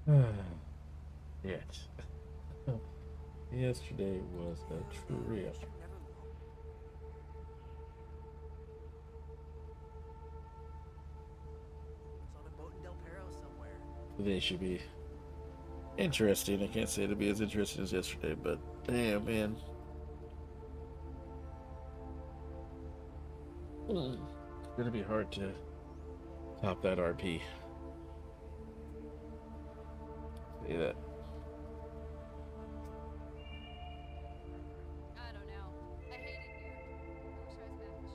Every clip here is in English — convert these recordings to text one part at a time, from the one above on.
Yes. Yesterday was a trip. Today should be interesting. I can't say it'll be as interesting as yesterday, but damn, man. It's gonna be hard to top that RP. Say that. I don't know. I hate it here. I wish I was back in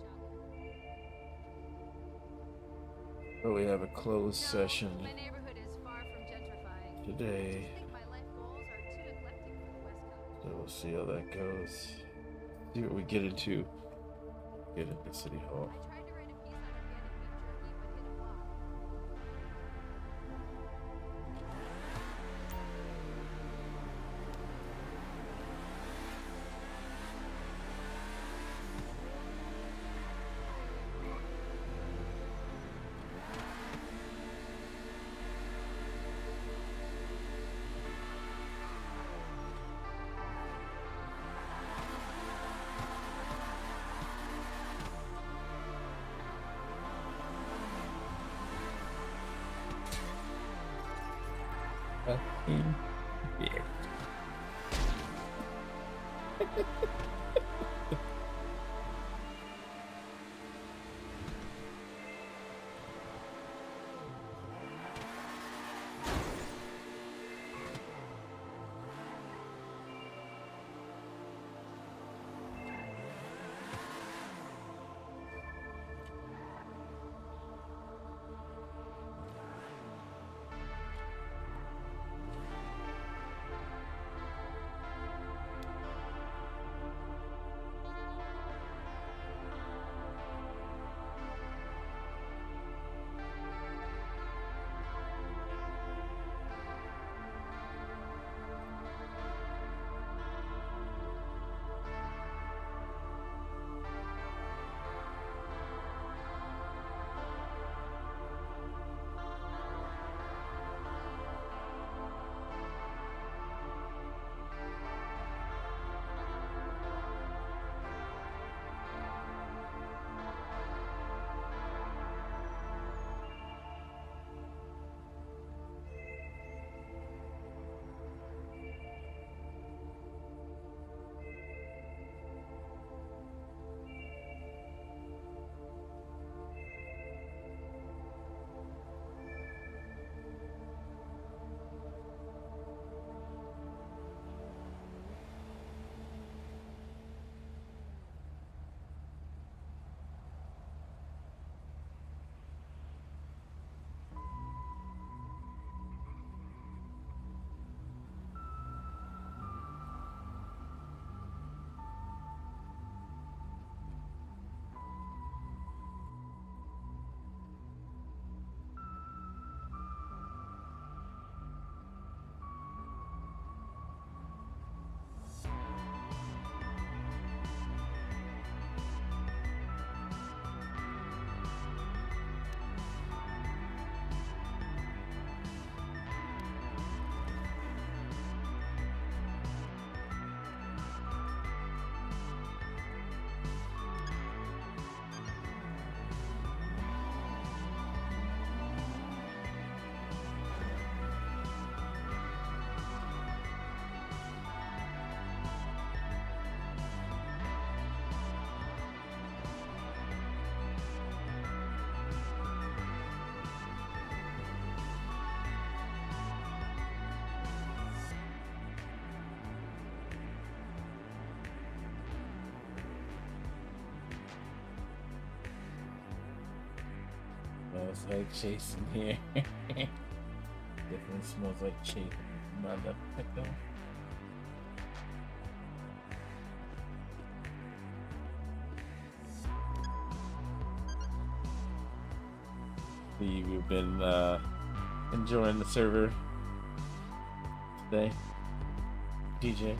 Charlotte. But we have a closed session My neighborhood is far from gentrifying. today. I just think my life goals are too eclectic for the West Coast. So we'll see how that goes. See what we get into. Get into City Hall. I tried to write a piece on organic beef jerky, but hit a block. Yeah. Smells like Chase in here. Definitely smells like Chase. Motherfucker. See, we've been enjoying the server today. DJ.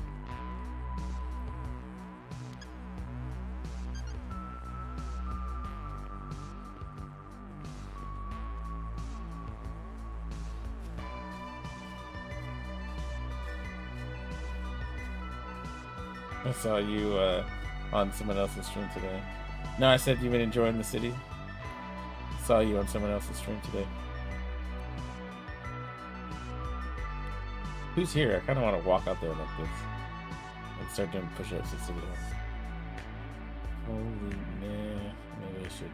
I saw you on someone else's stream today. No, I said you've been enjoying the city. Saw you on someone else's stream today. Who's here? I kind of want to walk out there like this and start doing push-ups at City Hall. Holy man, maybe I shouldn't.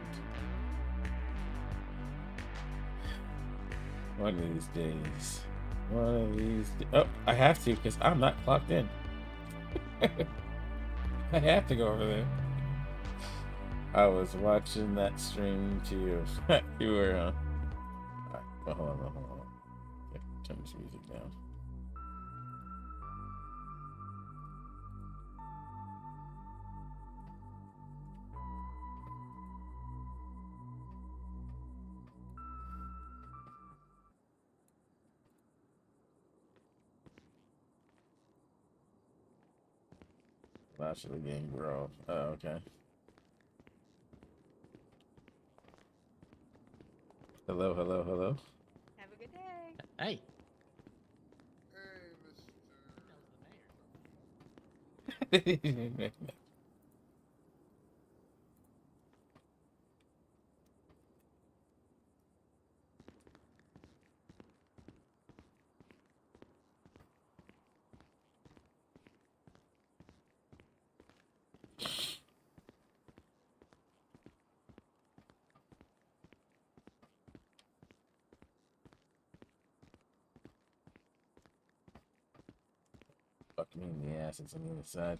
One of these days. One of these. Oh, I have to because I'm not clocked in. I have to go over there. I was watching that stream too. You were, Alright, well, hold on. Okay, turn this music down. Launch of the game, bro. Oh, okay. Hello. Have a good day. Hey. Hey, Mr. Fuck me in the ass. It's on the other side.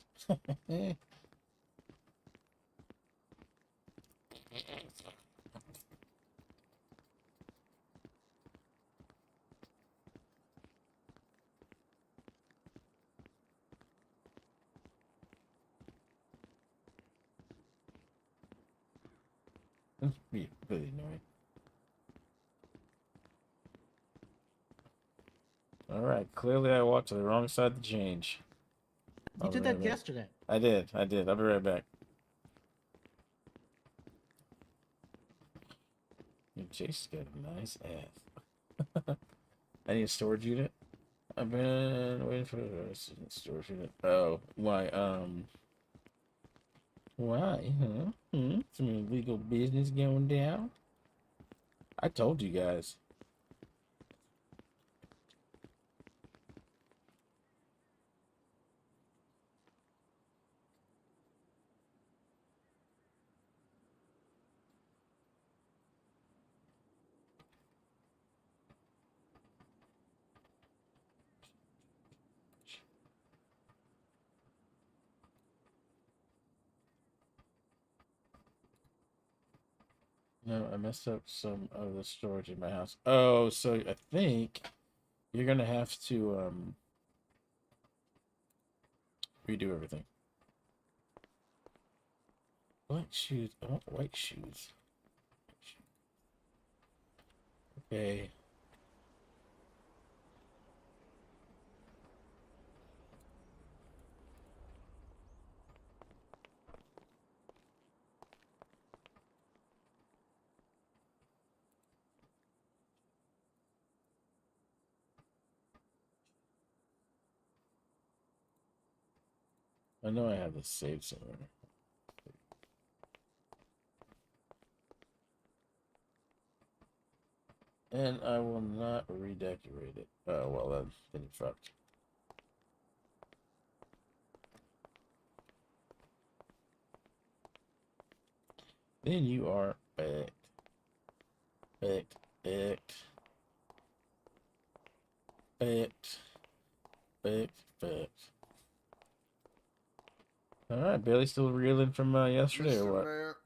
Be really annoying. Alright, clearly I walked to the wrong side to change. You did that yesterday. I did. I'll be right back. Jake's got a nice ass. I need a storage unit. I've been waiting for the storage unit. Oh, why? Why? Huh? Some illegal business going down? I told you guys. No, I messed up some of the storage in my house. Oh, so I think you're gonna have to redo everything. White shoes. I want white shoes. Okay. I know I have this saved somewhere. And I will not redecorate it. Oh, well, then you fucked. Then you are fucked. Fucked. Alright, Bailey still reeling from yesterday or what? Mayor,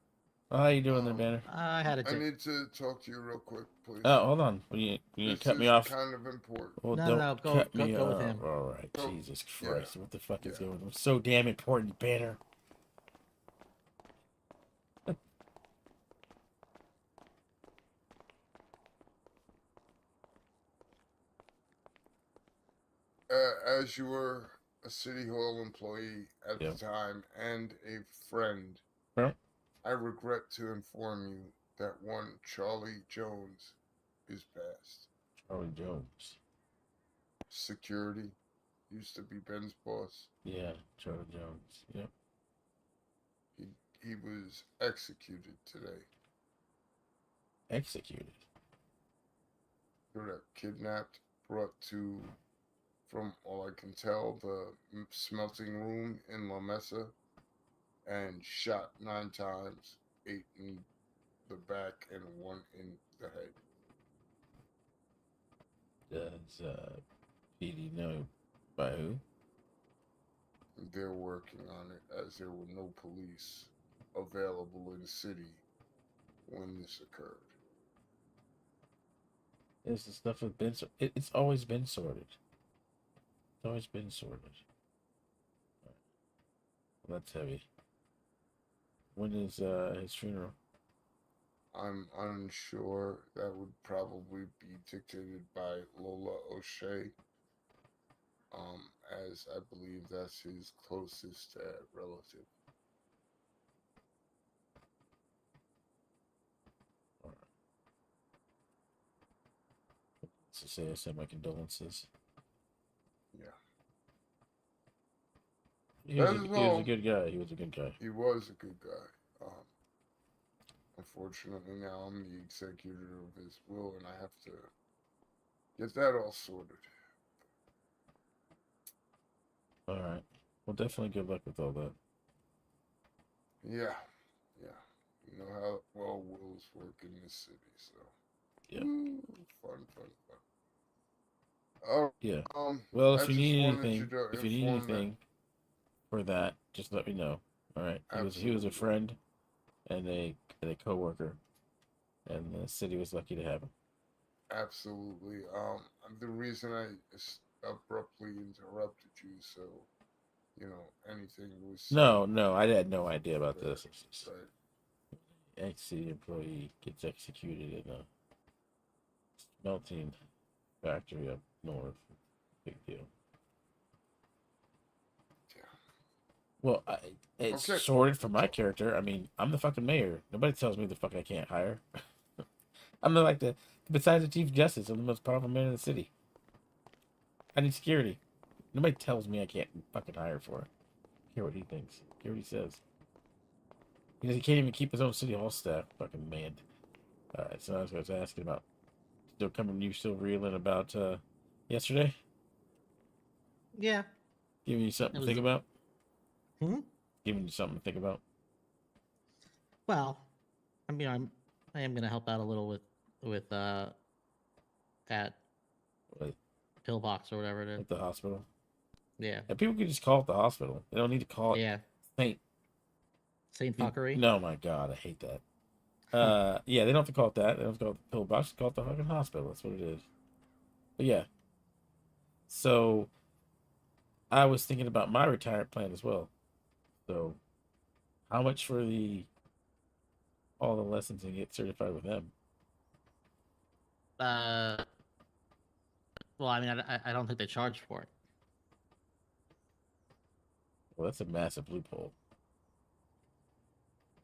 How you doing there, Banner? I had a I drink. need to talk to you real quick, please. Oh, hold on. You This cut me is off? kind of important. Well, No, don't no, go cut me with off. him. Alright, Go. Jesus Yeah. Christ. What the fuck is Yeah. going on? So damn important, Banner. As you were a City Hall employee at Yeah. the time and a friend, Yeah. I regret to inform you that one Charlie Jones is passed. Charlie Jones. Security. used to be Ben's boss. Yeah, Charlie Jones. Yep. He was executed today. Executed. Kidnapped, brought to, from all I can tell, the smelting room in La Mesa, and shot 9 times, 8 in the back and 1 in the head. Does PD know by who? They're working on it as there were no police available in the city when this occurred. Is the stuff with been? It's always been sorted. It's always been sorted. Right. Well, that's heavy. When is his funeral? I'm unsure. That would probably be dictated by Lola O'Shea, as I believe that's his closest relative. All right. So say I send my condolences. Yeah. He was a good guy. He was a good guy. He was a good guy. Unfortunately, now I'm the executor of his will, and I have to get that all sorted. All right. Well, definitely good luck with all that. Yeah. You know how well wills work in this city, so. Yeah. Woo, fun. Oh, Yeah. Well, I if you just need wanted anything, to if you need inform anything for that, just let me know. All right. He was a Absolutely. friend and a coworker, and the city was lucky to have him. Absolutely. The reason I abruptly interrupted you, so anything was said. No, I had no idea about this. Right. Ex-city employee gets executed in a smelting factory up north. Big deal. Yeah. Well, it's Okay. sorted for my character. I mean, I'm the fucking mayor. Nobody tells me the fuck I can't hire. I'm besides the chief justice, I'm the most powerful man in the city. I need security. Nobody tells me I can't fucking hire for it. I care what he thinks. I care what he says. Because he can't even keep his own city hall staff. Fucking man. Alright, so I was asking about. You still reeling about yesterday? Yeah. Giving you something to think about? Hmm? Giving you something to think about? Well, I mean, I am gonna help out a little with that Like, pillbox or whatever it is. at the hospital? Yeah. And people can just call it the hospital. They don't need to call it Yeah. Saint. Saint Fuckery. No, my God, I hate that. Yeah, they don't have to call it that. They don't have to call it the pillbox. Just call it the fucking hospital. That's what it is. But yeah. So I was thinking about my retirement plan as well. So how much for all the lessons and get certified with them? Well, I mean, I don't think they charge for it. Well, that's a massive loophole.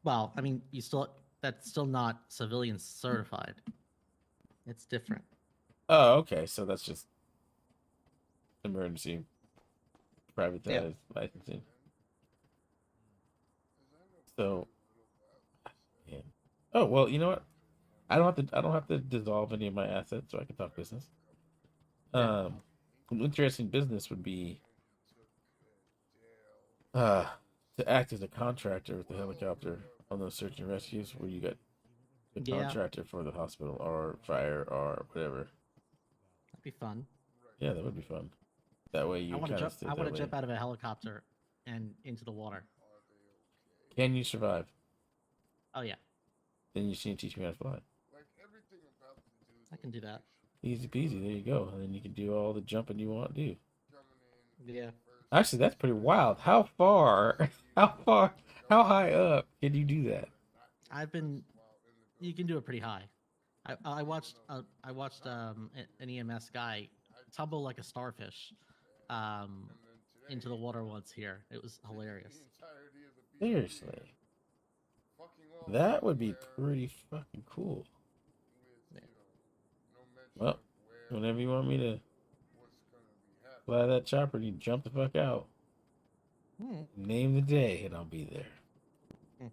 Well, I mean, that's still not civilian certified. It's different. Oh, okay. So that's just emergency privatized licensing. So, yeah. Oh well, you know what? I don't have to dissolve any of my assets, so I can talk business. Yeah. An interesting business would be uh to act as a contractor with the helicopter on those search and rescues, where you got the Yeah. contractor for the hospital or fire or whatever. That'd be fun. Yeah, that would be fun. That way you kind of stay I want that to way. jump out of a helicopter and into the water. Can you survive? Oh yeah, Then you just need to teach me how to fly. I can do that. Easy peasy. There you go. And then you can do all the jumping you want to do. Yeah. Actually, that's pretty wild. How far? How high up can you do that? You can do it pretty high. I watched an EMS guy tumble like a starfish into the water once here. It was hilarious. Seriously. That would be pretty fucking cool. Yeah. Well, whenever you want me to Fly that chopper, you jump the fuck out. Hmm. Name the day, and I'll be there. Just want to make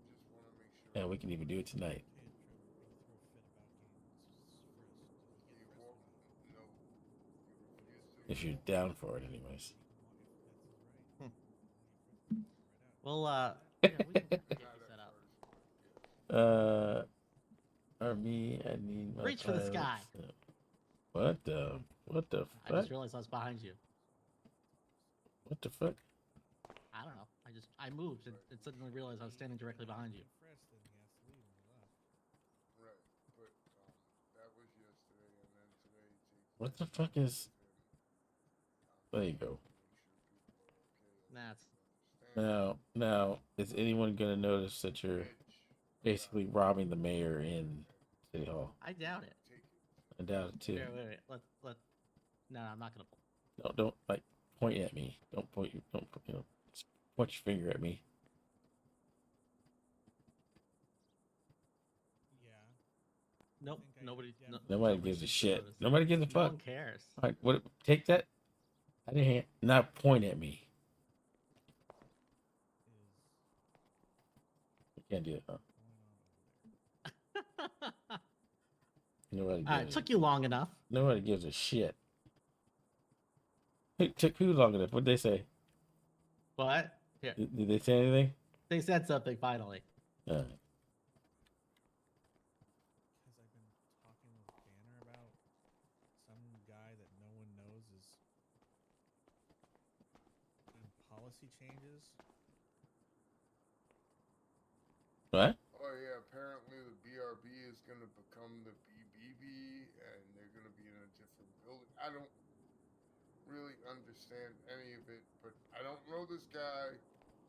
sure. Yeah, we can even do it tonight. You won't. No. You refuse to. If you're down for it, anyways. Well, yeah, we can get you set up. RB, I need my Reach for the pilots. sky. What the I fuck? just realized I was behind you. What the fuck? I don't know. I moved and suddenly realized I was standing directly behind you. Right, but that was yesterday, and then today takes. What the fuck is? There you go. Nah, it's Now, is anyone gonna notice that you're basically robbing the mayor in City Hall? I doubt it. I doubt it too. Wait. Let. No, I'm not gonna. Don't like point at me. Don't point. Don't just point your finger at me. Nope. Nobody. Nobody gives a seems to shit. notice. Nobody gives a No fuck. one cares. All right, what? Take that. I didn't not point at me. You can't do it. Huh? Nobody gives. It took you long enough. Nobody gives a shit. It took who long enough? What'd they say? What? Here, Did they say anything? they said something finally. Uh, Because I've been talking with Banner about some guy that no one knows is doing policy changes. what? Oh yeah, apparently the BRB is gonna become the BBB, and they're gonna be in a different building. I don't really understand any of it, but I don't know this guy.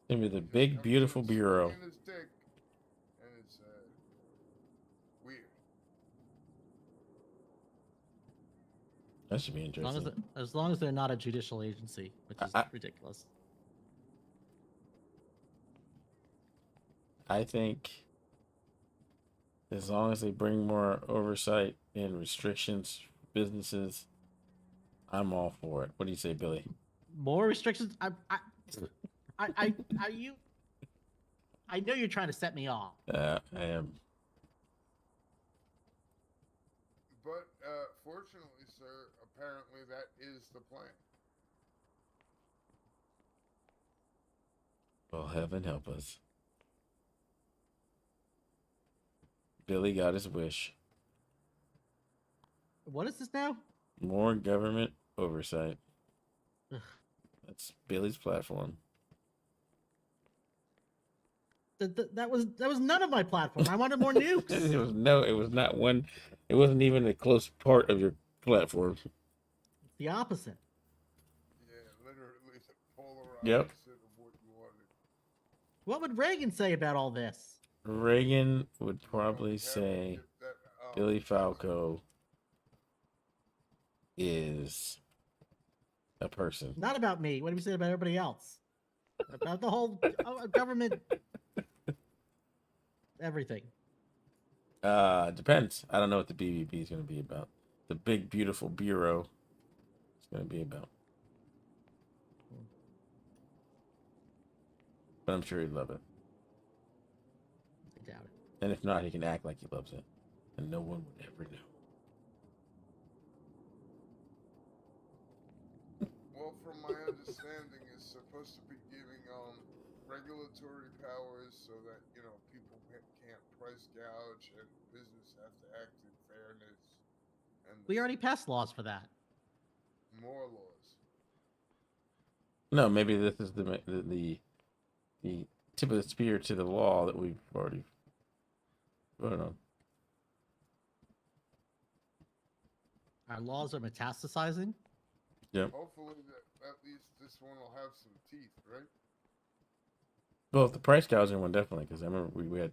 Give me the He just big comes beautiful in bureau. swinging his dick, and it's weird. That should be interesting. As long as they're not a judicial agency, which is ridiculous. I think as long as they bring more oversight and restrictions for businesses, I'm all for it. What do you say, Billy? More restrictions. Are you? I know you're trying to set me off. I am. But fortunately, sir, apparently that is the plan. Well, heaven help us. Billy got his wish. What is this now? More government oversight. Ugh. That's Billy's platform. That was none of my platform. I wanted more nukes. It was not one. It wasn't even a close part of your platform. The opposite. Yeah, literally the polar Yep. opposite of what you wanted. What would Reagan say about all this? Reagan would probably Yeah, say that, Billy Falco is a person. Not about me. What do you say about everybody else? About the whole government, everything. Depends. I don't know what the BVP is going to be about. The big beautiful bureau is going to be about. But I'm sure he'd love it. I doubt it. And if not, he can act like he loves it. And no one would ever know. Well, from my understanding, it's supposed to be giving regulatory powers so that people can't price gouge and business have to act in fairness. And We already passed laws for that. more laws. No, maybe this is the tip of the spear to the law that we've already voted on. Our laws are metastasizing. Yep. Hopefully, that at least this one will have some teeth, right? Well, the price gouging one definitely, because I remember we had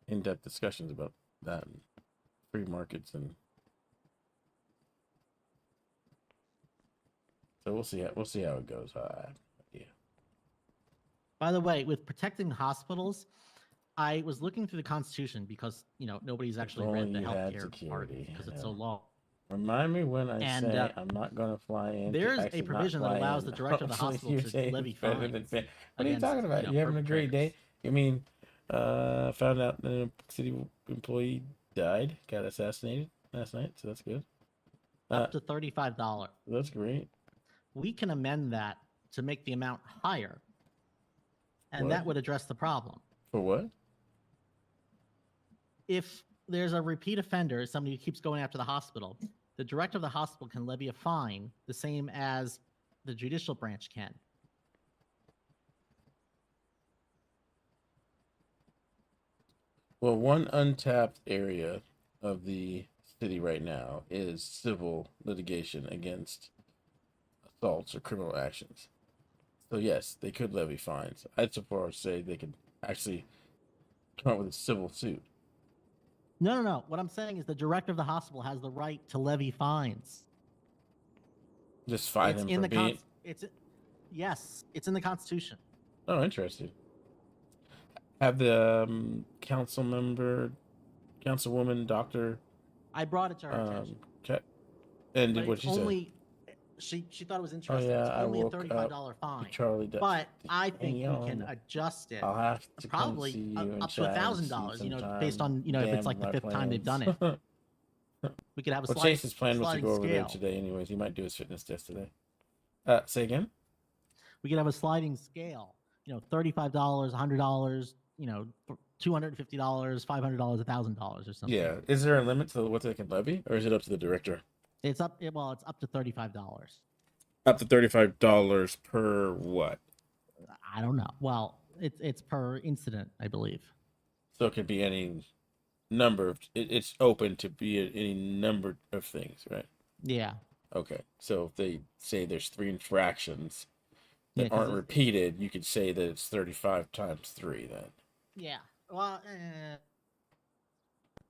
in-depth discussions about that and free markets, and so we'll see how it goes. Yeah. By the way, with protecting hospitals, I was looking through the Constitution because nobody's actually only read the you had healthcare part security, because I it's so know. long. Remind me when I And, say I'm not going to fly in. to there's a actually not provision that fly allows in. the director of the Hopefully hospital you to say it's levy better than fines fair. What are you against, talking about? You having a great day? perpetrators. You mean, found out that a city employee died, got assassinated last night, so that's good. Up to $35. That's great. We can amend that to make the amount higher, and What? that would address the problem. For what? If there's a repeat offender, somebody who keeps going after the hospital, the director of the hospital can levy a fine the same as the judicial branch can. Well, one untapped area of the city right now is civil litigation against assaults or criminal actions. So yes, they could levy fines. I'd so far say they could actually come up with a civil suit. No. What I'm saying is the director of the hospital has the right to levy fines. Just fine It's him in for the being. yes, it's in the Constitution. Oh, interesting. Have the council member, councilwoman, doctor, I brought it to her attention. check. And But what it's she said? only she thought it was Oh interesting. yeah, It's I only a woke $35 up. fine. Charlie does. But I think Hang we can on. adjust it I'll have to probably come see you and up to chat and see $1,000. You know, sometime. based on if it's Damn like the my 5th time they've done plans. it. We could have a Well, Chase's plan was to sliding go over there scale. today, anyways. He might do his fitness test today. Say again. We could have a sliding scale. You know, $35, $100. You know, $250, $500, $1,000 or something. Yeah. Is there a limit to what they can levy, or is it up to the director? It's up. Well, it's up to $35. Up to $35 per what? I don't know. Well, it's per incident, I believe. So it could be any number of. It's open to be any number of things, right? Yeah. Okay. So if they say there's 3 infractions Yeah, that 'cause aren't repeated, you could say that it's 35 times 3 then. Yeah. Well,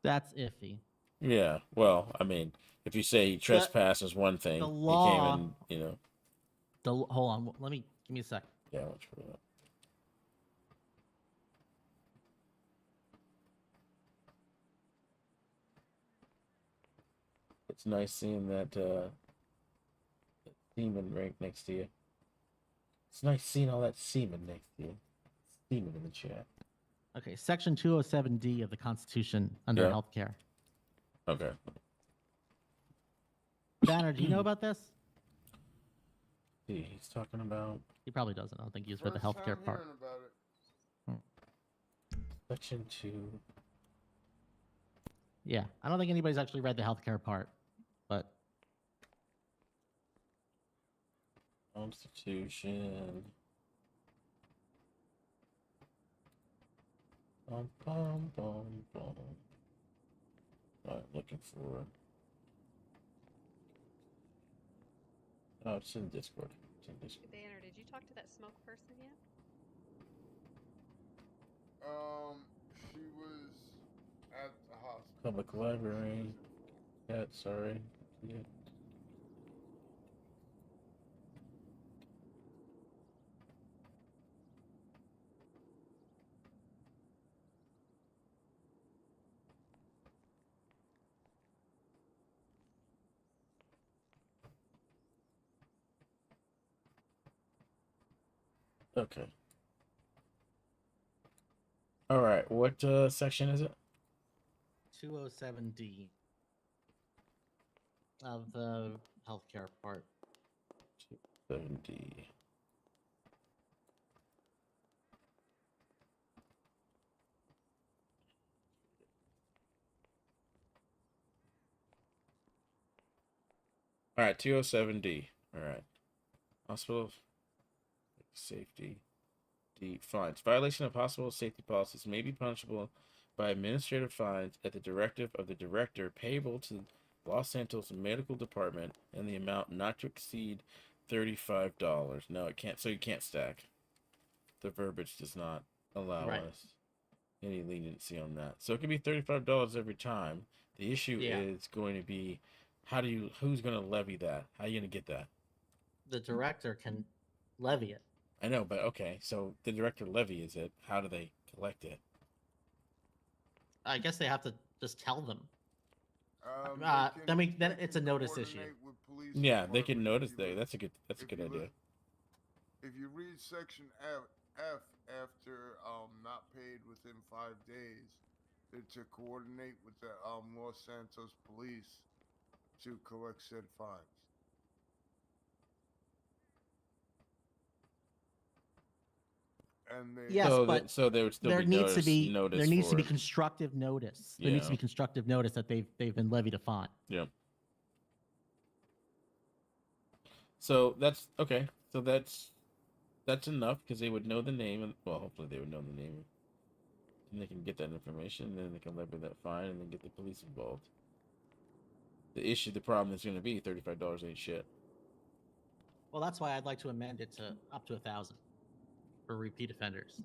that's iffy. Yeah. Well, I mean, if you say he trespasses one thing, the he law- came in, you know. Hold on. Give me a sec. Yeah, watch for that. It's nice seeing that semen right next to you. It's nice seeing all that semen next to you. Semen in the chat. Okay, Section 207D of the Constitution under Yeah. healthcare. Okay. Banner, do you know about this? See, he's talking about He probably doesn't. I don't think he's read the First healthcare time part. hearing about it. Section 2. Yeah, I don't think anybody's actually read the healthcare part, but Constitution. Bum, bum, bum, bum. Alright, looking for. Oh, it's in Discord. It's in Discord. Banner, did you talk to that smoke person yet? She was at the hospital. Public library. Yeah, sorry. Yeah. Okay. All right. What section is it? 207D of the healthcare part. 70. All right, 207D. All right. Hospital safety. D. Fines. Violation of hospital safety policies may be punishable by administrative fines at the directive of the director payable to Los Santos Medical Department and the amount not to exceed $35. No, it can't. So you can't stack. The verbiage does not allow Right. us any leniency on that. So it can be $35 every time. The issue Yeah. is going to be who's going to levy that? How are you going to get that? The director can levy it. I know, but okay. So the director levies it. How do they collect it? I guess they have to just tell them. Then it's a notice issue. coordinate with police Yeah, they can department notice if you there. look- That's a if good you idea. look- If you read section F after not paid within 5 days, they're to coordinate with the Los Santos police to collect said fines. And they Yes, so, but so there would still there be needs to be notice there needs to be for- constructive notice. There needs to be Yeah. constructive notice that they've been levied a fine. Yeah. So that's okay. So that's enough because they would know the name, and well, hopefully they would know the name, and they can get that information, and then they can levy that fine, and then get the police involved. The problem is going to be $35 ain't shit. Well, that's why I'd like to amend it to up to 1,000 for repeat offenders.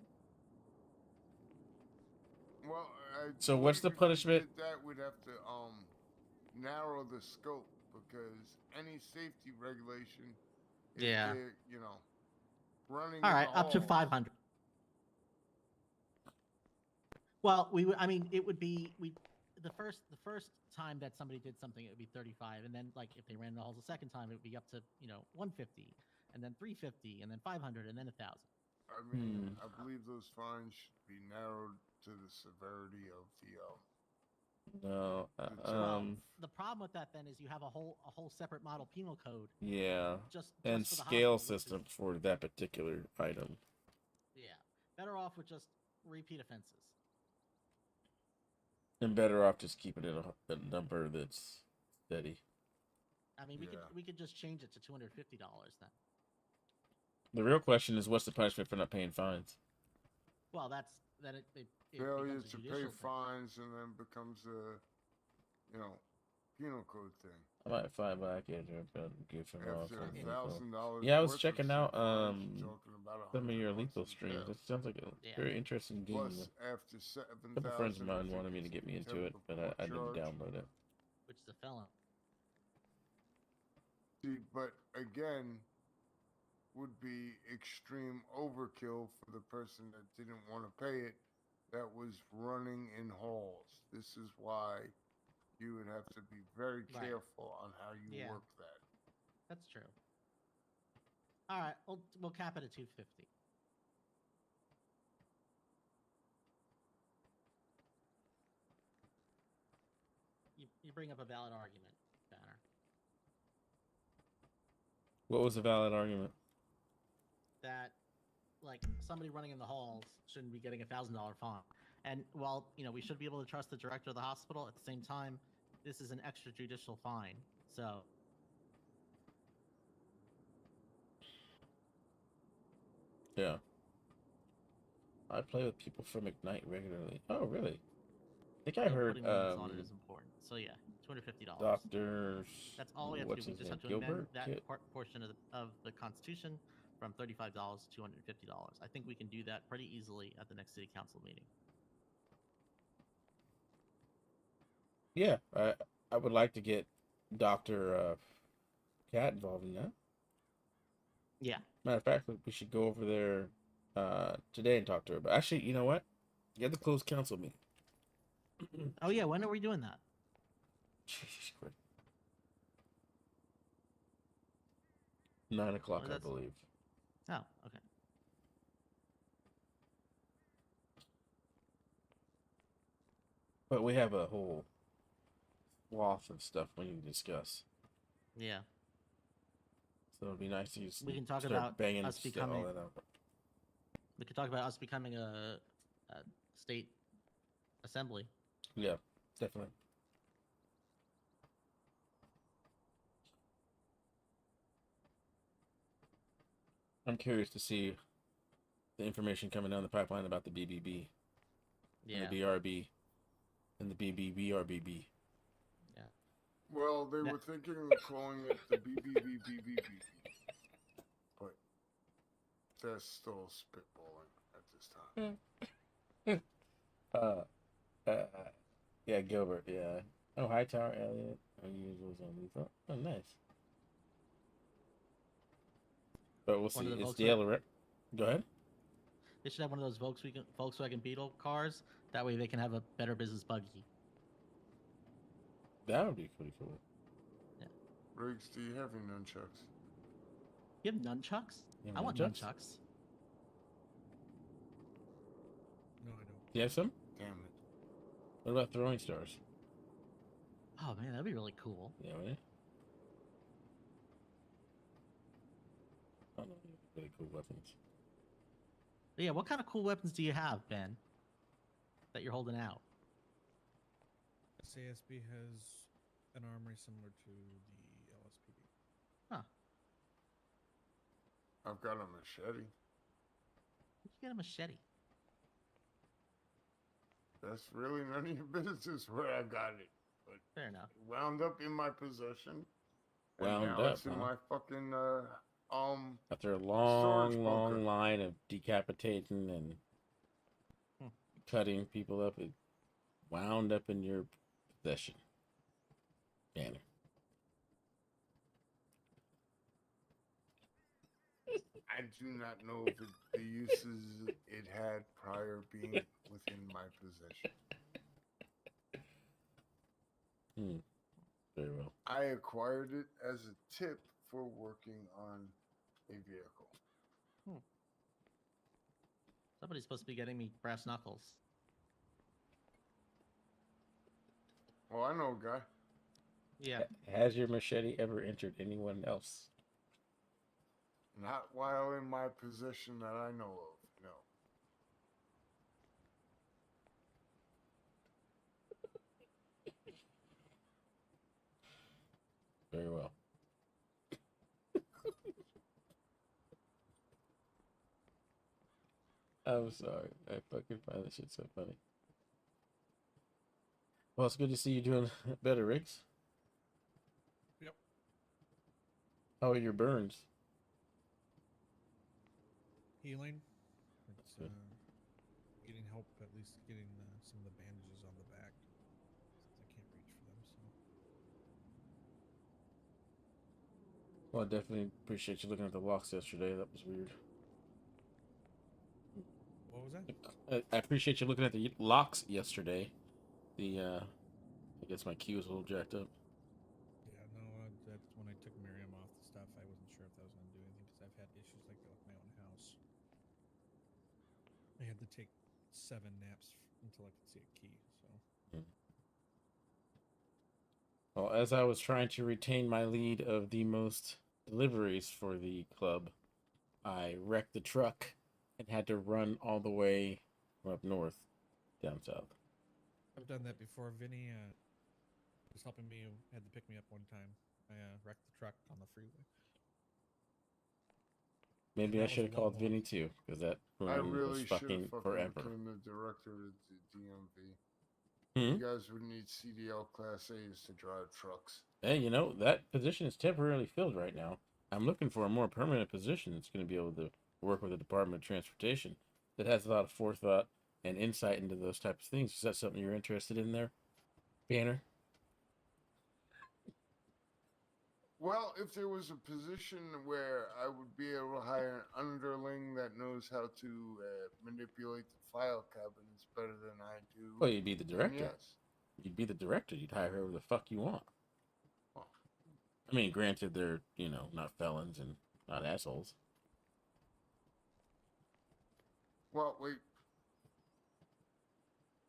Well, So what's the believe if we punishment? did that we'd have to narrow the scope because any safety regulation, if Yeah. they're, running. All in right, the up to halls, 500. Well, I mean, it would be the first time that somebody did something, it would be 35, and then like if they ran the halls the second time, it would be up to 150, and then 350, and then 500, and then 1,000. I mean, I believe those fines should be narrowed to the severity of the. No. Well, the problem with that then is you have a whole separate model penal code. Yeah. Just And for the scale hospital, which is- system for that particular item. Yeah, better off with just repeat offenses. And better off just keeping it a number that's steady. I mean, Yeah. we could just change it to $250 then. The real question is, what's the punishment for not paying fines? Well, that's then it Failure becomes a to pay judicial thing. fines and then becomes a, penal code thing. I might find back after give some off. After $1,000. Yeah, I was worth of checking some out fines, you're talking about some of your 100 lethal bucks in streams. jail. It sounds like a Yeah. very interesting game. Plus, after 7,000, A couple friends of I mine think wanted me to it's get me into it, contempt but of I didn't court charge. download it. Which is a felon. See, but again, would be extreme overkill for the person that didn't want to pay it, that was running in halls. This is why you would have to be very Right. careful on how you Yeah. work that. That's true. All right, we'll cap it at 250. You bring up a valid argument, Banner. What was the valid argument? That like somebody running in the halls shouldn't be getting $1,000 fine. And while we should be able to trust the director of the hospital, at the same time, this is an extrajudicial fine. So Yeah. I play with people from Ignite regularly. Oh, really? I think I heard putting limits on it is important. So yeah, $250. Doctor. That's all we have what's to do. We his just name? have to amend Gilbert? that Kit? portion of the Constitution from $35 to $250. I think we can do that pretty easily at the next city council meeting. Yeah, I would like to get Dr. Cat involved in that. Yeah. Matter of fact, we should go over there today and talk to her. But actually, you know what? Get the closed council meeting. Oh yeah, when are we doing that? Jesus Christ. 9 o'clock, I that's- believe. Oh, okay. But we have a whole swath of stuff we need to discuss. Yeah. So it'd be nice to just We can talk start about banging us all becoming- that out. We could talk about us becoming a state assembly. Yeah, definitely. I'm curious to see the information coming down the pipeline about the BBB, Yeah. and the BRB, and the BBBRBB. Well, they That- were thinking of calling it the BBBBBB, but they're still spitballing at this time. Yeah, Gilbert. Yeah. Oh, Hightower, Elliot. Unusuals on lethal. Oh, nice. But we'll see. One of the It's Volkswagen- Dale. Go ahead. They should have one of those Volkswagen Beetle cars. That way they can have a better business buggy. That would be pretty cool. Riggs, do you have any nunchucks? You have nunchucks? You have I want nunchucks? nunchucks. No, I don't. Do you have some? Damn it. What about throwing stars? Oh man, that'd be really cool. Yeah, would it? I don't know. Really cool weapons. But yeah, what kind of cool weapons do you have, Ben? That you're holding out? SASB has an armory similar to the LSPD. Huh. I've got a machete. You get a machete. That's really none of your business where I got it. But Fair enough. it wound up in my possession. And Wound now up, it's in huh? my fucking After a storage long, bunker. long line of decapitating and Hmm. cutting people up, it wound up in your possession. Banner. I do not know if the uses it had prior being within my possession. Hmm. Very well. I acquired it as a tip for working on a vehicle. Somebody's supposed to be getting me brass knuckles. Oh, I know a guy. Yeah. Has your machete ever entered anyone else? Not while in my possession that I know of, no. Very well. I'm sorry. I fucking find that shit so funny. Well, it's good to see you doing better, Riggs. Yep. How are your burns? Healing. It's Good. getting help, at least getting some of the bandages on the back, since I can't reach for them. So Well, I definitely appreciate you looking at the locks yesterday. That was weird. what was that? I appreciate you looking at the locks yesterday. I guess my key was a little jacked up. Yeah, no, that's when I took Miriam off the stuff. I wasn't sure if that was going to do anything because I've had issues like that with my own house. I had to take 7 naps until I could see a key. So Well, as I was trying to retain my lead of the most deliveries for the club, I wrecked the truck and had to run all the way from up north down south. I've done that before. Vinny was helping me. Had to pick me up one time. I wrecked the truck on the freeway. Maybe that I was a should have long called walk. Vinny too, because that I run was really should have fucking fucking forever. became the director of the DMV. Hmm? You guys would need CDL Class A's to drive trucks. Hey, you know, that position is temporarily filled right now. I'm looking for a more permanent position that's going to be able to work with the Department of Transportation that has a lot of forethought and insight into those types of things. Is that something you're interested in there, Banner? Well, if there was a position where I would be able to hire an underling that knows how to manipulate the file cabinets better than I do, Well, you'd be the then director. yes. You'd be the director. You'd hire whoever the fuck you want. Well, I mean, granted, they're, not felons and not assholes. well, wait.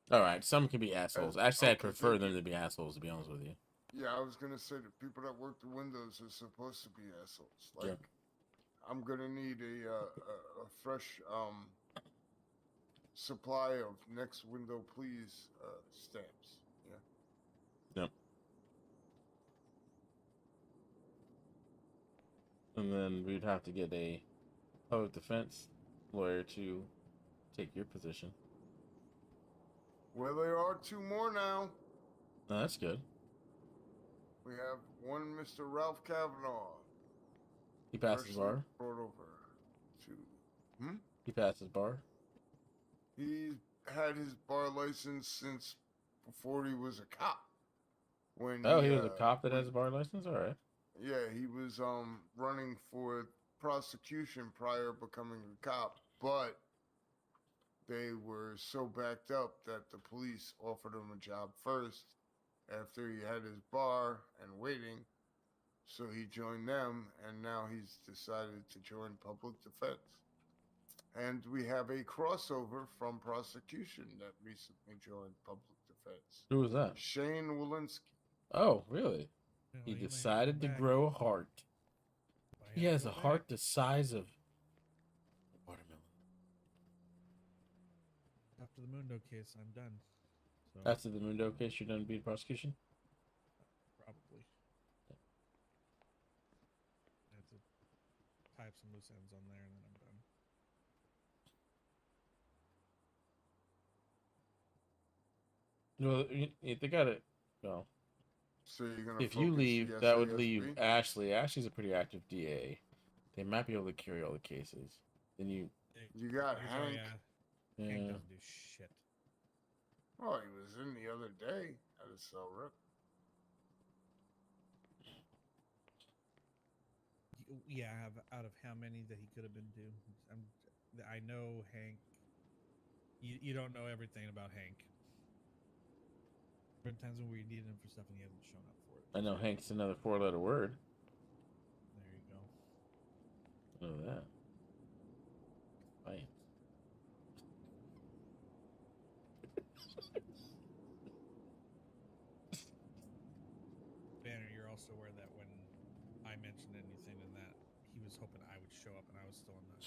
All right, some can be assholes. Actually, I okay, prefer thank them you. to be assholes, to be honest with you. Yeah, I was gonna say the people that work the windows are supposed to be assholes. Like, Yeah. I'm gonna need a fresh supply of next window please stamps. Yeah. Yep. And then we'd have to get a public defense lawyer to take your position. Well, there are 2 more now. No, that's good. We have one Mr. Ralph Kavanaugh. He passes freshly bar. brought over to. He passes bar. He had his bar license since before he was a cop. When Oh, he was a cop that has a bar license? All right. Yeah, he was running for prosecution prior becoming a cop, but they were so backed up that the police offered him a job first, after he had his bar and waiting. So he joined them, and now he's decided to join public defense. And we have a crossover from prosecution that recently joined public defense. Who was that? Shane Walensky. Oh, really? You know, He might have decided to come back. grow a heart. Might He have has to a go heart back. the size of a watermelon. After the Mundo case, I'm done. So After the Mundo case, you're done being prosecution? probably. I have to tie up some loose ends on there, and then I'm done. No, they got it. Well, So you're gonna if you focus leave, that would leave CSASB? Ashley. Ashley's a pretty active DA. They might be able to carry all the cases. Then you, You got He's Hank. Hank yeah. doesn't do shit. Oh, he was in the other day at a cell rep. Yeah, out of how many that he could have been due. I know Hank. You don't know everything about Hank. There have been times when we needed him for stuff and he hasn't shown up for it. I know Hank's another 4-letter word. There you go. I know that. Right. Banner, you're also aware that when I mentioned anything in that, he was hoping I would show up and I was still in the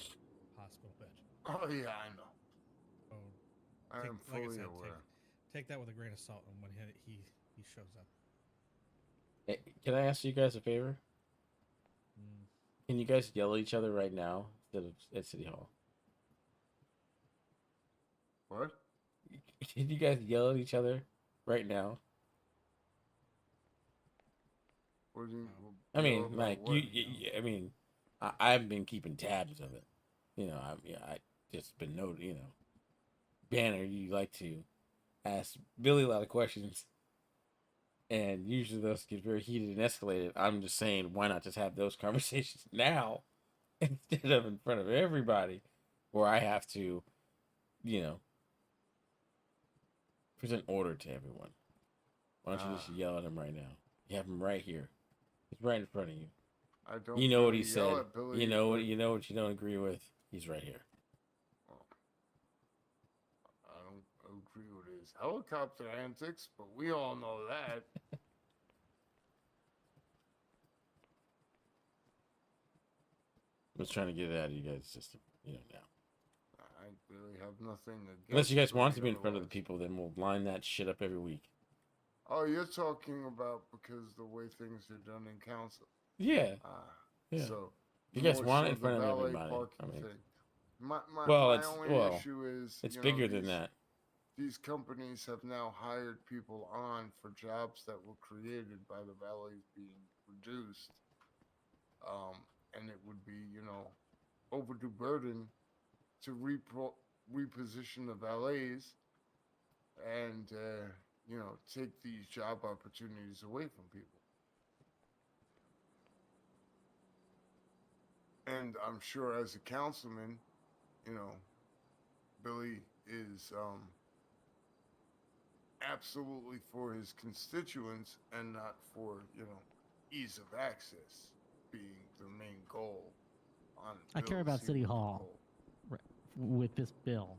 hospital bed. Oh yeah, I know. Oh, I am like I fully said, aware. take that with a grain of salt and when he shows up. Hey, can I ask you guys a favor? Mm. Can you guys yell at each other right now instead of at City Hall? What? Can you guys yell at each other right now? What do you? I mean, about like what? I mean, I've been keeping tabs of it. You know, I just been noted. You know, Banner, you like to ask Billy a lot of questions, and usually those get very heated and escalated. I'm just saying, why not just have those conversations now instead of in front of everybody, where I have to, you know, present order to everyone. Why don't you just yell at him right now? You have him right here. He's right in front of you. I don't. You know what he really yell said. at Billy, You know what but- you know what you don't agree with. He's right here. I don't agree with his helicopter antics, but we all know that. I was trying to get it out of you guys' system. You know now. I really have nothing against. Unless you guys want to Billy be in front of the otherwise. people, then we'll line that shit up every week. Oh, you're talking about because the way things are done in council. Yeah. Ah, Yeah. So You guys more want it so in front the of valet everybody. parking I mean, thing. My well, only issue is it's you know, bigger than these- that. These companies have now hired people on for jobs that were created by the valets being reduced. And it would be, you know, overdue burden to reposition the valets and, you know, take these job opportunities away from people. And I'm sure as a councilman, you know, Billy is, absolutely for his constituents and not for, you know, ease of access being the main goal. I care Bill's about City human Hall. goal. With this bill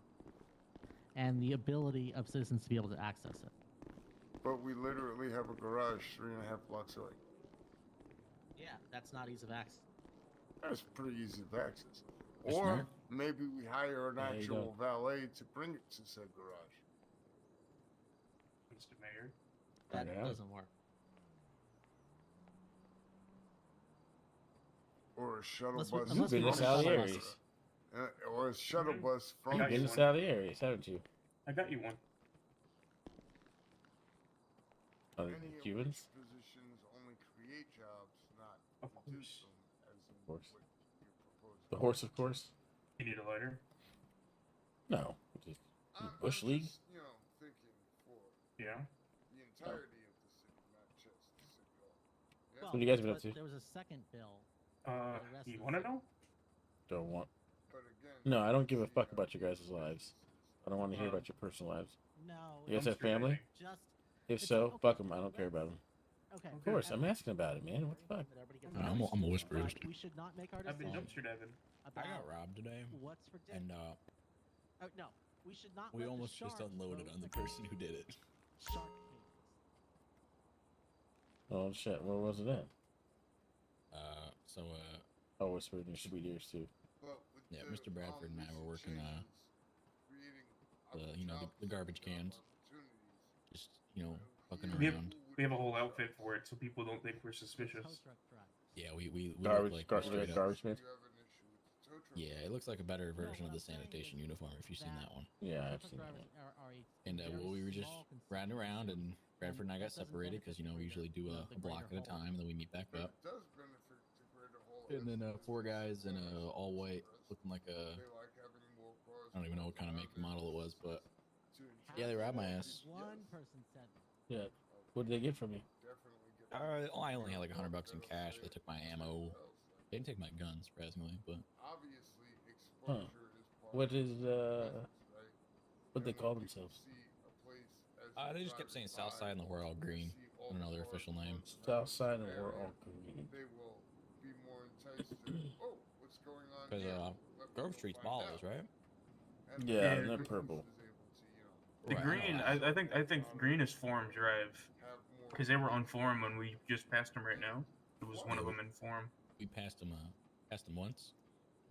and the ability of citizens to be able to access it. But we literally have a garage 3.5 blocks away. Yeah, that's not ease of access. That's pretty easy of access. It's Or not. maybe we hire an There you actual go. valet to bring it to said garage. Mr. Mayor. That Yeah. doesn't work. Or a shuttle Unless we- bus. unless You've been we to run a shuttle Salieri's. bus. Or a shuttle Mhm. bus from You've got been you to one. Salieri's, haven't you? I got you one. Oh, any the of which Cubans? positions only create jobs, not Of reduce course. them, as in course. what you're proposing. The horse, of course. You need a lighter? No, just I'm Bush League. just, you know, thinking for Yeah. the entirety of the city, not just the city hall. Yeah? Well, What have you guys been up but to? there was a second bill. the rest You of want to the- know? Don't want. But again, No, I don't give a fuck CRP about your guys' lives. I don't want to hear Uh, about your personal lives. No, You guys it's have family? just If It's so, okay, fuck them. I don't care about them. Okay. Of course, I'm asking about it, man. What the fuck? I'm a whisperer. We should not make our I've been decision dumpster diving. about I got robbed today, what's for dinner. and No, we should not. we let the almost just sharks unloaded vote on the against person who did it. Shark Kings. Oh shit, where was it at? So Oh, whispered in your sweet ears too. But with Yeah, the, Mr. Bradford and I were recent working, changes, creating the garbage cans. opportunities, Just fucking We have, around. we have a whole outfit for it, so people don't think we're Tow suspicious. truck drivers. Yeah, we look Garbage, like garbage, straight up. garbage man. you have an issue with the tow truck. Yeah, it looks like a better version of what the I'm saying sanitation is uniform if you've seen that one. Yeah, Tow I've truck seen that. drivers are a And very well, we were just small riding around, and constituency, Bradford and I got that doesn't separated benefit because we the usually do greater- a block at a greater whole. time, and then we meet back But up. it does benefit the greater whole. And then as four the guys in citizens a all white, express. looking like a They like having more cars I don't even know what kind of make parked and around model it their was, but businesses to yeah, they ensure robbed my that ass. One person said that. Yeah. What did they get from you? definitely get I only had like $100 in cash. They took my ammo. They didn't take my gun, surprisingly, but Obviously, exposure is part What of is the business, right? what they And call when people themselves? see a place as they you're just kept saying driving Southside, and by, we're all they green. see I all don't know the their cars official name. parked around Southside and the we're area. all green. They will be more enticed to, oh, what's going on Because here? Let me Grove go Street's find balls, out. right? And Yeah, then and they're the purple. business is able to, The Right, I know green, that. I think green is Forum Drive have more because they were on Forum when we just passed them right now. It was one of Yeah, them in Forum. We passed him once.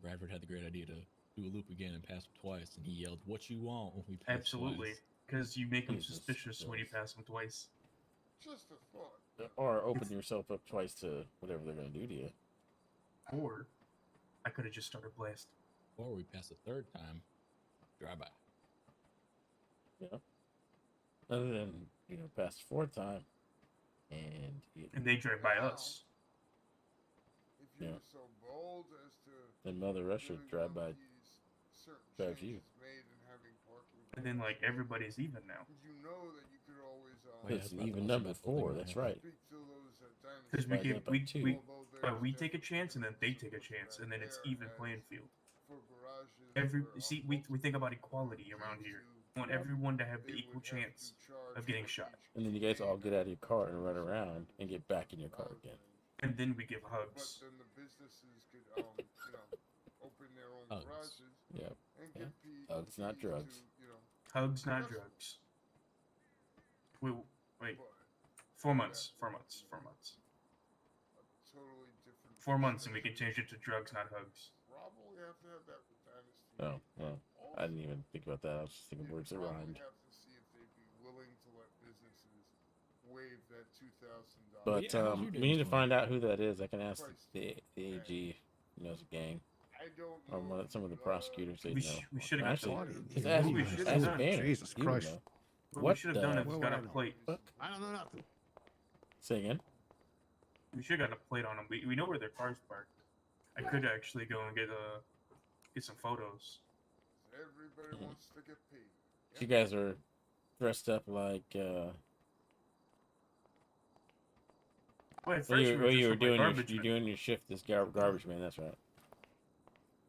Bradford had the great idea to do a loop again and pass him twice, and he yelled, "What you want?" when we passed Absolutely, twice. because you make them Jesus suspicious when you Christ. pass them twice. just a thought. Or open yourself up twice to whatever they're gonna do to you. Or I could have just started blasting. Or we passed the third time, drive by. Yeah. Other than past the fourth time, and And they drive by us. If you Yeah. were so bold as to then Mother Russia really drive by. want these certain drives you. changes made in having parking, And then like everybody's even now. you know that you could always Oh, yeah, It's that's an about even the most number eventful thing 4. that That's happened. right. speak to those dynasties. Because we Divide give that by we 2. we Although there's we take a different chance and then they take a mechanisms for chance that and then it's there even as playing field. for garages Every where, see we think about equality multiple around here. keys We want to- everyone to have the they equal would have to chance charge of getting for shot. each And then you guys all get out of your car and run container around and get back in your car rather again. than- And then we give But hugs. then the businesses could, open their own Hugs. garages Yeah. and Yeah. give Hugs, not keys drugs. To, Hugs, not Yes. drugs. We wait. but 4 months. 4 months. 4 months. a totally different. 4 months, and we can perspective. change it to drugs, not hugs. Probably have to have that with Dynasty. Oh, well, I didn't even think about that. I was just thinking You'd words that probably rhymed. have to see if they'd be willing to let businesses waive that $2,000. But Yeah, how's your day, we need to Mr. find out who that is. I can ask Christ. the AG. Who knows a gang? I don't Or know. some of the prosecutors. They We, know. we should have Actually, got Actually, the. just What ask, we should have ask done. Banner. Jesus You would Christ. know. What What we should have done the is What got would a I know? plate. Fuck. I don't know nothing. Say again. We should have got a plate on them. We know where their car's parked. I could actually go and get some photos. Everybody Mhm. wants to get paid. You guys are dressed up like Well, at well, first you, we well, you were just looked like doing garbage you're men. doing your shift as garbage man. That's right.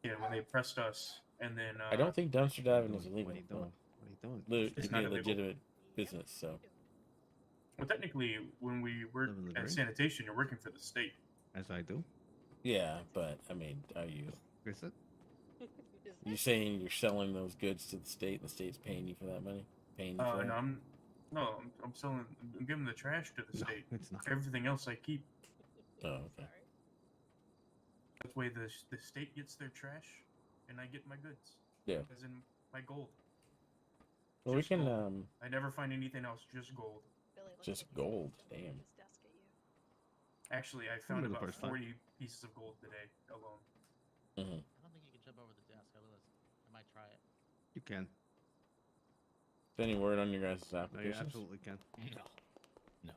Yeah, when they pressed us, and then I don't think dumpster diving is What illegal. are you doing? No. What are you doing? It It's could not be a illegal. legitimate business. So Well, technically, when we work Living the at dream. sanitation, you're working for the state. As I do. yeah, but I mean, are you Is it? you saying you're selling those goods to the state and the state's paying you for that money? Paying you for No, that? I'm selling. I'm giving the trash to the No, state. it's not. Everything else I keep. Oh, okay. That way the state gets their trash, and I get my goods. Yeah. As in my gold. Well, we Just can gold. I never find anything else. Just gold. just gold. Damn. Actually, I found Remember the about first time? 40 pieces of gold today alone. hmm I don't think you can jump over the desk. I might try it. You can. Any word on your guys' No, you applications? absolutely can. No.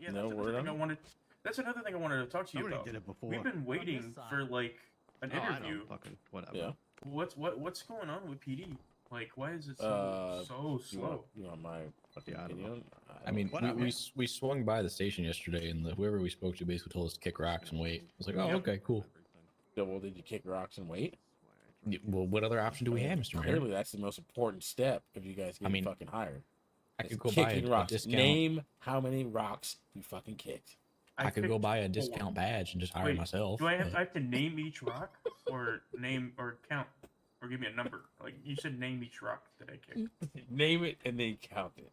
Yeah, No that's word another thing on I it? wanted. That's another thing I wanted to talk to you Somebody about. did it before. We've been waiting this for side. like an Oh, I interview. don't fucking whatever. Yeah. What's going on with PD? Like, why is it so You slow? want, you want my fucking Yeah, I don't know. opinion? I mean, Whatever. we swung by the station yesterday, and whoever we spoke to basically told us to kick rocks and wait. I was like, oh, Yep. okay, cool. well, did you kick rocks and wait? Well, what other option do we have, Mr. Mayor? Clearly, that's the most important step if you guys get I mean- fucking hired. I It's could go buy kicking a rocks. discount. Name how many rocks you fucking kicked. I could go picked buy a 4. discount badge and just hire Wait, myself. Do I have, but- I have to name each rock, or name or count, or give me a number? Like you said, name each rock that I kicked. Name it and then count it.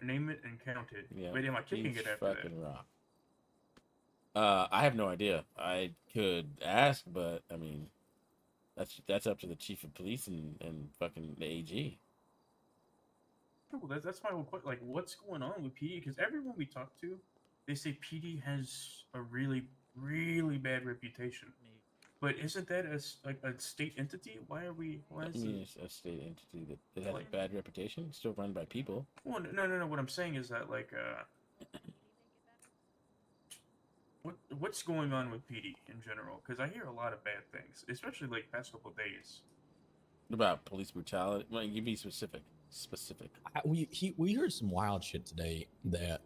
Name it and count it. Yeah. Wait, am I kicking each it after that? fucking rock. I have no idea. I could ask, but I mean, that's up to the chief of police and fucking the AG. Well, that's my whole question. Like, what's going on with PD? Because everyone we talk to, they say PD has a really, really bad reputation. But isn't that a state entity? Why is I mean, it? it's a state entity that has Like- a bad reputation. It's still run by people. Well, no. What I'm saying is that what's going on with PD in general? Because I hear a lot of bad things, especially like past couple of days. What about police brutality? Well, give me specific. We heard some wild shit today that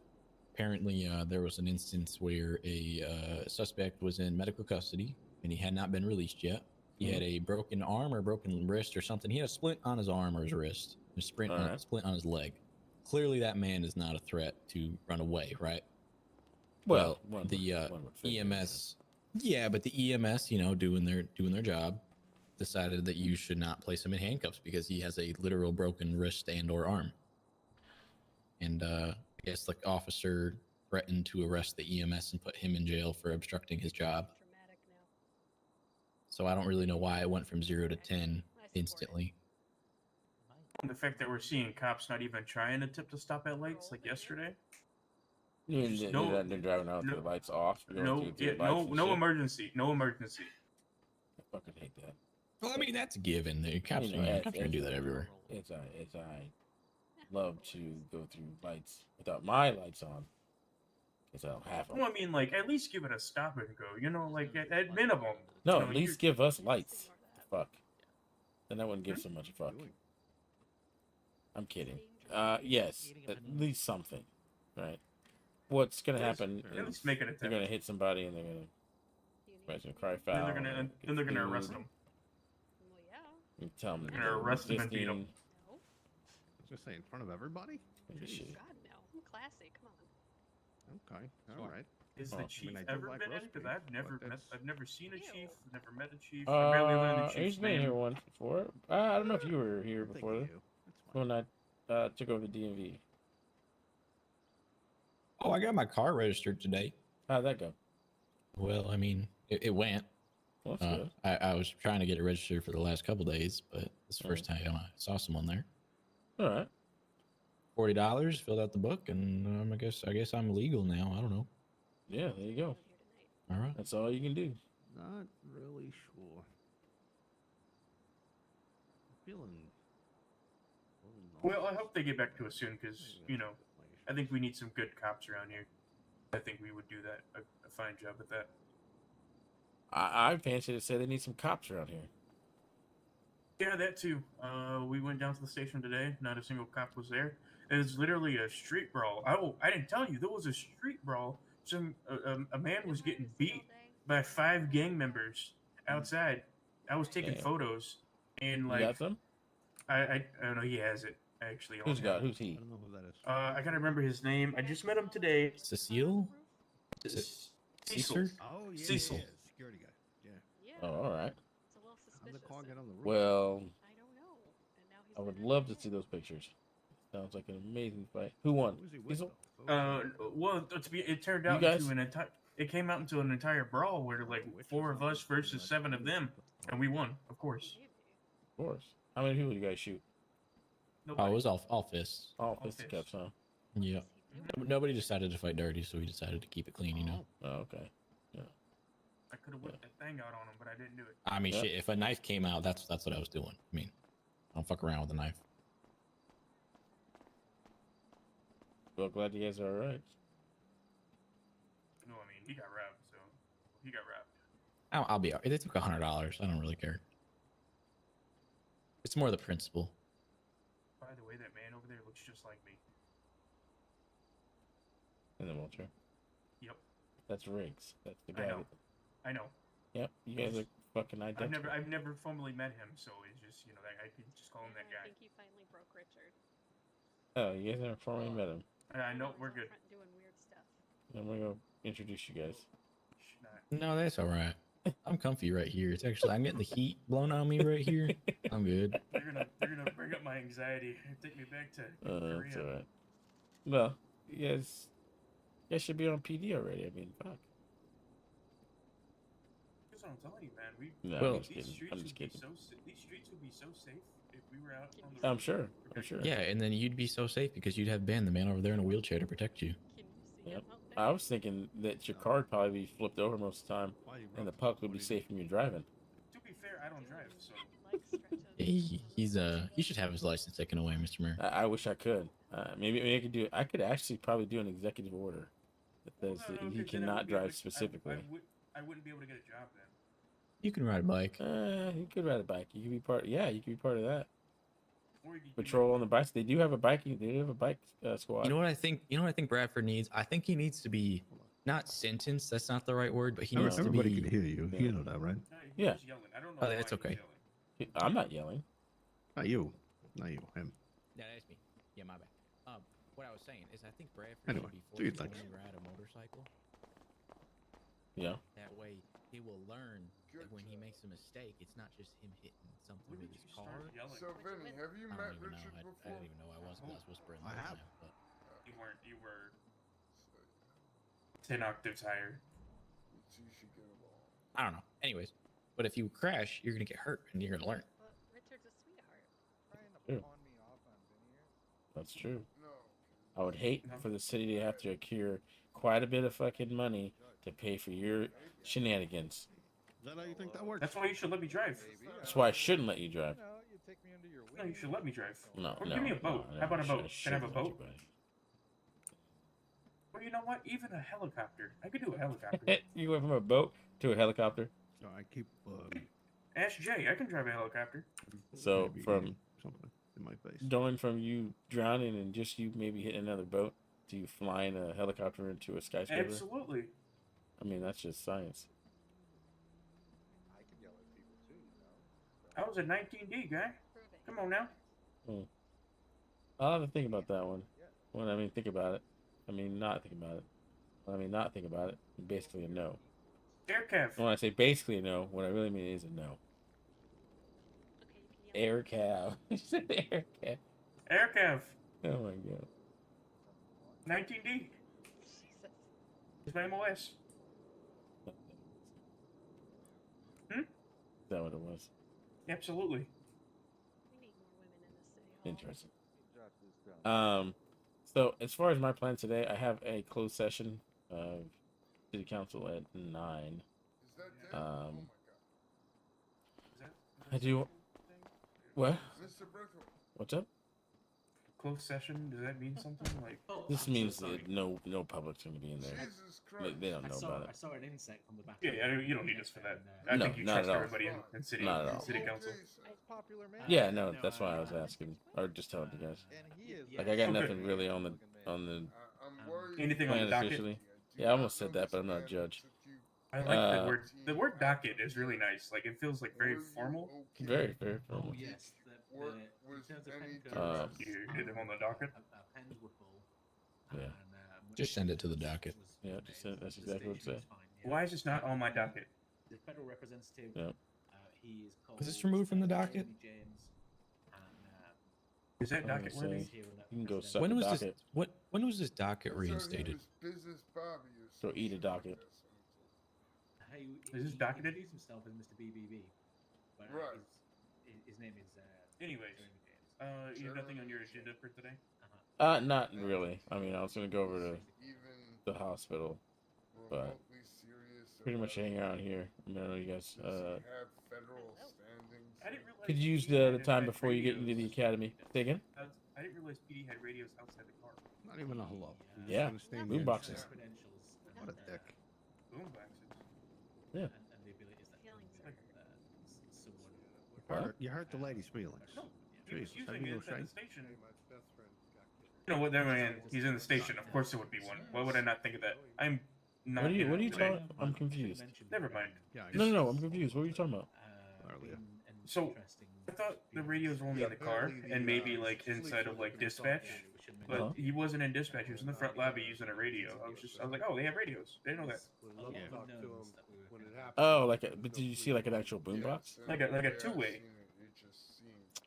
apparently there was an instance where a suspect was in medical custody and he had not been released yet. He had a broken arm or broken wrist or something. He had a splint on his arm or his wrist, a splint on his leg. Clearly, that man is not a threat to run away, right? Well, the one would figure, EMS, yeah, but the EMS, doing their job, decided that you should not place him in handcuffs because he has a literal broken wrist and/or arm. And I guess the officer threatened to arrest the EMS and put him in jail for obstructing his job. So I don't really know why it went from 0 to 10 instantly. And the fact that we're seeing cops not even trying to tip to stop at lights like yesterday. You mean Just they're driving out with the lights off? No emergency. No emergency. I fucking hate that. Well, I mean, that's a given. The cops, cops are going to do that everywhere. It's I love to go through lights without my lights on. Because I don't have them. Well, I mean, like, at least give it a stop and go. Like, at minimum. No, at least give us lights. Fuck. Then I wouldn't give so much a fuck. I'm kidding. Yes, at least something, right? What's gonna happen? At least make an They're attempt. gonna hit somebody and they're gonna cry foul. Then they're gonna arrest them. Well, yeah. And tell them They're gonna arrest them and beat 'em. resisting- No. I was gonna say in front of everybody. Shit. God, no. I'm classy. Come on. Okay, all right. Is Oh, the I chief mean, I do ever like been in? roast Because beef, I've never seen a Ew. chief, never met a chief. I barely learned the He's chief's been here name. once before. I don't know if you were here Thank before. you. That's When fine. I took over the DMV. Oh, I got my car registered today. How'd that go? Well, I mean, it went. Well, that's good. I was trying to get it registered for the last couple days, but it's the first time I saw someone there. All right. $40, filled out the book, and I guess I'm legal now. I don't know. Yeah, there you go. Live here tonight. All right. That's all you can do. Not really sure. I'm feeling. a little Well, I nauseous. hope they get back to us soon, because I think we need some good cops around here. I think we would do that a fine job at that. I fancy to say they need some cops around here. Yeah, that too. We went down to the station today. Not a single cop was there. It was literally a street brawl. Oh, I didn't tell you. There was a street brawl. A man was getting beat by 5 gang members outside. I was taking Damn. photos, and You like got some? I don't know. He has it actually. Who's on got? him. Who's I he? don't know who that is. I gotta remember his name. I just met him today. Cecile? Cecil. Caesar? Oh yeah, Cecil. yeah, security guy. Yeah. Yeah. Oh, all right. It's a little How did the suspicious. car get on the roof? Well, I don't know. And now he's I would been love to arrested. see those pictures. Sounds like an amazing fight. Who won? Who is he with, Cecil? though? Well, it turned You out guys? into an entire. It came out into an entire brawl where like 4 of us versus 7 of them, and we won, of course. Maybe. Of course. How many people you guys shoot? Oh, it Nobody. was all fists. All All fisticuffs, huh? Yeah. Nobody decided to fight dirty, so we decided to keep it clean, Oh, okay. I could have whipped that thing out on him, but I didn't do it. I mean, Yeah. shit, if a knife came out, that's what I was doing. I mean, I don't fuck around with a knife. Well, glad you guys are all right. No, I mean he got robbed, so he got robbed. I'll be all right. They took $100. I don't really care. It's more the principle. By the way, that man over there looks just like me. In the wheelchair. Yep, That's Riggs. That's the I guy. know. I know. Yep, you guys are fucking identical. I've never formally met him, so it's just that I can just call him that And I guy. think you finally broke Richard. Oh, you guys never formally met him. I know we're good. Doing weird stuff. I'm gonna go introduce you guys. Shh, nah. No, that's all right. I'm comfy right here. It's actually I'm getting the heat blown on me right here. I'm good. They're gonna bring up my anxiety and take me back to Korea. That's alright. Well, you guys should be on PD already. I mean, fuck. That's what I'm telling you, man. No, Well- I'm just kidding. I'm just kidding. These streets would be so safe if we were out on the I'm road. sure. I'm sure. Yeah, and then you'd be so safe because you'd have Ben, the man over there in a wheelchair, to protect you. Can you see Yep. him out there? I was thinking that your car would probably be flipped over most of the time, Why you and the rough? puck would What be do you safe when you're driving. To be fair, I don't drive, so Like stretches. He should have his license taken away, Mr. Mayor. I wish I could. Maybe I could do. I could actually probably do an executive order that Well, says no, that no, he 'cause then I cannot wouldn't be able drive to- specifically. I wouldn't be able to get a job then. You can ride a bike. You could ride a bike. You could be part. Yeah, you could be part of that. Or you could Patrol on the bikes. They do have a bike. They do have a bike squad. You know what I think? You know what I think Bradford needs? I think he needs to be not sentenced. That's not the right word, but he needs to Everybody be. can hear you. Yeah. You know that, right? No, he Yeah. was yelling. I don't know. Oh, why that's he was okay. yelling. I'm not yelling. Not you. Not you. Him. Yeah, that's me. Yeah, my bad. What I was saying is, I think Bradford Anyway, should be do your forced to thing. only ride a motorcycle. Yeah. That way, he will learn that Good when he job. makes a mistake, it's not just him hitting something When with did his you car. start yelling? So, Vinny, have you I met don't even know. Richard I before? didn't even know I was whispering. I last have. time, but You weren't. You were 10 octaves higher. You should get along. I don't know. Anyways, but if you crash, you're gonna get hurt and you're gonna learn. Well, Richard's a sweetheart. True. That's true. No. I would hate No. for the city to have to accrue quite a bit of fucking money to pay for your shenanigans. Is that how you think that works? That's why you should let me drive. That's why I shouldn't let you drive. No, you should let me drive. No, Or no. give me a boat. no, How about a I boat? should- Can I have a shouldn't let you boat? drive. Or you know what? Even a helicopter. I could do a helicopter. You went from a boat to a helicopter. No, I keep Ask Jay. I can drive a helicopter. So maybe from something in my face. going from you drowning and just you maybe hitting another boat to you flying a helicopter into a skyscraper. Absolutely. I mean, that's just science. I was a 19D guy. Prove it. Come on now. I'll have to think about that one. When I mean think about it. I mean not think about it. When I mean not think about it. Basically a no. Aircav. When I say basically a no, what I really mean is a no. Okay, you can yell. Air cow. You said air cow. Aircav. Oh my god. 19D. Jesus. Is my MOS. Is that what it was? Absolutely. We need more women in the city hall. Interesting. So as far as my plan today, I have a closed session of city council at 9. Is that dead? Oh my god. Is that I do- thing? What? Mr. Brickle. What's up? Closed session? Does that mean something? Like, Oh, This I'm so means sorry. that no public's gonna be in there. Jesus Christ. They don't know about I it. saw an insect on the back. yeah, of the you don't need us for that. and, I No, think you not trust at all. everybody in city, Not at all. city council. Okay, so- Yeah, no, that's why I was asking, or just telling you guys. Like I got Okay. nothing really on the I'm worried. Anything on the plan docket? officially. Yeah, I almost said that, but I'm not a judge. I like Uh, that word. The word docket is really nice. Like, it feels like very formal. Very, very Oh formal. yes, Work in with terms of any pen Uh, codes, You hit them on the docket? pens were full. Yeah. And, Just send it to the docket. Yeah, just send it, that's exactly what it said. Why is this not on my docket? The federal representative. Yep. He is called. Is this removed from the docket? Jamie James, and, Is that I'm docket gonna worthy? say- here in that You can go president- suck When a was docket. this? When was this docket reinstated? Business Bobby or So eat a some docket. shit. He, Is this he docketed? introduced himself as Mr. BBB, but Right. his name is. Anyways, Jamie James. you have nothing on your agenda for today? Not really. I mean, I was gonna go over to Even the hospital, but remotely serious pretty much about hang around here. I mean, I know you guys. does he have federal standings? I didn't realize. Could you use PD the had time had before you get into the radios. academy? Say again. I didn't realize PD had radios outside the car. Not even a hello. He's just Yeah, gonna stand boom there and boxes. stare. Credentials. What a and, dick. Boom boxes. Yeah. And the abilities that Feelings can, hurt. somewhat. You hurt the lady's feelings. No, he was Jesus, have using you it no inside the shame? station. You know what? There, man. He's in the station. Of course, there would be one. Why would I not think of that? I'm not. What are you? in What are it you today. talking? I'm confused. Never mind. Yeah, I No, guess- no, I'm confused. What are you talking about? Earlier. So, I thought the radios were only in the car and maybe like inside of like dispatch. but Uh-huh. he wasn't in dispatch. He was in the front lobby using a radio. I was like, oh, they have radios. They know that. Oh, like a, but did you see like an actual boombox? Like a two-way.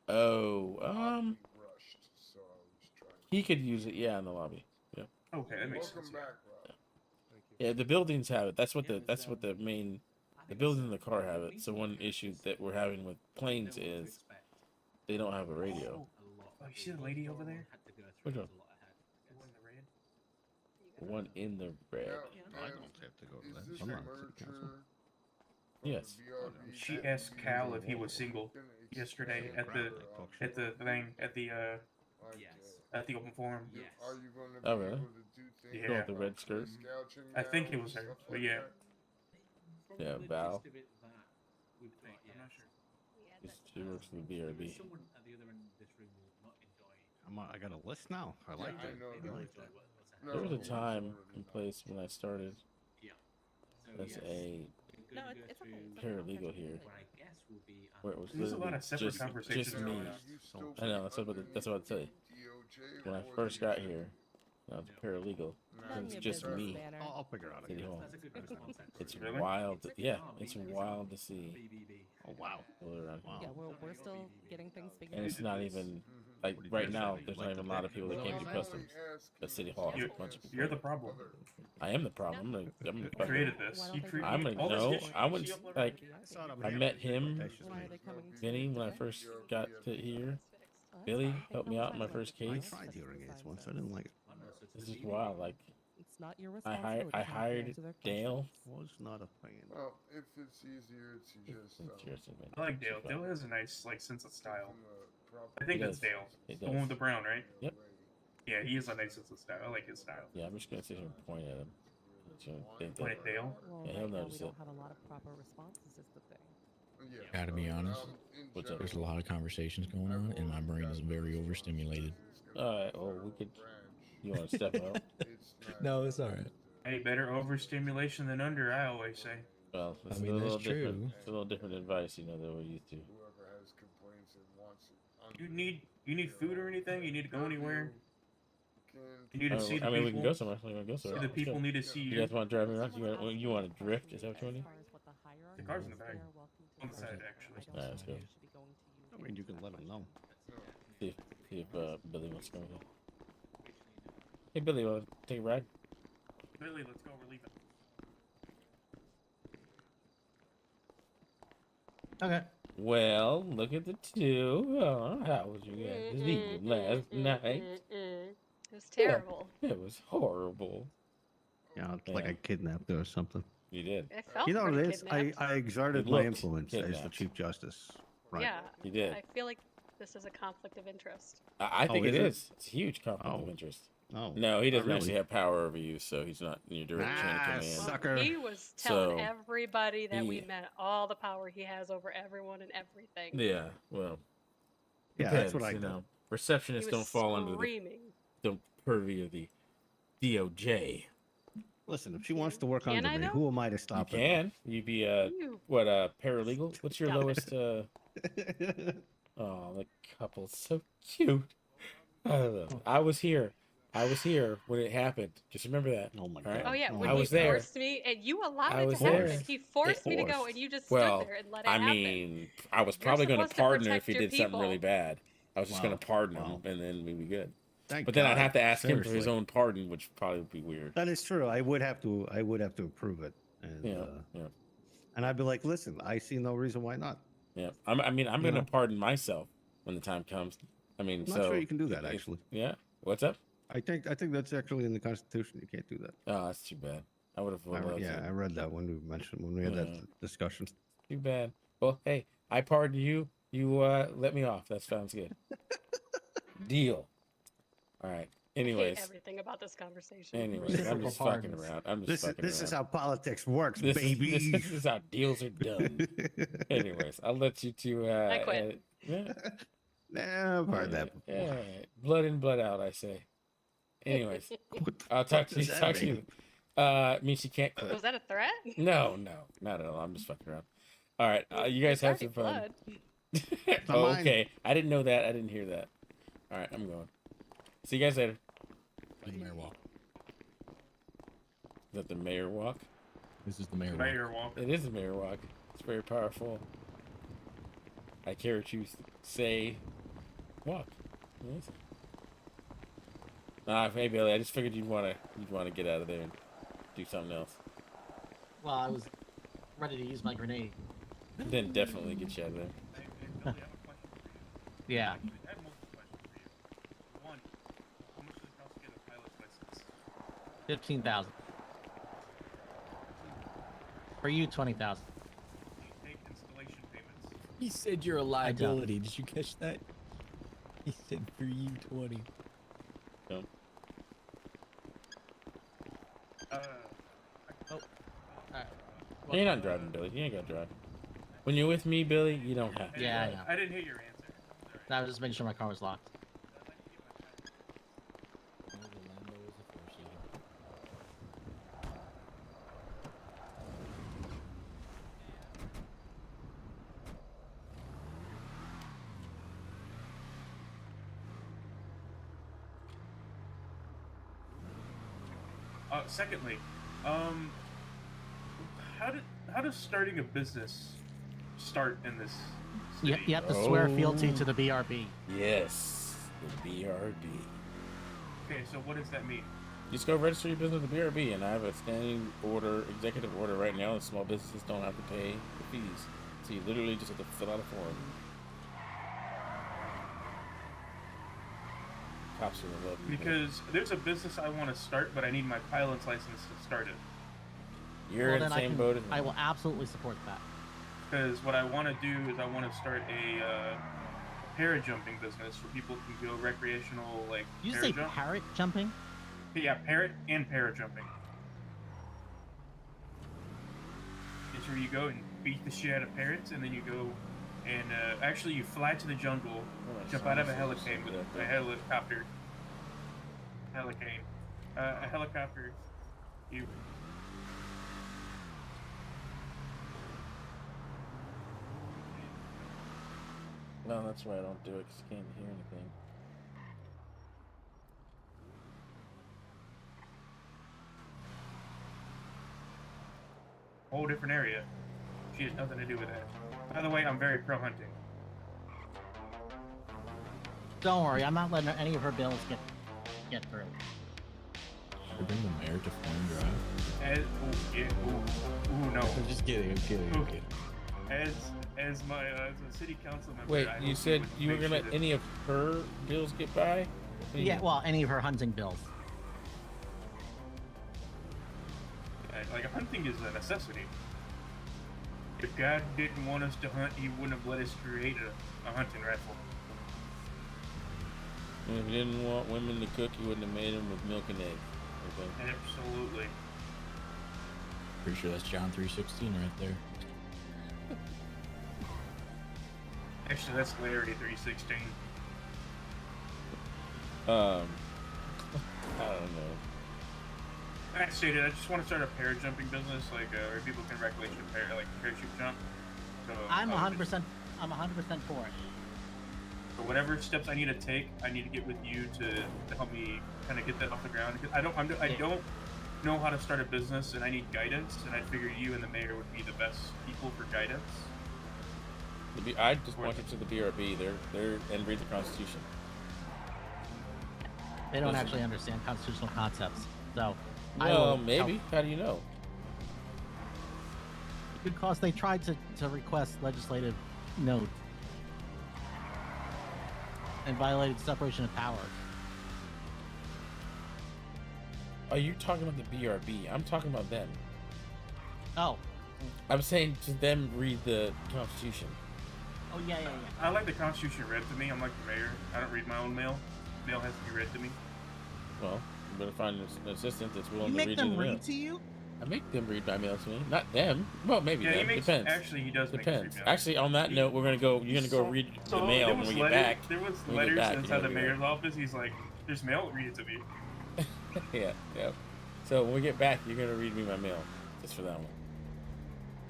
Oh, Rushed, so I was trying. he could use it, yeah, in the lobby. Yeah, Okay, that makes Welcome sense. back, Rob. yeah. The buildings have it. That's what the main, the building and the car have it. So one issue that we're having with planes is they don't have a radio. Oh, you see the lady over there? Which one? The one in the red? The one in the red. Now, I ma'am, don't have to go to is that. this I'm a not on city council. merger from Yes. the BRB She that asked you Cal if he was single can yesterday explain at the or, at the thing at the like, at the open forum. Are you going to be Oh, really? able to do things Yeah. Go with the red like skirt? scouting I think now it was and her, stuff but like yeah. that? Yeah, Val. I'm not sure. She works for the BRB. I got a list now. I like I that. know I that. like that. No, There was a it's time already and done. place when I started as a No, it's okay. It's paralegal here, where it was There's a lot literally of separate just conversations me. going on. You still I know, that's what I'd tell you. DOJ When I or first the got attorney? here, I was a paralegal. None It's of just your me. business. I'll figure it out. City again. Hall. It's Really? wild. Yeah, it's wild to see Oh wow. people around here. Wow. Yeah, we're still getting things figured And out. it's not even Mhm. like right now. There's not even a lot of people that can't do customs. At City Hall, You're, a bunch of people. you're the problem. I am the problem. I'm You fucking- created this. You created I'm all this no. history. I wouldn't You see up like. I saw it on I my met page, him, but that's just Why me. are they coming Vinny, when I today? first got to here. Us? Billy They helped me don't out in my sign first it. I case. tried hearing aids once. I didn't like it. This is wild. Like It's not your I responsibility. hired to answer their Dale. questions. Was not a fan. Well, if it's easier to just Interesting, man. I like Dale. Dale has a nice like sense of style. I He think that's does. Dale. He The one does. with the brown, right? Yep. Yeah, he has a nice sense of style. I like his style. Yeah, I'm just gonna sit here and point at him. So think Point that- at Dale. Well, Yeah, he'll right now we notice don't it. have a lot of proper responses is the thing. Gotta be honest. What's up? There's a lot of conversations going on, and my brain is very overstimulated. All right. Well, we could. You want to step out? No, it's all right. Hey, better overstimulation than under, I always say. Well, it's I mean, a little that's different. true. It's a little different advice, you know, that we're used to. Whoever has complaints and wants it. You need food or anything? You need to go anywhere? You need to Oh, see the I mean, we can people. go somewhere. We can go somewhere. The Let's people go. need to see You you. guys want to drive me around? You want to drift? Is that what you want to do? The car's in the back. On the side, actually. Alright, let's go. I mean, you can let them know. See if Billy wants to come with me. Hey, Billy, want to take a ride? Billy, let's go. We're leaving. Okay. Well, look at the two. Oh, how was you guys eating last night? It was terrible. It was horrible. Yeah, it's like Yeah. I kidnapped her or something. You did. It felt You know what pretty it is? I kidnapped. exerted It my looked influence as the kidnapped. Chief Justice. Right. Yeah, You did. I feel like this is a conflict of interest. I think Oh, it is it? is. It's a huge conflict of Oh. interest. Oh. No, he doesn't really? actually have power over you, so he's not in your direct chain of Ah, command. suck. Sucker. He was telling So, everybody that we he- met all the power he has over everyone and everything. Yeah, well, Yeah, that's what depends, I you do. know. He Receptionists was don't fall under screaming. the purview of the DOJ. Listen, if she wants to work Can under I, me, though? who am I to You stop her? can. You be You what paralegal? What's your Stop it. lowest Oh, the couple's so cute. I don't know. I was here when it happened. Just remember that. Oh my All right. god. Oh yeah, Oh when I my he was there. forced me, and you allowed I it was to happen. there. He forced me to go, Forced. and you just Well, stood there and let it I happen. mean, I was You're probably going to supposed to pardon her if protect he your did something really people. bad. I was just going Wow. to pardon him, Wow. and then we'd be good. Thank But then I'd God. have to ask him for his Seriously. own pardon, which probably would be weird. That is true. I would have to approve it. And, Yeah, yeah, and I'd be like, listen, I see no reason why not. yeah. I'm You going to know. pardon myself when the time comes. I mean, I'm so not sure you can do that, if- actually. Yeah. What's up? I think that's actually in the Constitution. You can't do that. Oh, that's too bad. I would have loved Yeah, to. I read that when we had Yeah. that discussion. Too bad. Well, hey, I pardon you. You let me off. That sounds good. Deal. All right. I hate Anyways, everything about this conversation. anyways, I'm Reciprocal just fucking pardons. around. I'm just This is fucking this around. is how politics works, This is- baby. this is how deals are done. Anyways, I'll let you two. I quit. Yeah. Nah, I've heard that before. Yeah. Blood in, blood out. I say. Anyways, What the I'll talk fuck to you. does that Talk to mean? you. Means she can't quit. Was that a threat? No, not at all. I'm just fucking around. All right, you guys have some Already fun. blood. Oh, mine. okay. I didn't know that. I didn't hear that. All right, I'm going. See you guys later. Do the mayor walk. Is that the mayor walk? This is the mayor walk. Mayor walk. It is the mayor walk. It's very powerful. I care what you say. Walk. Yes. Hey Billy, I just figured you'd wanna get out of there and do something else. Well, I was ready to use my grenade. Then definitely get you out of there. Hey, Billy, I have a question for you. Yeah. Actually, I have multiple questions for you. One, how much does it cost to get a pilot's license? 15,000. For you, 20,000. Do you take installation payments? He said you're a don't. liability. Did you catch that? He said for you 20. No. You're not driving, Billy. You ain't gotta drive. When you're with me, Billy, you don't have to. Yeah, I drive. know. I didn't hear your answer. Sorry. I was just making sure my car was locked. Secondly, how does starting a business start in this You, city? you have to swear Oh. fealty to the BRB. Yes, the BRB. Okay, so what does that mean? Just go register your business with the BRB, and I have a standing order, executive order right now that small businesses don't have to pay the fees. So you literally just have to fill out a form. Cops are love you. Because there's a business I want to start, but I need my pilot's license to start it. You're Well, in the then same boat as me. I will absolutely support that. Because what I want to do is I want to start a parajumping business where people can go recreational, like You say parajump. parrot jumping? Yeah, parrot and parajumping. It's where you go and beat the shit out of parrots, and then you go and actually you fly to the jungle, jump out of a helicopter with a helicopter. A helicopter. You. No, that's why I don't do it, because you can't hear anything. Whole different area. She has nothing to do with that. By the way, I'm very pro hunting. Don't worry, I'm not letting any of her bills get through. Should I bring the mayor to Flame Drive? No. I'm just kidding. I'm kidding. I'm kidding. As a city council member. Wait, I you hope said would you were make gonna sure let that- any of her bills get by? Yeah, well, any of her hunting bills. Like hunting is a necessity. If God didn't want us to hunt, He wouldn't have let us create a hunting rifle. And if you didn't want women to cook, you wouldn't have made them with milk and eggs. Okay. Absolutely. Pretty sure that's John 3:16 right there. Actually, that's Larry 316. I don't know. I stated I just want to start a parajumping business, like where people can recreation parachute jump. So I'm I would just- 100%. I'm 100% for it. So whatever steps I need to take, I need to get with you to help me kind of get that off the ground. Because I don't know how to start a business, and I need guidance. And I figure you and the mayor would be the best people for guidance. I just want you to the BRB. They're and read the Constitution. They don't Listen. actually understand constitutional concepts, so I Well, will maybe. help. How do you know? Because they tried to request legislative note and violated separation of powers. Are you talking about the BRB? I'm talking about them. Oh, I'm saying to them read the Constitution. oh yeah. I like the Constitution read to me. I'm like the mayor. I don't read my own mail. Mail has to be read to me. Well, you better find an assistant that's You willing to make read them you the mail. read to you? I make them read my mail to me. Not them. Well, maybe Yeah, he them. makes. Depends. Actually, he does. Depends. Make us read mail. Actually, on that note, we're gonna go. You're gonna go read the So mail there when was we get letter- back. There was When we get letters back, inside you're the gonna do mayor's office. He's like, "There's mail. Read it to me." Yeah, yeah. So when we get back, you're gonna read me my mail, just for that one.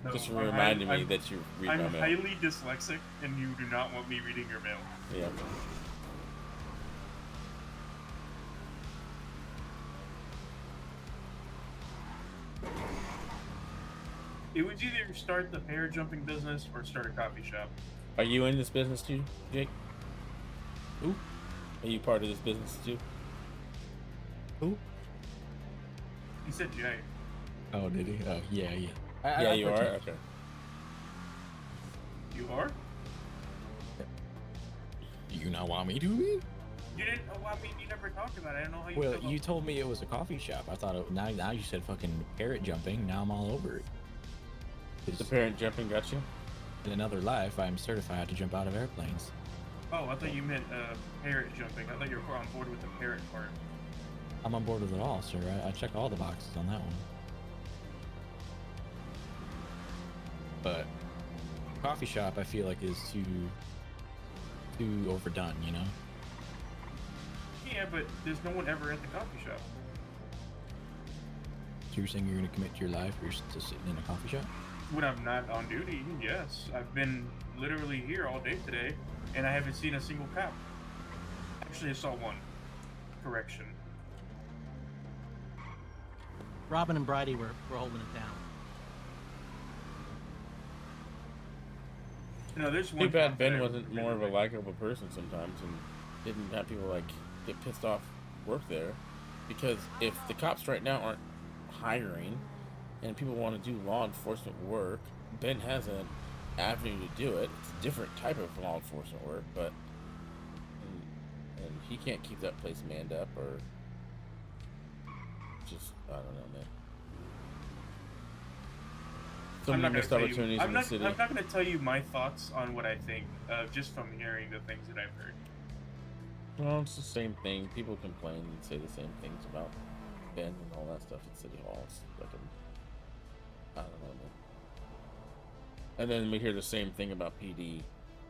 No, Just for I'm reminding me I'm- that you read I'm my mail. highly dyslexic, and you do not want me reading your mail. Yeah. It was either start the pair jumping business or start a coffee shop. Are you in this business too, Jake? Who? Are you part of this business too? Who? He said Jay. Oh, did he? Oh, yeah, yeah. Yeah, you are? partake. Okay. You are? Do you not want me to be? You didn't. Oh, I mean, you never talked about it. I don't know how you. Well, feel you about- told me it was a coffee shop. I thought now you said fucking parrot jumping. Now I'm all over it. The parent jumping got you? In another life, I'm certified to jump out of airplanes. Oh, I thought you meant parrot jumping. I thought you were on board with the parrot part. I'm on board with it all, sir. I check all the boxes on that one. But coffee shop, I feel like is too overdone. You know. Yeah, but there's no one ever at the coffee shop. So you're saying you're gonna commit to your life, or you're just sitting in a coffee shop? When I'm not on duty, yes. I've been literally here all day today, and I haven't seen a single cop. Actually, I saw one. Correction. Robin and Bridie were holding it down. No, there's one. Too bad cop Ben that I wasn't really more of a like. likable person sometimes and didn't have people like get pissed off work there. Because if the cops right now aren't hiring and people want to do law enforcement work, Ben has an avenue to do it. It's a different type of law enforcement work, but and he can't keep that place manned up or just I don't know, man. So I'm many not missed gonna tell you- opportunities I'm in not, the city. I'm not going to tell you my thoughts on what I think, just from hearing the things that I've heard. Well, it's the same thing. People complain and say the same things about Ben and all that stuff at City Hall. It's fucking, I don't know, man. And then we hear the same thing about PD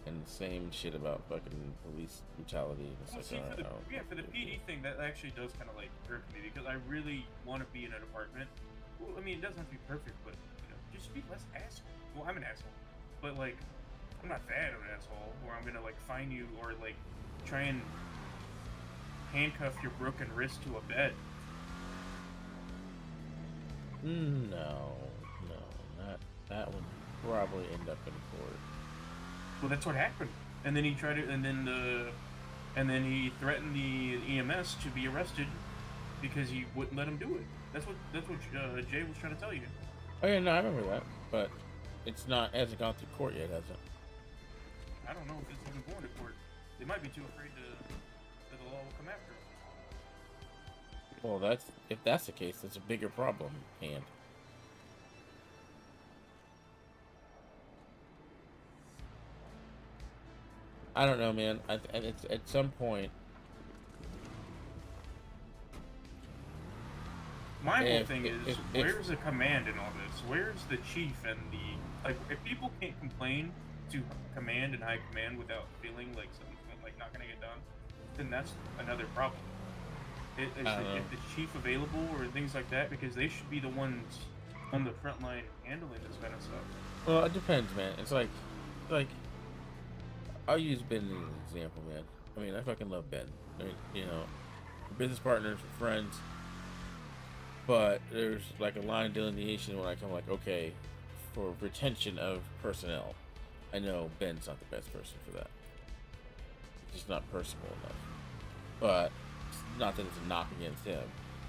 and the same shit about fucking police brutality. And it's Well, like, see, alright, for the, I don't yeah, for the fucking do PD thing, that actually does kind of like irk me because I really want to be in a department. Well, I mean, it doesn't have to be perfect, but you know, just be less asshole. Well, I'm an asshole, but like, I'm not that of an asshole where I'm gonna like fine you or like try and handcuff your broken wrist to a bed. No, that would probably end up in court. Well, that's what happened. And then he tried to, and then he threatened the EMS to be arrested because he wouldn't let him do it. That's what Jay was trying to tell you. Oh yeah, no, I remember that, but it's not hasn't gone through court yet, has it? I don't know if it's even going to court. They might be too afraid that the law will come after them. Well, if that's the case, that's a bigger problem. And I don't know, man. And it's at some point. My whole If- thing is, if- where's the command in all this? Where's the chief and the like? If people can't complain to command and high command without feeling like something's like not gonna get done, then that's another problem. Is the chief available or things like that? Because they should be the ones on the front line handling this kind of stuff. Well, it depends, man. It's like I'll use Ben as an example, man. I mean, I fucking love Ben. I mean, you know, we're business partners, we're friends. But there's like a line of delineation when I come like, okay, for retention of personnel, I know Ben's not the best person for that. He's just not personable enough. But it's not that it's a knock against him.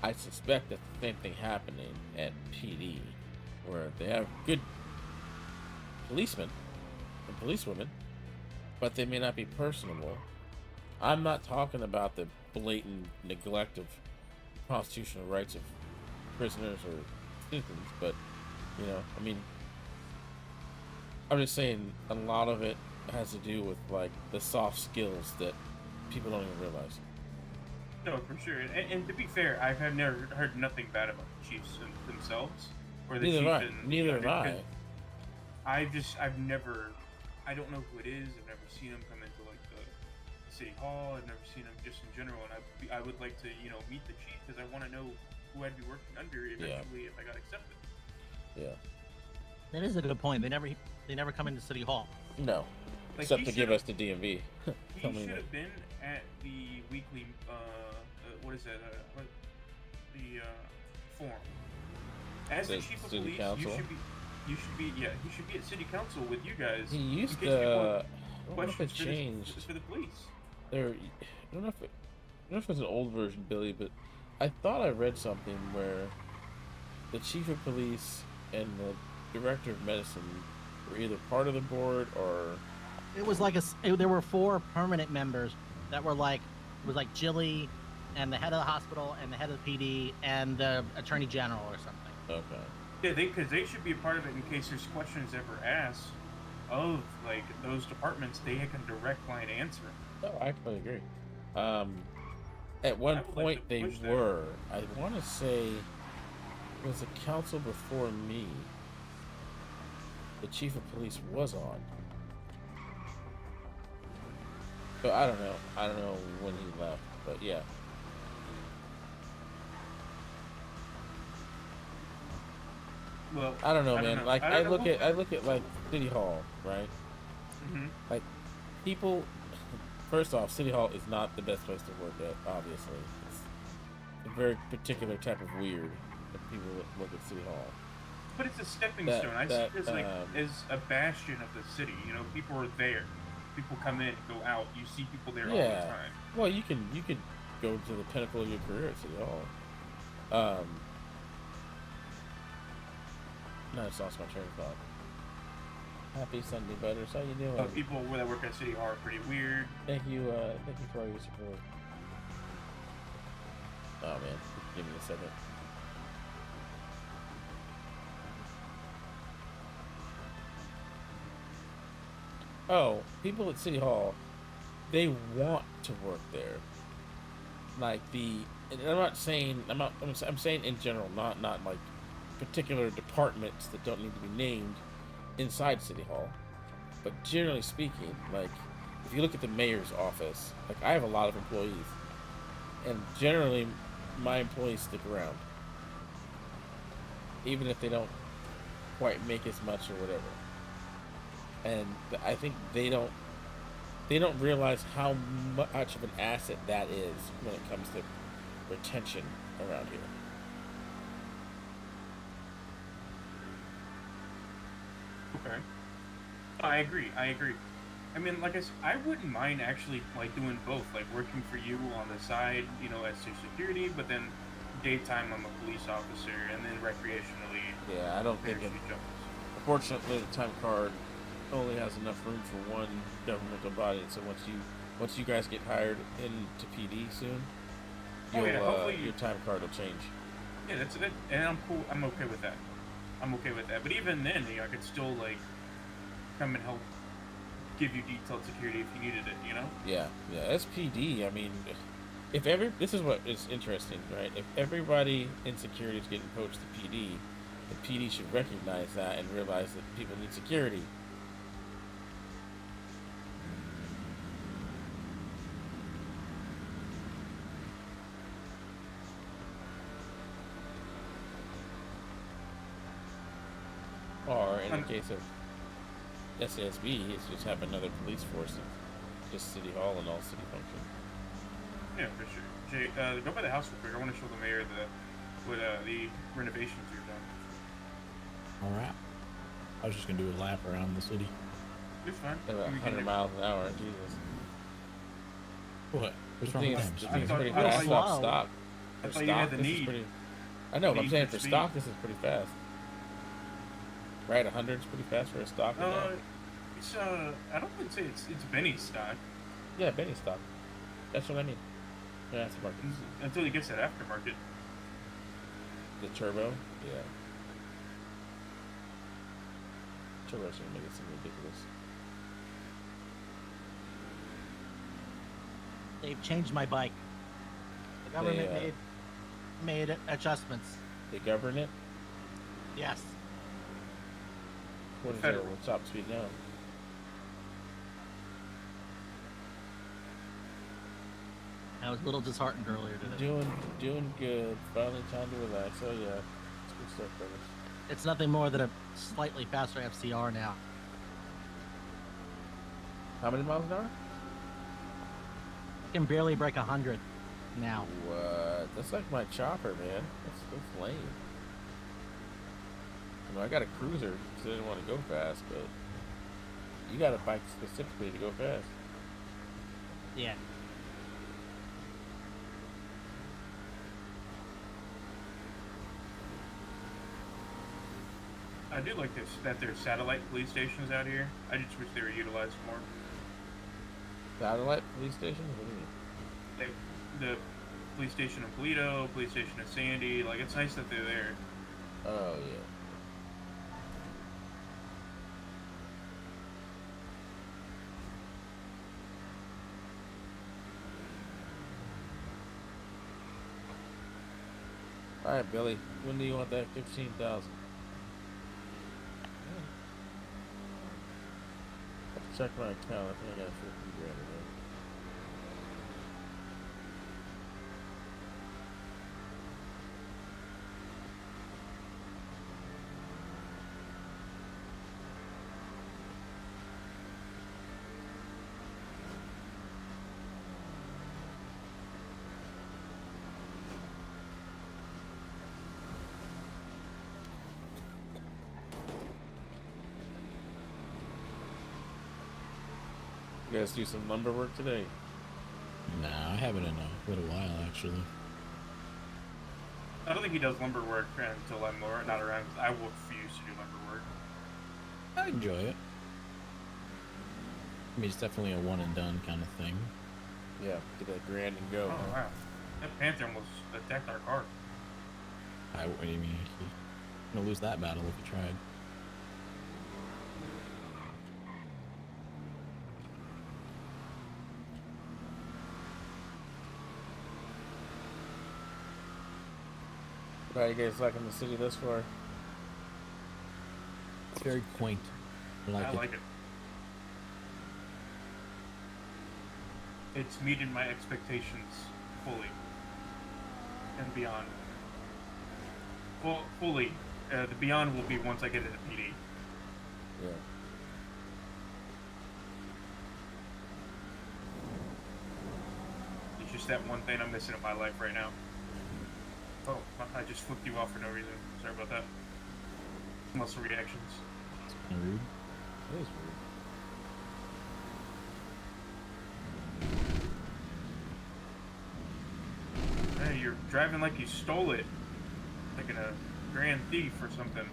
I suspect that the same thing happening at PD, where they have good policemen and policewomen, but they may not be personable. I'm not talking about the blatant neglect of constitutional rights of prisoners or citizens, but you know, I mean, I'm just saying a lot of it has to do with like the soft skills that people don't even realize. No, for sure. And to be fair, I have never heard nothing bad about the chiefs themselves or the Neither chief. have I. Neither have I. I've never. I don't know who it is. I've never seen him come into like the city hall. I've never seen him just in general. And I would like to meet the chief because I want to know who I'd be working under eventually if I got accepted. Yeah. That is a good point. They never come into City Hall. No. Like, Except he to give should've- us the DMV. He Tell me should that. have been at the weekly. What is that? The forum. As the The chief of city police, council? you should be. You should be, yeah, he should be at city council with you guys. He used in case people to. have I don't know if it questions changed. for the police. There, I don't know if it's an old version, Billy, but I thought I read something where the chief of police and the director of medicine were either part of the board or. It was like there were 4 permanent members that were like, it was like Jilly and the head of the hospital and the head of the PD and the attorney general or something. Okay. Yeah, because they should be a part of it in case there's questions ever asked of like those departments. They can direct line answer. No, I completely agree. At one I would like point to they push that. were. I want to say it was the council before me. The chief of police was on. But I don't know. I don't know when he left. But yeah. Well, I don't know, man. Like I don't look know. at like City Hall, right? Mhm. Like people. First off, City Hall is not the best place to work at. Obviously, it's a very particular type of weird that people that work at City Hall. But it's a stepping That- stone. I that, see it as like as a bastion of the city. You know, people are there. People come in, go out. You see people there all the Yeah. time. Well, you can go to the pinnacle of your career at City Hall. No, it's lost my train of thought. Happy Sunday, Butters. How you doing? People that work at City Hall are pretty weird. Thank you for all your support. Oh man, give me a second. Oh, people at City Hall, they want to work there. Like and I'm not saying I'm saying in general, not like particular departments that don't need to be named inside City Hall, but generally speaking, like if you look at the mayor's office, like I have a lot of employees, and generally my employees stick around, even if they don't quite make as much or whatever. And I think they don't realize how much of an asset that is when it comes to retention around here. Okay. I agree. I mean, like I said, I wouldn't mind actually like doing both, like working for you on the side, you know, as your security, but then daytime I'm a police officer, and then recreationally. Yeah, I don't think it. parachute jumpers. Unfortunately, the time card only has enough room for one governmental body. So once you guys get hired into PD soon, Oh, yeah, hopefully your time card will change. Yeah, that's it, and I'm cool. I'm okay with that. But even then, you know, I could still like come and help give you detailed security if you needed it. You know? Yeah. SPD. I mean, this is what is interesting, right? If everybody in security is getting poached to PD, the PD should recognize that and realize that people need security. Or in the case of SASB, it's just have another police force of just City Hall and all city functions. Yeah, for sure. Jay, go by the house real quick. I want to show the mayor the renovations you've done. All right. I was just gonna do a lap around the city. It's fine. At about We can 100 do- miles an hour, Jesus. What? What's The wrong thing with is, them? the I thing's thought- pretty I thought fast you- off stock. I For thought you had stock, the this is need. pretty. I know, but I'm need saying for for speed. stock, this is pretty fast. Right, 100 is pretty fast for a stock. or no? It's I don't think it's Benny's stock Yeah, Benny stock. That's what I mean. Yeah, that's the market. until he gets that aftermarket. The turbo, yeah. Turbo's gonna make it seem ridiculous. They've changed my bike. The government They, made adjustments. They govern it. Yes. What is Federal. it? Top speed now? I was a little disheartened earlier today. Doing good. Finally time to relax. Oh yeah, it's good stuff, brothers. It's nothing more than a slightly faster FCR now. How many miles an hour? I can barely break 100 now. What? That's like my chopper, man. That's lame. You know, I got a cruiser because I didn't want to go fast, but you got a bike specifically to go fast. Yeah. I do like this that there's satellite police stations out here. I just wish they were utilized more. Satellite police stations? What do you mean? Like the police station in Polito, police station in Sandy. Like it's nice that they're there. Oh yeah. All right, Billy. When do you want that 15,000? Check my account. I think I got 50 grand in there. You guys do some lumber work today? Nah, I haven't in a little while actually. I don't think he does lumber work until I'm not around. 'Cause I will refuse to do lumber work. I enjoy it. I mean, it's definitely a one and done kind of thing. Yeah, get that grand and go. Oh wow, that panther almost attacked our car. What do you mean? You're gonna lose that battle if you tried. How you guys liking the city thus far? It's very quaint. I like I it. like it. It's meeting my expectations fully and beyond. Well, fully. The beyond will be once I get into PD. Yeah. It's just that one thing I'm missing in my life right now. Oh, I just flipped you off for no reason. Sorry about that. Muscle reactions. It's kind of rude. It is weird. Hey, you're driving like you stole it. Like in a grand thief or something.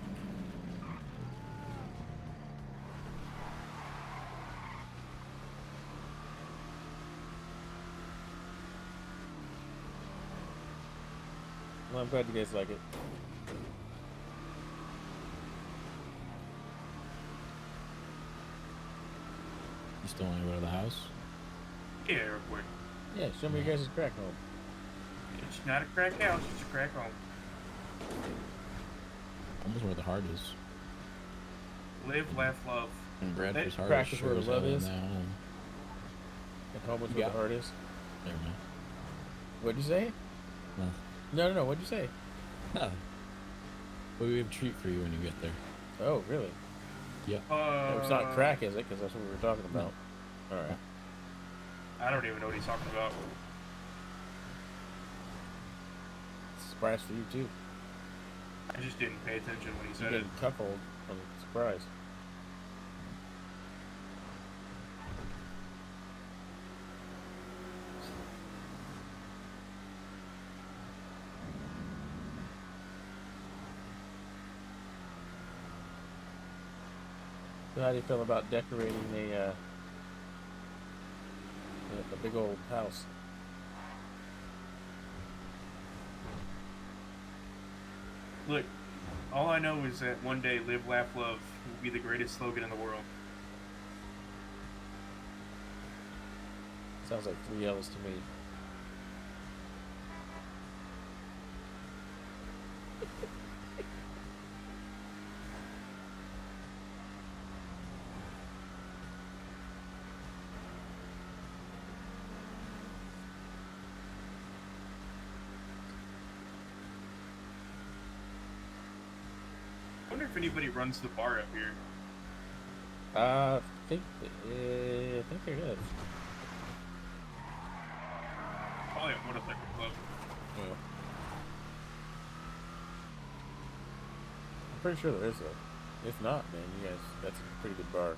Well, I'm glad you guys like it. You still want to go to the house? Yeah, real quick. Yeah, show me your guys' crack home. It's not a crack house, it's a crack home. Almost where the heart is. Live, laugh, love. And Bradford's heart crack is is where sure the as love hell is. in that home. And home is Yeah. where the heart is. Never mind. What'd you say? Well, No. What'd you say? well, we have a treat for you when you get there. Oh, really? Yep. It's not crack, is it? Because that's what we were talking about. All right. I don't even know what he's talking about. Surprise for you too. I just didn't pay attention when he You're said it. getting cuckolded. I'm surprised. So how do you feel about decorating the big old house? Look, all I know is that one day live, laugh, love will be the greatest slogan in the world. Sounds like 3 L's to me. I wonder if anybody runs the bar up here. I think they're good. Probably a motorcycle club. Yeah. I'm pretty sure there is though. If not, man, you guys, that's a pretty good bar.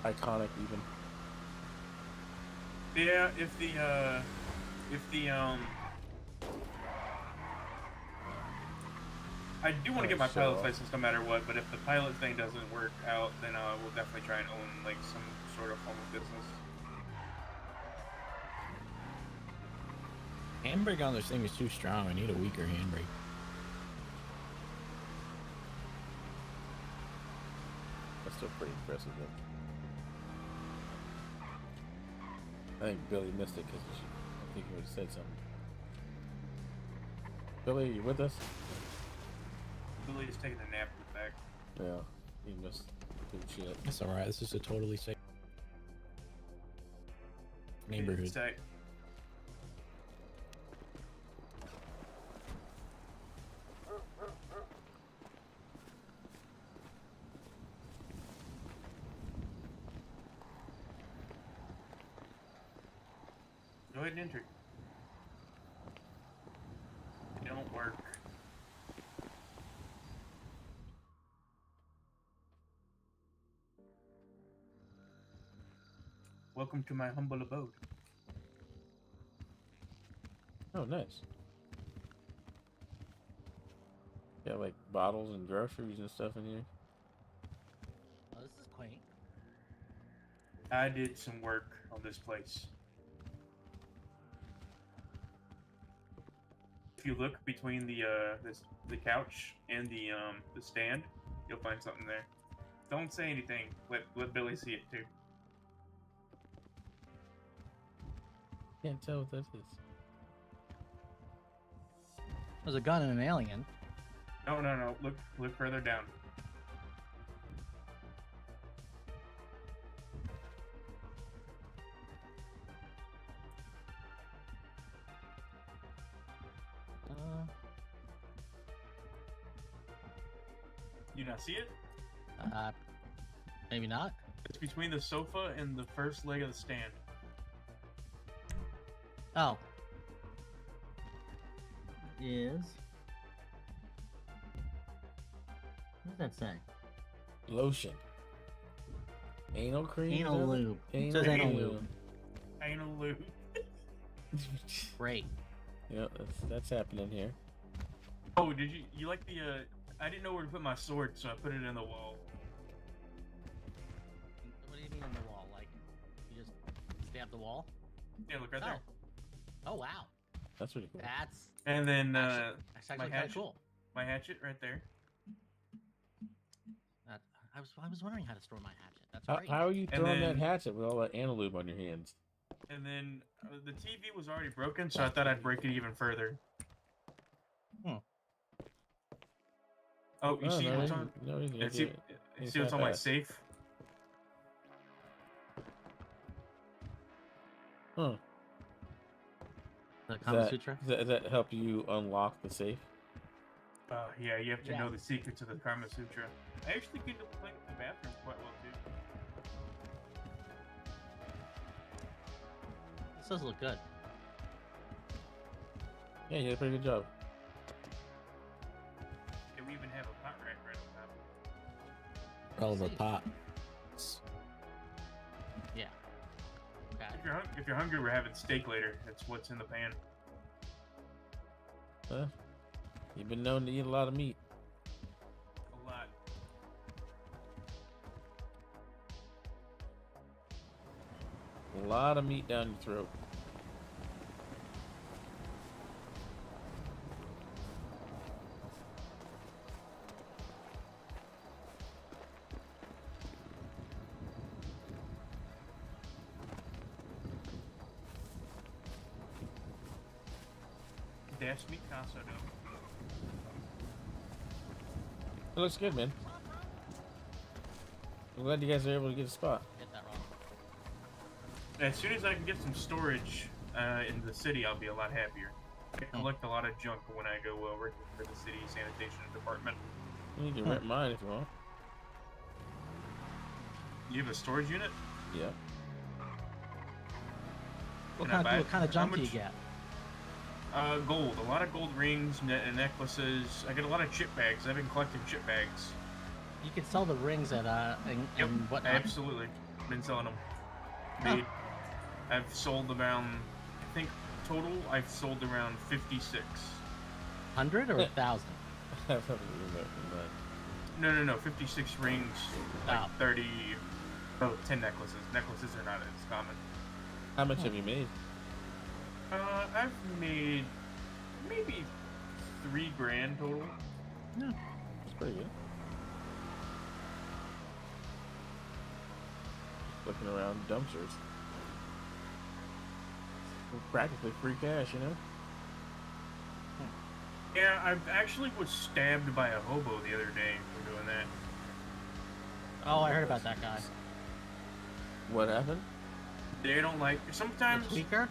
Iconic even. Yeah, if the I do want to get my pilot's license no matter what, but if the pilot thing doesn't work out, then we'll definitely try and own like some sort of form of business. Handbrake on this thing is too strong. I need a weaker handbrake. That's still pretty impressive though. I think Billy missed it because I think he would have said something. Billy, you with us? Billy is taking a nap in the back. Yeah, he missed good shit. That's alright. This is a totally safe neighborhood. It's tight. Go ahead and enter. It don't work. Welcome to my humble abode. Oh, nice. Yeah, like bottles and groceries and stuff in here. Oh, this is quaint. I did some work on this place. If you look between the couch and the stand, you'll find something there. Don't say anything. Let Billy see it too. Can't tell what that is. There's a gun and an alien. No. Look further down. You not see it? Maybe not. It's between the sofa and the first leg of the stand. Oh. Is. What does that say? Lotion. Anal cream? Anal is that it? lube. It says anal lube. Anal lube. Great. Yep, that's happening here. Oh, did you like the I didn't know where to put my sword, so I put it in the wall. What do you mean on the wall? Like, you just stab the wall? Yeah, look right there. Oh, wow. That's really cool. That's And then that's my actually kind hatchet. of cool. My hatchet right there. I was wondering how to store my hatchet. That's How, great. how are you And throwing that then- hatchet with all that anal lube on your hands? And then the TV was already broken, so I thought I'd break it even further. Oh, you see what's on? No reason. And see what's on my safe? Huh. The Kama Sutra? Does that help you unlock the safe? Yeah, you have to Yeah. know the secrets of the Kama Sutra. I actually get to clean the bathroom quite well too. This does look good. Yeah, you did a pretty good job. And we even have a pot rack right on top. All the pot. Yeah. Okay. If you're hungry, we're having steak later. That's what's in the pan. Huh? You've been known to eat a lot of meat. A lot. A lot of meat down your throat. That's me, Casa though. It looks good, man. I'm glad you guys are able to get a spot. Get that wrong. As soon as I can get some storage in the city, I'll be a lot happier. I collect a lot of junk when I go working for the city sanitation department. You can rent mine if you want. You have a storage unit? Yeah. What Can I buy kind it? of How junk do you much? get? Gold. A lot of gold rings and necklaces. I get a lot of chip bags. I've been collecting chip bags. You can sell the rings at and whatnot. Absolutely. Been selling them. Huh. I've sold around, I think total, I've sold around 56. 100 or 1,000? No, 56 rings, like Oh. 30, 10 necklaces. Necklaces are not as common. How much have you made? I've made maybe $3,000 total. Yeah. That's pretty good. Looking around dumpsters. Practically free cash, you know? Yeah, I actually was stabbed by a hobo the other day for doing that. Oh, I heard about that guy. What happened? They don't like, sometimes The tweaker?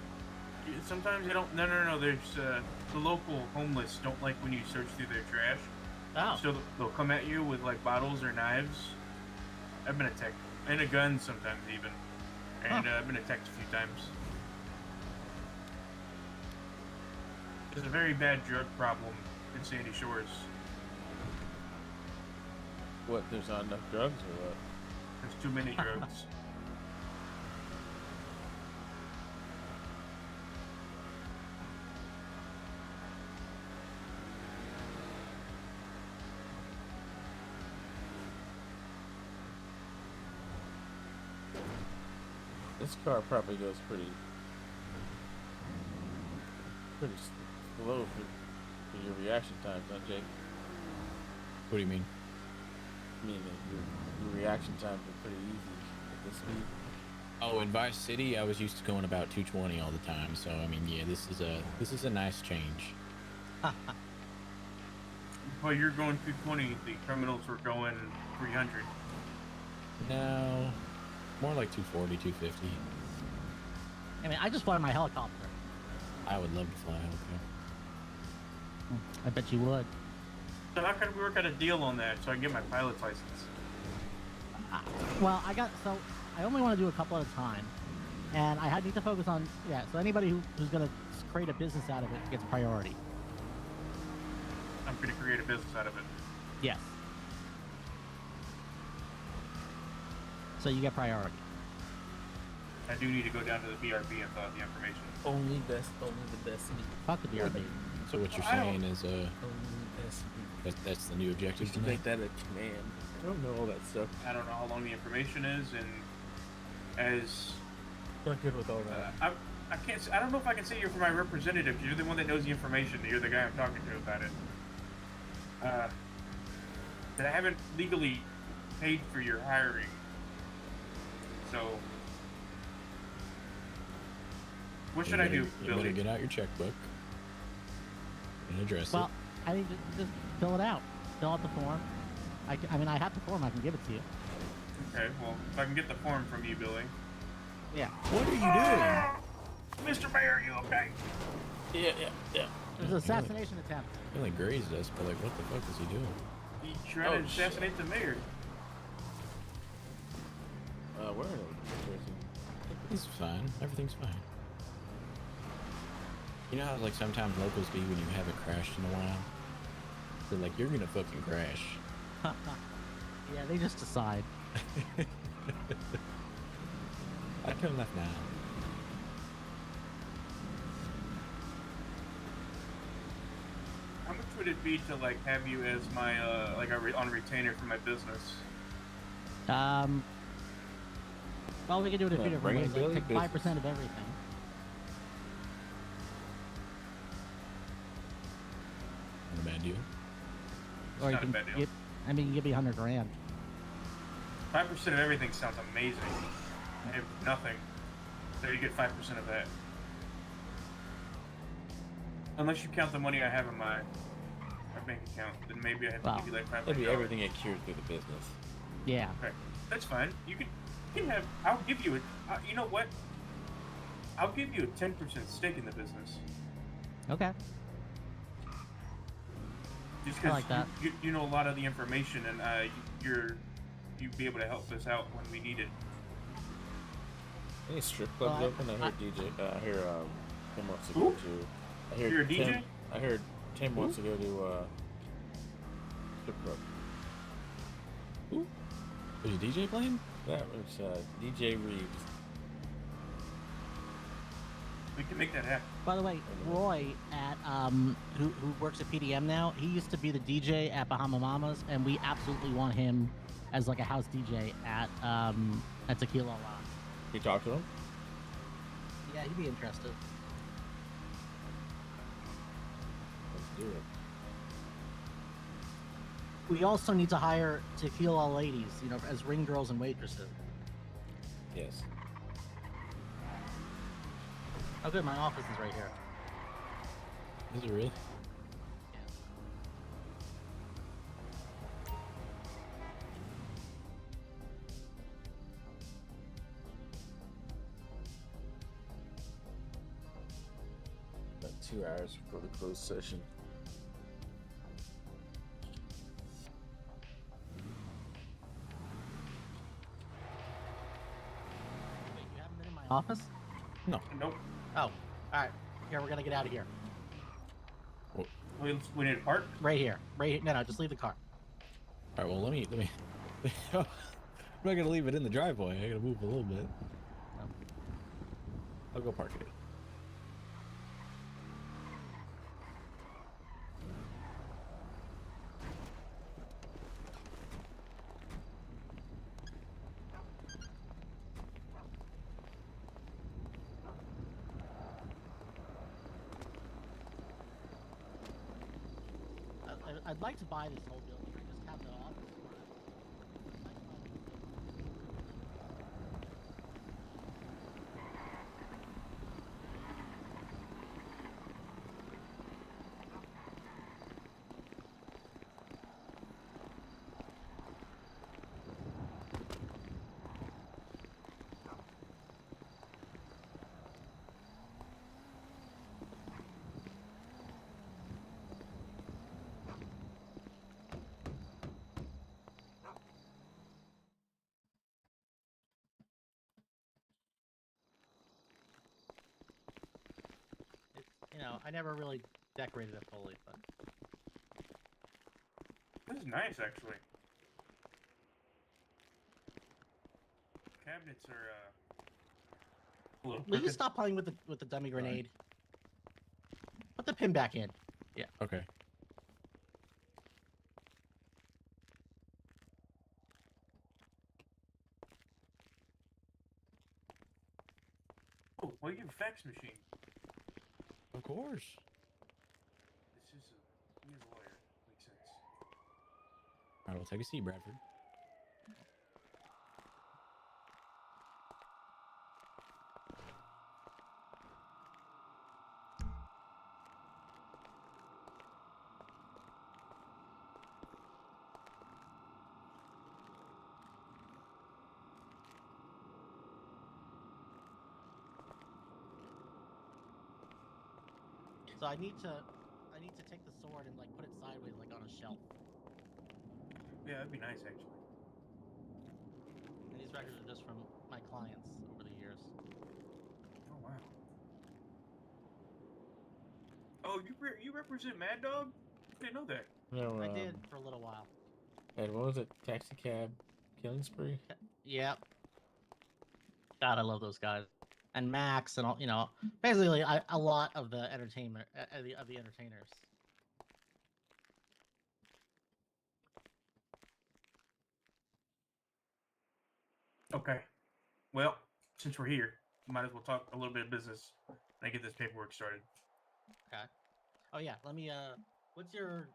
they don't, no, there's, the local homeless don't like when you search through their trash. Oh. So they'll come at you with like bottles or knives. I've been attacked, and a gun sometimes even, and I've been attacked a few times. There's a very bad drug problem in Sandy Shores. What, there's not enough drugs or what? There's too many drugs. This car probably goes pretty slow for your reaction times, huh, Jake? What do you mean? I mean, your reaction times are pretty easy at this speed. Oh, in Vice City, I was used to going about 220 all the time. So I mean, yeah, this is a nice change. Well, you're going 220. The criminals were going 300. No, more like 240, 250. I mean, I just fly my helicopter. I would love to fly out there. I bet you would. So how can we work out a deal on that so I can get my pilot's license? Well, I only want to do a couple at a time, and I need to focus on So anybody who's gonna create a business out of it gets priority. I'm going to create a business out of it. Yes. So you get priority. I do need to go down to the BRB and fill out the information. Only the best me. Fuck the BRB. So what you're I don't- saying is, Only the best me. that's the new We objective should tonight? make that a command. I don't know all that stuff. I don't know how long the information is, and as Not good with all that. I can't. I don't know if I can say you're my representative. You're the one that knows the information. You're the guy I'm talking to about it. That I haven't legally paid for your hiring. So, what should I do, You better Billy? get out your checkbook and address Well, I think just fill it out. Fill out the form. I mean, I have the form. I can give it to you. Okay, well, if I can get the form from you, Billy. Yeah. it. What are you doing? Mr. Mayor, are you okay? Yeah. It was an assassination attempt. He like grazed us, but like, what the fuck is he doing? He tried to assassinate the mayor. Where are they? He's fine. Everything's fine. You know how like sometimes locals be when you haven't crashed in a while? They're like, you're gonna fucking crash. Yeah, they just decide. I could have left now. How much would it be to like have you as my on retainer for my business? Well, we can do it a few different bring ways. it to Like, the take business. 5% of everything. Not a bad deal. Or you not a can bad deal. give, I mean, you give me $100,000. 5% of everything sounds amazing. I have nothing, so you get 5% of that. Unless you count the money I have in my bank account, then maybe I have to give you like $500. Maybe everything accrued through the business. Yeah. Okay, that's fine. You can have. I'll give you a. You know what? I'll give you a 10% stake in the business. Okay. Just I because like that. you know a lot of the information, and you'd be able to help us out when we need it. Any strip clubs Well, open? I heard DJ. I hear him wants to Who? go to. I heard You're a DJ? Tim. I heard Tim wants to go to strip club. Ooh. There's a DJ playing? That was DJ Reeves. We can make that happen. By the way, Roy at who works at PDM now, he used to be the DJ at Bahama Mamas, and we absolutely want him as like a house DJ at Tequila Lounge. You talk to him? Yeah, he'd be interested. Let's do it. We also need to hire tequila ladies, you know, as ring girls and waitresses. Yes. Oh, good, my office is right here. Is it really? About 2 hours before the closed session. Wait, you haven't been in my office? No. Nope. Oh, all right. Here, we're gonna get out of here. We need a park. Right here. Right here. No, just leave the car. All right. Well, let me. I'm not gonna leave it in the driveway. I gotta move a little bit. I'll go park it. I'd like to buy this whole building. I just have the office for it. I'd like to buy the whole building. You know, I never really decorated it fully, but This is nice, actually. Cabinets are a little will you crooked. stop playing with the dummy grenade? Put the pin back in. Yeah. Okay. Oh, well, you have a fax machine. Of course. He's a lawyer. Makes sense. All right. We'll take a seat, Bradford. So I need to take the sword and like put it sideways, like on a shelf. Yeah, that'd be nice, actually. And these records are just from my clients over the years. Oh wow. Oh, you represent Mad Dog? I didn't know that. No, I did for a little while. And what was it? Taxi cab killing spree? Yep. God, I love those guys. And Max and all, you know, basically a lot of the entertainment of the entertainers. Okay. Well, since we're here, might as well talk a little bit of business and get this paperwork started. Okay. Oh yeah, let me what's your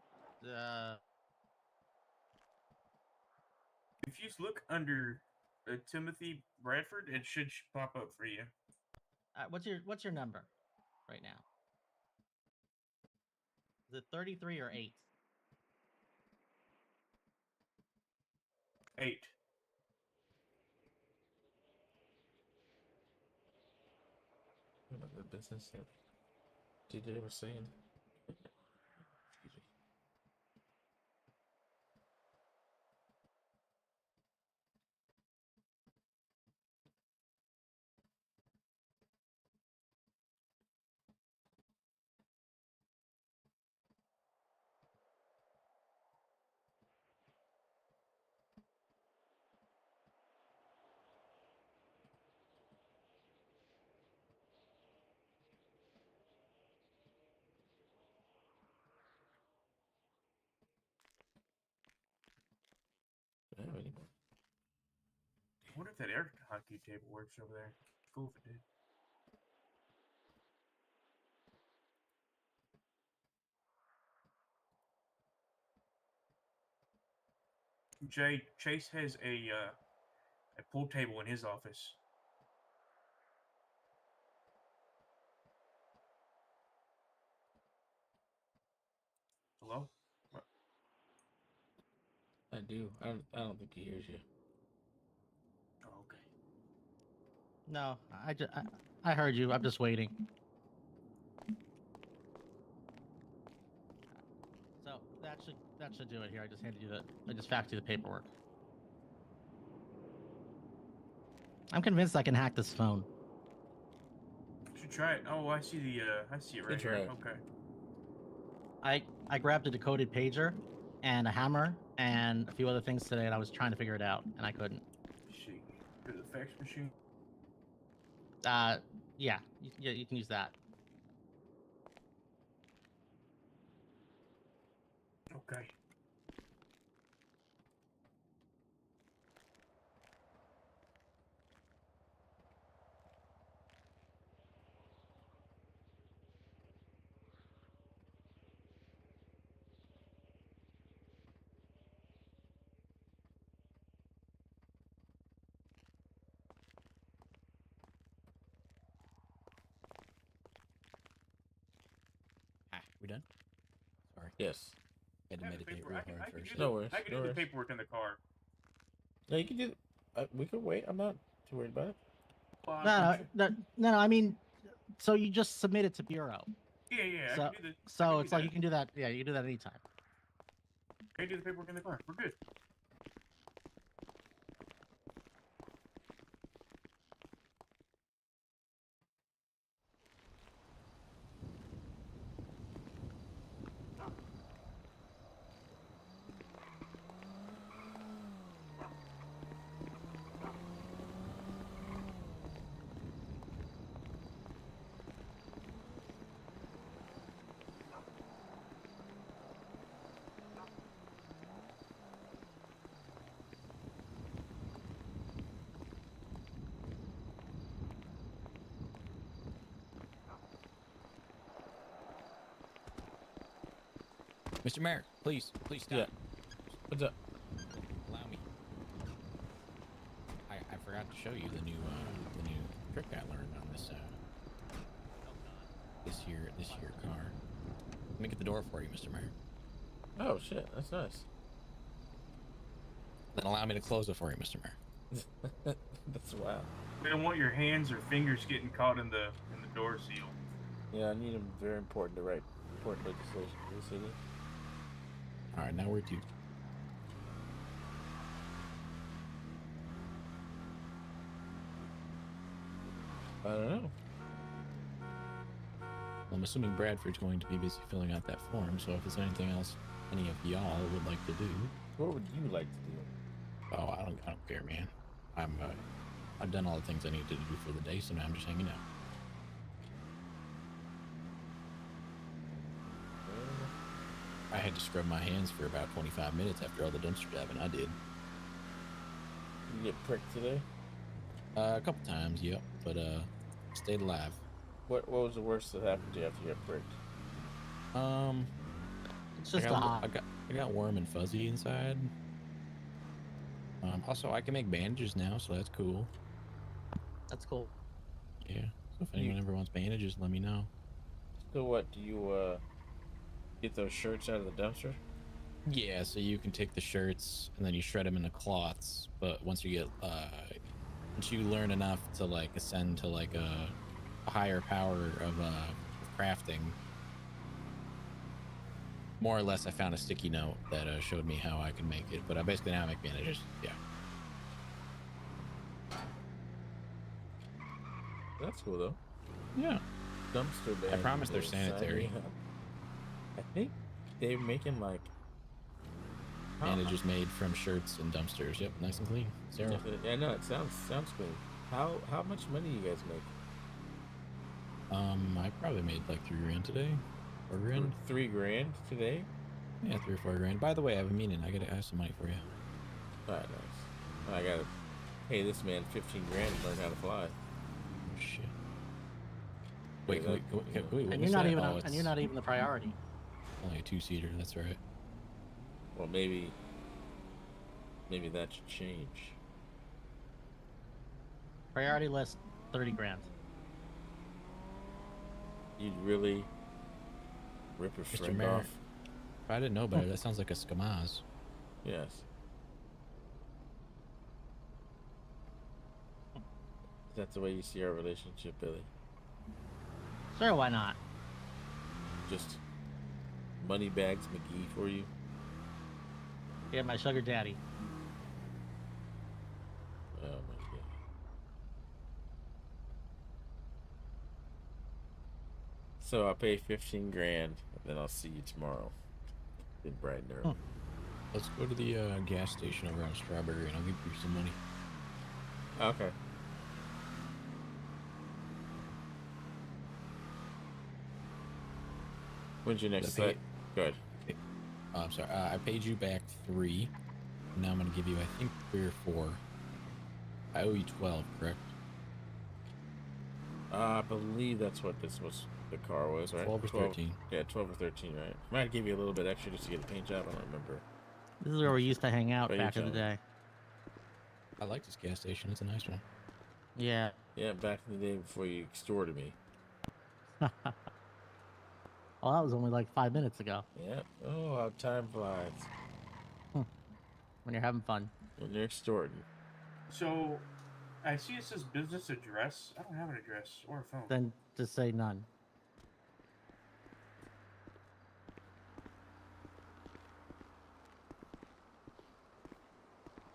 If you look under Timothy Bradford, it should pop up for you. what's your number right now? Is it 33 or 8? 8. What about the business that DJ was saying? if that air hockey table works over there. Cool if it did. Chase has a pool table in his office. Hello? What? I do. I don't think he hears you. Oh, okay. No, I heard you. I'm just waiting. So that should do it here. I just handed you I just faxed you the paperwork. I'm convinced I can hack this phone. Should try it. Oh, I see I see it right Try here. it. Okay. I grabbed a decoded pager and a hammer and a few other things today, and I was trying to figure it out, and I couldn't. Let's see. Go to the fax machine. Yeah, you can use that. Okay. Ah, we done? Sorry. Yes. Had to I have the meditate paper- real I can- hard I can first. do No the- worries, I can no do the worries. paperwork in the car. No, you can do. We could wait. I'm not too worried about it. Well, No. I mean, so you just submit it to bureau. Yeah. So, I can do the. so I can it's do like that. you can do that. Yeah, you can do that anytime. I can do the paperwork in the car. We're good. Mr. Mayor, please stop. Yeah. What's up? Allow me. I forgot to show you the new trick I learned on this this year car. Let me get the door for you, Mr. Mayor. Oh shit, that's nice. Then allow me to close it for you, Mr. Mayor. That's wild. We don't want your hands or fingers getting caught in the door seal. Yeah, I need them. Very important to write important legislation for the city. All right, now where to? I don't know. Well, I'm assuming Bradford's going to be busy filling out that form, so if there's anything else any of y'all would like to do. What would you like to do? Oh, I don't care, man. I've done all the things I need to do for the day, so now I'm just hanging out. I had to scrub my hands for about 25 minutes after all the dumpster diving I did. You get pricked today? A couple times, yep, but stayed alive. What was the worst that happened to you after you got pricked? It's just I got warm and fuzzy inside. Also, I can make bandages now, so that's cool. That's cool. Yeah. So if anyone ever wants bandages, let me know. So what, do you get those shirts out of the dumpster? Yeah, so you can take the shirts and then you shred them into cloths. But once you get, once you learn enough to like ascend to like a higher power of crafting, more or less, I found a sticky note that showed me how I can make it. But I basically now make bandages. Yeah. That's cool though. Yeah. Dumpster band. I promise they're sanitary. I think they're making like bandages made from shirts and dumpsters. Yep, nice and clean. Zero. Yeah, no, it sounds clean. How much money you guys make? I probably made like $3 grand today. $4 grand. $3 today? Yeah, 3 or 4 grand. By the way, I have a meeting. I have some money for you. Alright, nice. I got Pay this man 15 grand to learn how to fly. Oh, shit. Wait, Yeah, wait, that- wait, yeah. wait, And what's you're not that? even Oh, and you're it's not even the priority. only a 2-seater. That's right. Well, maybe that should change. Priority list, 30 grand. You'd really rip your Mr. friend Mayor. off? If I didn't know better, that sounds like a skamaz. Yes. Is that the way you see our relationship, Billy? Sure, why not? Just money bags McGee for you? Yeah, my sugar daddy. Oh my god. So I'll pay 15 grand, and then I'll see you tomorrow. In bright and early. Let's go to the gas station over on Strawberry, and I'll give you some money. Okay. When's your next The pay- set? Good. Oh, I'm sorry. I paid you back 3. Now I'm gonna give you, I think, 3 or 4. I owe you 12, correct? I believe that's what the car was, right? 12 or 13. Yeah, 12 or 13, right? Might give you a little bit extra just to get a paint job. I don't remember. This is where we used to hang out What are you back in the telling day. I like this gas station. It's a nice one. Yeah. Yeah, back in the day before you extorted me. Well, that was only like 5 minutes ago. Yep. Oh, how time flies When you're having fun. when you're extorting. So, I see it says business address. I don't have an address or a phone. Then just say none.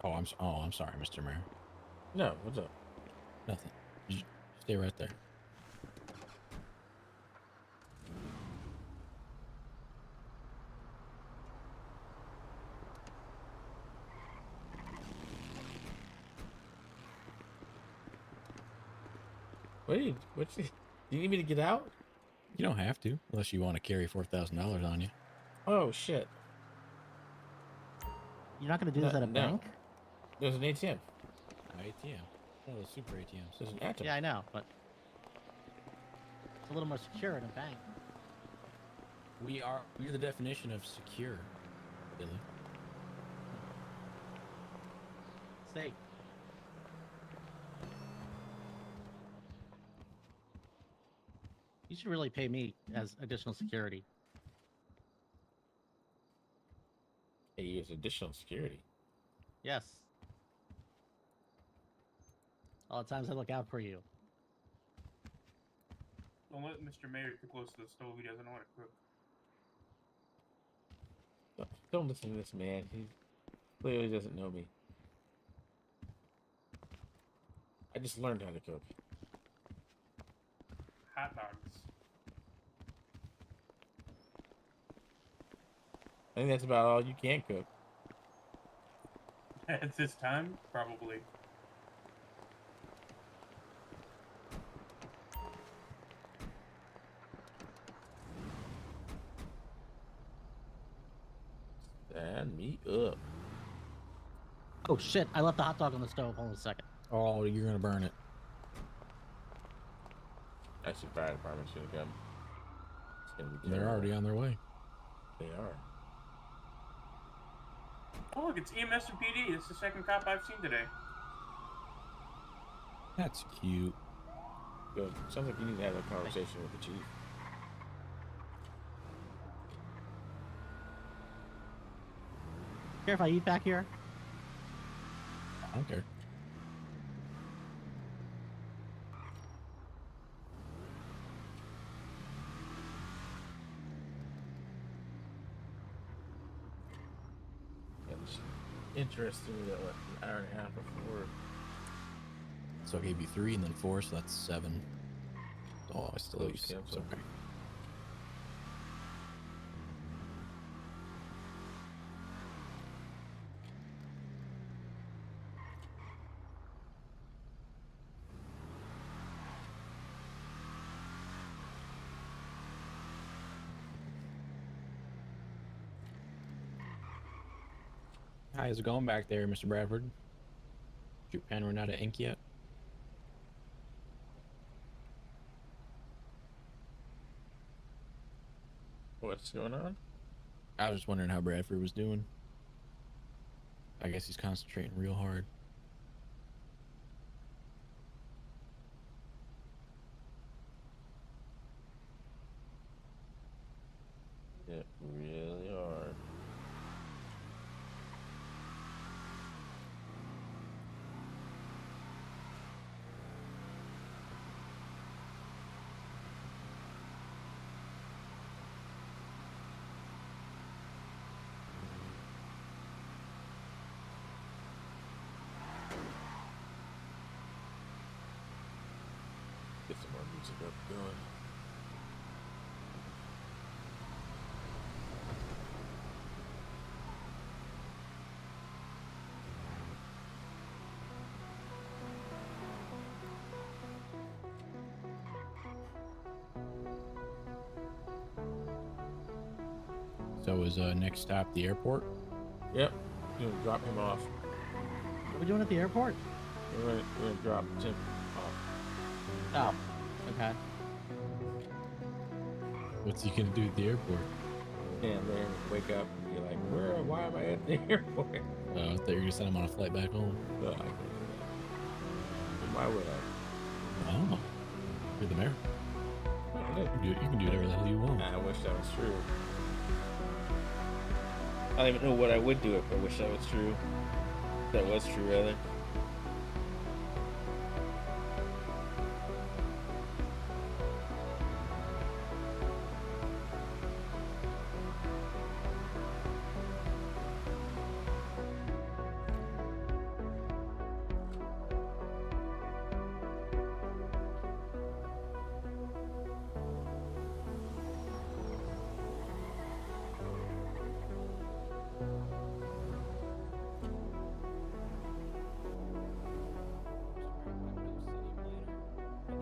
Oh, I'm sorry, Mr. Mayor. No, what's up? Nothing. Just stay right there. Do you need me to get out? You don't have to, unless you want to carry $4,000 on you. Oh, shit. You're not going to do this No, at a no. bank? There's an ATM. ATM. One of those super ATMs. There's an atom. Yeah, I know, but it's a little more secure in a bank. We're the definition of secure, Billy. Safe. You should really pay me as additional security. Hey, use additional security. Yes. All the times I look out for you. Don't let Mr. Mayor too close to the stove. He doesn't know how to cook. Don't listen to this man. He clearly doesn't know me. I just learned how to cook. Hot dogs. I think that's about all you can cook. At this time, probably. Stand me up. Oh shit, I left the hot dog on the stove. Hold on a second. Oh, you're gonna burn it. Actually, fire department's gonna come. It's gonna be They're terrible. already on their way. They are. Oh, look, it's EMS and PD. It's the second cop I've seen today. That's cute. Good. Sounds like you need to have a conversation with the chief. Care if I eat back here? I don't care. Yeah, this is interesting. We got what, an hour and a half before. So I gave you 3 and then 4, so that's 7. Oh, I still owe you Close 6. cancel. Okay. How's it going back there, Mr. Bradford? Your pen run out of ink yet? What's going on? I was just wondering how Bradford was doing. I guess he's concentrating real hard. Yeah, really hard. Get some more music up going. So is next stop the airport? Yep. We're gonna drop him off. What are we doing at the airport? We're gonna drop Tim off. Oh, okay. What's he gonna do at the airport? And then wake up and be like, why am I at the airport? I thought you were gonna send him on a flight back home. But I can't do that. Why would I? Oh, you're the mayor. Oh, look. You can do whatever the hell you want. I wish that was true. I don't even know what I would do if I wish that was true. If that was true, rather.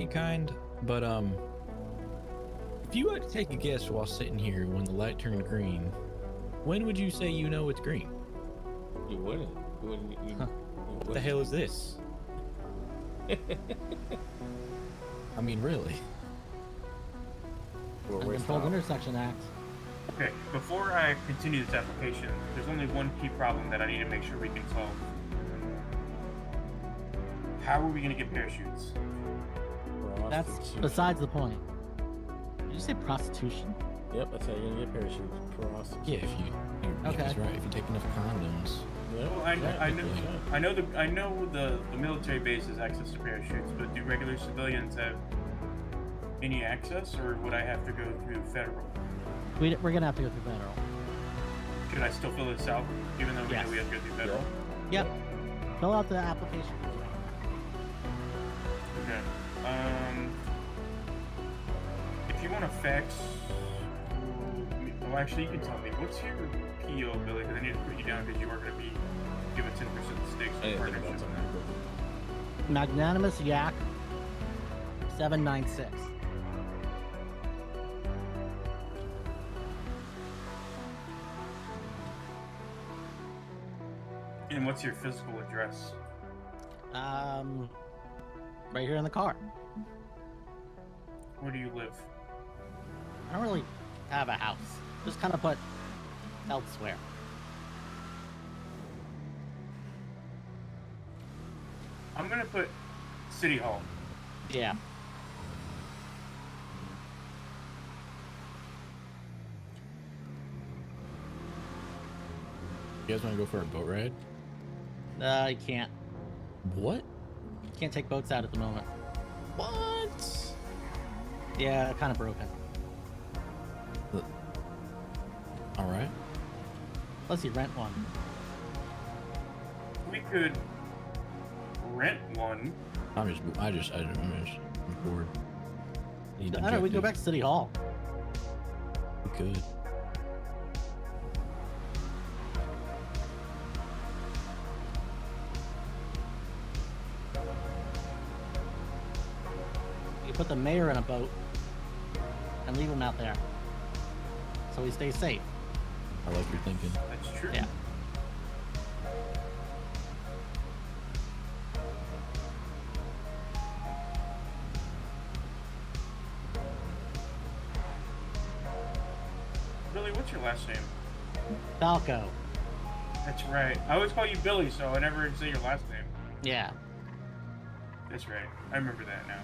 Kind, but if you had to take a guess while sitting here when the light turned green, when would you say you know it's green? You wouldn't. You wouldn't. What the hell is this? I mean, really? Uncontrolled Intersection Act. Okay, before I continue this application, there's only one key problem that I need to make sure we can solve. How are we going to get parachutes? That's besides the point. Did you say prostitution? Yep, that's how you're gonna get parachutes. Prostitution. Yeah, if you Okay. That's right. If you take enough condoms. Yep, Well, I know the military base has access to parachutes, but do regular civilians have any access, or would I have to go through federal? We're gonna have to go through federal. Should I still fill this out, even though we Yes. know we have to go through federal? Yep. Fill out the application. Okay. If you want to fax, well, actually, you can tell me what's your PO, Billy, because I need to put you down because you are going to be given 10% of the stakes I in didn't think partnership. about something. Magnanimous Yak 796. And what's your physical address? Right here in the car. Where do you live? I don't really have a house. Just kind of put elsewhere. I'm going to put City Hall. Yeah. You guys want to go for a boat ride? I can't. What? Can't take boats out at the moment. What? Yeah, kind of broken. All right. Unless you rent one. We could rent one. I'm just bored. Need I don't know, we can go objective. back to City Hall. We could. You put the mayor in a boat and leave him out there. So he stays safe. I like your thinking. That's true. Yeah. Billy, what's your last name? Falco. That's right. I always call you Billy, so I never say your last name. Yeah. That's right. I remember that now.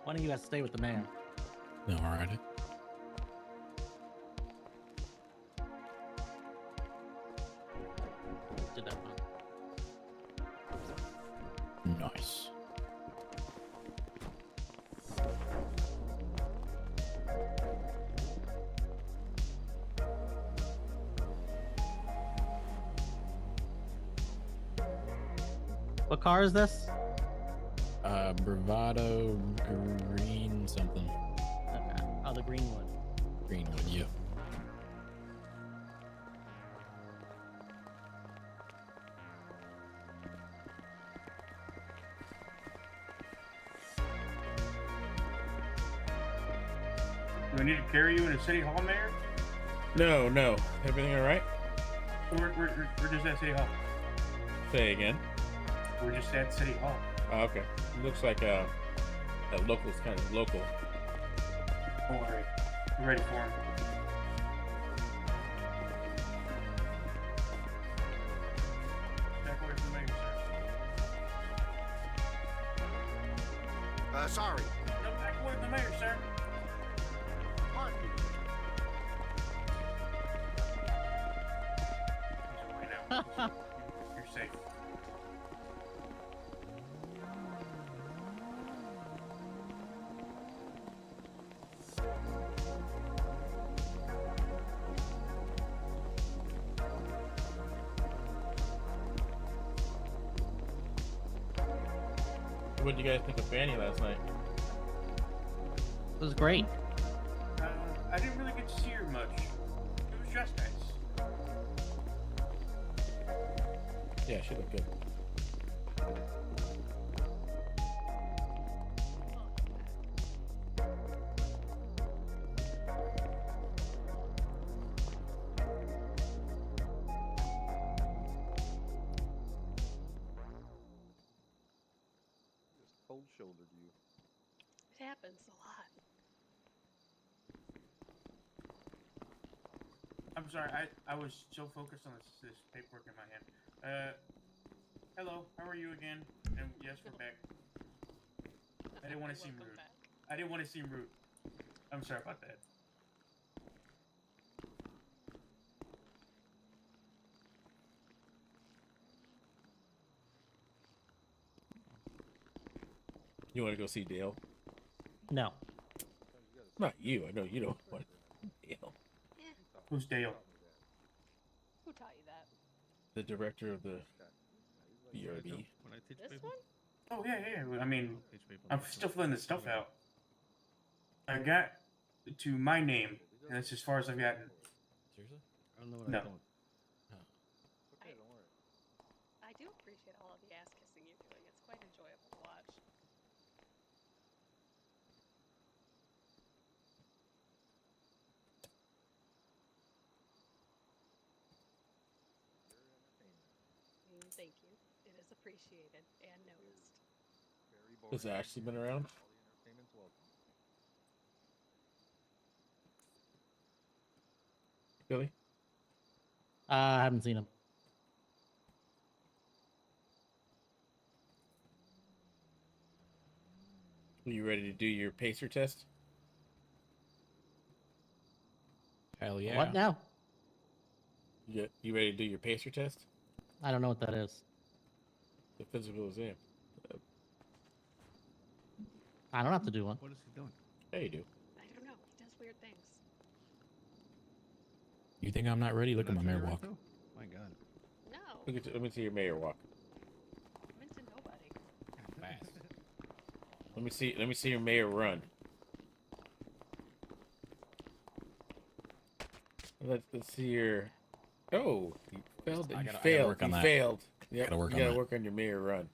One of you has to stay with the mayor. No, alrighty. Did that one. Nice. What car is this? Bravado green something. Okay. Oh, the Greenwood. Greenwood, yep. Do I need to carry you into City Hall, Mayor? No, no. Everything all right? We're just at City Hall. Say again. We're just at City Hall. Oh, okay. Looks like that local's kind of local. Don't worry. We're ready for him. Back away from the mayor, sir. Sorry. No, back away from the mayor, sir. Pardon me. He's away now. You're safe. What did you guys think of Fanny last night? It was great. I didn't really get to see her much. It was just nice. Yeah, she looked good. Just cold shouldered you. It happens a lot. I'm sorry, I was so focused on this paperwork in my hand. Hello, how are you again? And yes, we're back. I didn't want to seem Welcome rude. back. I didn't want to seem rude. I'm sorry about that. You want to go see Dale? No. Not you. I know you don't want Dale. Who's Dale? Who taught you that? The director of the BRB. This one? Oh, yeah. I mean, I'm still filling this stuff out. I got to my name, and that's as far as I've gotten. Seriously? I don't know what No. I'm doing. Okay, don't worry. I do appreciate all of the ass kissing you're doing. It's quite enjoyable to watch. Very entertaining. Thank you. It is appreciated and noticed. Very boring. Has Ashley been around? All the entertainment's welcome. Billy? I haven't seen him. Are you ready to do your pacer test? Hell yeah. What now? You ready to do your pacer test? I don't know what that is. The physical exam. I don't have to do one. What is he doing? Yeah, you do. I don't know. weird things. You think I'm not ready? Look at my mayor Right, walk. though? My God. No, Let me see your mayor walk. I'm into nobody. Fast. Let me see your mayor run. Let's see your. Oh, you failed. I You gotta failed. work on You that. failed. Yep, Gotta work you on gotta that. work on your mayor run. What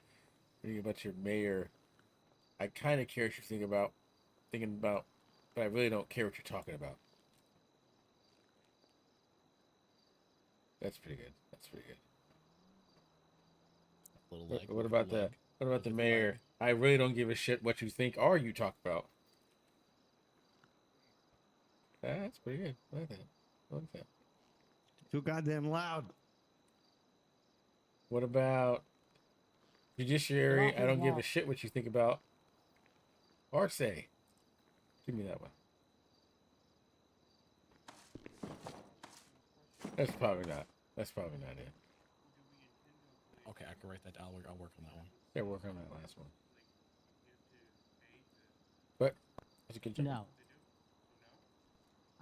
do you think about your mayor? I kind of care what you're thinking about, but I really don't care what you're talking about. That's pretty good. That's pretty good. Little What, leg. what look at about the the leg. what about Look the at mayor? leg. I really don't give a shit what you think or you talk about. That's pretty good. I like that. I like that. Too goddamn loud. What about Get judiciary? off I his don't give a lawn. shit what you think about or say. Give me that one. That's probably not. That's probably not it. Okay, I can write that. I'll work on that one. Yeah, work on that last one. But that's a good job. No.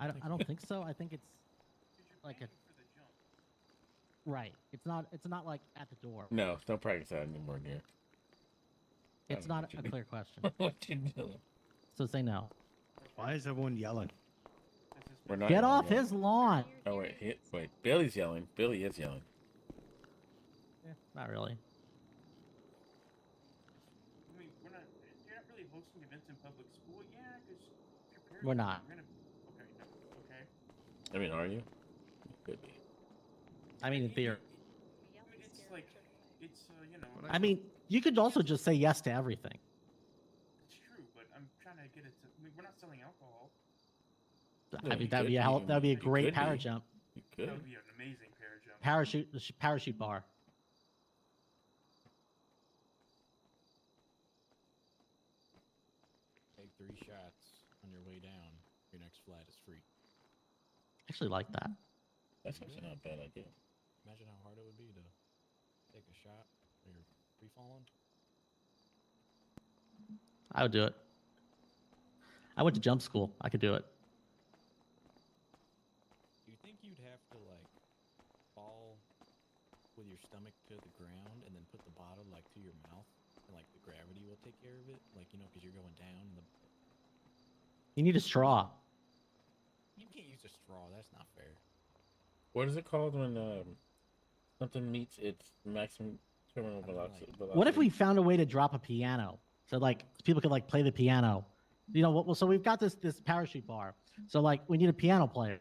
I don't think so. I think it's like a right. It's not like at the door. No, don't practice that anymore, dear. I It's don't know not what you a do. clear question. What you doing? So say no. Why is everyone yelling? We're not Get yelling off yet. his lawn. Oh wait. Billy's yelling. Billy is yelling. Not really. I mean, you're not really hosting events in public school, yeah, because your parents We're not. are gonna. Okay, no, okay. I mean, are you? Could be. I mean, in theory. We yell and It's scare like, children away. it's you know. I mean, you could also just say yes to everything. It's true, but I'm trying to get it to. I mean, we're not selling alcohol. Yeah, I mean, you that'd could be a be. that'd be a You great could be. para jump. You That could. would be an amazing pair jump. Parachute bar. Take 3 shots on your way down. Your next flat is free. Actually, like that. That's actually not a bad idea. Imagine how hard it would be to take a shot when you're free falling. I would do it. I went to jump school. I could do it. Do you think you'd have to like fall with your stomach to the ground and then put the bottle like to your mouth and like the gravity will take care of it? Like, you know, because you're going down. You need a straw. You can't use a straw. That's not fair. What is it called when something meets its maximum terminal I mean, like- velocity? What if we found a way to drop a piano so like people could like play the piano? You know, well, so we've got this parachute bar. So like we need a piano player.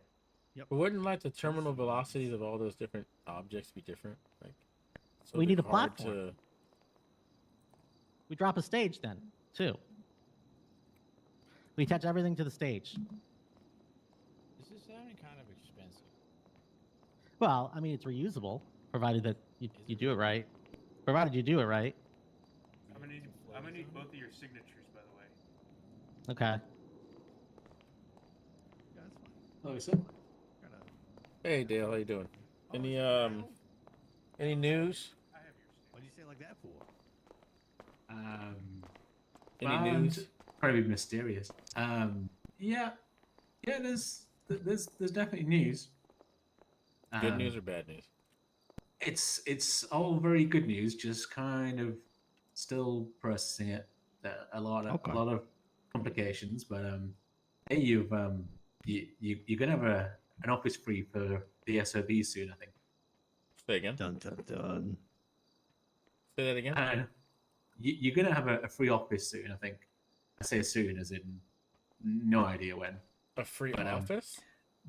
But wouldn't like the terminal velocities of all those different objects be different? Like, so We it'd be need a hard platform. to- We drop a stage then too. We attach everything to the stage. This is sounding kind of expensive. Well, I mean, it's reusable, provided that you do it right. Provided you do it right. I'm gonna need both of your signatures, by the way. Okay. Yeah, that's fine. Oh, so Gotta- Hey Dale, how you doing? Any any news? I have your stamp. What'd you say it like that for? Any and news? probably mysterious. Yeah, there's definitely news. Good news or bad news? It's all very good news. Just kind of still processing it. A lot of complications, but hey, you're gonna have an office free for the SOB soon, I think. Say again. Dun dun dun. Say that again. You're gonna have a free office soon, I think. I say soon, as in no idea when. A free But, office?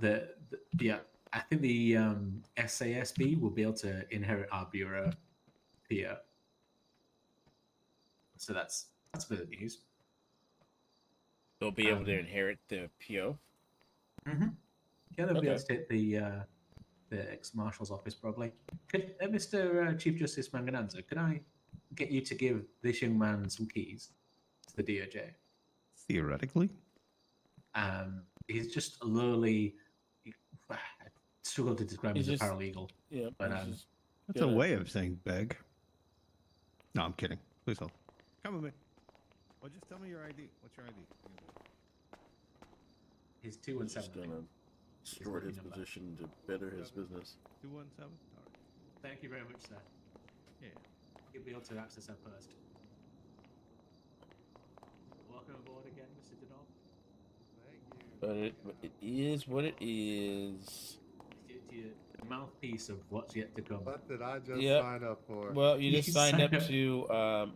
Yeah, I think the SASB will be able to inherit our bureau here. So that's a bit of news. They'll be able to inherit the PO. Mm-hmm. Yeah, they'll be able Okay. to take the ex-marshal's office probably. Could Mr. Chief Justice Mangananza, could I get you to give this young man some keys to the DOJ? Theoretically. He's just lowly. I struggle to describe him He's as a just- paralegal. Yeah, But, he's just That's gonna- a way of saying beg. No, I'm kidding. Please hold. Come with me. Well, just tell me your ID. What's your ID? His He's 217. just gonna store his number. position to better his business. 217. All right. Thank you very much, sir. Yeah. You'll be able to access our post. Welcome aboard again, Mr. Denal. But it is what it is. The mouthpiece of what's yet to come. What did I just Yep. sign up for? Well, you You just signed signed up up. to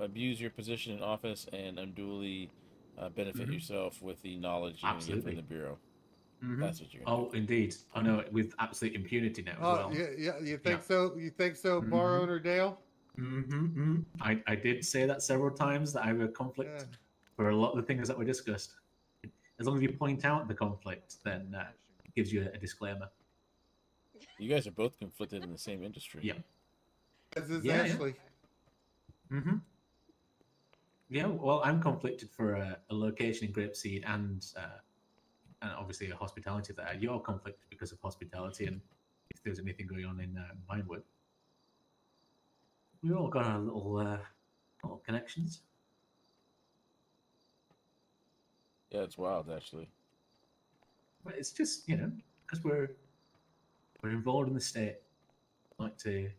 abuse your position in office and unduly benefit Mhm. yourself with the knowledge you're going to get Absolutely. from the bureau. Mhm. That's what you're going to Oh, indeed. I know, with absolute impunity now as Oh, well. yeah. You think Yeah. so? You think so, bar Mhm. owner Dale? I did say that several times that I have a conflict Yeah. for a lot of the things that were discussed. As long as you point out the conflict, then it gives you a disclaimer. You guys are both conflicted in the same industry. Yeah. As is Yeah, yeah. Ashley. Mm-hmm. Yeah, well, I'm conflicted for a location in Grapeseed and obviously a hospitality there. You're conflicted because of hospitality and if there's anything going on in Vinewood. We've all got our little connections. Yeah, it's wild, actually. But it's just, because we're involved in the state, I like to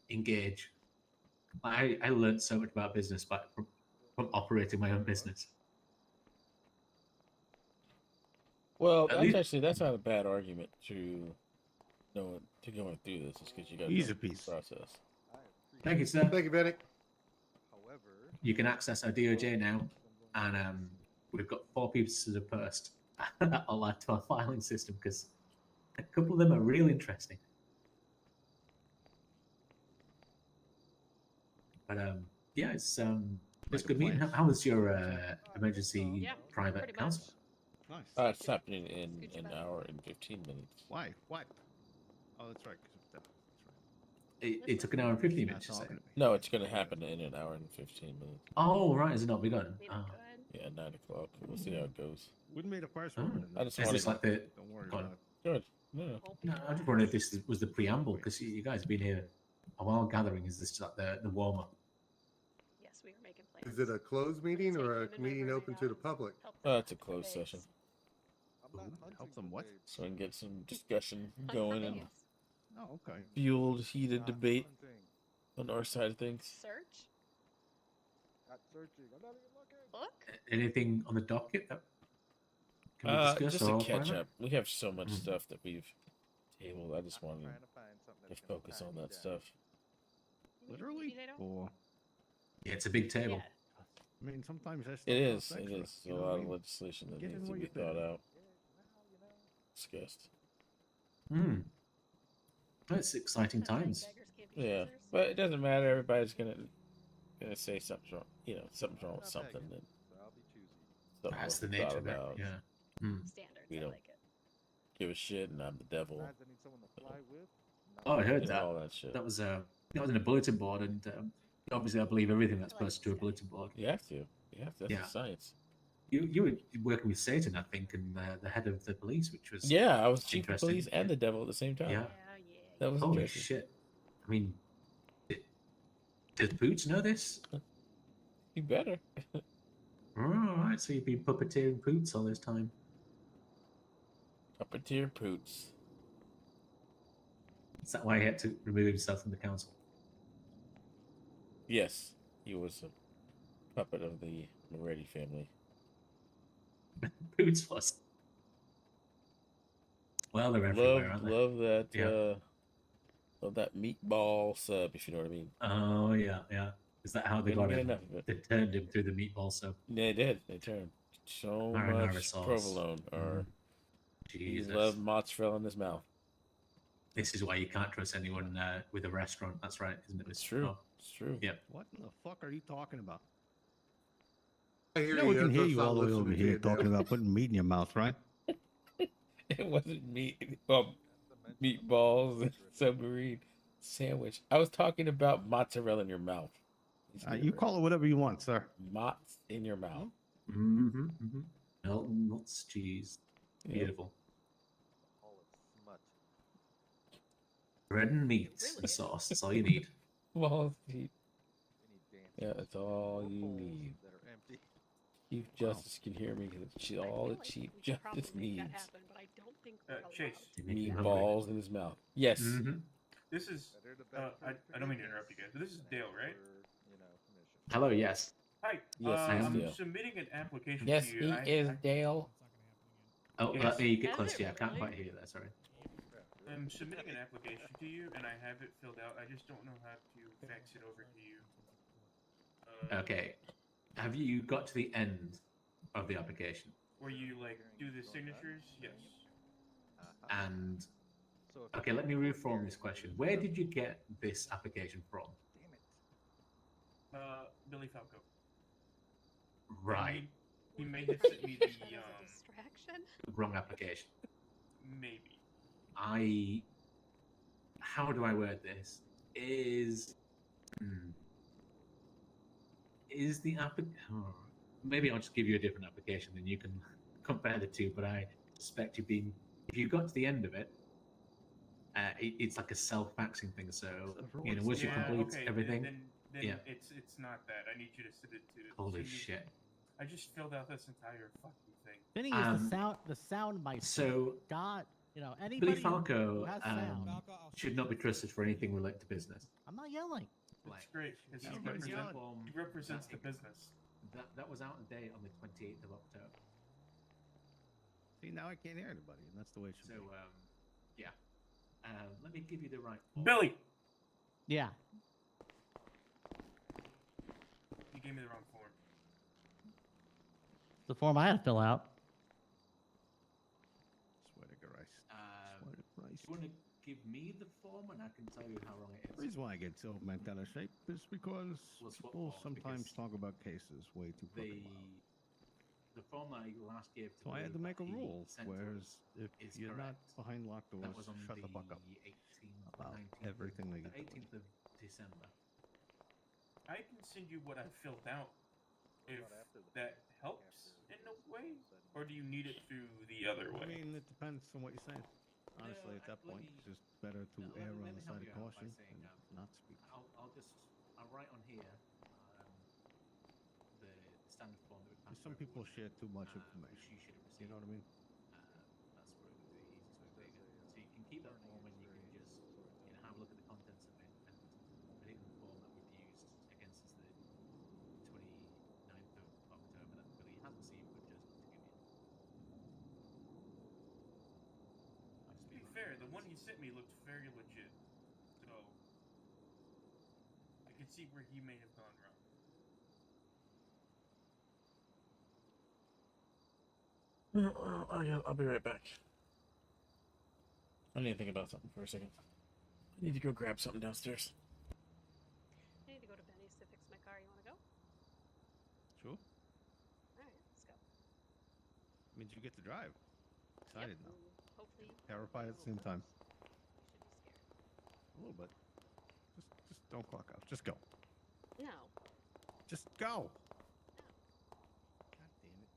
engage. I learned so much about business from operating my own business. Well, At that's least- that's not a bad argument to going through this. It's because you got Easy the piece. process. Thank you, sir. Thank you, Benny. However, You can access our DOJ now, and we've got 4 pieces of post that I'll add to our filing system because a couple of them are really interesting. But yeah, it's Like a good meeting. plan. How was your emergency Yeah, private pretty counsel? much. Nice. It's happening in Scooch an back. hour and 15 minutes. Why? What? Oh, that's right. 'Cause of that. That's right. It took an hour and 15 Not minutes, you say? talking to me. No, it's going to happen in an hour and 15 minutes. Oh, right. Has it not begun? Maybe Oh. go ahead. Yeah, 9 o'clock. We'll see how it goes. Wouldn't be the first Oh. one. I just Is wanted this like the... Don't worry Go on. about it. Good. No. Won't be No, I long. just wondered if this was the preamble because you guys have been here a while gathering. Is this like the warm up? Yes, we were making plans. Is it a closed meeting Take or him a and my meeting roommate open to the out. public? Help them It's a out closed with session. days. I'm not hunting Help them for what? babes. So we can get some discussion Hunt going for and days. Oh, okay. fueled, heated Not debate hunting. on our side of things. Search? Not searching. I'm not even looking. Look? Anything on the docket that can we discuss? Just a or catch whatever? up. We have so much Mhm. stuff that we've tabled. I just I'm wanted trying to find something to that's gonna focus tie on me that down. stuff. Literally? Potato? Or Yeah, it's a big table. Yeah. I mean, sometimes that's It stuff is. costs It extra, is. you A know lot what I of mean? legislation that Get needs in to where be you fit thought in. out, Yeah, discussed. It's exciting Sometimes times. beggars can't be Yeah, choosers. but it doesn't matter. Everybody's gonna say something's wrong. Something's wrong with not something. begging, And so I'll be choosy. something That's the wasn't thought nature of it. about. Yeah. Standards, We I don't like it. give a shit, and I'm the devil. Besides, I need someone to fly with. not Oh, I heard and that. all that shit. That was in a bulletin board, and obviously I believe everything that's I like posted to a this guy. bulletin board. You have to. You have to. That's Yeah. the science. You were working with Satan, I think, and the head of the police, which was Yeah, I was chief of interesting. police and the devil at the same time. Yeah. That was Holy interesting. shit! I mean, does Boots know this? You better. Oh, all right, so you've been puppeteering Boots all this time. Puppeteer Poots. Is that why he had to remove himself from the council? Yes, he was a puppet of the Moretti family. Boots was. Well, they're everywhere, aren't they? Love that. Yeah. Love that meatball sub, if you know what I mean. Oh yeah. Is that how they Couldn't got get him? enough of it. They turned him through the meatball sub. They did. They turned so Marinara much sauce. provolone, or he Jesus. loved mozzarella in his mouth. This is why you can't trust anyone with a restaurant. That's right, isn't it? It's Mr. true. Oh, It's true. yep. What in the fuck are you talking about? I hear You know we can hear just you not all the way over listening to here you, Dale. talking about putting meat in your mouth, right? It wasn't meat. Well, Not to mention meatballs and submarine sandwich. I was talking about mozzarella in your mouth. You call it whatever you want, sir. Mozz in your mouth. Melton nuts, cheese. Yeah. Beautiful. all of smut. Bread and meat Really and is. sauce. That's all you need. Well, see, We need dance yeah, moves that's all or you bowls need. that are empty. Chief Justice can hear me because it's all the Chief Justice needs. Happen, but I don't think we're allowed Chase. to. Meatballs in his mouth. Yes. Mm-hmm. This is. I don't mean to interrupt you guys, but this is Dale, right? Hello, yes. Hi. Yes, I'm Dale. submitting an application Yes, to you. he is Dale. Oh, Yes. let me get Is close it to you. I can't really? quite hear that, sorry. I'm submitting an application to you, and I have it filled out. I just don't know how to fax it over to you. Okay. Have you got to the end of the application? Where you like do the signatures? Yes. And okay, let me reform this question. Where did you get this application from? Billy Falco. Right. He may have sent me the distraction. Wrong application. Maybe. How do I word this? Is the maybe I'll just give you a different application and you can compare the two, but I suspect if you got to the end of it, it's like a self-faxing thing, so once you complete everything, then it's not that. I need you to send it to. Holy shit! I just filled out this entire fucking thing. Thing is, the sound might. So God, anybody Billy who Falco has sound. should not be trusted for anything related to business. I'm not yelling. That's great because he he represents the business. That was out of date on the 28th of October. See, now I can't hear anybody, and that's the way it should be. So, yeah. Let me give you the right form. Billy! Yeah. You gave me the wrong form. The form I had to fill out. Swear to Christ. Do you want to give me the form and I can tell you how wrong it is? The reason why I get so bent out of shape is because Well, swap people forms, sometimes because talk about cases way too fucking loud. The form I last gave to So I had to Billy make a that he rule, sent to whereas us if is you're not correct. behind locked doors, That was on shut the fuck up 18th, about 19th, everything that you the do. 18th of December. I can send you what I filled out if that helps in a way, or do you need it through the other I way? mean, it depends on what you're saying. Honestly, at that point, it's just better to err on the side of caution and not speak. I'll write on here the standard form that we passed. Some people share too much which information. you should have received. You know what I mean? That's probably the easiest way of doing it. So you can keep that form and you can just have a look at the contents of it and put it in the form that we've used against the 29th of October that Billy has received but just not to give you. To be fair, the one he sent me looked very legit, so I can see where he may have gone wrong. I'll be right back. I need to think about something for a second. I need to go grab something downstairs. I need to go to Benny's to fix my car. You want to go? Sure. All right, let's go. Means you get to drive. Excited now. Hopefully. Terrified at the same time. You should be scared. A little bit. Just don't clock out. Just go. No. Just go. No. God damn it.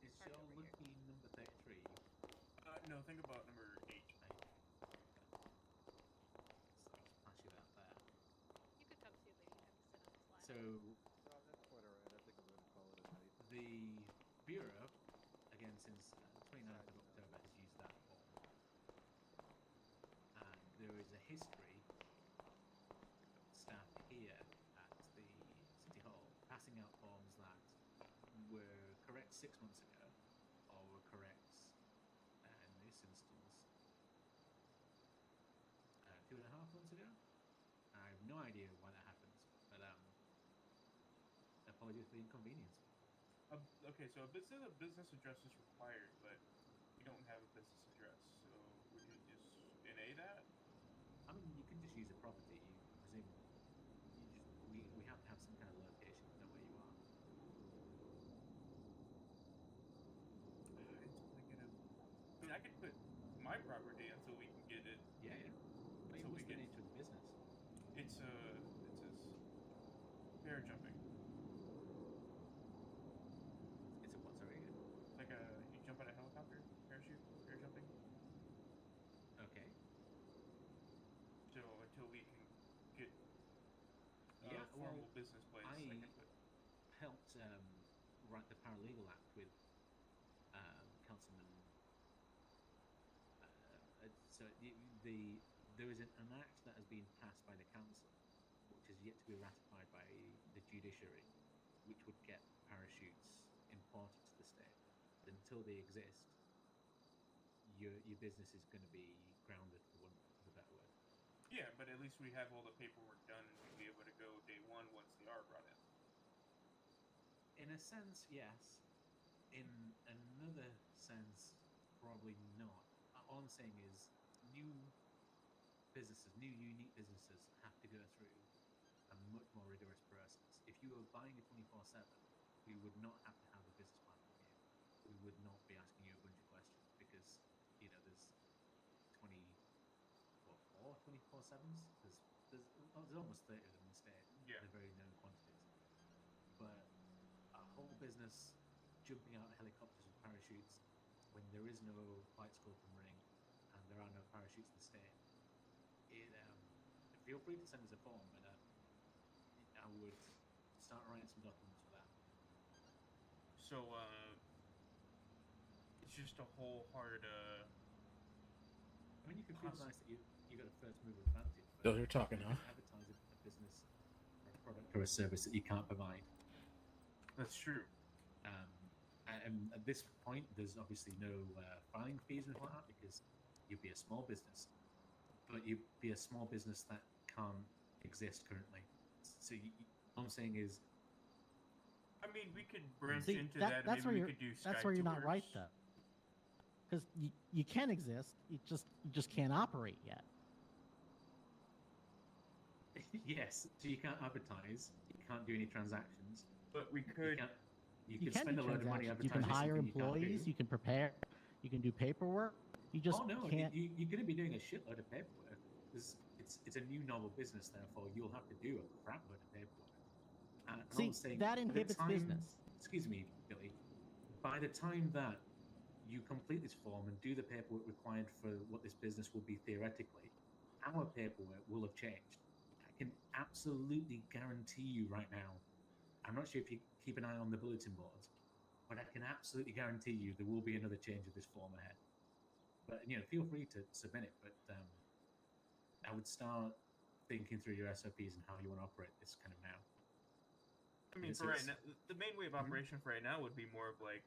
Is Park your over here. lucky number 33? No, think about number 8. So I'll pass you that there. You could come see, lady. Have to sit on this line. So the Bureau, again since 29th of October, has used that form. And there is a history of staff here at the City Hall passing out forms that were correct 6 months ago or were correct in this instance 2.5 months ago. I have no idea why that happens, but apologies for the inconvenience. Okay, so a business address is required, but we don't have a business address, so we could just NA that? I mean, you can just use a property, presumably. We have to have some kind of location to know where you are. I could put my property until we can get it. Yeah. But you Until we must get get into the business. it says pair jumping. It's a what, sorry? Like you jump on a helicopter, parachute, pair jumping. Okay. So until we can get Yeah, formal business place. I helped write the Paralegal Act with Councilman. There is an act that has been passed by the council, which is yet to be ratified by the judiciary, which would get parachutes imported to the state. But until they exist, your business is going to be grounded, for want of a better word. Yeah, but at least we have all the paperwork done and we'd be able to go day one once they are brought in. In a sense, yes. In another sense, probably not. All I'm saying is new businesses, new unique businesses have to go through a much more rigorous process. If you were buying a 24/7, we would not have to have a business plan from you. We would not be asking you a bunch of questions because, there's 24/7s? There's almost 30 of them in the state. Yeah. They're very known quantities. But a whole business jumping out of helicopters with parachutes when there is no flight school up and running and there are no parachutes in the state, feel free to send us a form, but I would start writing some documents for that. So, it's just a whole hard, I mean, you can feel nice that you got a first mover advantage. So you're talking, huh? Advertise a business or a product or a service that you can't provide. That's true. And at this point, there's obviously no filing fees and all that because you'd be a small business, but you'd be a small business that can't exist currently. So all I'm saying is, I mean, we could branch See, into that- that. that's Maybe where we could do that's Sky where you're not right tours. though, because you can exist. You just can't operate yet. yes, so you can't advertise, you can't do any transactions, But we could. You You could can spend do a load of money transactions. You advertising. can hire something you can't employees. do. You can prepare. You can do paperwork. You just Oh no, can't. you're going to be doing a shitload of paperwork. It's a new novel business, therefore you'll have to do a crap load of paperwork. And all See, I'm saying, that by the inhibits time- business. Excuse me, Billy. By the time that you complete this form and do the paperwork required for what this business will be theoretically, our paperwork will have changed. I can absolutely guarantee you right now. I'm not sure if you keep an eye on the bulletin boards, but I can absolutely guarantee you there will be another change of this form ahead. But feel free to submit it. But I would start thinking through your SOPs and how you want to operate this kind of now. I mean, for right now, the main way of operation for right now would be more of like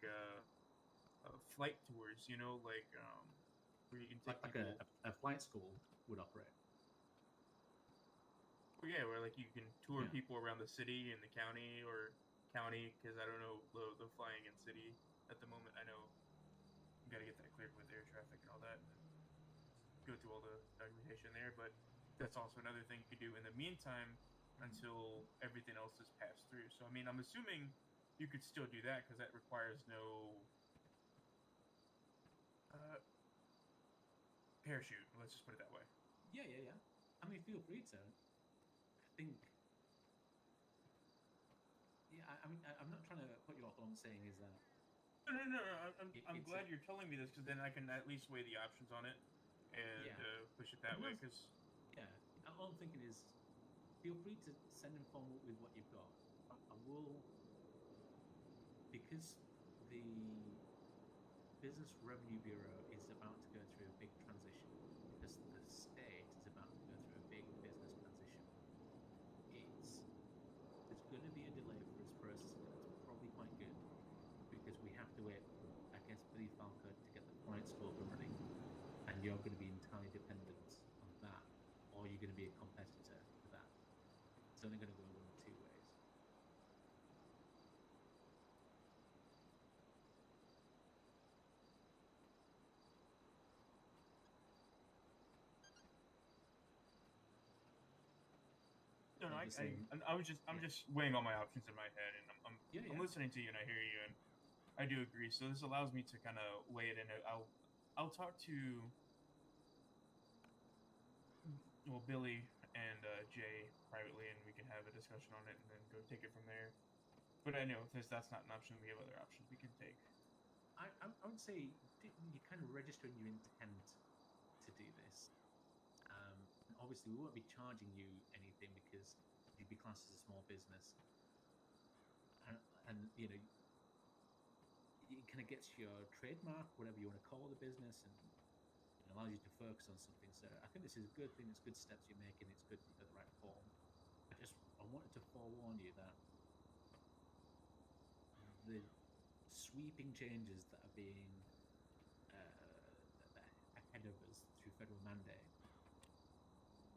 flight tours. Like where you can take like people. a flight school would operate. Yeah, where like you can tour Yeah. people around the city and the county because I don't know the flying in city at the moment. I know you got to get that cleared with air traffic and all that, and go through all the documentation there. But that's also another thing you could do in the meantime until everything else is passed through. So I mean, I'm assuming you could still do that because that requires no parachute. Let's just put it that way. Yeah. I mean, feel free to. I think. Yeah, I mean, I'm not trying to put you off. All I'm saying is that. No. I'm It's glad you're telling me this because then I can at least weigh the options on it and push it that way. Because all I'm thinking is, feel free to send them forward with what you've got. I will, because the Business Revenue Bureau is about to go through a big transition. Because the state is about to go through a big business transition. There's going to be a delay for its processing. It's probably quite good because we have to wait, I guess, Billy Falco to get the flight school up and running, and you're going to be entirely dependent on that, or you're going to be a competitor to that. It's only going to go one of two ways. No, I'm just weighing all my options in my head, and I'm listening to you, and I hear you, and I do agree. So this allows me to kind of weigh it in. I'll talk to Billy and Jay privately, and we can have a discussion on it, and then go take it from there. But I know if that's not an option, we have other options we can take. I would say you're kind of registering your intent to do this. Obviously, we won't be charging you anything because you'd be classed as a small business, and you know, it kind of gets your trademark, whatever you want to call the business, and it allows you to focus on something. So I think this is a good thing. It's good steps you're making. It's good that you've got the right form. I wanted to forewarn you that the sweeping changes that are being ahead of us through federal mandate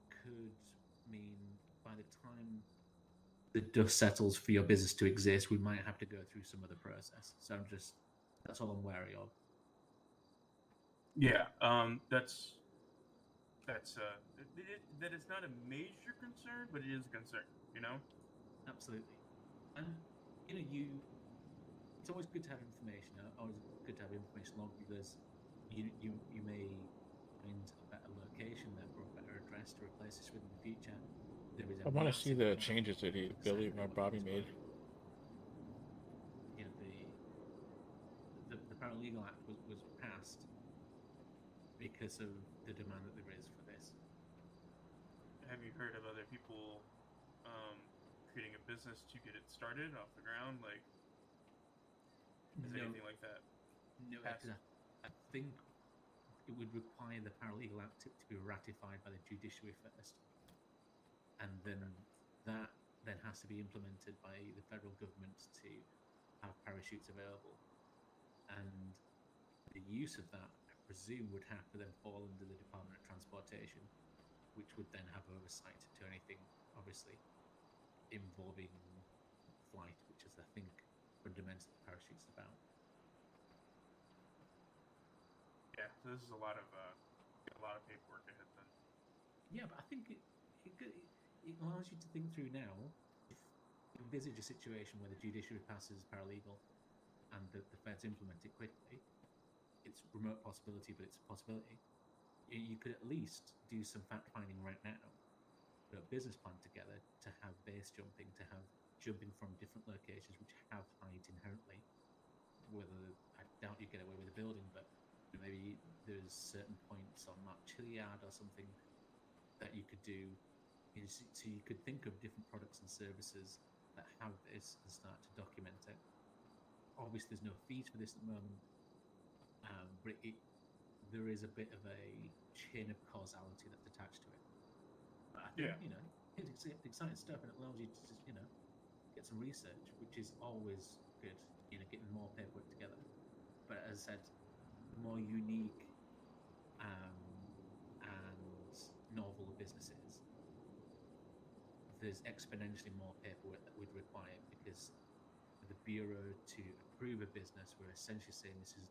could mean by the time the dust settles for your business to exist, we might have to go through some other process. So that's all I'm wary of. Yeah, that is not a major concern, but it is a concern. You know. Absolutely, and you know, it's always good to have information. Always good to have information along, because you may find a better location there, or a better address to replace this with in the future. There is I want to see the changes that Billy or Bobby made. You know, the Paralegal Act was passed because of the demand that there is for this. Have you heard of other people creating a business to get it started off the ground? Like, is anything like that? No, because I think it would require the Paralegal Act to be ratified by the judiciary first, and then that then has to be implemented by the federal government to have parachutes available, and the use of that, I presume, would have to then fall under the Department of Transportation, which would then have oversight to anything, obviously, involving flight, which is, I think, fundamentally parachutes about. Yeah, so this is a lot of paperwork ahead then. Yeah, but I think it allows you to think through now. Envisage a situation where the judiciary passes paralegal and the feds implement it quickly. It's a remote possibility, but it's a possibility. You could at least do some fact finding right now, put a business plan together to have base jumping, to have jumping from different locations which have height inherently. Whether, I doubt you get away with a building, but maybe there's certain points on that chili yard or something that you could do. So you could think of different products and services that have this and start to document it. Obviously, there's no fees for this at the moment, but there is a bit of a chain of causality that's attached to it. But I think, you know, it's exciting stuff, and it allows you to just, you know, get some research, which is always good, you know, getting more paperwork together. But as I said, more unique and novel businesses, there's exponentially more paperwork that we'd require, because for the Bureau to approve a business, we're essentially saying this is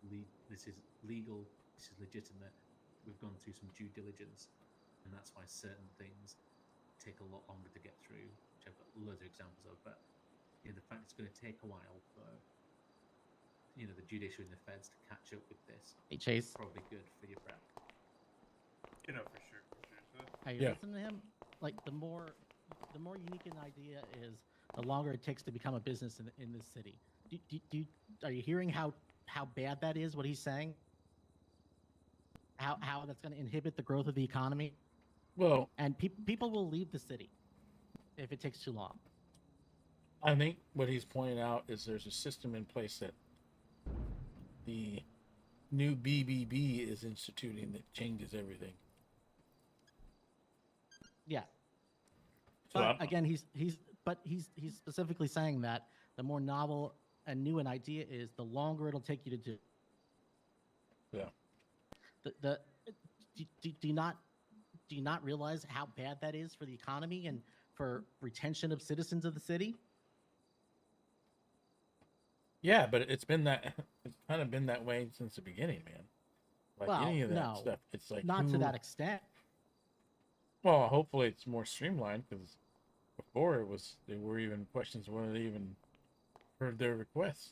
legal, this is legitimate, we've gone through some due diligence, and that's why certain things take a lot longer to get through, which I've got loads of examples of. But you know, the fact it's going to take a while for, you know, the judiciary and the feds to catch up with this. Hey, Chase. Probably good for your prep. You know, for sure. So, Are you listening to him? Like, the more unique an idea is, the longer it takes to become a business in this city. Are you hearing how bad that is? What he's saying? How that's going to inhibit the growth of the economy? Well, and people will leave the city if it takes too long. I think what he's pointing out is there's a system in place that the new BBB is instituting that changes everything. Yeah. So but again, he's specifically saying that the more novel and new an idea is, the longer it'll take you to do. Yeah. Do you not realize how bad that is for the economy and for retention of citizens of the city? Yeah, but it's kind of been that way since the beginning, man. Like any of that stuff, it's like not to that extent. Well, hopefully it's more streamlined, because before there were even questions whether they even heard their requests.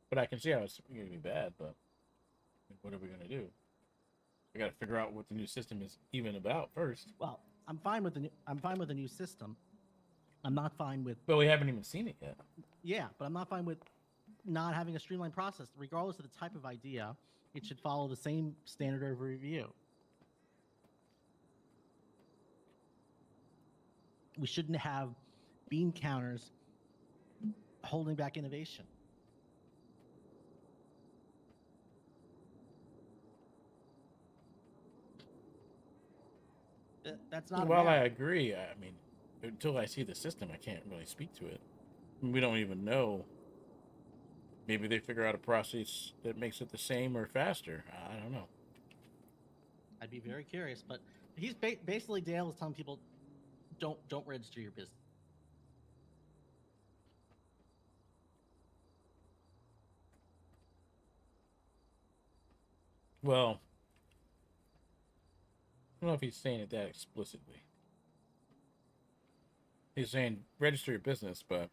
But I can see how it's going to be bad, but what are we going to do? We got to figure out what the new system is even about first. Well, I'm fine with the new system. I'm not fine with. But we haven't even seen it yet. Yeah, but I'm not fine with not having a streamlined process. Regardless of the type of idea, it should follow the same standard of review. We shouldn't have bean counters holding back innovation. That's not. Well, I agree. I mean, until I see the system, I can't really speak to it. We don't even know. Maybe they figure out a process that makes it the same or faster. I don't know. I'd be very curious, but he's basically Dale is telling people, don't register your business. Well, I don't know if he's saying it that explicitly. He's saying register your business, but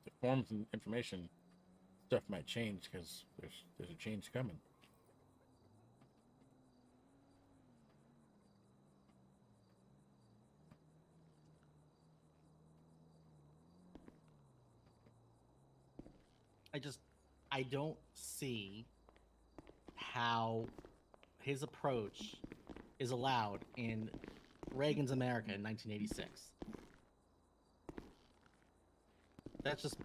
the forms and information stuff might change because there's a change coming. I don't see how his approach is allowed in Reagan's America in 1986. That's just...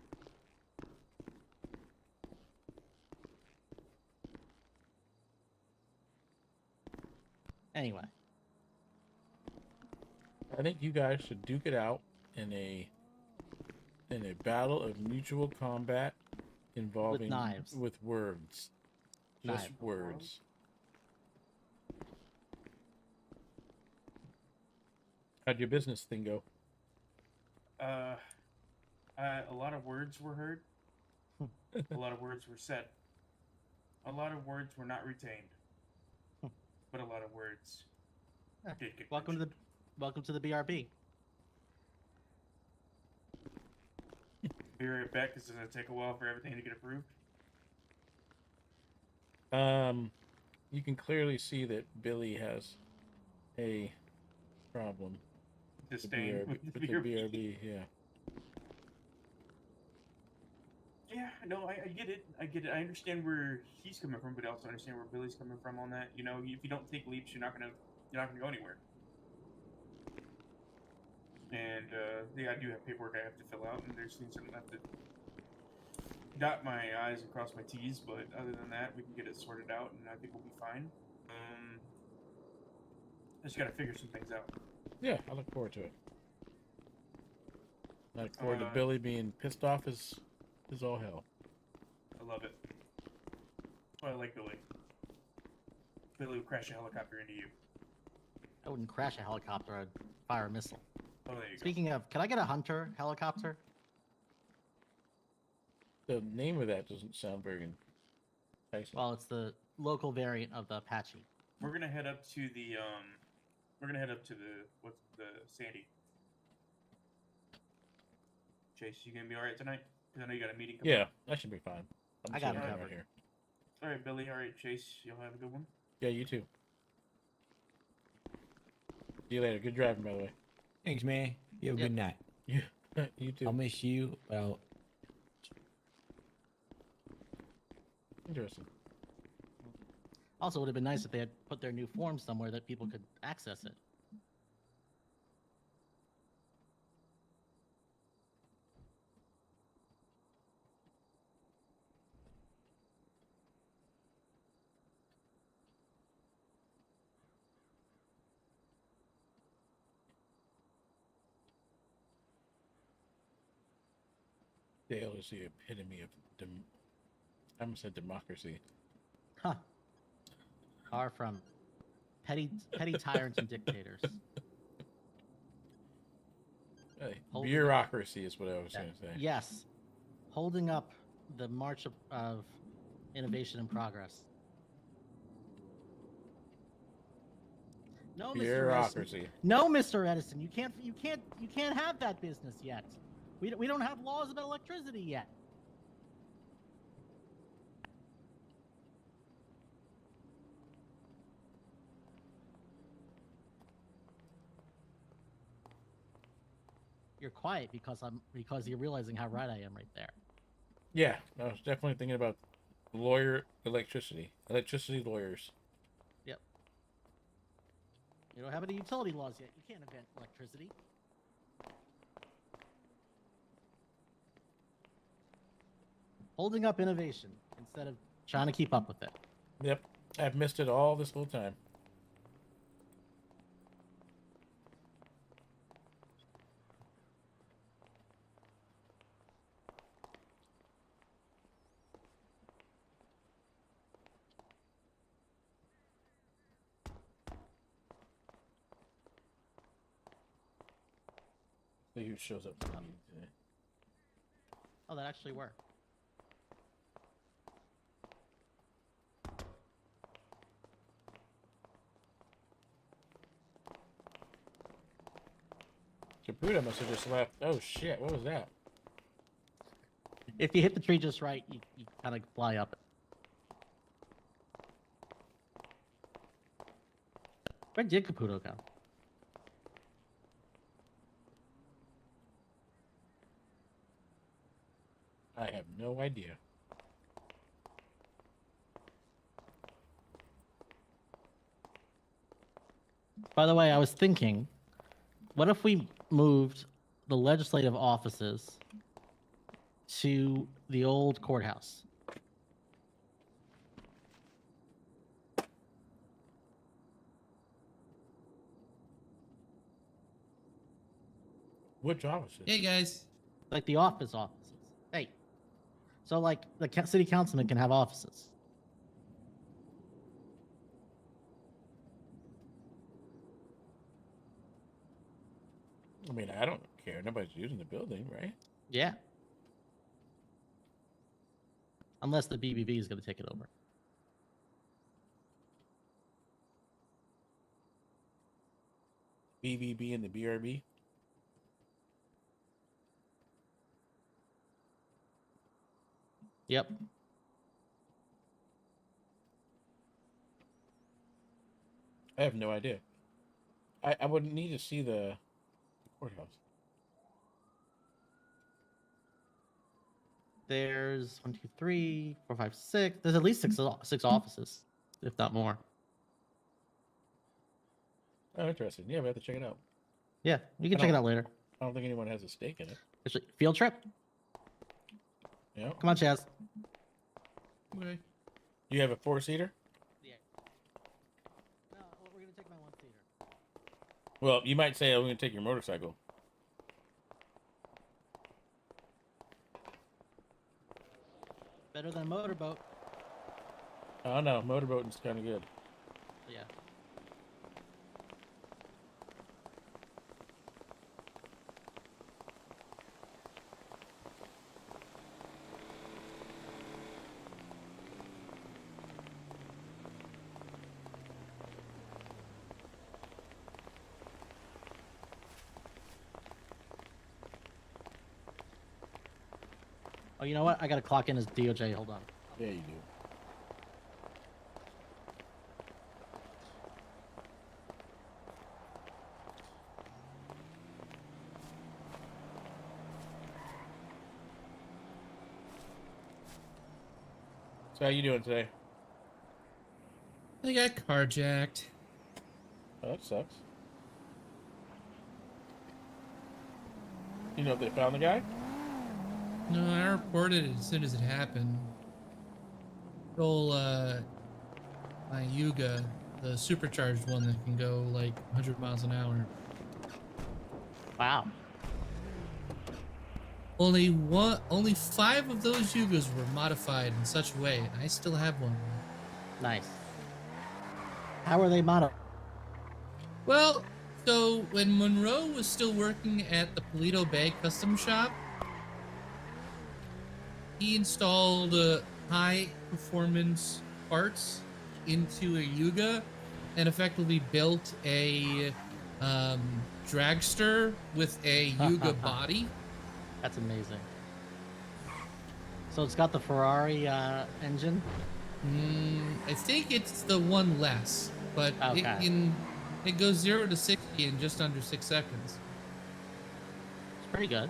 Anyway. I think you guys should duke it out in a battle of mutual combat involving with knives. With words. Just Knife. words. How'd your business thing go? A lot of words were heard. A lot of words were said. A lot of words were not retained. But a lot of words did get Welcome to the BRB. Be right back. This is gonna take a while for everything to get approved. You can clearly see that Billy has a problem. Disdain with the BRB, yeah. Yeah, no, I get it. I get it. I understand where he's coming from, but I also understand where Billy's coming from on that. You know, if you don't take leaps, you're not gonna go anywhere. And yeah, I do have paperwork I have to fill out, and there's things I'm gonna have to dot my I's and cross my T's. But other than that, we can get it sorted out, and I think we'll be fine. I just gotta figure some things out. Yeah, I look forward to it. I look forward to Billy being pissed off as all hell. I love it. That's why I like Billy. Billy would crash a helicopter into you. I wouldn't crash a helicopter, I'd fire a missile. Oh, there you Speaking of, can I get a Hunter helicopter? The name of that doesn't sound very enticing. Well, it's the local variant of the Apache. We're gonna head up to the what's the Sandy. Chase, you gonna be all right tonight? Because I know you got a meeting. Yeah, that should be fine. I got it right covered. here. All right, Billy. All right, Chase. You'll have a good one. Yeah, you too. See you later. Good driving, by the way. Thanks, man. You have a good night. Yeah, you too. I'll miss you. Well, Interesting. Also, it would have been nice if they had put their new form somewhere that people could access it. Dale is the epitome of I almost said democracy. Huh. Far from petty tyrants and dictators. Hey, Holding- bureaucracy is what I was going to say. Yes. Holding up the march of innovation and progress. No, Mr. Edison. Bureaucracy. No, Mr. Edison, you can't have that business yet. We don't have laws about electricity yet. You're quiet because you're realizing how right I am right there. Yeah, I was definitely thinking about electricity lawyers. Yep. You don't have any utility laws yet. You can't invent electricity. Holding up innovation instead of trying to keep up with it. Yep, I've missed it all this whole time. See who shows up for me today. Oh, that actually worked. Caputo must have just left. Oh shit, what was that? If you hit the tree just right, you kind of fly up it. Where did Caputo go? I have no idea. By the way, I was thinking, what if we moved the legislative offices to the old courthouse? Which offices? Hey guys. Like the offices. Hey. So like the city councilman can have offices. I mean, I don't care. Nobody's using the building, right? Yeah. Unless the BBB is going to take it over. BBB and the BRB. Yep. I have no idea. I would need to see the courthouse. There's 1, 2, 3, 4, 5, 6. There's at least six offices, if not more. Oh, interesting. Yeah, we have to check it out. Yeah, you can check it out later. I don't think anyone has a stake in it. Actually, field trip. Yeah. Come on, Chaz. Okay. You have a 4-seater? Yeah. No, we're gonna take my 1-seater. Well, you might say I'm going to take your motorcycle. Better than a motorboat. I don't know. Motorboating's kind of good. Yeah. Oh, you know what? I gotta clock in as DOJ. Hold on. Yeah, you do. So how you doing today? I got carjacked. Oh, that sucks. You know if they found the guy? No, I reported it as soon as it happened. Stole my Yuga, the supercharged one that can go like 100 miles an hour. Wow. Only 5 of those Yugas were modified in such a way, and I still have one. Nice. How are they modified? Well, so when Monroe was still working at the Polito Bay Custom Shop, he installed high performance parts into a Yuga and effectively built a dragster with a Yuga body. That's amazing. So it's got the Ferrari engine? I think it's the one less, but Okay. it goes 0 to 60 in just under 6 seconds. It's pretty good.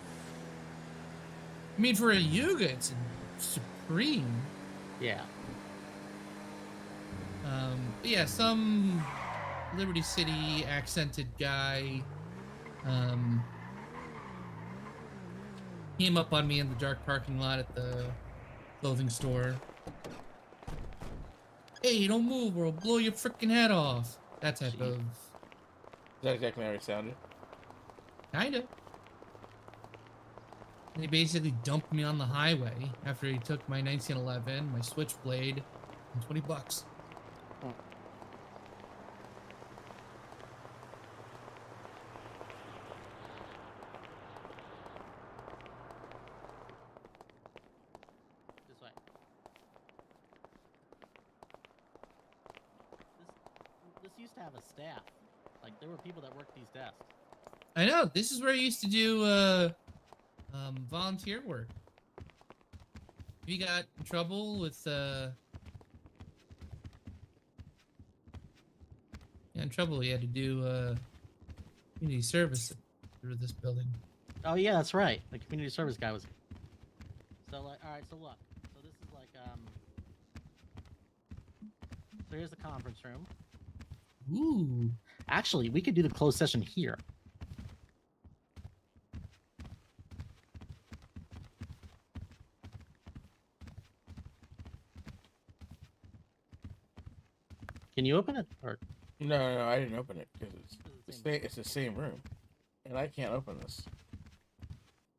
I mean, for a Yuga, it's Supreme. Yeah. But yeah, some Liberty City accented guy came up on me in the dark parking lot at the clothing store. Hey, don't move or I'll blow your freaking head off. That type of. Is that exactly how it sounded? Kinda. And he basically dumped me on the highway after he took my 1911, my switchblade, and $20. This way. This used to have a staff. Like, there were people that worked these desks. I know. This is where I used to do volunteer work. If you got in trouble with you had to do community service through this building. Oh yeah, that's right. The community service guy was. So like, all right. So look. So this is like So here's the conference room. Ooh. Actually, we could do the closed session here. Can you open it? Or No, I didn't open it because it's the same room, and I can't open this.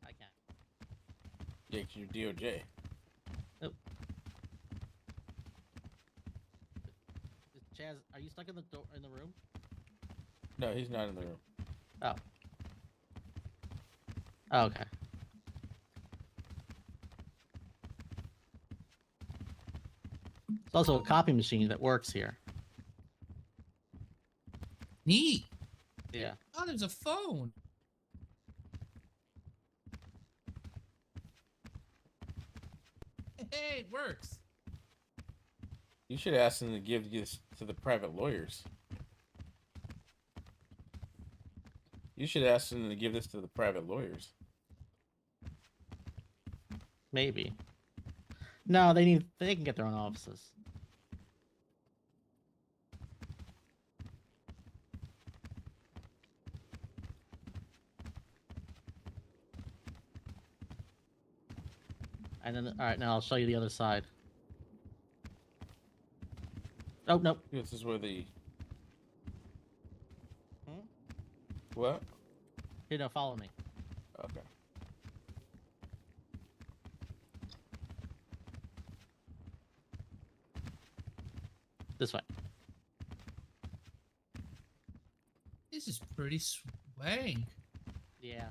I can't. Yeah, 'cause you're DOJ. Oh. Chaz, are you stuck in the door in the room? No, he's not in the room. Oh. Oh, okay. There's also a copy machine that works here. Neat. Yeah. Oh, there's a phone. Hey, it works. You should ask them to give this to the private lawyers. You should ask them to give this to the private lawyers. Maybe. No, they can get their own offices. And then, all right, now I'll show you the other side. Oh, no. This is where the... Hmm? What? Here, no, follow me. Okay. This way. This is pretty swank. Yeah.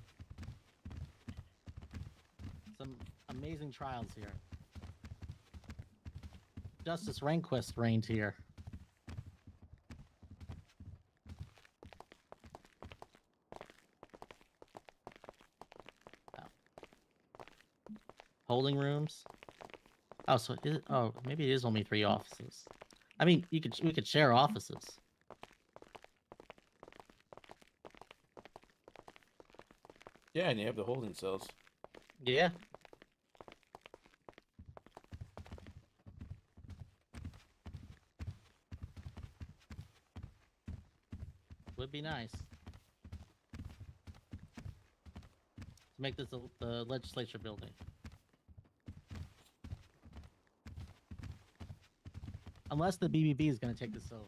Some amazing trials here. Justice Rehnquist reigned here. Oh. Holding rooms. Oh, so oh, maybe it is only 3 offices. I mean, we could share offices. Yeah, and you have the holding cells. Yeah. Would be nice. To make this the legislature building. Unless the BBB is going to take this over.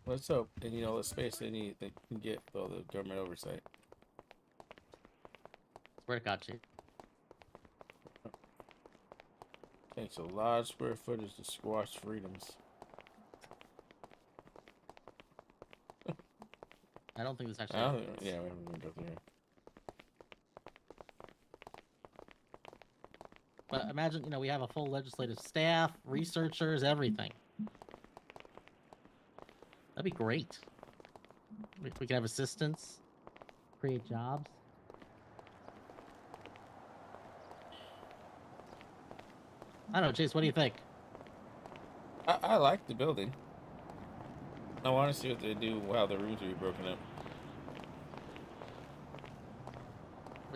Let's hope. And you know, the space they need, they can get with all the government oversight. Swear to God, Chief. Takes a lot of square footage to squash freedoms. I don't think this actually. Yeah, we haven't even go through here. But imagine, you know, we have a full legislative staff, researchers, everything. That'd be great. We could have assistants, create jobs. I don't know, Chase, what do you think? I like the building. I want to see what they do while the rooms will be broken up.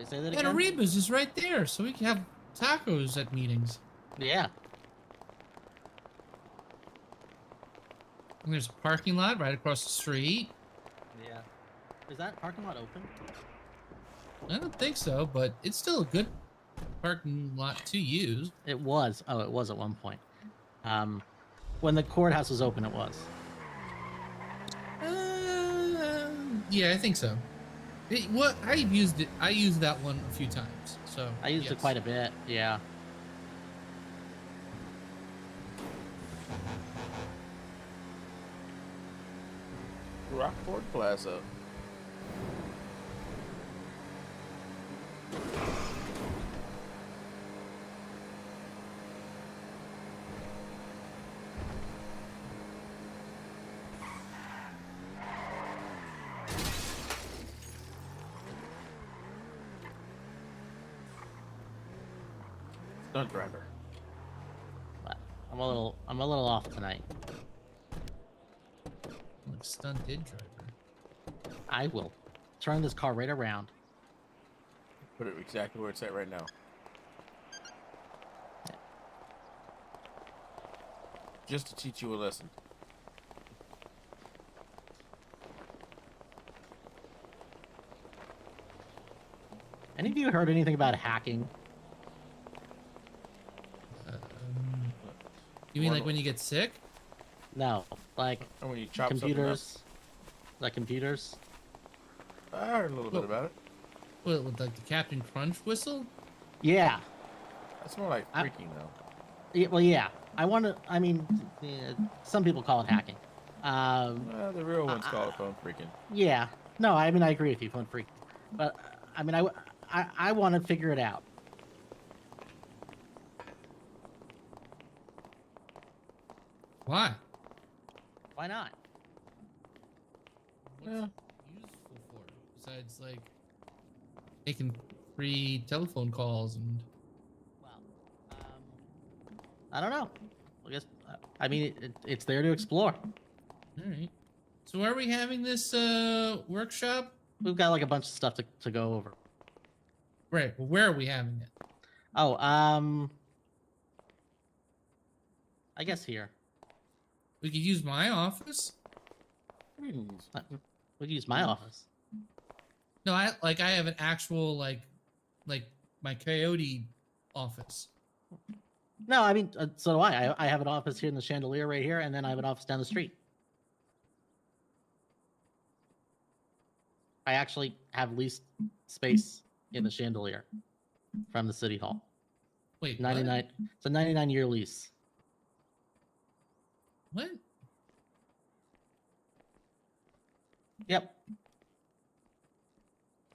Wait, say that And again. Ariba's is right there, so we can have tacos at meetings. Yeah. And there's a parking lot right across the street. Yeah. Is that parking lot open? I don't think so, but it's still a good parking lot to use. It was. Oh, it was at one point. When the courthouse was open, it was. Yeah, I think so. What I've used it. I used that one a few times. So I used it quite a bit. Yeah. Rockport Plaza. Stunt driver. I'm a little off tonight. Like stunted driver. I will turn this car right around. Put it exactly where it's at right now. Just to teach you a lesson. Any of you heard anything about hacking? You mean like when you get sick? No, like Or when you chop computers. Like computers. I heard a little bit about it. What, with like the Captain Crunch whistle? Yeah. That's more like freaking though. Yeah, well, yeah. I want to. I mean, some people call it hacking. Well, the real ones call it phone freaking. Yeah. No, I mean I agree with you, phone freak. But I mean I want to figure it out. Why? Why not? What's it useful for? Besides like making free telephone calls and. I don't know. I guess. I mean, it's there to explore. All right. So are we having this workshop? We've got like a bunch of stuff to go over. Right. Well, where are we having it? Oh, I guess here. We could use my office. We could use my office. No, I have an actual like my Coyote office. No, I mean, so do I. I have an office here in the Chandelier right here, and then I have an office down the street. I actually have leased space in the Chandelier from the City Hall. Wait, 99. It's a 99-year lease. What? Yep.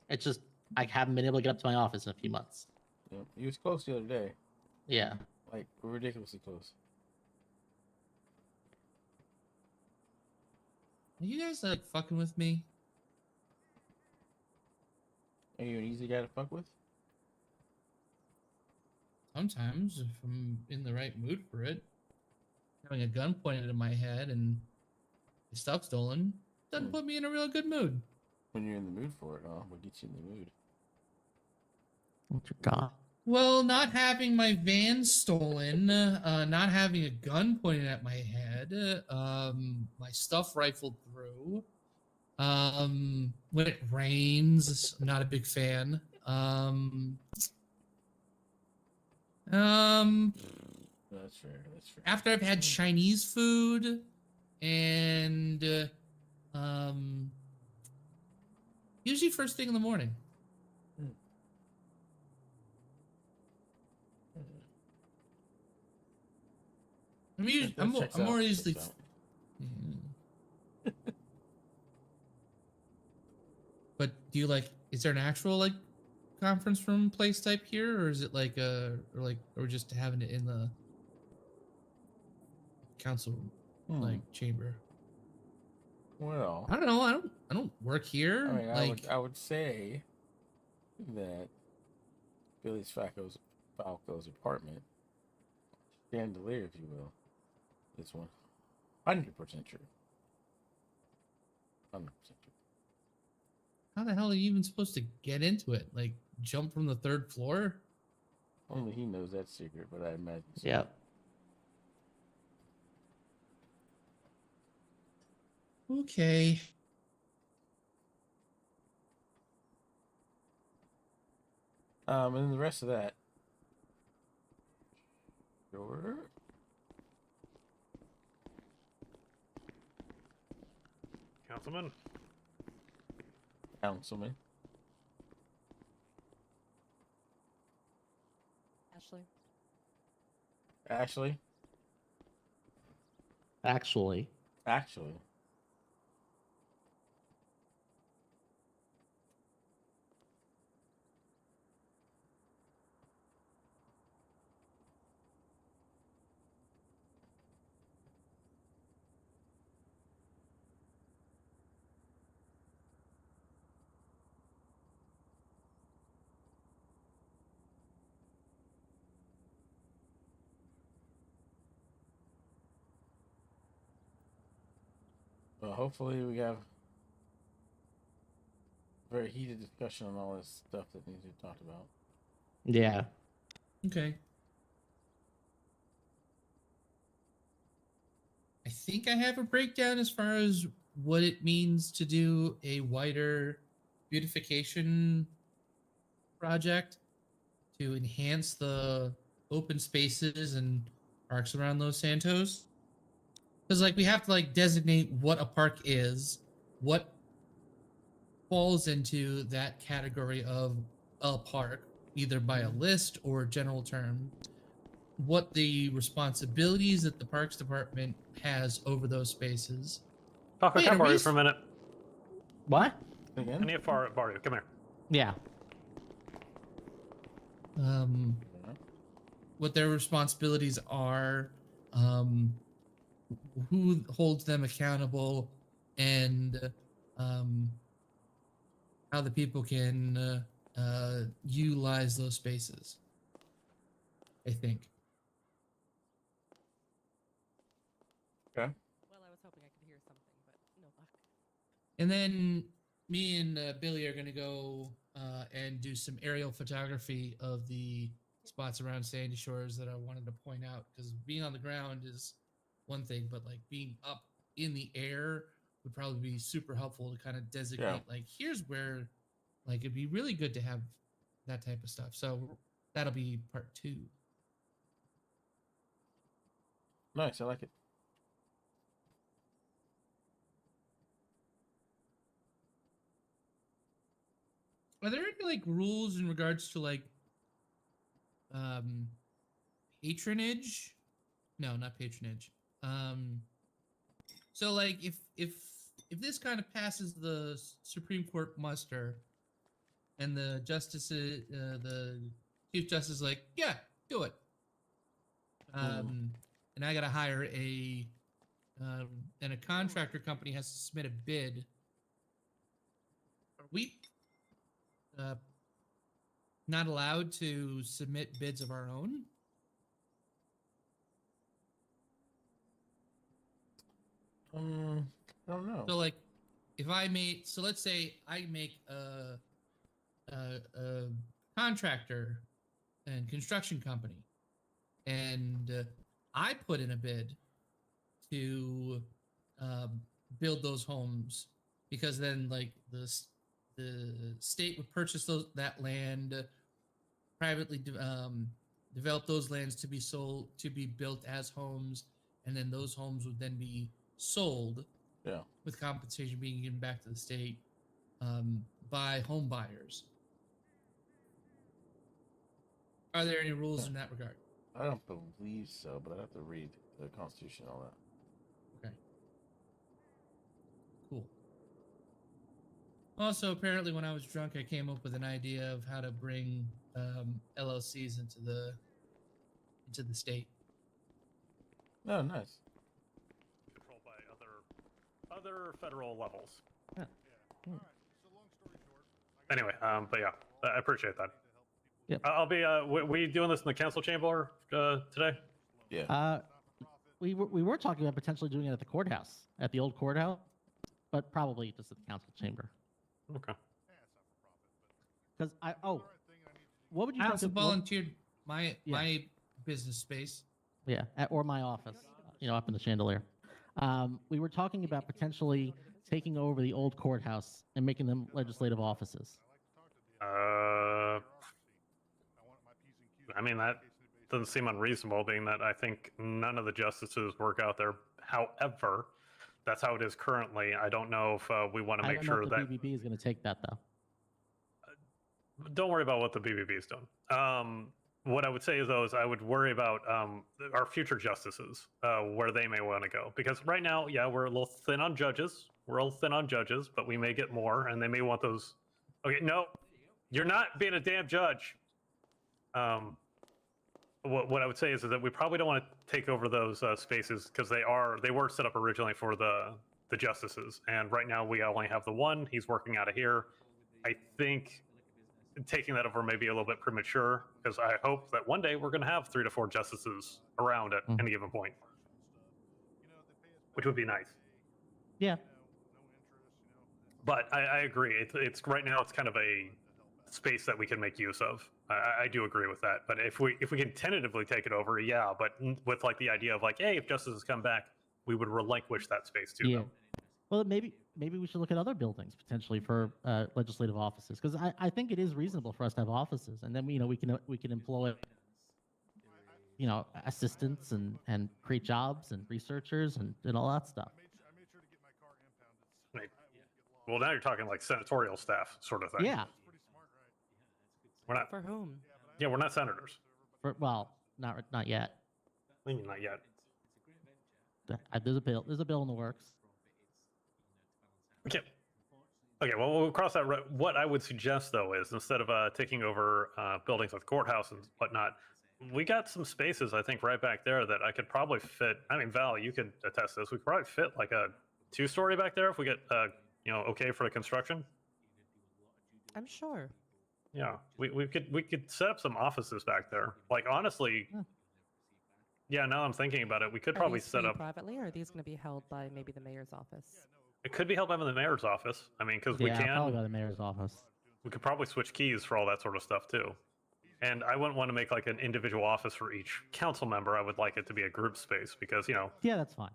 It's just I haven't been able to get up to my office in a few months. Yeah, he was close the other day. Yeah. Like ridiculously close. Are you guys like fucking with me? Are you an easy guy to fuck with? Sometimes, if I'm in the right mood for it. Having a gun pointed at my head and stuff stolen doesn't put me in a real good mood. When you're in the mood for it, huh? What gets you in the mood? What's your god? Well, not having my van stolen, not having a gun pointed at my head, my stuff rifled through. When it rains, I'm not a big fan. That's fair. That's fair. After I've had Chinese food and usually first thing in the morning. I'm more usually. But do you like? Is there an actual like conference room place type here, or is it like or just having it in the council like chamber? Well, I don't know. I don't work here. I mean, like I would say that Billy's Falco's apartment, chandelier, if you will, is 100% true. 100% true. how the hell are you even supposed to get into it? Like jump from the 3rd floor? Only he knows that secret, but I imagine. So. Yep. Okay. And then the rest of that. Sure. Councilman. Councilman. Ashley. Ashley. Actually. Actually. Well, hopefully we have a very heated discussion on all this stuff that needs to be talked about. Yeah. Okay. I think I have a breakdown as far as what it means to do a wider beautification project to enhance the open spaces and parks around Los Santos. Because like we have to like designate what a park is, what falls into that category of a park, either by a list or general term, what the responsibilities that the Parks Department has over those spaces. Talk, can I borrow you for a minute? What? Again? I need to borrow you. Come here. Yeah. What their responsibilities are, who holds them accountable, and how the people can utilize those spaces. I think. Okay. Well, I was hoping I could hear something, but no luck. And then me and Billy are going to go and do some aerial photography of the spots around Sandy Shores that I wanted to point out, because being on the ground is one thing, but like being up in the air would probably be super helpful to kind of designate like here's where like it'd be really good to have that type of stuff. So that'll be part 2. Nice, I like it. Are there any like rules in regards to like patronage? No, not patronage. So like if this kind of passes the Supreme Court muster and the justices the Chief Justice is like, yeah, do it. And I gotta hire and a contractor company has to submit a bid. Are we not allowed to submit bids of our own? I don't know. So like, if I made, so let's say I make a contractor and construction company, and I put in a bid to build those homes, because then like the state would purchase that land, privately develop those lands to be sold, to be built as homes, and then those homes would then be sold, with compensation being given back to the state by home buyers. Are there any rules in that regard? I don't believe so, but I have to read the Constitution and all that. Okay. Cool. Also, apparently, when I was drunk, I came up with an idea of how to bring LLCs into the state. Oh, nice. Controlled by other federal levels. Yeah. Anyway, but yeah, I appreciate that. Yep. I'll be. We doing this in the council chamber today? Yeah. We were talking about potentially doing it at the courthouse, at the old courthouse, but probably just at the council chamber. Okay. Because what would you I think also of, volunteered my Yeah. my business space. Yeah, or my office, up in the chandelier. We were talking about potentially taking over the old courthouse and making them legislative offices. I mean, that doesn't seem unreasonable, being that I think none of the justices work out there. However, that's how it is currently. I don't know if we want to I make don't know sure if the that. BBB is going to take that though. Don't worry about what the BBB's done. What I would say is, though, is I would worry about our future justices, where they may want to go. Because right now, yeah, we're a little thin on judges. We're a little thin on judges, but we may get more, and they may want those. Okay, no, you're not being a damn judge. What I would say is that we probably don't want to take over those spaces because they were set up originally for the justices, and right now we only have the one. He's working out of here. I think taking that over may be a little bit premature because I hope that one day we're going to have 3 to 4 justices around at any given point, which would be nice. Yeah. But I agree. It's right now it's kind of a space that we can make use of. I do agree with that. But if we can tentatively take it over, yeah. But with like the idea of like, hey, if justices come back, we would relinquish that space to them. Well, maybe we should look at other buildings potentially for legislative offices, because I think it is reasonable for us to have offices, and then we can employ assistants and create jobs and researchers and all that stuff. Right. Well, now you're talking like senatorial staff sort of thing. Yeah. We're not For whom? Yeah, we're not senators. Not yet. Not yet. There's a bill in the works. Okay. Okay, well, we'll cross that road. What I would suggest, though, is instead of taking over buildings like the courthouse and whatnot, we got some spaces, I think, right back there that I could probably fit. I mean, Val, you could attest to this. We could probably fit like a 2-story back there if we get, okay for the construction. I'm sure. Yeah, we could set up some offices back there. Like, honestly, yeah, now I'm thinking about it, we could probably set up. Privately, or are these going to be held by maybe the mayor's office? It could be held by the mayor's office. I mean, because we can. Probably by the mayor's office. We could probably switch keys for all that sort of stuff too. And I wouldn't want to make like an individual office for each council member. I would like it to be a group space because Yeah, that's fine.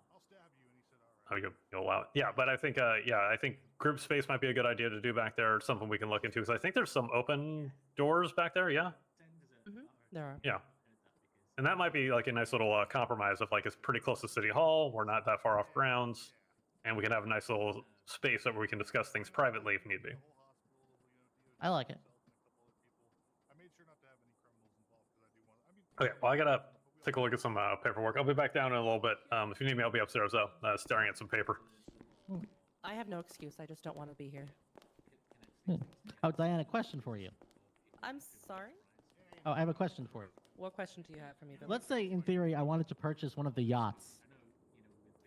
Oh, you'll allow it. Yeah, but I think I think group space might be a good idea to do back there. It's something we can look into because I think there's some open doors back there. Yeah. There are. Yeah. And that might be like a nice little compromise of like it's pretty close to City Hall. We're not that far off grounds. And we can have a nice little space where we can discuss things privately if need be. I like it. Okay, well, I gotta take a look at some paperwork. I'll be back down in a little bit. If you need me, I'll be upstairs though, staring at some paper. I have no excuse. I just don't want to be here. Oh, Diana, question for you. I'm sorry. Oh, I have a question for you. What question do you have for me, Billy? Let's say, in theory, I wanted to purchase one of the yachts.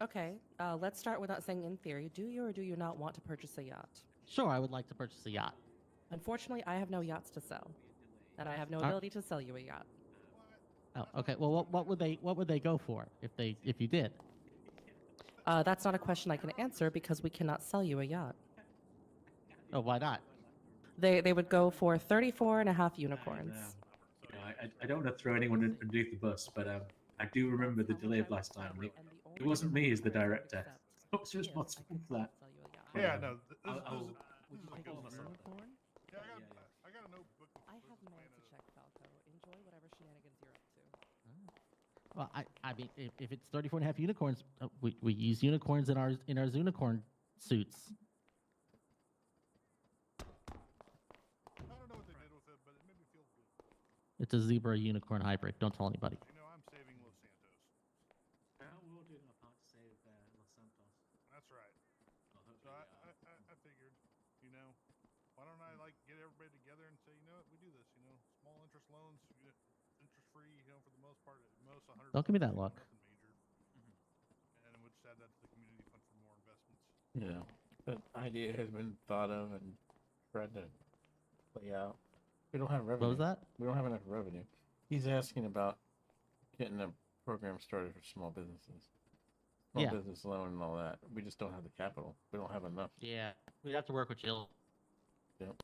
Okay, let's start with not saying in theory. Do you or do you not want to purchase a yacht? Sure, I would like to purchase a yacht. Unfortunately, I have no yachts to sell, and I have no ability to sell you a yacht. Oh, okay. Well, what would they go for if you did? That's not a question I can answer because we cannot sell you a yacht. Oh, why not? They would go for 34.5 unicorns. I don't want to throw anyone underneath the bus, but I do remember the delay of last time. It wasn't me as the director. I was responsible for that. Yeah, no. Would you take a unicorn? I got a notebook. I have mail to check, Falco. Enjoy whatever shenanigans you're up to. Well, I mean, if it's 34.5 unicorns, we use unicorns in our Zoonicorn suits. I don't know what they did with it, but it made me feel good. It's a zebra unicorn hybrid. Don't tell anybody. I'm saving Los Santos. We're all doing our part to save Los Santos. That's right. So I figured, why don't I get everybody together and say, what, we do this, small interest loans, interest free, for the most part, at most 100. Don't give me that look. And we'll just add that to the community fund for more investments. Yeah, that idea has been thought of and tried to play out. We don't have revenue. What was that? We don't have enough revenue. He's asking about getting a program started for small businesses. Small business loan and all that. We just don't have the capital. We don't have enough. Yeah, we'd have to work with Jill. Yep.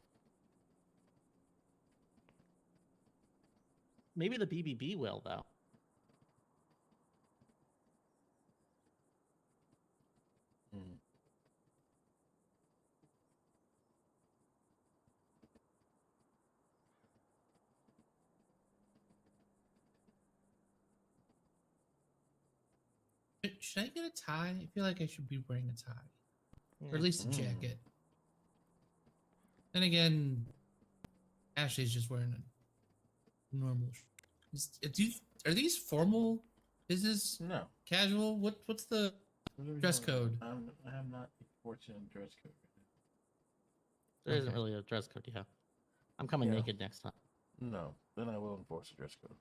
maybe the BBB will though. Hmm. Should I get a tie? I feel like I should be wearing a tie, or at least a jacket. Then again, Ashley's just wearing a normal. Are these formal, business, No. casual? What's the dress code? I have not enforced a dress code. There isn't really a dress code. Yeah, I'm coming Yeah. naked next time. No, then I will enforce a dress code.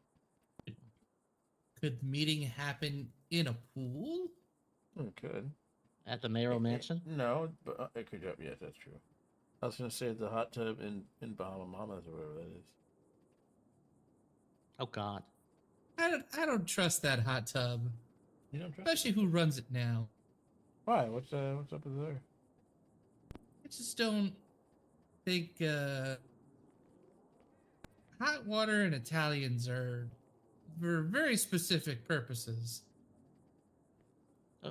Could the meeting happen in a pool? It could. At the mayoral mansion? No, but it could. Yes, that's true. I was gonna say the hot tub in Bahama Mamas or whatever that is. Oh God. I don't trust that hot tub. You don't trust Especially who runs it now. Why? What's up with there? I just don't think hot water and Italians are for very specific purposes.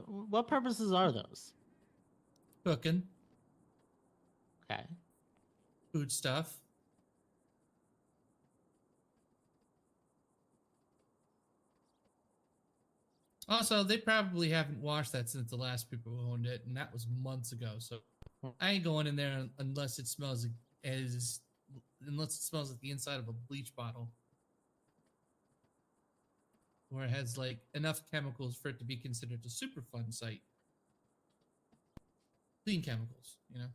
What purposes are those? Cooking. Okay. Food stuff. Also, they probably haven't washed that since the last people who owned it, and that was months ago. So I ain't going in there unless it smells unless it smells like the inside of a bleach bottle, or it has like enough chemicals for it to be considered a Superfund site. Clean chemicals, you know.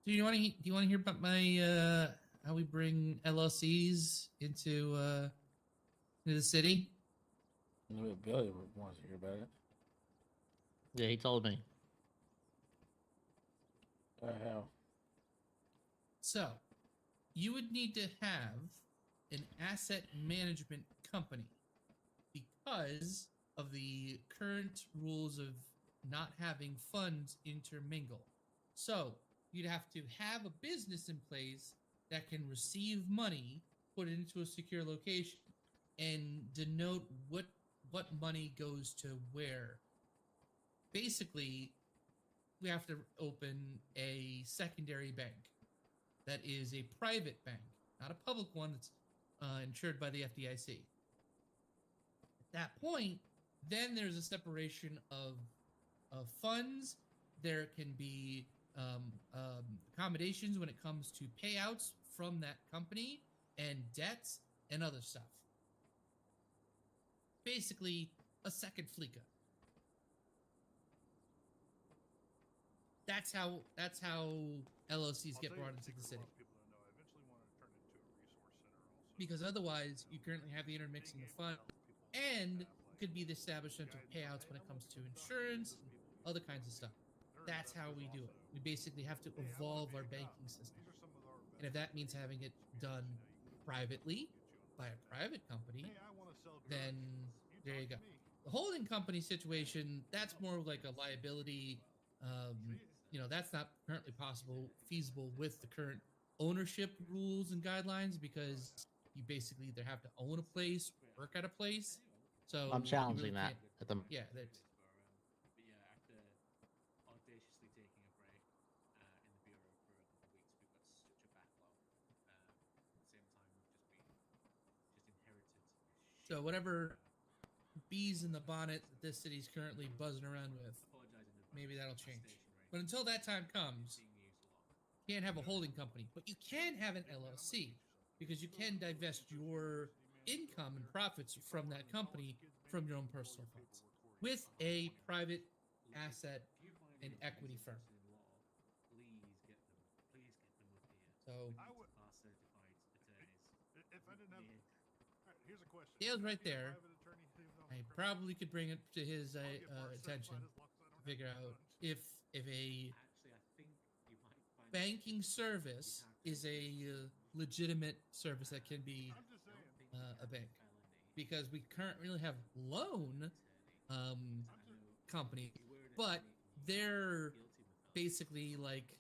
Do you want to hear about my how we bring LLCs into the city? Billy wants to hear about it. Yeah, he told me. How? So, you would need to have an asset management company because of the current rules of not having funds intermingle. So, you'd have to have a business in place that can receive money, put it into a secure location, and denote what money goes to where. Basically, we have to open a secondary bank that is a private bank, not a public one that's insured by the FDIC. At that point, then there's a separation of funds. There can be accommodations when it comes to payouts from that company and debts and other stuff. Basically, a second Fleeka. That's how LLCs get brought into the city. Because otherwise, you currently have the intermixing of fund, and could be the establishment of payouts when it comes to insurance, other kinds of stuff. That's how we do it. We basically have to evolve our banking system. And if that means having it done privately by a private company, then there you go. The holding company situation, that's more like a liability. That's not currently feasible with the current ownership rules and guidelines, because you basically either have to own a place, work at a place. So I'm challenging that at the yeah. That's, so whatever bees in the bonnet that this city's currently buzzing around with, maybe that'll change. But until that time comes, you can't have a holding company, but you can have an LLC, because you can divest your income and profits from that company from your own personal funds with a private asset and equity firm. So Dale's right there. I probably could bring it to his attention to figure out if a banking service is a legitimate service that can be a bank, because we currently have loan company, but they're basically like,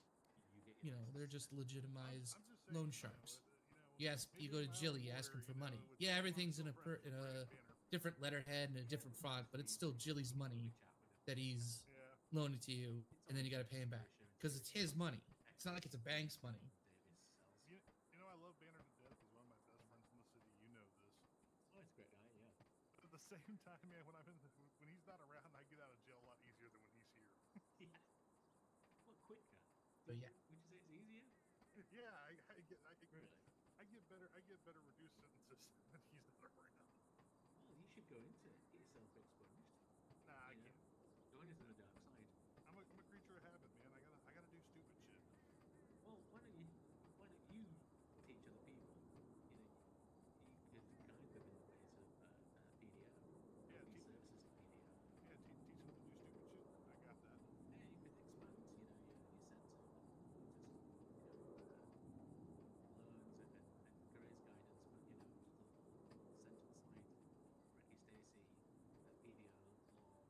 they're just legitimized loan sharks. You go to Jilly, you ask him for money. Yeah, everything's in a different letterhead and a different font, but it's still Jilly's money that he's loaning to you, and then you got to pay him back because it's his money. It's not like it's a bank's money. I love Banner to death. He's one of my best friends in the city. You know this. Oh, it's a great guy, yeah. But at the same time, man, when he's not around, I get out of jail a lot easier than when he's here. Yeah. Well, quicker. But yeah. Would you say it's easier? Yeah, I get Really? I get better reduced sentences when he's not around. Well, you should go into it. Get yourself expunged. Nah, I can't. Go into the dark side. I'm a creature of habit, man. I gotta do stupid shit. Well, why don't you teach other people? You could guide them in the ways of PDO. Yeah, teach services to PDO. Yeah, teach them to do stupid shit. I got that. Yeah, you could expand, your center. Loans and careers guidance, but the central side, Ricky Stacy, PDO, law,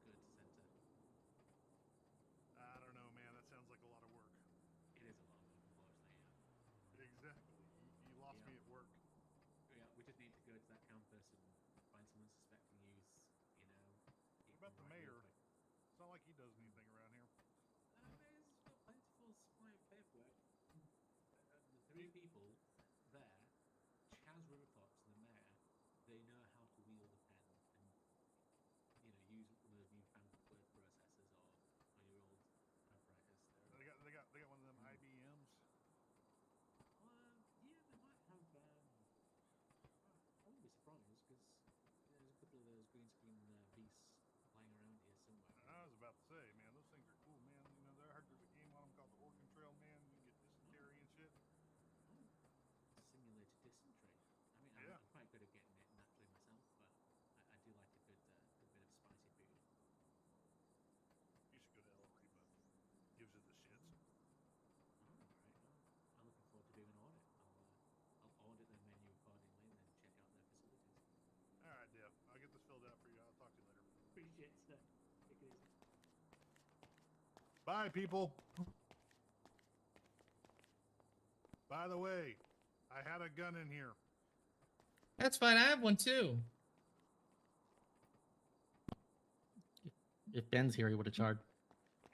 good center. I don't know, man. That sounds like a lot of work. It is a lot of work, unfortunately, yeah. Exactly. You lost me at work. Yeah, we just need to go to that campus and find someone suspecting use, What about the mayor? It's not like he does anything around here. Mayor's got plentiful supply of paperwork. The three people there, Chaz Riverfox and the mayor, they know how to wield a pen and, use one of those newfangled word processors or your old typewriters. They got one of them IBMs. Yeah, they might have. I wouldn't be surprised because there's a couple of those green screen beasts flying around here somewhere. I was about to say, man, those things are cool, man. I heard there's a game on them called the Oregon Trail, man. You can get dysentery and shit. Oh, simulated dysentery. I mean, Yeah. I'm quite good at getting it naturally myself, but I do like a good bit of spicy food. You should go to LRE, but gives you the shits. Oh, all right. Well, I'm looking forward to doing an audit. I'll audit their menu accordingly and then check out their facilities. All right, Dev. I'll get this filled out for you. I'll talk to you later. Appreciate it, sir. Take it easy. Bye, people. By the way, I had a gun in here. That's fine. I have one too. If Ben's here, he would have charged.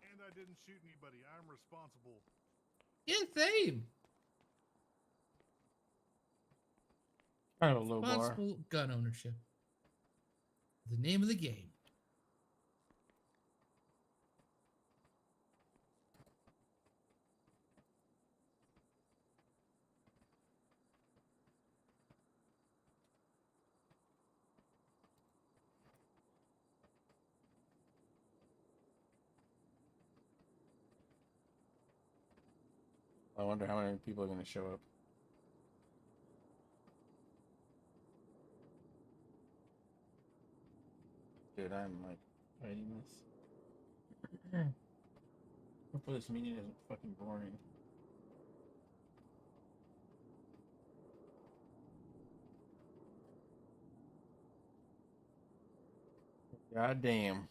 And I didn't shoot anybody. I'm responsible. Yeah, same. Kind of a low bar. Responsible gun ownership. The name of the game. I wonder how many people are going to show up. Dude, I'm like writing this. Hopefully this meeting isn't fucking boring. God damn.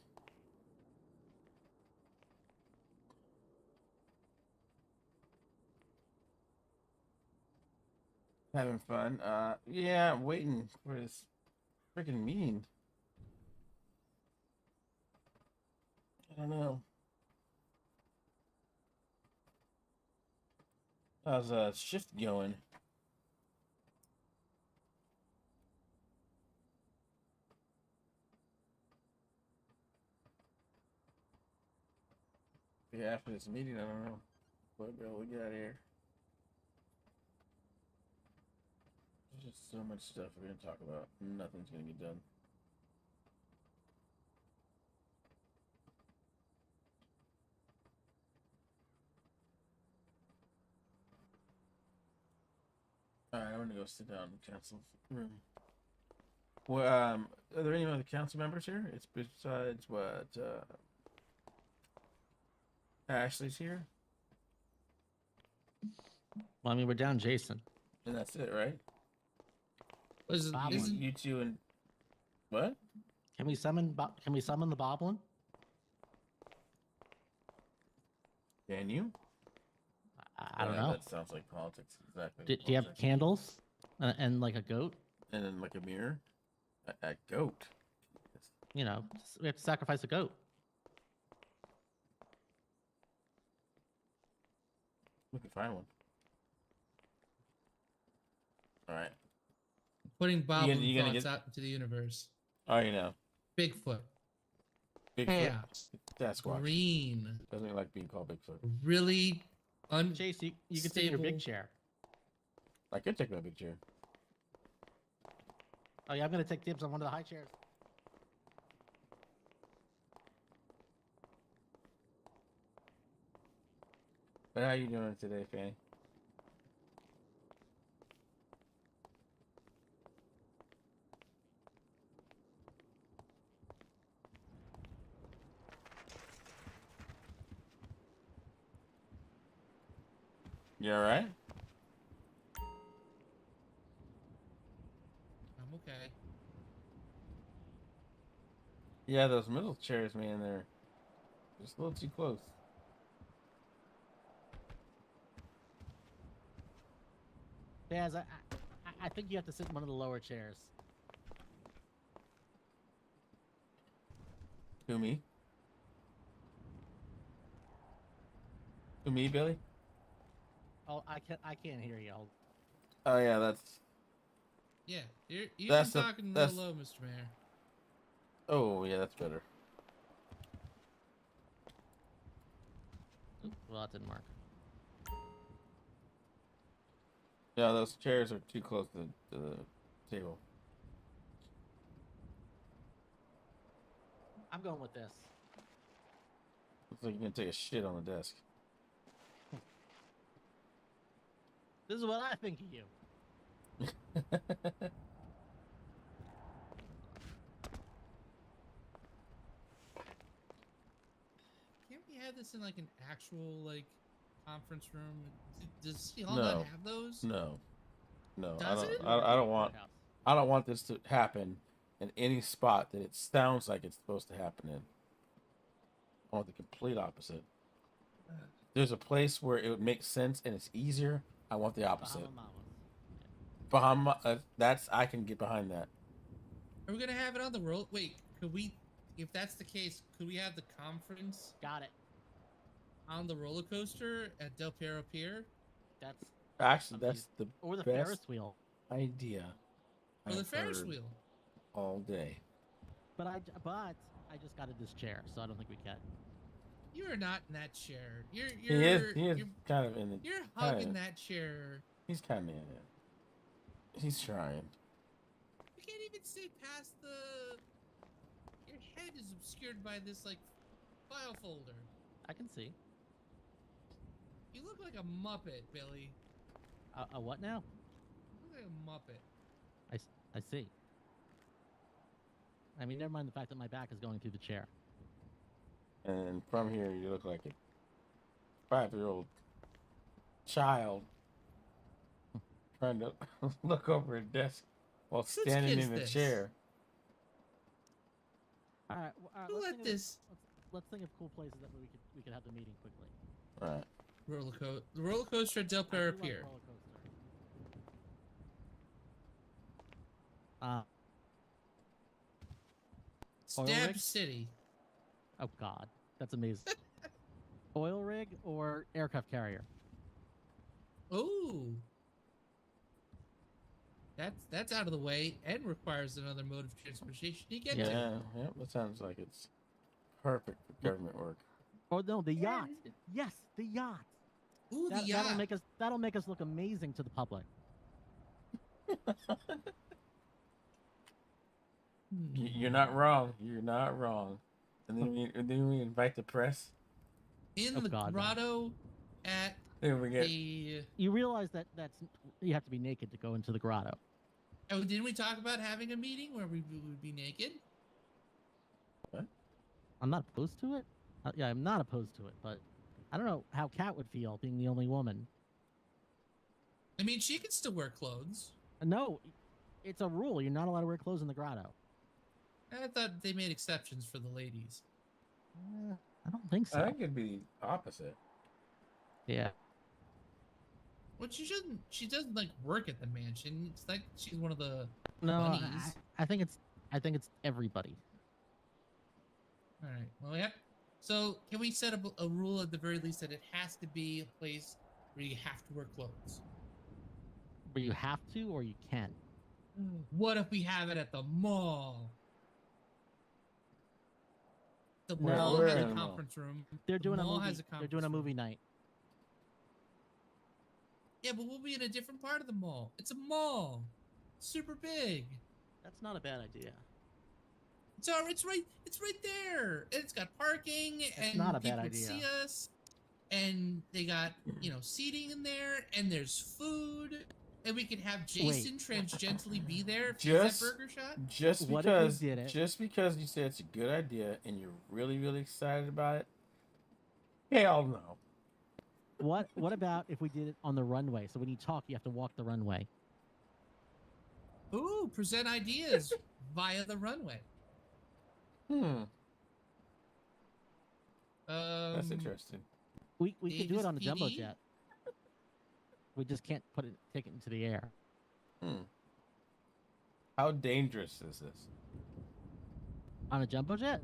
Having fun. Yeah, I'm waiting for this freaking meeting. I don't know. How's shift going? Yeah, after this meeting, I don't know. We'll be able to get out of here. There's just so much stuff we're gonna talk about. Nothing's gonna get done. Alright, I'm gonna go sit down in the council room. Well, are there any other council members here? It's besides what, Ashley's here? Well, I mean, we're down Jason. And that's it, right? Isn't you two and... What? Can we summon the Boblin? Can you? I don't know. That sounds like politics. Exactly. Do you have candles and like a goat? And then like a mirror? A goat. You know, we have to sacrifice a goat. We can find one. All right. Putting Boblin you gonna thoughts get- out into the universe. Oh, you know. Bigfoot. Bigfoot. Yeah. Sasquatch. Green. Doesn't like being called Bigfoot. Really Chase, you can take your big chair. I could take my big chair. Oh yeah, I'm gonna take dibs on one of the high chairs. But how you doing today, Fanny? You alright? I'm okay. Yeah, those middle chairs, man, they're just a little too close. Baz, I think you have to sit in one of the lower chairs. Who, me? Who, me, Billy? Oh, I can't hear you. Oh, yeah, that's... Yeah, you're That's talking that's- real low, Mr. Mayor. Oh, yeah, that's better. Well, that didn't work. Yeah, those chairs are too close to the table. I'm going with this. Looks like you're gonna take a shit on the desk. This is what I think of you. Can't we have this in like an actual like conference room? Does City Hall No. not have those? No, no, Does it? I don't want. I don't want this to happen in any spot that it sounds like it's supposed to happen in. I want the complete opposite. There's a place where it would make sense and it's easier. I want the opposite. Bahama, that's I can get behind that. Are we gonna have it on the roll? Wait, could we? If that's the case, could we have the conference? Got it. On the roller coaster at Del Piero Pier? That's Actually, that's the or the best Ferris wheel. idea. Or the I've Ferris heard wheel? all day. But I just got this chair, so I don't think we can. You are not in that chair. He is you're kind of in it. You're hugging that chair. He's kind of in it. He's trying. You can't even see past the. Your head is obscured by this like file folder. I can see. You look like a Muppet, Billy. A what now? You look like a Muppet. I see. I mean, never mind the fact that my back is going through the chair. And from here, you look like a 5-year-old child trying to look over a desk while standing in a chair. All right. Who let this? Let's think of cool places that we could have the meeting quickly. All right. The roller coaster at Del Piero I do like Pier. roller coaster. Oil Stab rig? City. Oh God, that's amazing. Oil rig or aircraft carrier? Ooh. That's out of the way and requires another mode of transportation to get to. Yeah, that sounds like it's perfect for government work. Oh no, the yacht. Yes, the yacht. Ooh, the yacht. That'll make us look amazing to the public. You're not wrong. You're not wrong. And then we invite the press. In Oh, the God, no. grotto at Then we get the. You realize that's you have to be naked to go into the grotto. Oh, didn't we talk about having a meeting where we would be naked? What? I'm not opposed to it. Yeah, I'm not opposed to it, but I don't know how Kat would feel being the only woman. I mean, she can still wear clothes. No, it's a rule. You're not allowed to wear clothes in the grotto. I thought they made exceptions for the ladies. I don't think so. I think it'd be opposite. Yeah. Well, she shouldn't. She doesn't like work at the mansion. It's like she's one of the No, bunnies. I think it's everybody. All right. Well, yeah. So, can we set up a rule at the very least that it has to be a place where you have to wear clothes? Where you have to or you can. What if we have it at the mall? The No, mall where has in a the mall? conference room. They're The doing a mall movie. has a They're doing a conference movie room. night. Yeah, but we'll be in a different part of the mall. It's a mall. Super big. That's not a bad idea. It's right there. And it's got parking and not a bad people would idea. see us. And they got, seating in there and there's food. And we could have Jason gently be there if he's at Burger Shot. Just What if we because did it? just because you said it's a good idea and you're really, really excited about it. Hell no. What about if we did it on the runway? So when you talk, you have to walk the runway. Ooh, present ideas via the runway. That's interesting. We could do it on a jumbo PD? jet. We just can't take it into the air. How dangerous is this? On a jumbo jet?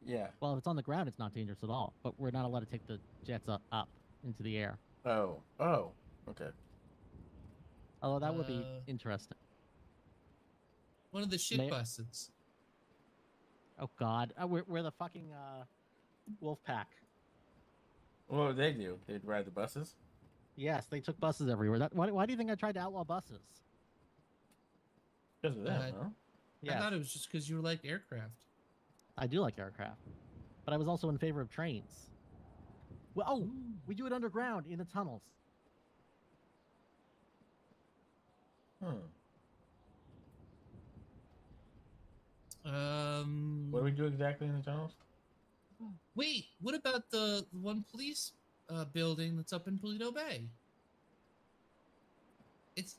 Yeah. Well, if it's on the ground, it's not dangerous at all. But we're not allowed to take the jets up into the air. Oh, okay. Although that would be interesting. One of the shit buses. Oh God, we're the fucking wolf pack. What would they do? They'd ride the buses? Yes, they took buses everywhere. Why do you think I tried to outlaw buses? Because of that, huh? Yeah. I thought it was just because you liked aircraft. I do like aircraft, but I was also in favor of trains. Well, we do it underground in the tunnels. What do we do exactly in the tunnels? Wait, what about the one police building that's up in Polito Bay? It's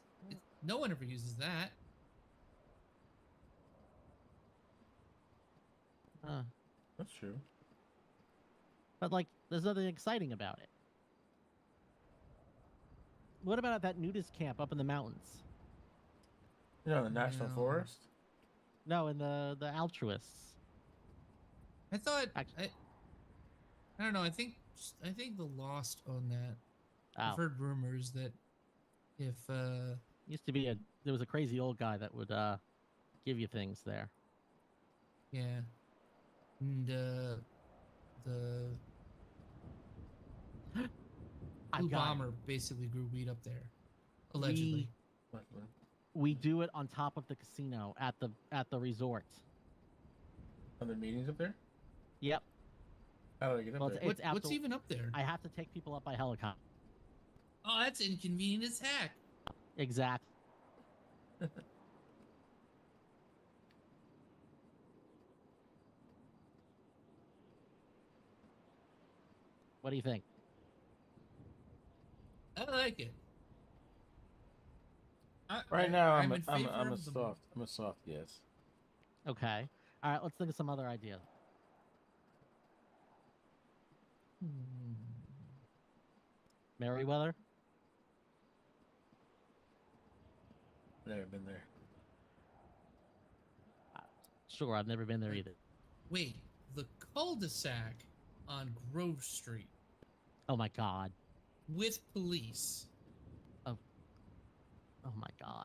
no one ever uses that. That's true. But like, there's nothing exciting about it. What about that nudist camp up in the mountains? The National Forest? No, in the altruists. I thought I don't know. I think the Lost own that. I've heard rumors that if used to be there was a crazy old guy that would give you things there. Yeah, and the Blue Bomber basically grew weed up there, allegedly. We do it on top of the casino at the resort. Are there meetings up there? Yep. How do I get up there? What's even up there? I have to take people up by helicopter. Oh, that's inconvenient as heck. Exactly. What do you think? I like it. Right now, I'm in favor a of the- soft. I'm a soft yes. Okay. All right. Let's think of some other ideas. Merriweather. Never been there. Sure, I've never been there either. Wait, the cul-de-sac on Grove Street Oh my God. with police. Oh my God.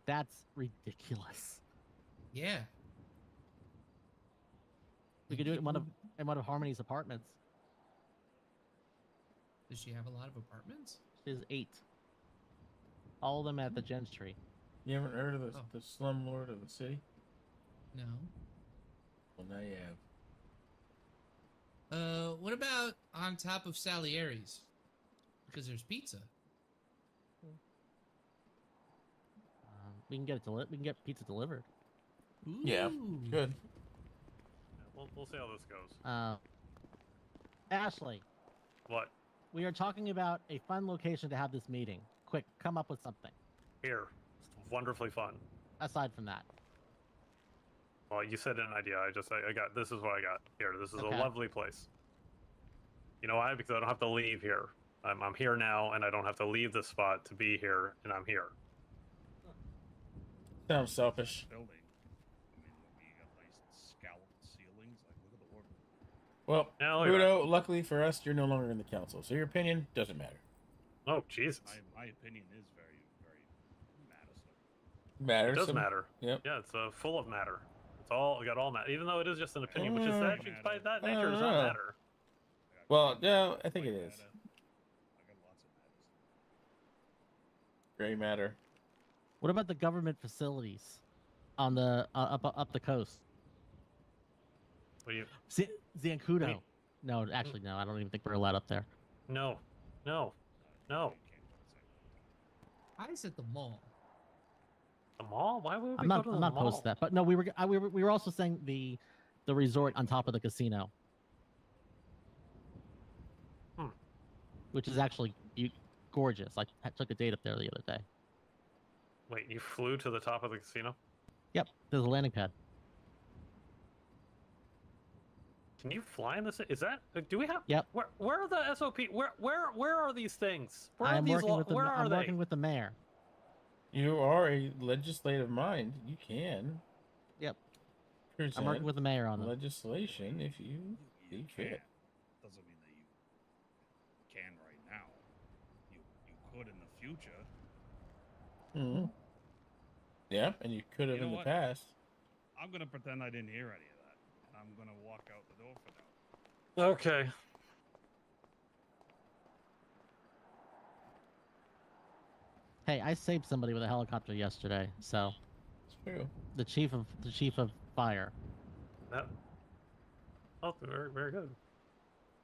That's ridiculous. Yeah. We could do it in one of Harmony's apartments. Does she have a lot of apartments? There's 8. All of them at the Gens Tree. You haven't heard of the slumlord of the city? No. Well, now you have. What about on top of Salieri's? Because there's pizza. We can get we can get pizza delivered. Ooh. Yeah, good. We'll see how this goes. Ashley. What? We are talking about a fun location to have this meeting. Quick, come up with something. Here. It's wonderfully fun. Aside from that. Well, you said an idea. I got this is what I got. Here, this is Okay. a lovely place. You know why? Because I don't have to leave here. I'm here now, and I don't have to leave the spot to be here, and I'm here. Sounds selfish. Building. I mean, look, you got nice scalloped ceilings. Like, look at the work. Well, Yeah, look at that. Rudo, luckily for us, you're no longer in the council, so your opinion doesn't matter. Oh, Jesus. My opinion is very, very Madison. Matters. It does matter. Yep. Yeah, it's full of matter. It's all got all matter, even though it is just an opinion, which is actually by that nature does not matter. Well, no, I think it is. I got lots of Madison. Gray matter. What about the government facilities on the up the coast? What do you? Zancudo. Wait. No, actually, no. I don't even think we're allowed up there. No, no, no. I is at the mall. The mall? Why would we I'm go not. to the I'm not mall? opposed to that. But no, we were also saying the resort on top of the casino, which is actually gorgeous. I took a date up there the other day. Wait, you flew to the top of the casino? Yep, there's a landing pad. Can you fly in this? Is that? Do we have? Yep. Where are the SOP? Where are these things? Where are I'm these? working with the. Where are I'm they? working with the mayor. You are a legislative mind. You can. Yep. Present I'm working with the mayor on them. legislation if you see fit. Doesn't mean that you can right now. You could in the future. Hmm. Yeah, and you could have You know in the what? past. I'm gonna pretend I didn't hear any of that, and I'm gonna walk out the door for now. Okay. Hey, I saved somebody with a helicopter yesterday. So. It's true. The chief of fire. That. Oh, very, very good.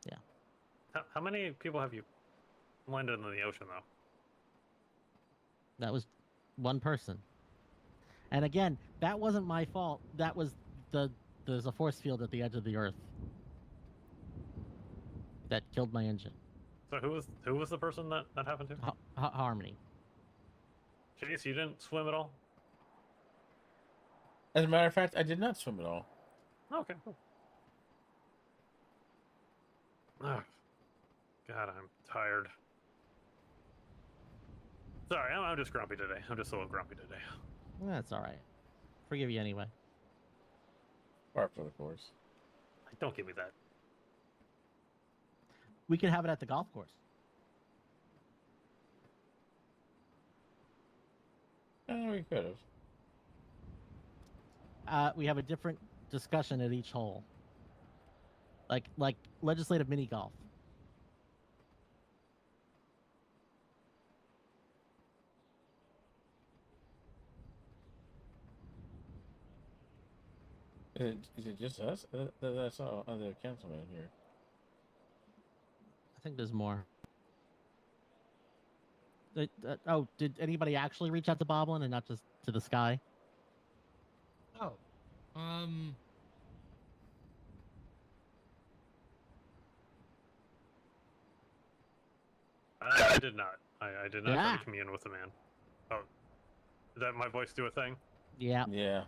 Yeah. How many people have you landed in the ocean though? That was one person. And again, that wasn't my fault. That was there's a force field at the edge of the earth that killed my engine. So who was the person that happened to? Harmony. Chase, you didn't swim at all? As a matter of fact, I did not swim at all. Okay, cool. Oh, God, I'm tired. Sorry, I'm just grumpy today. I'm just a little grumpy today. That's all right. Forgive you anyway. Part for the course. Don't give me that. We could have it at the golf course. We could have. We have a different discussion at each hole. Like legislative mini golf. Is it just us? That's all other councilmen here. I think there's more. Oh, did anybody actually reach out to Boblin and not just to the sky? Oh. I did not. I did not try Yeah. to commune with the man. Oh, did that my voice do a thing? Yeah. Yeah.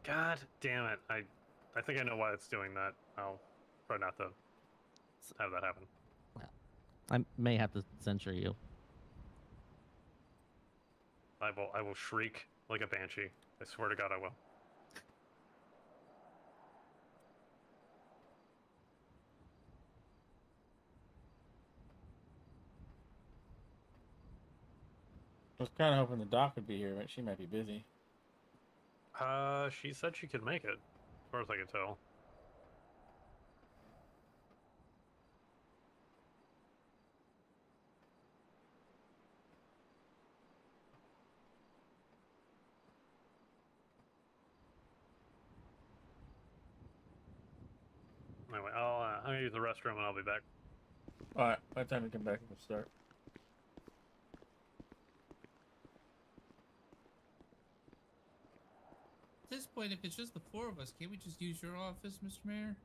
God damn it! I think I know why it's doing that. I'll try not to have that happen. I may have to censure you. I will shriek like a banshee. I swear to God, I will. I was kind of hoping the doc would be here, but she might be busy. She said she could make it, as far as I can tell. Anyway, I'm gonna use the restroom and I'll be back. All right. By the time we come back, we'll start. At this point, if it's just the four of us, can't we just use your office, Mr. Mayor?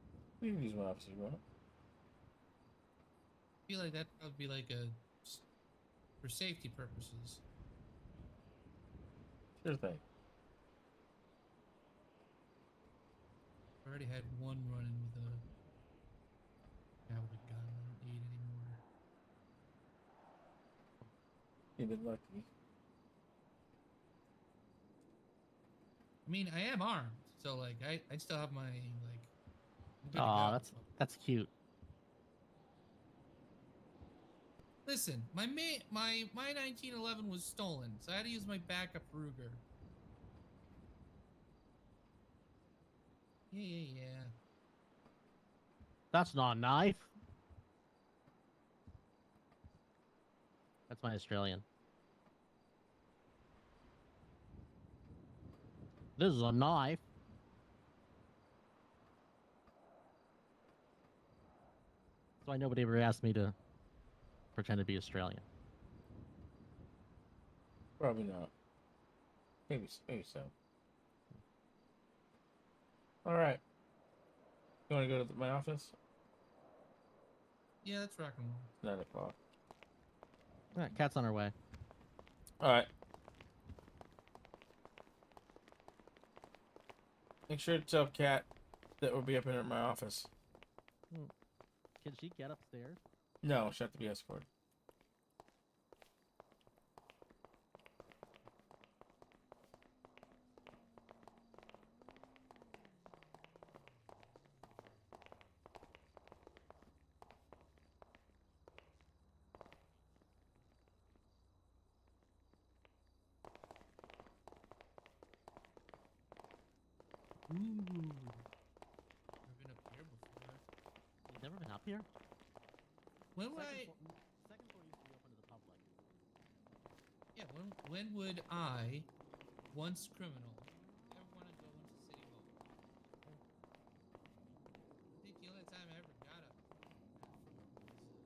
We can use my office as well. I feel like that would be like for safety purposes. Sure thing. I already had one run-in with a guy with a gun. I don't need You've been lucky. I mean, I am armed, so like I still have my like. I'm good to Oh, go. that's cute. Listen, my 1911 was stolen, so I had to use my backup Ruger. Yeah. That's not a knife. That's my Australian. This is a knife. That's why nobody ever asked me to pretend to be Australian. Probably not. Maybe so. All right. You want to go to my office? Yeah, that's rock and roll. It's 9 o'clock. All right, cat's on her way. All right. Make sure to tell Kat that we'll be up in my office. Can she get upstairs? No, she'll have to be escorted. Ooh. I've been up here before. You've never been up here? When would I? Second floor used to be open to the public. Yeah. When would I, once criminal, ever want to go into City Hall? I think the only time I ever got up was legitimate means.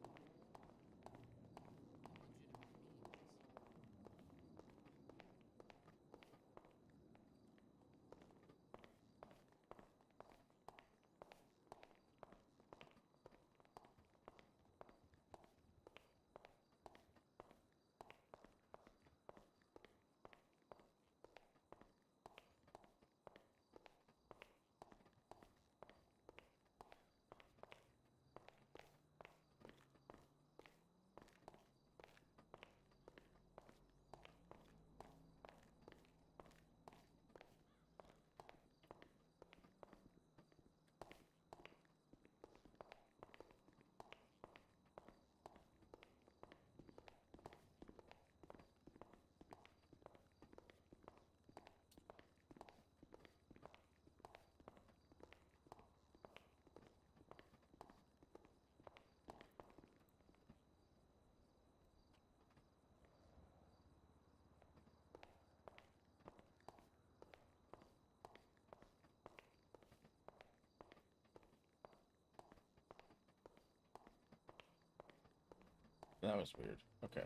That was weird. Okay.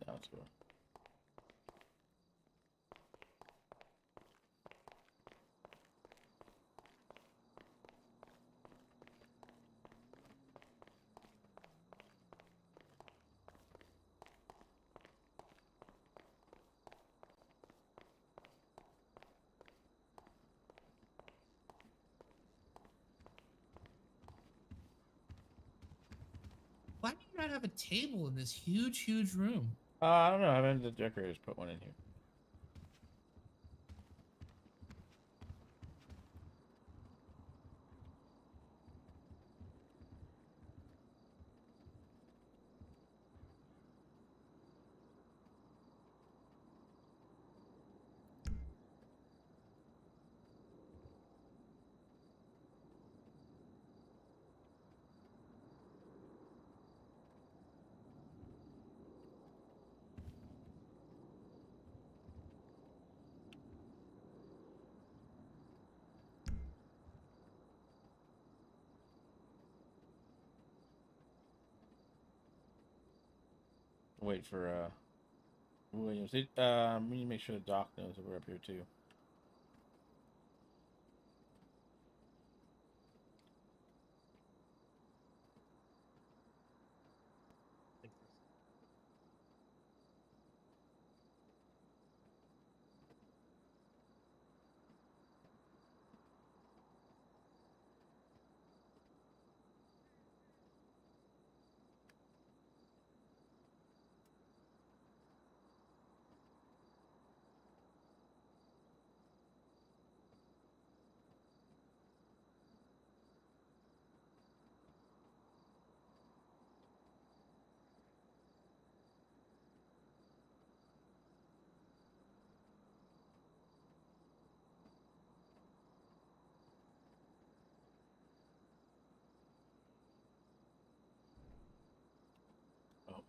That was cool. Why do you not have a table in this huge room? I don't know. I haven't the decorators put one in here. Wait for Williams. We need to make sure the doc knows that we're up here too.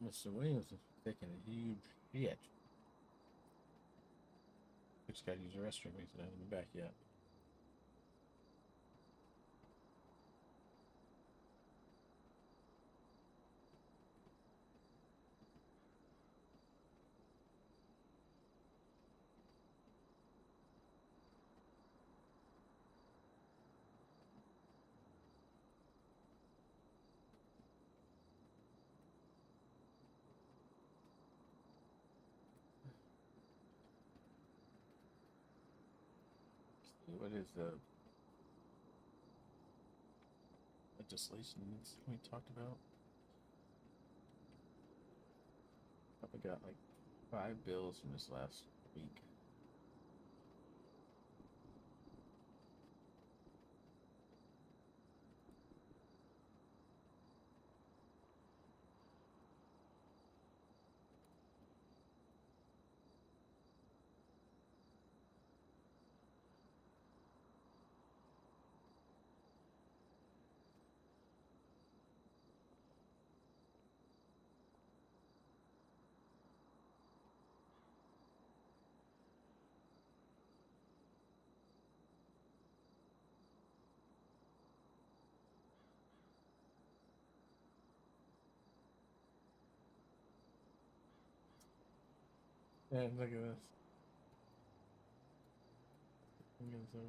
Mr. Williams is taking a huge shit. Just gotta use the restroom. He's not even back yet. What is the legislation we talked about? Probably got like 5 bills from this last week. Yeah, look at this. Look at this over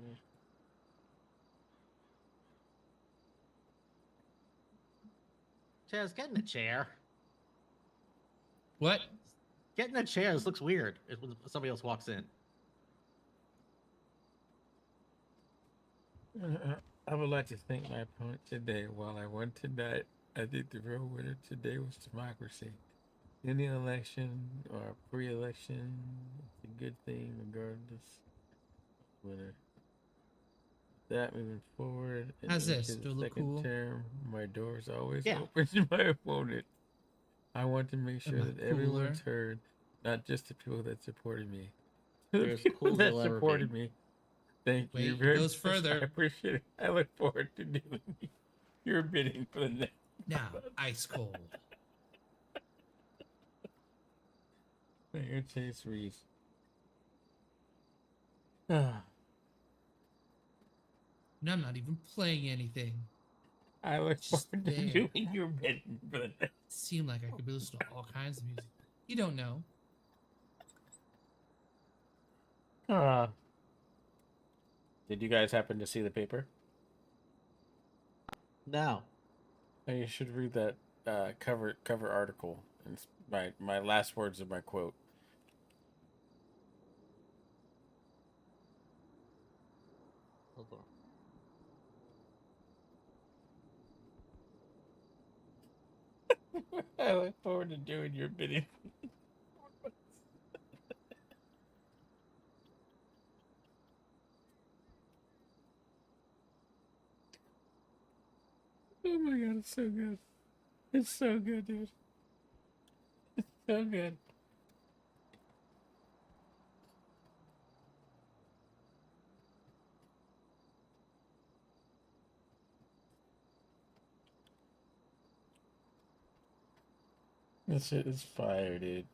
here. Chaz, get in the chair. What? Get in the chair. This looks weird. When somebody else walks in. I would like to thank my opponent today. While I won tonight, I think the real winner today was democracy. Any election or pre-election, it's a good thing regardless. Winner. That moving forward and How's into this? the Do it look second cool? term, my door is always Yeah. open to my opponent. I want to make sure Am I that everyone's cooler? heard, not just the people that supported me. To You're the as people cool as that you'll ever supported be. me. Thank you Wait, it very goes much. further. I appreciate it. I look forward to doing your bidding for the next. Now, ice cold. Mayor Chase Reeves. I And I'm not even playing anything. look Just forward to there. doing your bidding for the next. It seemed like I could be listening to all kinds of music. You don't know. Did you guys happen to see the paper? No. Oh, you should read that cover article. It's my last words of my quote. Hold on. I look forward to doing your bidding. Oh my god, it's so good. It's so good, dude. It's so good. This shit is fire, dude.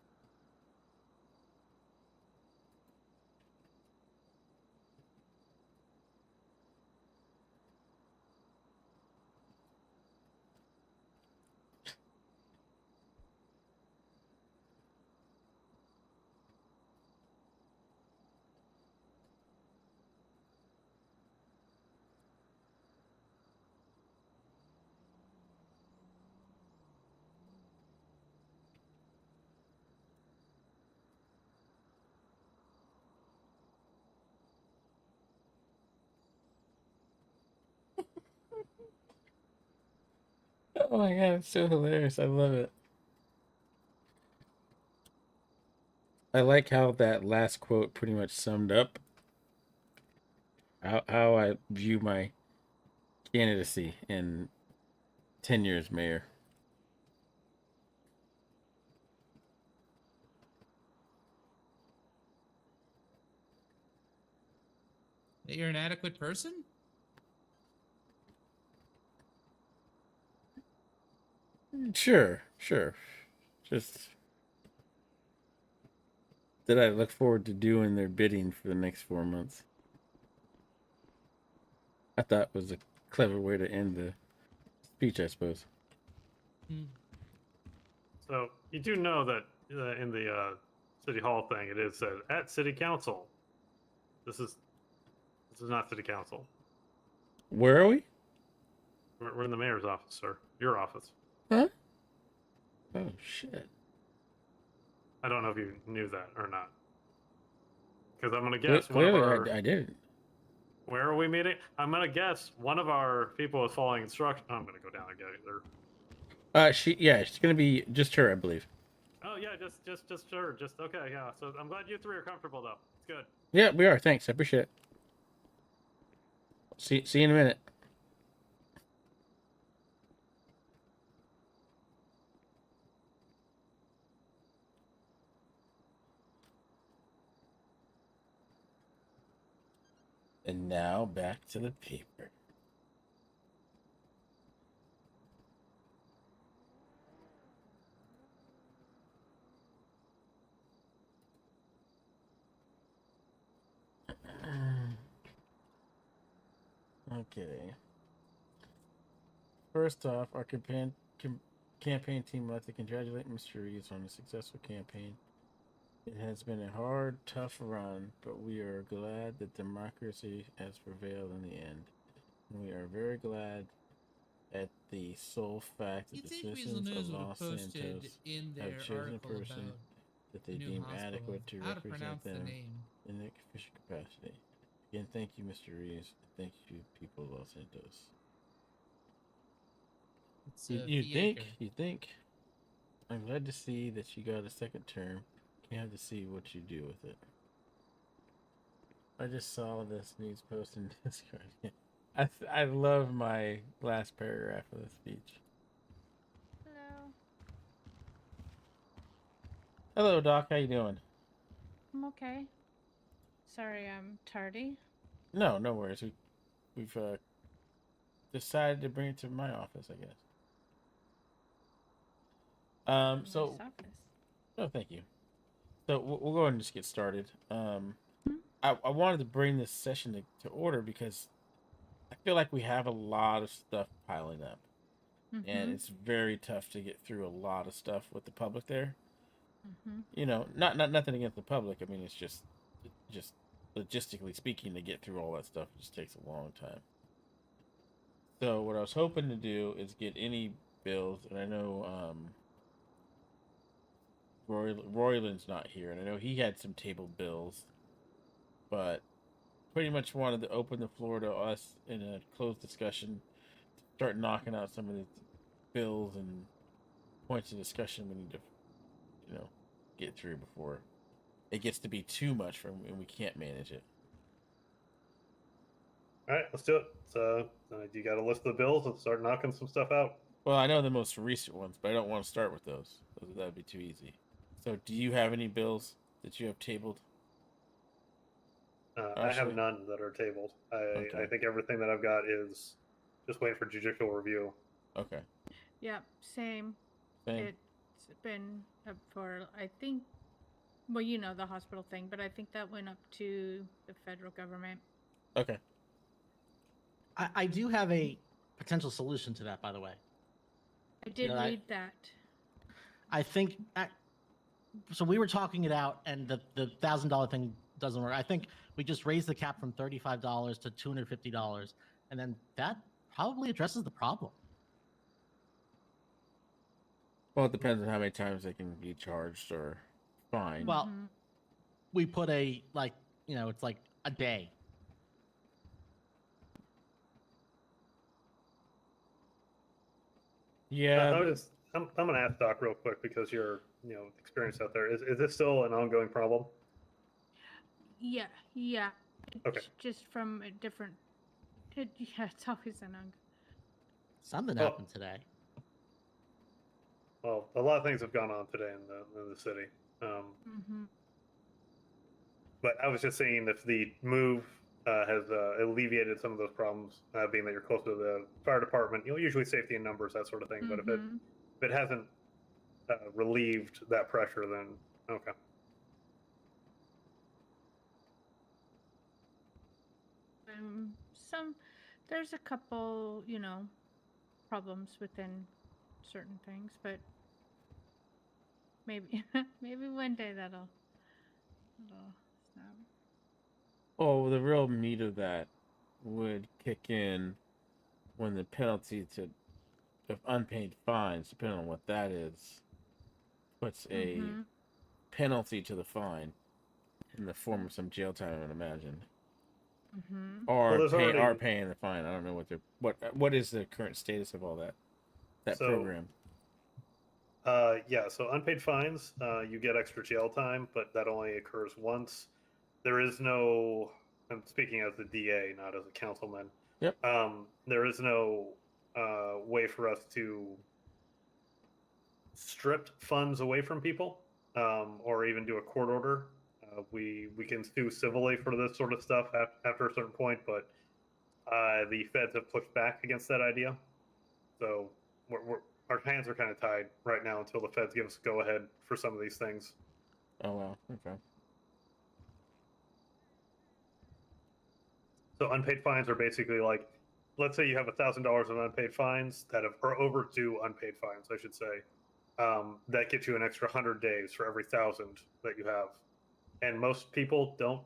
Oh my god, it's so hilarious. I love it. I like how that last quote pretty much summed up how I view my candidacy in 10 years, Mayor. That you're an adequate person? Sure. Just that I look forward to doing their bidding for the next 4 months. I thought was a clever way to end the speech, I suppose. So you do know that in the city hall thing, it is said at city council. This is not city council. Where are we? We're in the mayor's office, sir. Your office. Huh? Oh shit! I don't know if you knew that or not. Because I'm gonna guess one of Clearly, our. I didn't. Where are we meeting? I'm gonna guess one of our people is following instructions. I'm gonna go down and get her. She's gonna be just her, I believe. Oh yeah, just her. Just okay, yeah. So I'm glad you three are comfortable though. It's good. Yeah, we are. Thanks, I appreciate it. See you in a minute. And now back to the paper. Okay. First off, our campaign team would like to congratulate Mr. Reeves on a successful campaign. It has been a hard, tough run, but we are glad that democracy has prevailed in the end. And we are very glad at the sole fact that You'd the think citizens Weasel News of would have Los posted Santos in have their chosen a article person about that they the new deem hospital adequate to how to pronounce represent the them name. in their official capacity. Again, thank you, Mr. Reeves. Thank you, people of Los Santos. It's You think? I'm glad to see that you got a second term. Can't have to see what you do with it. I just saw this news post in Discord. I love my last paragraph of the speech. Hello. Hello, Doc. How you doing? I'm okay. Sorry I'm tardy. No worries. We've decided to bring it to my office, I guess. So. Nice office. No, thank you. So we'll go ahead and just get started. I wanted to bring this session to order because I feel like we have a lot of stuff piling up, and it's very tough to get through a lot of stuff with the public there. You know, not nothing against the public. I mean, it's just logistically speaking, to get through all that stuff just takes a long time. So what I was hoping to do is get any bills, and I know Royland's not here, and I know he had some tabled bills, but pretty much wanted to open the floor to us in a closed discussion, start knocking out some of the bills and points of discussion we need to, get through before it gets to be too much for and we can't manage it. All right, let's do it. So you got a list of the bills? Let's start knocking some stuff out. Well, I know the most recent ones, but I don't want to start with those. That would be too easy. So, do you have any bills that you have tabled? I have none that are tabled. I think everything that I've got is just waiting for judicial review. Okay. Yep, same. It's been up for, I think, well, you know, the hospital thing, but I think that went up to the federal government. Okay. I do have a potential solution to that, by the way. I did read that. I think so. We were talking it out, and the $1,000 thing doesn't work. I think we just raise the cap from $35 to $250, and then that probably addresses the problem. Well, it depends on how many times they can be charged or fined. Well, we put it's like a day. Yeah. I'm gonna ask Doc real quick because you're experienced out there. Is this still an ongoing problem? Yeah. Okay. It's just from a different. It's always an Something happened today. Well, a lot of things have gone on today in the city. But I was just saying if the move has alleviated some of those problems, being that you're close to the fire department, usually safety in numbers, that sort of thing. But if it hasn't relieved that pressure, then okay. There's a couple, problems within certain things, but maybe maybe one day that'll stop. Oh, the real meat of that would kick in when the penalty of unpaid fines, depending on what that is, puts a penalty to the fine in the form of some jail time, I would imagine. Or paying the fine. I don't know what is the current status of all that program. Yeah, so unpaid fines, you get extra jail time, but that only occurs once. There is no, I'm speaking as the DA, not as a councilman. Yep. There is no way for us to strip funds away from people, or even do a court order. We can sue civilly for this sort of stuff after a certain point, but the feds have pushed back against that idea. So our hands are kind of tied right now until the feds give us a go ahead for some of these things. Oh wow, okay. So unpaid fines are basically like, let's say you have $1,000 of unpaid fines or over due unpaid fines, I should say. That gets you an extra 100 days for every 1,000 that you have. And most people don't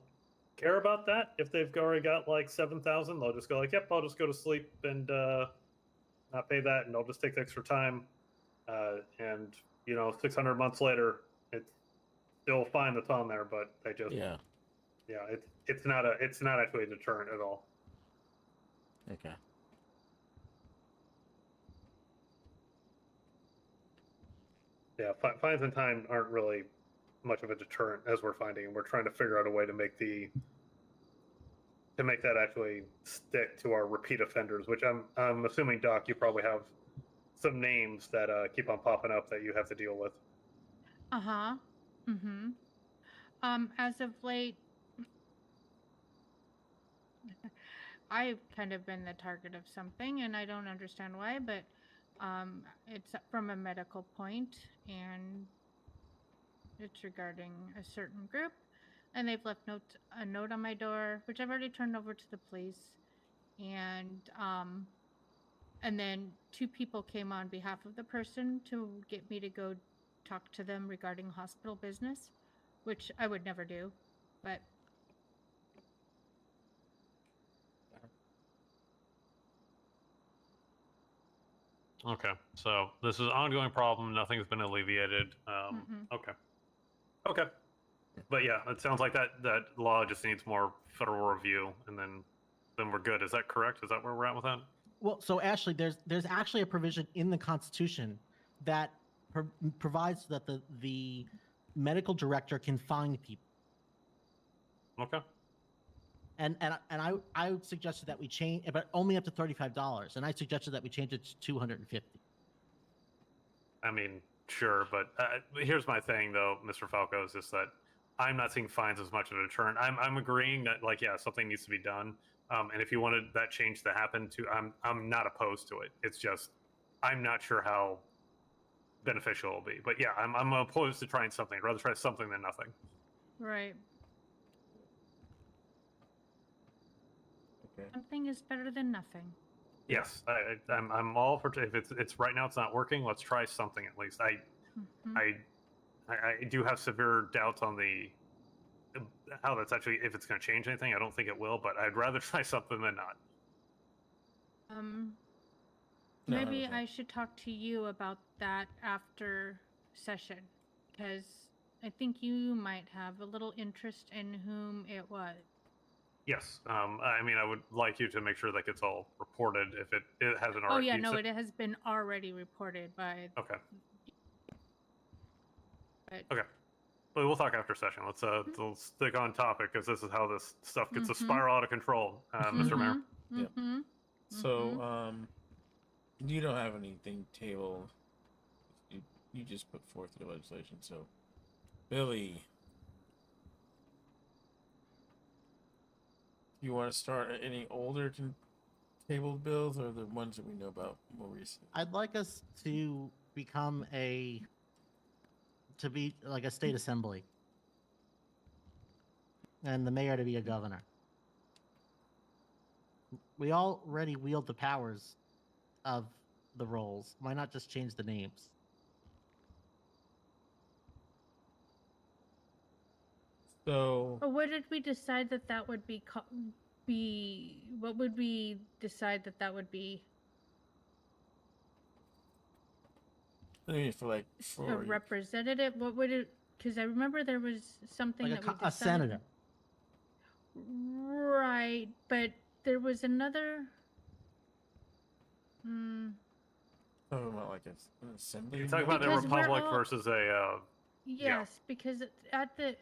care about that. If they've already got like 7,000, they'll just go like, yep, I'll just go to sleep and not pay that, and I'll just take the extra time. And 600 months later, it's still fine that's on there, but they just it's not actually a deterrent at all. Okay. Yeah, fines and time aren't really much of a deterrent, as we're finding, and we're trying to figure out a way to make that actually stick to our repeat offenders. Which I'm assuming, Doc, you probably have some names that keep on popping up that you have to deal with. As of late, I've kind of been the target of something, and I don't understand why, but it's from a medical point, and it's regarding a certain group, and they've left a note on my door, which I've already turned over to the police, and then 2 people came on behalf of the person to get me to go talk to them regarding hospital business, which I would never do, but Okay, so this is an ongoing problem. Nothing's been alleviated. Okay, but yeah, it sounds like that law just needs more federal review, and then we're good. Is that correct? Is that where we're at with that? Well, so Ashley, there's actually a provision in the Constitution that provides that the medical director can fine people. Okay. And I suggested that we change, but only up to $35. And I suggested that we change it to $250. I mean, sure, but here's my thing, though, Mr. Falco, is just that I'm not seeing fines as much of a deterrent. I'm agreeing that, like, yeah, something needs to be done. And if you wanted that change to happen, I'm not opposed to it. It's just I'm not sure how beneficial it'll be. But yeah, I'm opposed to trying something. I'd rather try something than nothing. right. Okay. Something is better than nothing. Yes, I'm all for if it's right now it's not working. Let's try something at least. I do have severe doubts on how that's actually, if it's going to change anything. I don't think it will, but I'd rather try something than not. Maybe I should talk to you about that after session, because I think you might have a little interest in whom it was. Yes. I mean, I would like you to make sure that gets all reported if it hasn't already. Oh yeah, no, it has been already reported by. Okay. But, okay. But we'll talk after session. Let's stick on topic, because this is how this stuff gets a spiral out of control, Mr. Mayor. Yep. So, you don't have anything tabled. You just put forth your legislation. So, Billy, you want to start any older tabled bills, or the ones that we know about more recently? I'd like us to become a to be like a state assembly, and the mayor to be a governor. We already wield the powers of the roles. Why not just change the names? So But what did we decide that would be? What would we decide that would be? I mean, for A representative? What would it? Because I remember there was something Like that we a decided. senator. Right, but there was another. Hmm. talking about like an assembly. You talk about a Because we're republic all- versus a. Yes, because at the.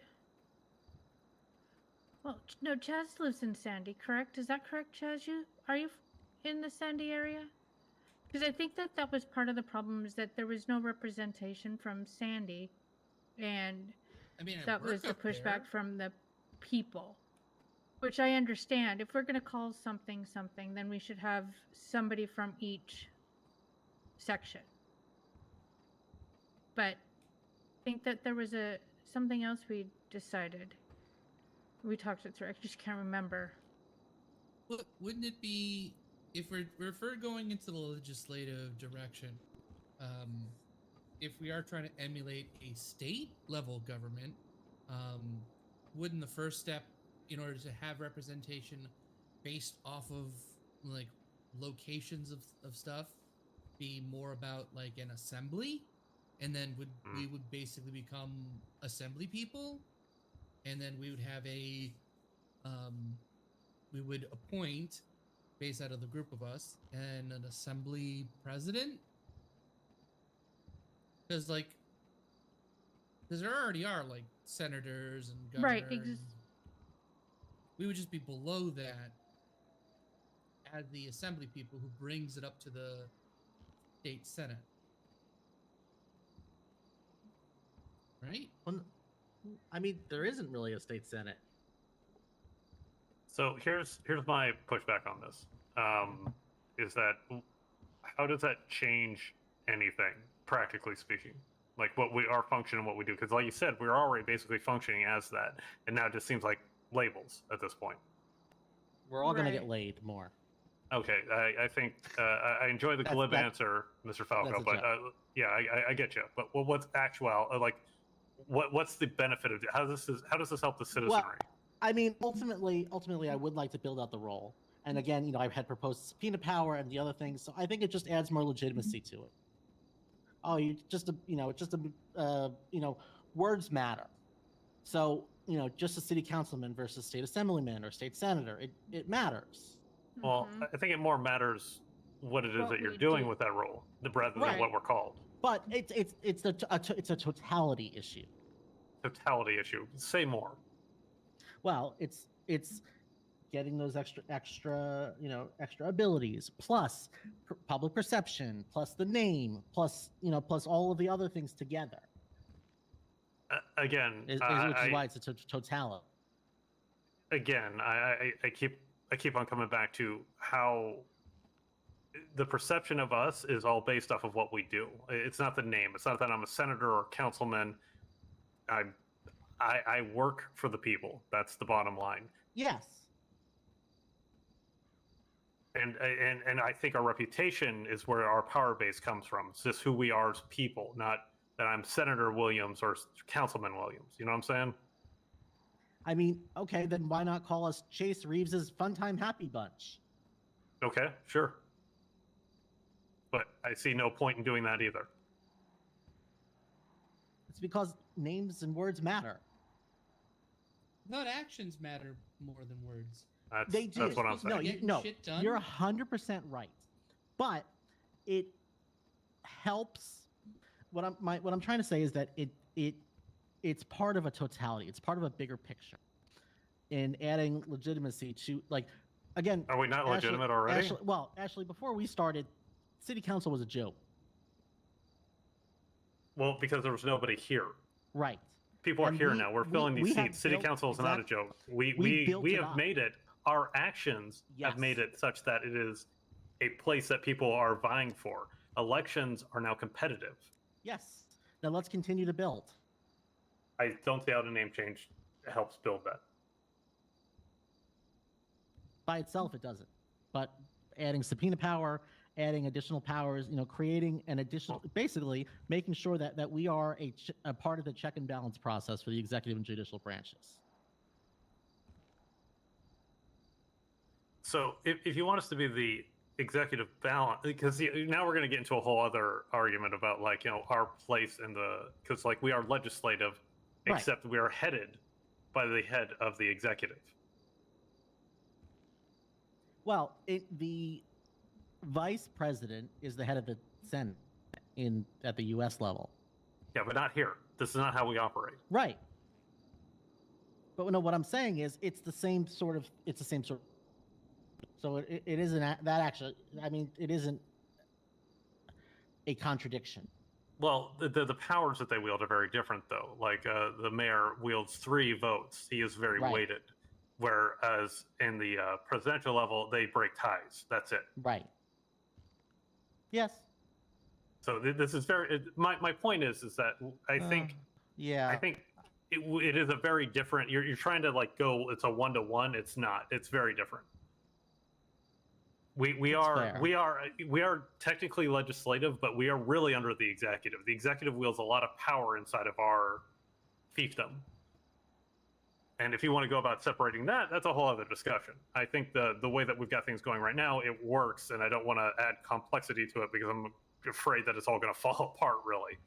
Well, no, Chaz lives in Sandy, correct? Is that correct, Chaz? Are you in the Sandy area? Because I think that was part of the problem, is that there was no representation from Sandy, and I mean, I that work was the up pushback there. from the people, which I understand. If we're going to call something something, then we should have somebody from each section. But I think that there was something else we decided. We talked it through. I just can't remember. Look, wouldn't it be if we're going into the legislative direction? If we are trying to emulate a state level government, wouldn't the first step, in order to have representation based off of like locations of stuff, be more about like an assembly, and then we would basically become assembly people, and then we would have we would appoint, based out of the group of us, and an assembly president. Because there already are like senators and governors. Right. We would just be below that as the assembly people who brings it up to the state senate. Right? Well, I mean, there isn't really a state senate. So here's my pushback on this. Is that how does that change anything, practically speaking? Like what our function and what we do? Because like you said, we're already basically functioning as that, and now it just seems like labels at this point. We're all going to get laid more. Okay, I think I enjoy the glib answer, Mr. Falco, but yeah, I get you. But what's actual? Like, what's the benefit of it? How does this help the citizenry? Well, I mean, ultimately, I would like to build out the role. And again, I had proposed subpoena power and the other things, so I think it just adds more legitimacy to it. Oh, words matter. So, just a city councilman versus state assemblyman or state senator, it matters. Well, I think it more matters what it is that you're doing with that role, rather than what we're called. But it's a totality issue. Totality issue. Say more. Well, it's getting those extra abilities, plus public perception, plus the name, plus all of the other things together. Again, which is why it's a totality. Again, I keep on coming back to how the perception of us is all based off of what we do. It's not the name. It's not that I'm a senator or councilman. I work for the people. That's the bottom line. Yes. And I think our reputation is where our power base comes from. It's just who we are as people, not that I'm Senator Williams or Councilman Williams. You know what I'm saying? I mean, okay, then why not call us Chase Reeves's Funtime Happy Bunch? Okay, sure. But I see no point in doing that either. It's because names and words matter. I thought actions matter more than words. They do. That's what I'm saying. You're 100% right. But it helps. What I'm trying to say is that it's part of a totality. It's part of a bigger picture. In adding legitimacy to, like, again. Are we not legitimate already? Ashley, before we started, city council was a joke. Well, because there was nobody here. Right. People are here now. We're filling these seats. City council is not a joke. We have made it. Our actions have made it such that it is a place that people are vying for. Elections are now competitive. Yes. Now let's continue to build. I don't see how the name change helps build that. By itself, it doesn't. But adding subpoena power, adding additional powers, creating an additional, basically making sure that we are a part of the check and balance process for the executive and judicial branches. So if you want us to be the executive balance, because now we're going to get into a whole other argument about like, our place in the, because like we are legislative, Right. except we are headed by the head of the executive. Well, the vice president is the head of the Senate at the U.S. level. Yeah, but not here. This is not how we operate. Right. But no, what I'm saying is it's the same sort of. So it isn't that actually. I mean, it isn't a contradiction. Well, the powers that they wield are very different, though. Like the mayor wields 3 votes. He is very Right. weighted. Whereas in the presidential level, they break ties. That's it. Right. Yes. So this is very. My point is that I think. Yeah. I think it is a very different. You're trying to like go. It's a 1-to-1. It's not. It's very different. We are technically legislative, but we are really under the executive. The executive wields a lot of power inside of our fiefdom. And if you want to go about separating that, that's a whole other discussion. I think the way that we've got things going right now, it works, and I don't want to add complexity to it because I'm afraid that it's all going to fall apart, really.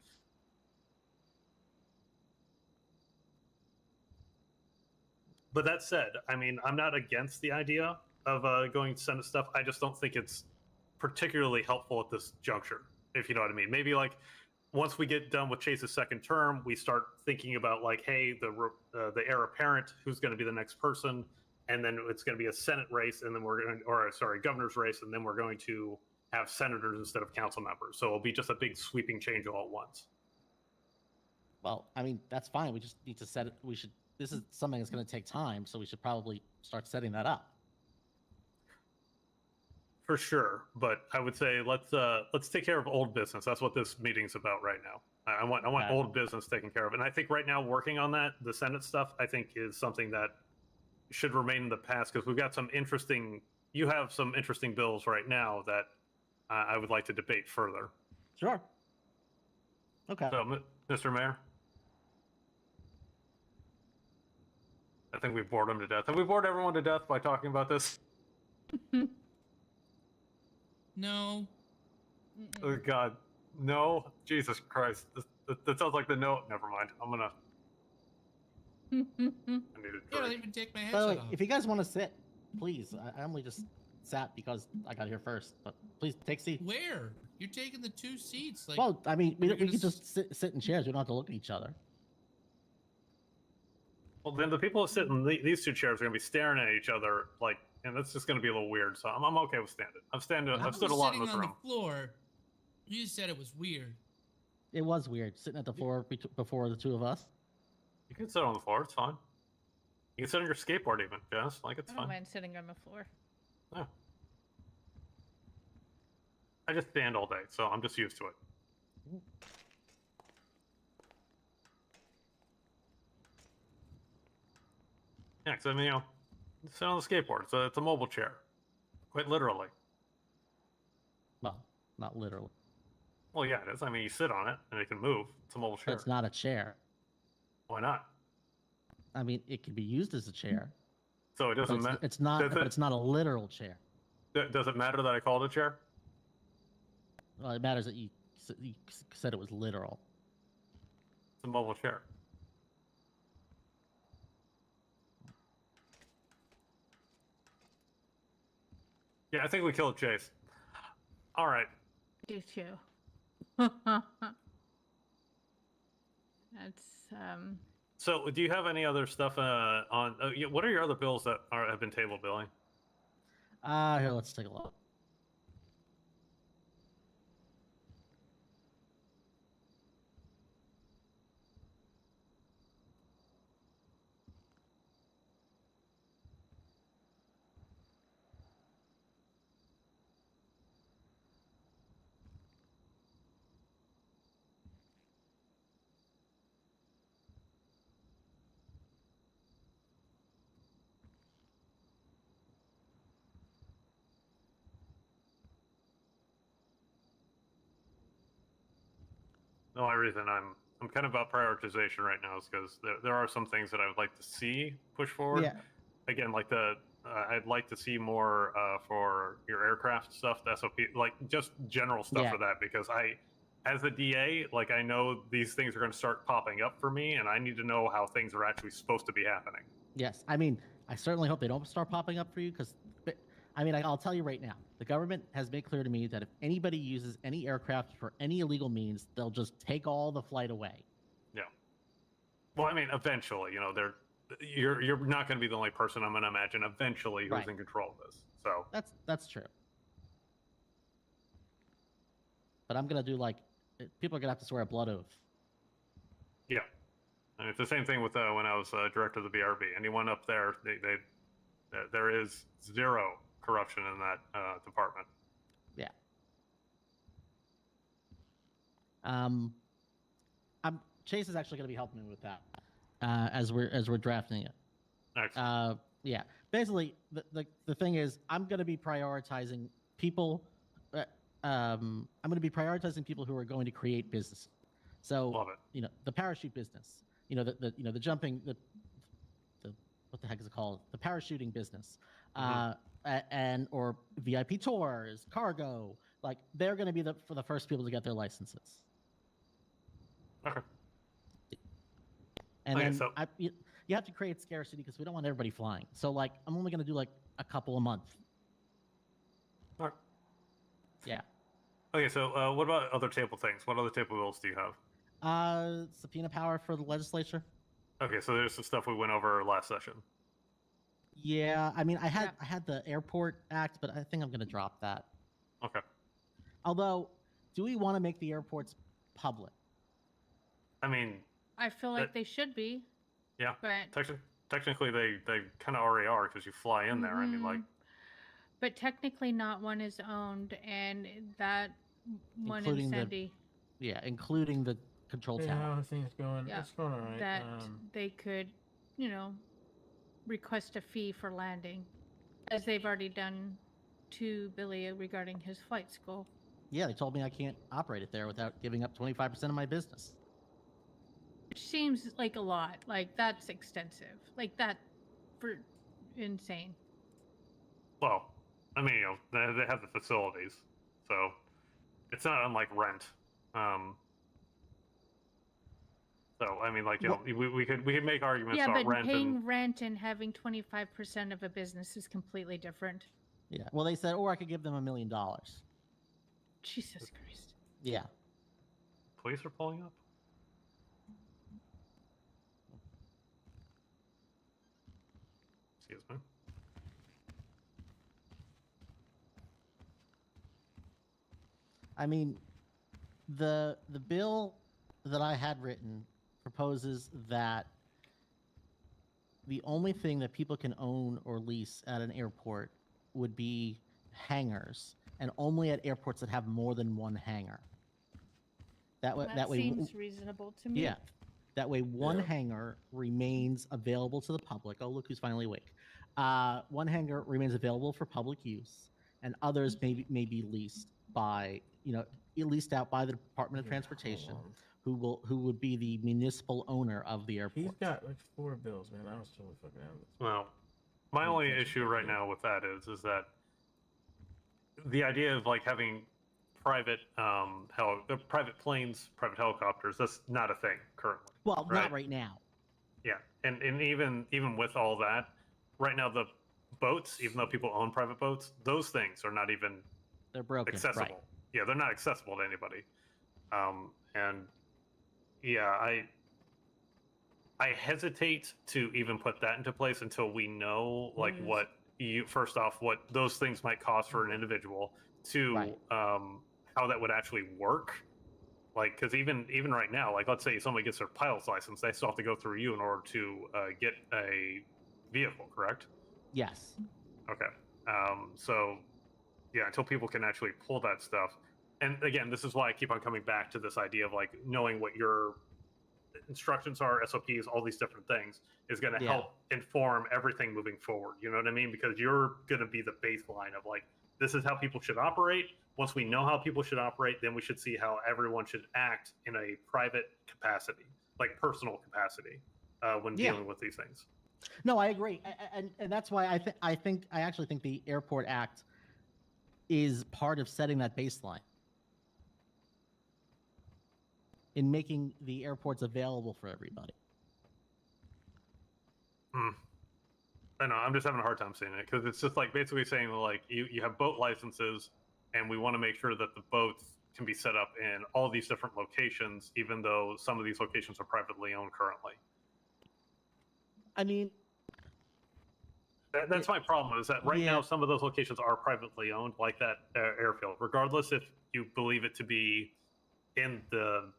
But that said, I mean, I'm not against the idea of going to Senate stuff. I just don't think it's particularly helpful at this juncture, if you know what I mean. Maybe like once we get done with Chase's second term, we start thinking about like, hey, the heir apparent, who's going to be the next person, and then it's going to be a Senate race, and then governor's race, and then we're going to have senators instead of council members. So it'll be just a big sweeping change all at once. Well, I mean, that's fine. We just need to set it. This is something that's going to take time, so we should probably start setting that up. For sure, but I would say let's take care of old business. That's what this meeting's about right now. I want old business taken care of, and I think right now working on that, the Senate stuff, I think is something that should remain in the past because we've got some interesting. You have some interesting bills right now that I would like to debate further. Sure. Okay. So, Mr. Mayor, I think we bored him to death. Have we bored everyone to death by talking about this? No. Oh God, no! Jesus Christ, that sounds like the no. Never mind. I'm gonna. I need a drink. Yeah, I'll even take my By the headset way, off. if you guys want to sit, please. I only just sat because I got here first. But please take a seat. Where? You're taking the 2 seats. Like, Well, I mean, we you're can gonna just sit in chairs. We don't have to look at each other. Well, then the people that sit in these 2 chairs are gonna be staring at each other, like, and that's just gonna be a little weird. So I'm okay with standing. I've stood a lot in this sitting room. on the floor. You said it was weird. It was weird sitting at the floor before the 2 of us. You can sit on the floor. It's fine. You can sit on your skateboard even, Jess. Like it's I don't fine. mind sitting on the floor. Yeah. I just stand all day, so I'm just used to it. Yeah, because I mean, sit on the skateboard. So it's a mobile chair, quite literally. Well, not literally. Well, yeah, it is. I mean, you sit on it and it can move. It's a mobile chair. It's not a chair. Why not? I mean, it can be used as a chair. So it doesn't matter. It's not. But it's not a literal chair. Does it matter that I called it a chair? Well, it matters that you said it was literal. It's a mobile chair. Yeah, I think we killed Chase. All right. Do too. That's So, do you have any other stuff on? What are your other bills that have been tabled, Billy? Here, let's take a look. the only reason I'm kind of about prioritization right now is because there are some things that I would like to see push forward. Yeah. Again, like I'd like to see more for your aircraft stuff, the SOP, like just general stuff Yeah. for that, because as a DA, like I know these things are going to start popping up for me, and I need to know how things are actually supposed to be happening. Yes, I mean, I certainly hope they don't start popping up for you because, I mean, I'll tell you right now, the government has made clear to me that if anybody uses any aircraft for any illegal means, they'll just take all the flight away. Yeah. Well, I mean, eventually, you know, you're not going to be the only person, I'm going to imagine, eventually who's Right. in control of this. So that's true. But I'm gonna do like people are gonna have to swear a blood oath. yeah, and it's the same thing with when I was director of the BRB. Anyone up there, there is zero corruption in that department. Yeah. Chase is actually going to be helping me with that as we're drafting it. Excellent. Yeah. Basically, the thing is, I'm going to be prioritizing people. I'm going to be prioritizing people who are going to create business. So, Love it. you know, the parachute business. You know, the jumping, the what the heck is it called? The parachuting business. And or VIP tours, cargo. Like they're going to be for the first people to get their licenses. Okay. And Okay, then so you have to create scarcity because we don't want everybody flying. So like I'm only going to do like a couple a month. all right. Yeah. Okay, so what about other table things? What other table bills do you have? Subpoena power for the legislature. Okay, so there's the stuff we went over last session. Yeah, I mean, I had the airport act, but I think I'm going to drop that. Okay. Although, do we want to make the airports public? I mean, I feel like they should be. yeah. But Technically, they kind of already are because you fly in there. I mean, like. But technically, not one is owned, and that one in Including Sandy. Including the control tower. How are things going? Yeah, It's going all right. That they could, you know, request a fee for landing, as they've already done to Billy regarding his flight school. Yeah, they told me I can't operate it there without giving up 25% of my business. Which seems like a lot. Like that's extensive. Like that for insane. Well, I mean, you know, they have the facilities, so it's not unlike rent. So I mean, like, you know, we could make arguments about but rent. paying rent and having 25% of a business is completely different. Yeah. Well, they said, or I could give them $1 million. Jesus Christ. Yeah. Police are pulling up. Excuse me. I mean, the bill that I had written proposes that the only thing that people can own or lease at an airport would be hangars, and only at airports that have more than one hangar. That way, That seems reasonable to me. Yeah. That way, one hangar remains available to the public. Oh, look who's finally awake. One hangar remains available for public use, and others may be leased by, you know, leased out by the Department of Transportation, who would be the municipal owner of the airport. He's got like 4 bills, man. I was totally fucking out of this. Well, my only issue right now with that is that the idea of like having private private planes, private helicopters, that's not a thing currently. Well, not right now. Yeah, and even with all that, right now the boats, even though people own private boats, those things are not even they're broken, accessible. Right. Yeah, they're not accessible to anybody. And yeah, I hesitate to even put that into place until we know like what those things might cost for an individual, to how that would actually work. Like, because even right now, like let's say somebody gets their pilot's license, they still have to go through you in order to get a vehicle, correct? Yes. Okay. So yeah, until people can actually pull that stuff. And again, this is why I keep on coming back to this idea of like knowing what your instructions are, SOPs, all these different things is going to help inform everything moving forward. You know what I mean? Because you're going to be the baseline of like, this is how people should operate. Once we know how people should operate, then we should see how everyone should act in a private capacity, like personal capacity, when dealing with these things. No, I agree, and that's why I actually think the Airport Act is part of setting that baseline in making the airports available for everybody. I know, I'm just having a hard time seeing it because it's just like basically saying like you have boat licenses, and we want to make sure that the boats can be set up in all these different locations, even though some of these locations are privately owned currently. I mean, that's my problem, is that right now some of those locations are privately owned, like that airfield, regardless if you believe it to be in the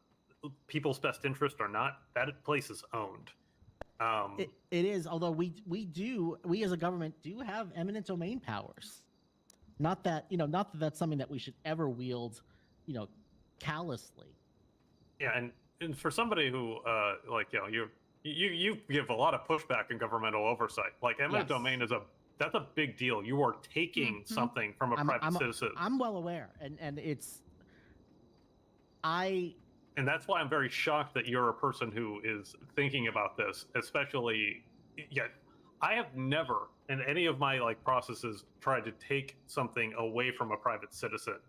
people's best interest or not. That place is owned. It is, although we as a government do have eminent domain powers. Not that that's something that we should ever wield, callously. Yeah, and for somebody who you give a lot of pushback in governmental oversight. Like eminent domain that's a big deal. You are taking something from a private citizen. I'm well aware, and And that's why I'm very shocked that you're a person who is thinking about this, especially. Yet, I have never in any of my processes tried to take something away from a private citizen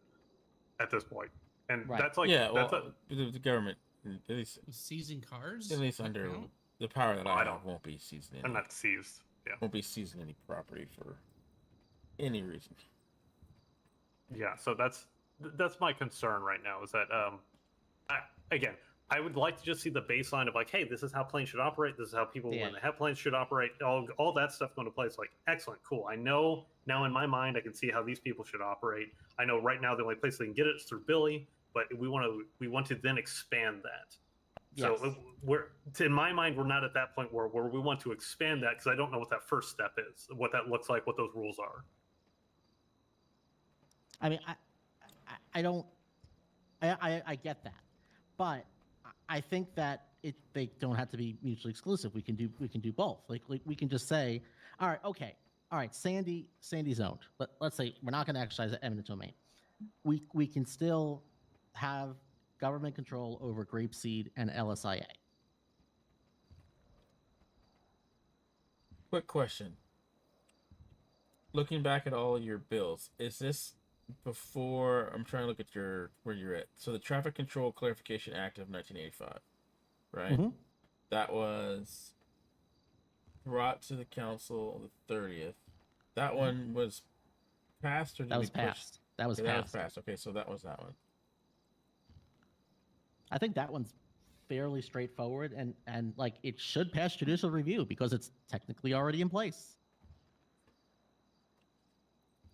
at this point, and that's the government, at least seizing cars, at least under the power that I have, won't be seizing. I'm not seized. Yeah, won't be seizing any property for any reason. Yeah, so that's my concern right now. Is that I would like to just see the baseline of like, hey, this is how planes should operate. This is how people when they have planes should operate. All that stuff going to place. Like, excellent, cool. I know now in my mind I can see how these people should operate. I know right now the only place they can get it is through Billy, but we want to then expand that. Yes. So in my mind, we're not at that point where we want to expand that, because I don't know what that first step is, what that looks like, what those rules are. I mean, I get that, but I think that they don't have to be mutually exclusive. We can do both. Like we can just say, all right, Sandy's owned. Let's say we're not going to exercise eminent domain. We can still have government control over Grapeseed and LSIA. Quick question. Looking back at all your bills, is this before? I'm trying to look at where you're at. So the Traffic Control Clarification Act of 1985, right? Mm-hmm. That was brought to the council the 30th. That one was passed, or did that was we push? Passed. That was Okay, passed. That was passed. Okay, so that was that one. I think that one's fairly straightforward, and like it should pass judicial review because it's technically already in place.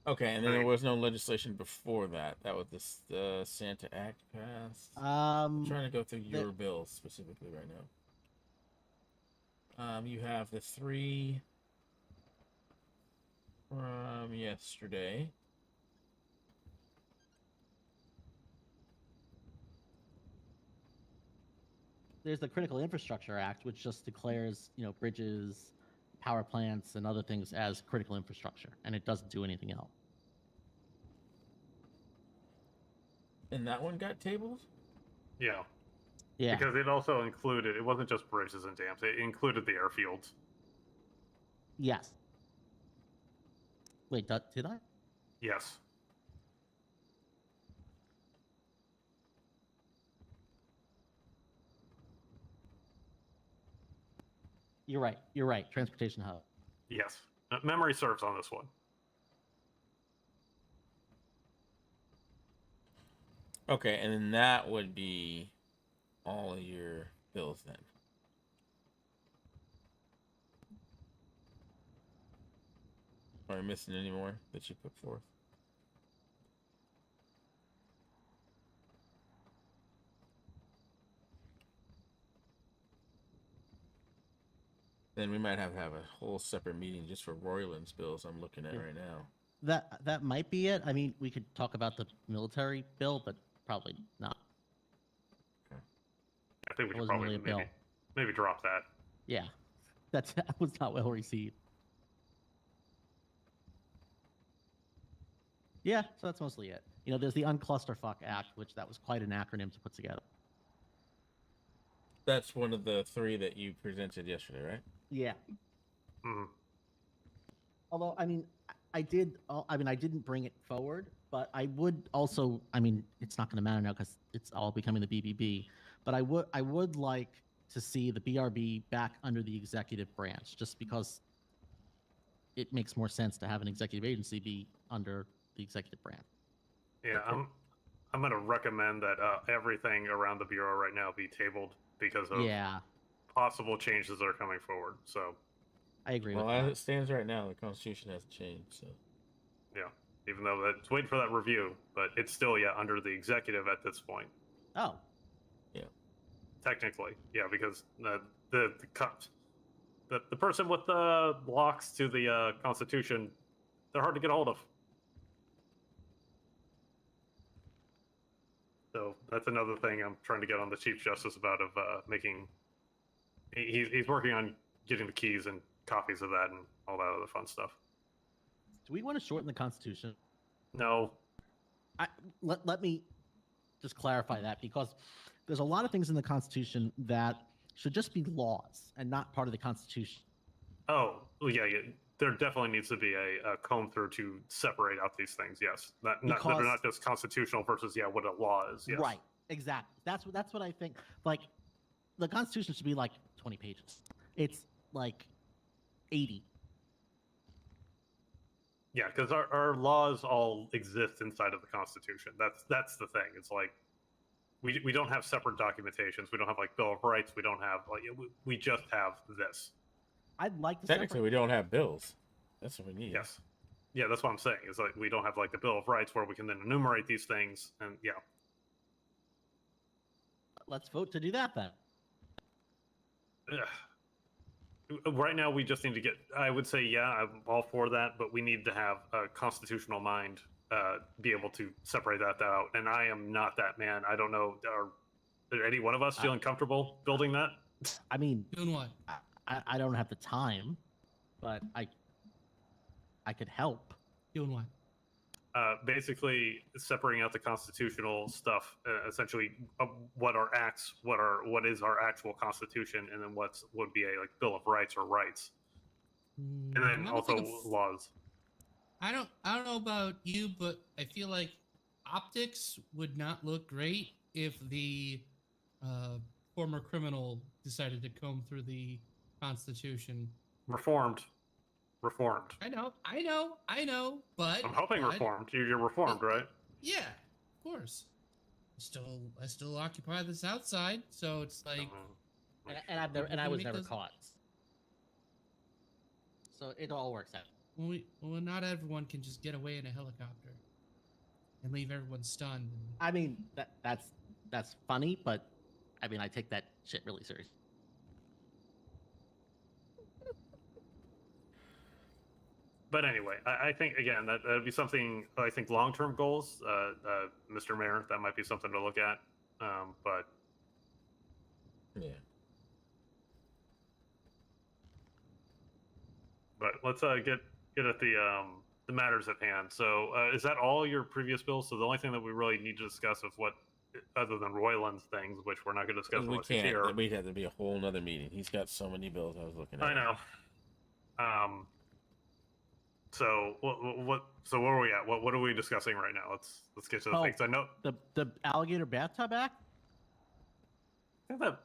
Okay, and then there was no legislation before that. That was the Santa Act passed. I'm trying to go through your bills specifically right now. You have the 3 from yesterday. There's the Critical Infrastructure Act, which just declares, bridges, power plants, and other things as critical infrastructure, and it doesn't do anything else. And that one got tabled? Yeah. Yeah. Because it also included, it wasn't just bridges and dams, it included the airfields. Yes. Wait, did I? Yes. You're right. Transportation hub. Yes. Memory serves on this one. Okay, and then that would be all of your bills then. Are you missing any more that you put forth? Then we might have a whole separate meeting just for Royland's bills I'm looking at right now. That might be it. I mean, we could talk about the military bill, but probably not. Okay. I think we should probably maybe drop that. Yeah, that was not well received. Yeah, so that's mostly it. there's the Unclusterfuck Act, which that was quite an acronym to put together. That's one of the 3 that you presented yesterday, right? Yeah. Mhm. Although, I didn't bring it forward, but I would also, it's not going to matter now because it's all becoming the BBB, but I would like to see the BRB back under the executive branch, just because it makes more sense to have an executive agency be under the executive branch. Yeah, I'm going to recommend that everything around the bureau right now be tabled because of possible changes that are coming forward. So I agree well, with as that. it stands right now, the Constitution hasn't changed. So yeah, even though it's waiting for that review, but it's still under the executive at this point. Oh, yeah, technically, yeah, because the person with the locks to the Constitution, they're hard to get a hold of. So that's another thing I'm trying to get on the Chief Justice about of making. He's working on getting the keys and copies of that and all that other fun stuff. Do we want to shorten the Constitution? No. Let me just clarify that, because there's a lot of things in the Constitution that should just be laws and not part of the Constitution. Oh, well, yeah. There definitely needs to be a comb through to separate out these things. Yes, that they're not just constitutional versus what a law is. Yes. Right. Exactly. That's what I think. Like, the Constitution should be like 20 pages. It's like 80. Yeah, because our laws all exist inside of the Constitution. That's the thing. It's like we don't have separate documentations. We don't have like Bill of Rights. We don't have we just have this. I'd like to technically we don't have bills. That's what we need. Yes. Yeah, that's what I'm saying. It's like we don't have like the Bill of Rights where we can then enumerate these things, and Let's vote to do that then. Right now, we just need to get. I would say, I'm all for that, but we need to have a constitutional mind, be able to separate that out. And I am not that man. I don't know. Are any one of us feeling comfortable building that? I mean, doing what? I don't have the time, but I could help. Doing what? Basically separating out the constitutional stuff, essentially what are acts, what is our actual constitution, and then what would be a like Bill of Rights or rights, and then also laws. I don't know about you, but I feel like optics would not look great if the former criminal decided to comb through the Constitution. Reformed. I know, but I'm hoping reformed. You're reformed, right? Yeah, of course. I still occupy the South Side, so it's like, and I was never caught, so it all works out. Well, not everyone can just get away in a helicopter and leave everyone stunned. I mean, that's funny, but I mean, I take that shit really serious. But anyway, I think again that would be something. I think long-term goals, Mr. Mayor, that might be something to look at. But yeah. But let's get at the matters at hand. So is that all your previous bills? So the only thing that we really need to discuss of what, other than Royland's things, which we're not going to discuss We unless he's can't. here. We'd have to be a whole nother meeting. He's got so many bills. I was looking at. I know. So So where are we at? What are we discussing right now? Let's get to the things. I know the alligator bathtub act. I think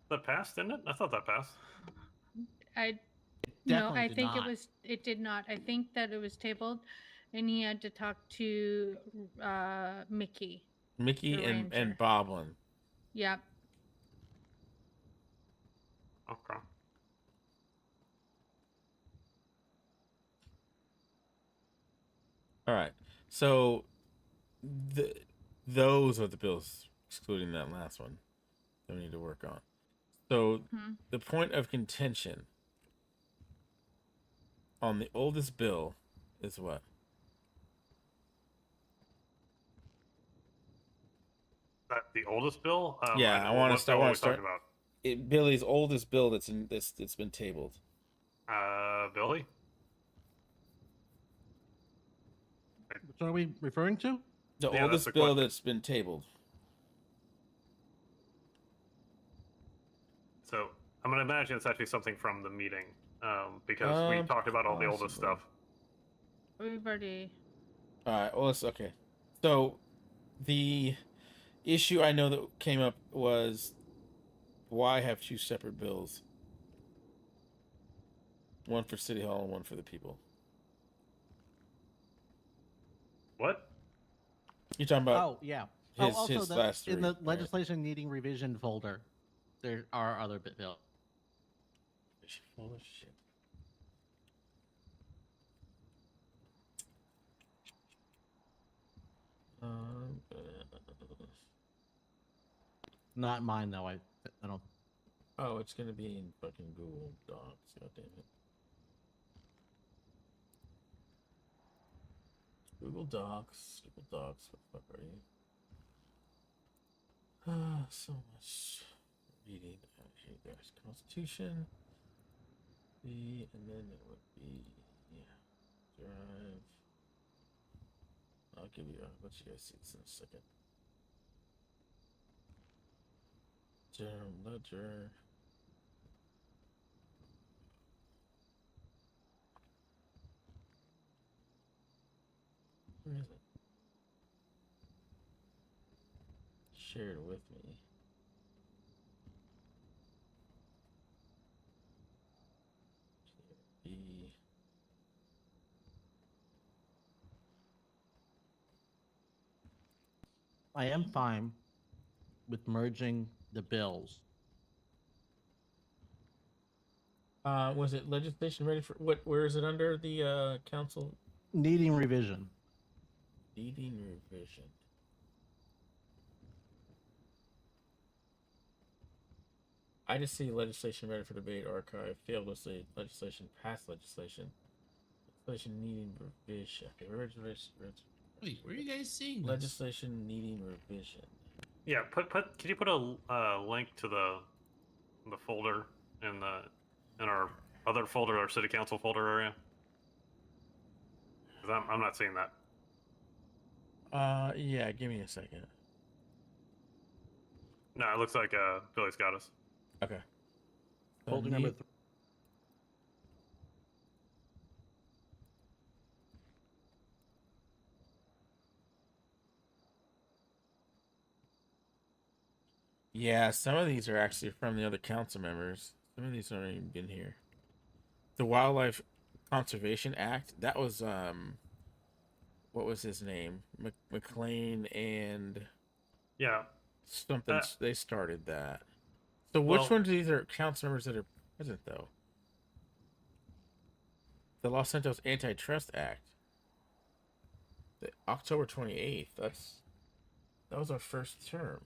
that passed, didn't it? I thought that passed. I think it did not. I think that it was tabled, and he had to talk to Mickey. Mickey and Boblin. Yep. Okay. All right. So those are the bills, excluding that last one, that we need to work on. So the point of contention on the oldest bill is what? The oldest bill? Yeah, I want to start. About? Billy's oldest bill that's been tabled. Billy? Which are we referring to? The Yeah, that's oldest the bill question. that's been tabled. So I'm gonna imagine it's actually something from the meeting, because we talked about all the oldest Possibly. stuff. We've already. All right. Well, it's okay. So, the issue I know that came up was why have two separate bills? One for City Hall and one for the people. What? You're talking about? Oh yeah. His The, last in three, the right? legislation needing revision folder, there are other bills. Full of shit. Not mine though. I don't. Oh, it's gonna be in fucking Google Docs. God damn it. Google Docs. Google Docs. What the fuck are you? So much reading. Here, there's Constitution. And then it would be, yeah, Drive. I'll give you. Let you guys see this in a second. General Ledger. Where is it? Share it with me. TRP. I am fine with merging the bills. Was it legislation ready for what? Where is it under the council? Needing revision. Needing revision. I just see legislation ready for debate, archive, failed legislation, passed legislation. Legislation needing revision. Okay, Wait, where are you guys seeing this? legislation needing revision. Yeah, could you put a link to the folder in our other folder, our city council folder area? Because I'm not seeing that. Yeah, give me a second. No, it looks like Billy's got us. Okay. Folder number 3. Yeah, some of these are actually from the other council members. Some of these aren't even been here. The Wildlife Conservation Act, that was what was his name? McLean and Yeah. something. They started that. So which well, ones of these are council members that are present though? The Los Santos Antitrust Act. The October 28th. That was our first term.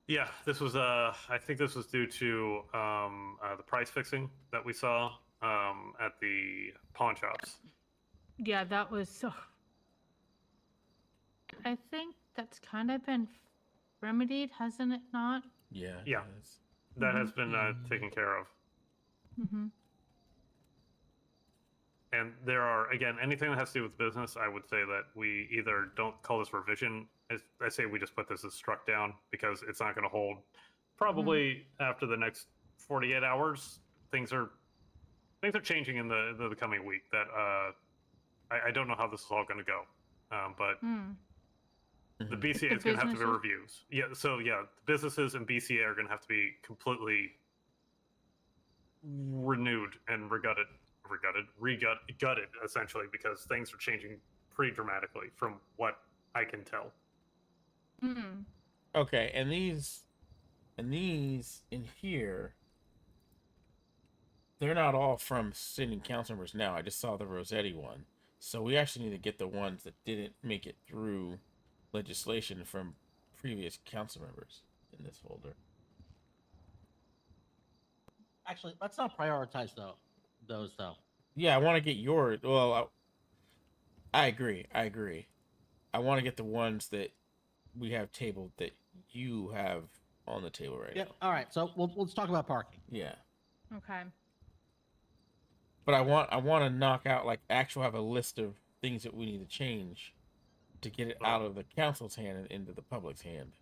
Yeah, this was I think this was due to the price fixing that we saw at the pawn shops. Yeah, that was so. I think that's kind of been remedied, hasn't it not? Yeah. Yeah. That has been taken care of. Mm-hmm. And there are, again, anything that has to do with business, I would say that we either don't call this revision. I say we just put this as struck down because it's not going to hold. Probably after the next 48 hours, things are changing in the coming week. That I don't know how this is all going to go, but the BCA is going to have to be reviews. Yeah, so yeah, the businesses and BCA are going to have to be completely renewed and gutted essentially, because things are changing pretty dramatically from what I can tell. Okay, and these in here, they're not all from sitting council members now. I just saw the Rossetti one. So we actually need to get the ones that didn't make it through legislation from previous council members in this folder. Actually, let's not prioritize those though. Yeah, I want to get yours. Well, I agree. I want to get the ones that we have tabled that you have on the table right now. All right. So let's talk about parking. Yeah. Okay. But I want to knock out like actual have a list of things that we need to change to get it out of the council's hand and into the public's hand.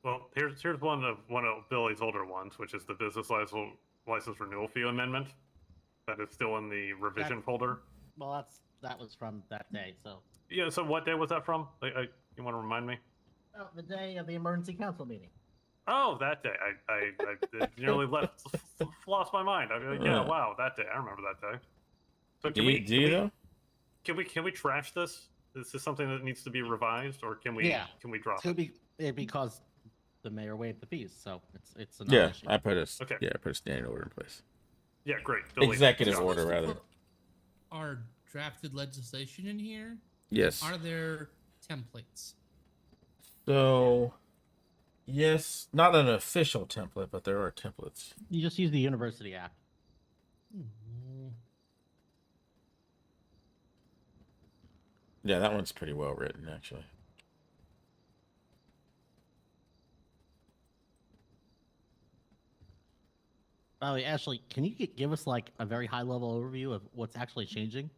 Well, here's one of Billy's older ones, which is the business license renewal fee amendment. That is still in the revision folder. Well, that was from that day. So yeah. So what day was that from? You want to remind me? oh, the day of the emergency council meeting. Oh, that day. I nearly lost my mind. Yeah, wow, that day. I remember that day. So Do you know? Can we trash this? Is this something that needs to be revised, or can we drop it? Because the mayor waived the fees, so it's a yeah. issue. I put a standing order in place. Yeah, great. Executive order rather. Are drafted legislation in here? Yes. Are there templates? So, yes, not an official template, but there are templates. You just use the University Act. Yeah, that one's pretty well written, actually. By the way, Ashley, can you give us like a very high level overview of what's actually changing?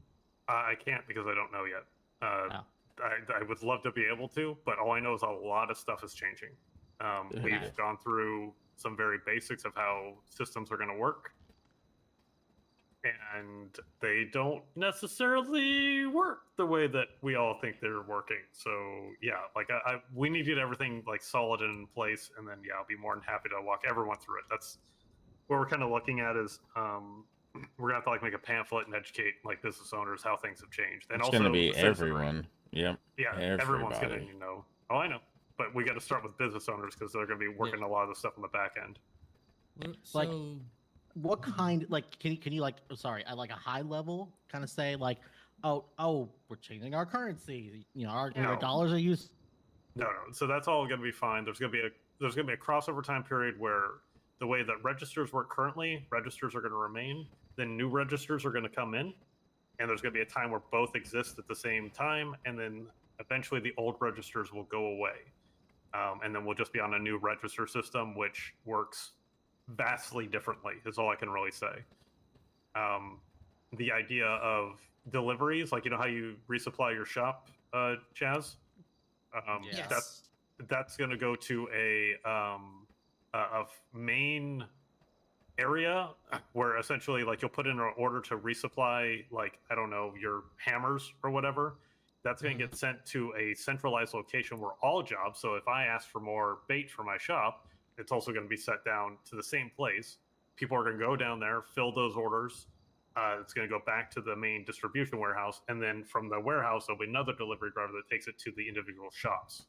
I can't because I don't know yet. I would love to be able to, but all I know is a lot of stuff is changing. We've gone through some very basics of how systems are going to work, and they don't necessarily work the way that we all think they're working. So yeah, like we need to get everything like solid and in place, and then yeah, I'll be more than happy to walk everyone through it. That's what we're kind of looking at is we're gonna have to like make a pamphlet and educate like business owners how things have changed. And it's also gonna be everyone. Yep. Yeah, everyone's gonna Oh, I know, but we got to start with business owners because they're gonna be working a lot of the stuff on the back end. So, like, what kind? Like, can you like? Sorry, at like a high level, kind of say like, oh, we're changing our currency. You know, our dollars are used. No. So that's all gonna be fine. There's gonna be a crossover time period where the way that registers work currently, registers are going to remain. Then new registers are going to come in, and there's going to be a time where both exist at the same time, and then eventually the old registers will go away, and then we'll just be on a new register system, which works vastly differently. Is all I can really say. The idea of deliveries, like you know how you resupply your shop, Chaz. Yes. That's going to go to a main area where essentially like you'll put in an order to resupply like I don't know your hammers or whatever. That's going to get sent to a centralized location where all jobs. So if I ask for more bait for my shop, it's also going to be set down to the same place. People are going to go down there, fill those orders. It's going to go back to the main distribution warehouse, and then from the warehouse there'll be another delivery driver that takes it to the individual shops.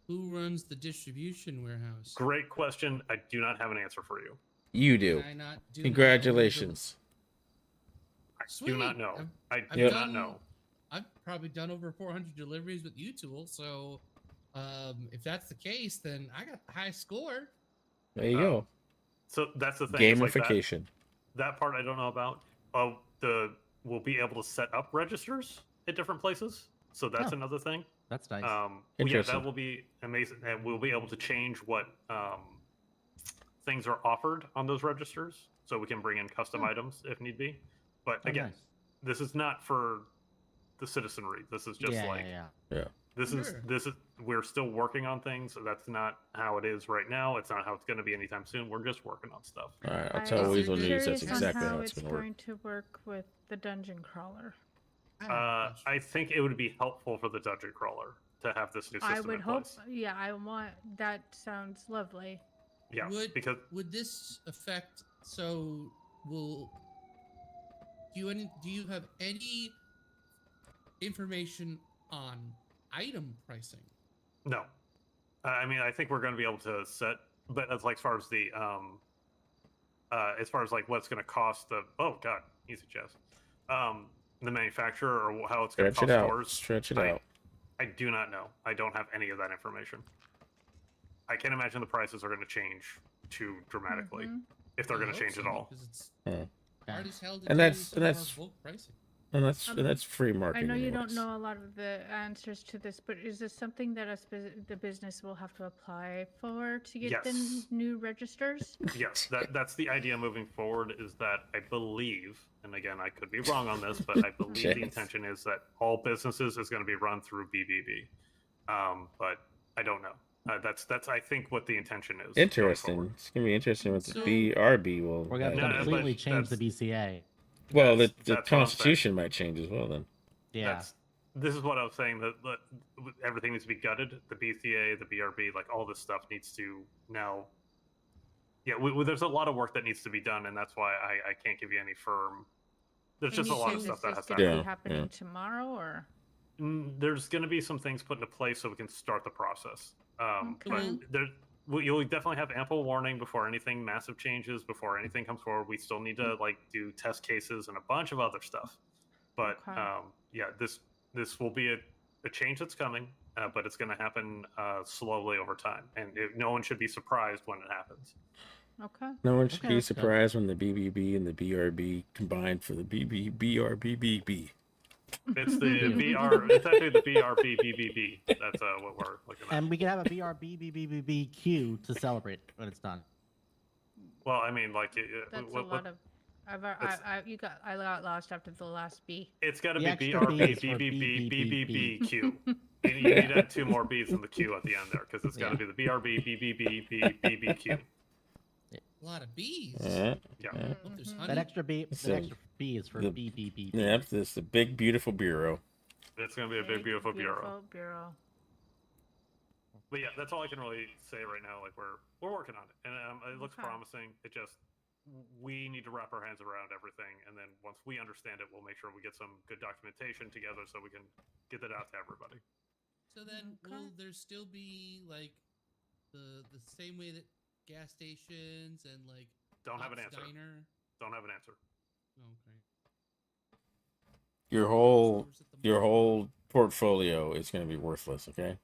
Who runs the distribution warehouse? Great question. I do not have an answer for you. You do. Can I not do Congratulations. I do not know. I I've do done- not know. I've probably done over 400 deliveries with U-Tool, so if that's the case, then I got the high score. There you go. So that's the thing. Gamification. Like that part I don't know about. We'll be able to set up registers at different places. So that's another thing. That's nice. Yeah, that will be amazing, and we'll be able to change what things are offered on those registers, so we can bring in custom items if need be. But again, this is not for the citizenry. This is just This is we're still working on things. So that's not how it is right now. It's not how it's going to be anytime soon. We're just working on stuff. All right, I'll tell Weasel News that's exactly how it's going going to work. to work with the dungeon crawler. I think it would be helpful for the dungeon crawler to have this new system I would in hope. place. Yeah, I want. That sounds lovely. Yeah, because would this affect? So do you have any information on item pricing? No, I mean I think we're going to be able to set, but as far as the as far as like what's going to cost the easy Jess, the manufacturer or how it's going to cost stores. Stretch it out. I do not know. I don't have any of that information. I can't imagine the prices are going to change too dramatically if they're going to change at all. Hard as hell to And do that's some more bulk pricing. And that's free I marketing. know you anyways. don't know a lot of the answers to this, but is this something that the business will have to apply for to get the Yes. new registers? Yes, that's the idea moving forward. Is that I believe, and again I could be wrong on this, but I believe Yes. the intention is that all businesses is going to be run through BBB. But I don't know. That's I think what the intention is. going Interesting. forward. It's gonna be interesting what the So- BRB will. We're gonna No, but completely change the that's- BCA. Well, That's the what I'm saying. Constitution might change as well then. Yeah. This is what I was saying, that everything needs to be gutted. The BCA, the BRB, like all this stuff needs to now. Yeah, there's a lot of work that needs to be done, and that's why I can't give you any firm. There's And just a you lot say of stuff this that has is to gonna happen. be happening tomorrow, or? There's going to be some things put into place so we can start the process. Okay. But you'll definitely have ample warning before anything massive changes, before anything comes forward. We still need to do test cases and a bunch of other stuff. But Okay. yeah, this will be a change that's coming, but it's going to happen slowly over time, and no one should be surprised when it happens. Okay. No one should be surprised when the BBB and the BRB combined for the BRBBB. It's the BR. It's actually the BRBBBB. That's what we're looking at. And we can have a BRBBBBQ to celebrate when it's done. Well, I mean, like, That's a lot of. I got lost after the last B. it's got to The be extra B is for BRBBBBBBQ. You need to add 2 more B's in the Q at the end there, because it's got to be the BRBBBBBBQ. A lot of bees. Yeah. Hope there's honey. That extra B is for the- BBB. Yeah, it's the big beautiful bureau. It's going to be a big, beautiful bureau. Bureau. But yeah, that's all I can really say right now. Like we're working on it, and it looks Okay. promising. It just we need to wrap our hands around everything, and then once we understand it, we'll make sure we get some good documentation together so we can get that out to everybody. So then, will there still be like the same way that gas stations and like Don't have an Pop's answer. Diner? Don't have an answer. Okay. Your whole portfolio is going to be worthless. Okay.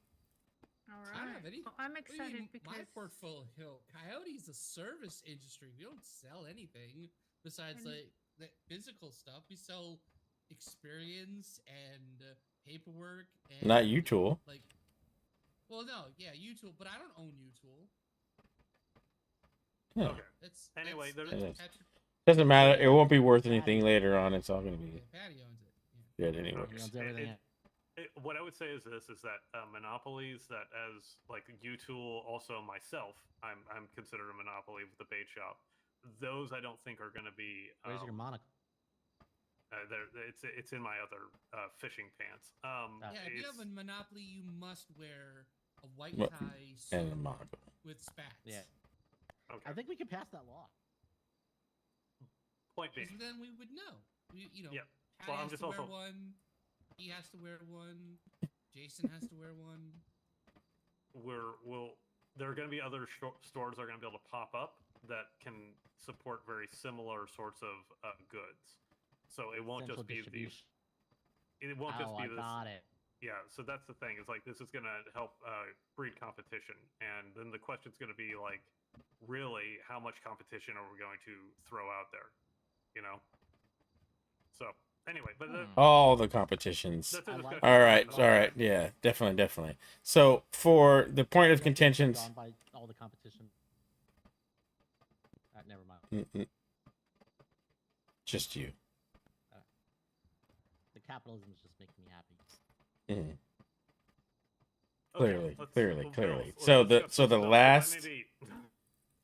All I don't right. have any. Well, I'm What do you excited mean, because my portfolio. Coyote's a service industry. We don't sell anything besides And- like the physical stuff. We sell experience and paperwork. And, Not U-Tool. Like, well, no, yeah, U-Tool, but I don't own U-Tool. Yeah. Okay. That's Anyway, that's, there's- that's Yes. Patrick. Doesn't matter. It won't be worth anything later on. It's all going to be Yeah, Patty owns it. Yeah. good anyway. He owns everything. What I would say is this: is that monopolies that, as like U-Tool, also myself, I'm considered a monopoly with the bait shop. Those I don't think are going to be. Where's your monocle? It's in my other fishing pants. Yeah, if you have it's- a monopoly, you must wear a white Well, tie and a suit monocle. with spats. Yeah. Okay. I think we can pass that law. Point 'Cause being, then we would know. You know, Yeah. Patty Well, I'm has just to wear also- one. He has to wear one. Jason has to wear one. there are going to be other stores that are going to be able to pop up that can support very similar sorts of goods. So it won't Central just be distribution. It won't just be I this. got it. Yeah, so that's the thing. Is like this is going to help breed competition, and then the question's going to be like, really, how much competition are we going to throw out there? You know. So anyway, but All the competitions. that's a I like discussion. All right. Yeah, definitely. So for the point of contentions, Gone by all the competition. Never mind. just you. The capitalism is just making me happy. Mhm. Okay, Clearly. let's So discuss the stuff that I last, need to eat.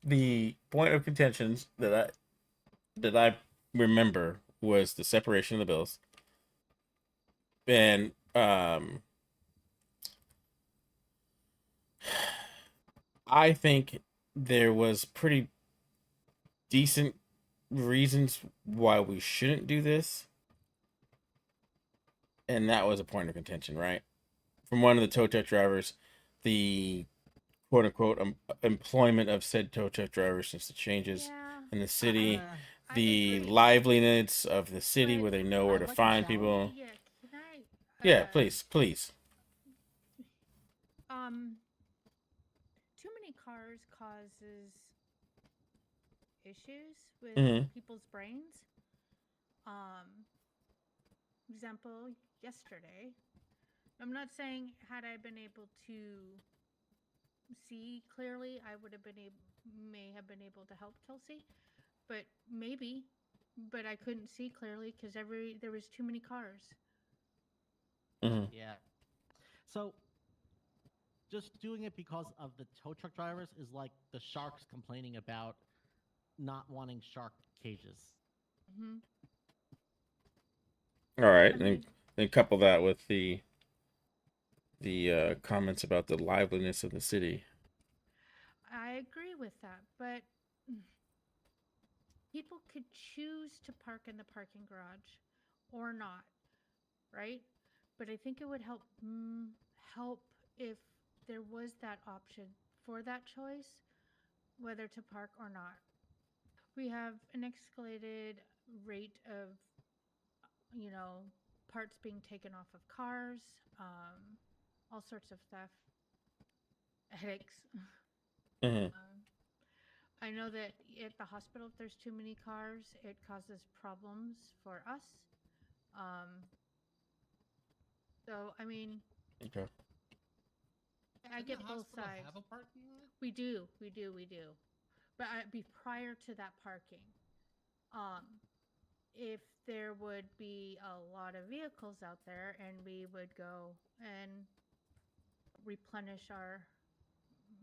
the point of contentions that I remember was the separation of the bills, and I think there was pretty decent reasons why we shouldn't do this, and that was a point of contention, right? From one of the tow truck drivers, the quote-unquote employment of said tow truck drivers since the changes in the city, the liveliness of the city where they know where to find people. Yeah, can I? Yeah, please. Too many cars causes issues with Mhm. people's brains. example, yesterday. I'm not saying had I been able to see clearly, I would have been may have been able to help Kelsey, but maybe, but I couldn't see clearly because there was too many cars. Mhm. Yeah. So just doing it because of the tow truck drivers is like the sharks complaining about not wanting shark cages. Mm-hmm. All right, I mean, then couple that with the comments about the liveliness of the city. I agree with that, but people could choose to park in the parking garage or not, right? But I think it would help if there was that option for that choice, whether to park or not. We have an escalated rate of, parts being taken off of cars, all sorts of stuff, headaches. Mhm. I know that at the hospital, if there's too many cars, it causes problems for us. So, I mean, Okay. I Doesn't get the both hospital sides. have a parking lot? We do. But be prior to that parking, if there would be a lot of vehicles out there and we would go and replenish our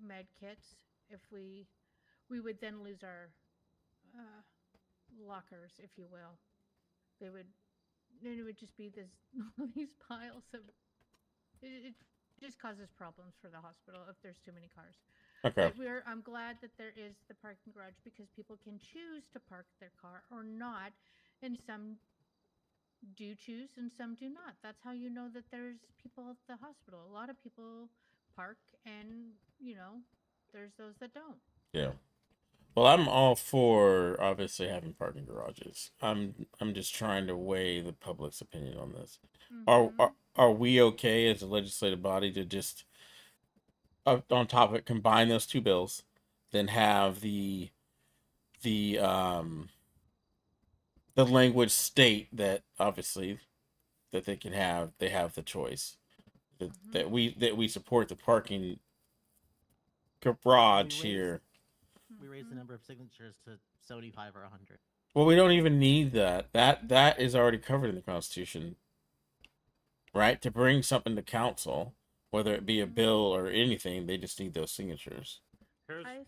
med kits, if we would then lose our lockers, if you will. Then it would just be these piles of, it just causes problems for the hospital if there's too many cars. Okay. But I'm glad that there is the parking garage because people can choose to park their car or not, and some do choose and some do not. That's how you know that there's people at the hospital. A lot of people park, and there's those that don't. Yeah. Well, I'm all for obviously having parking garages. I'm just trying to weigh the public's opinion on this. Are we okay as a legislative body to just on top of it combine those two bills, then have the language state that obviously that they have the choice that we support the parking garage here. We raised the number of signatures to 75 or 100. Well, we don't even need that. That is already covered in the Constitution, right? To bring something to council, whether it be a bill or anything, they just need those signatures. I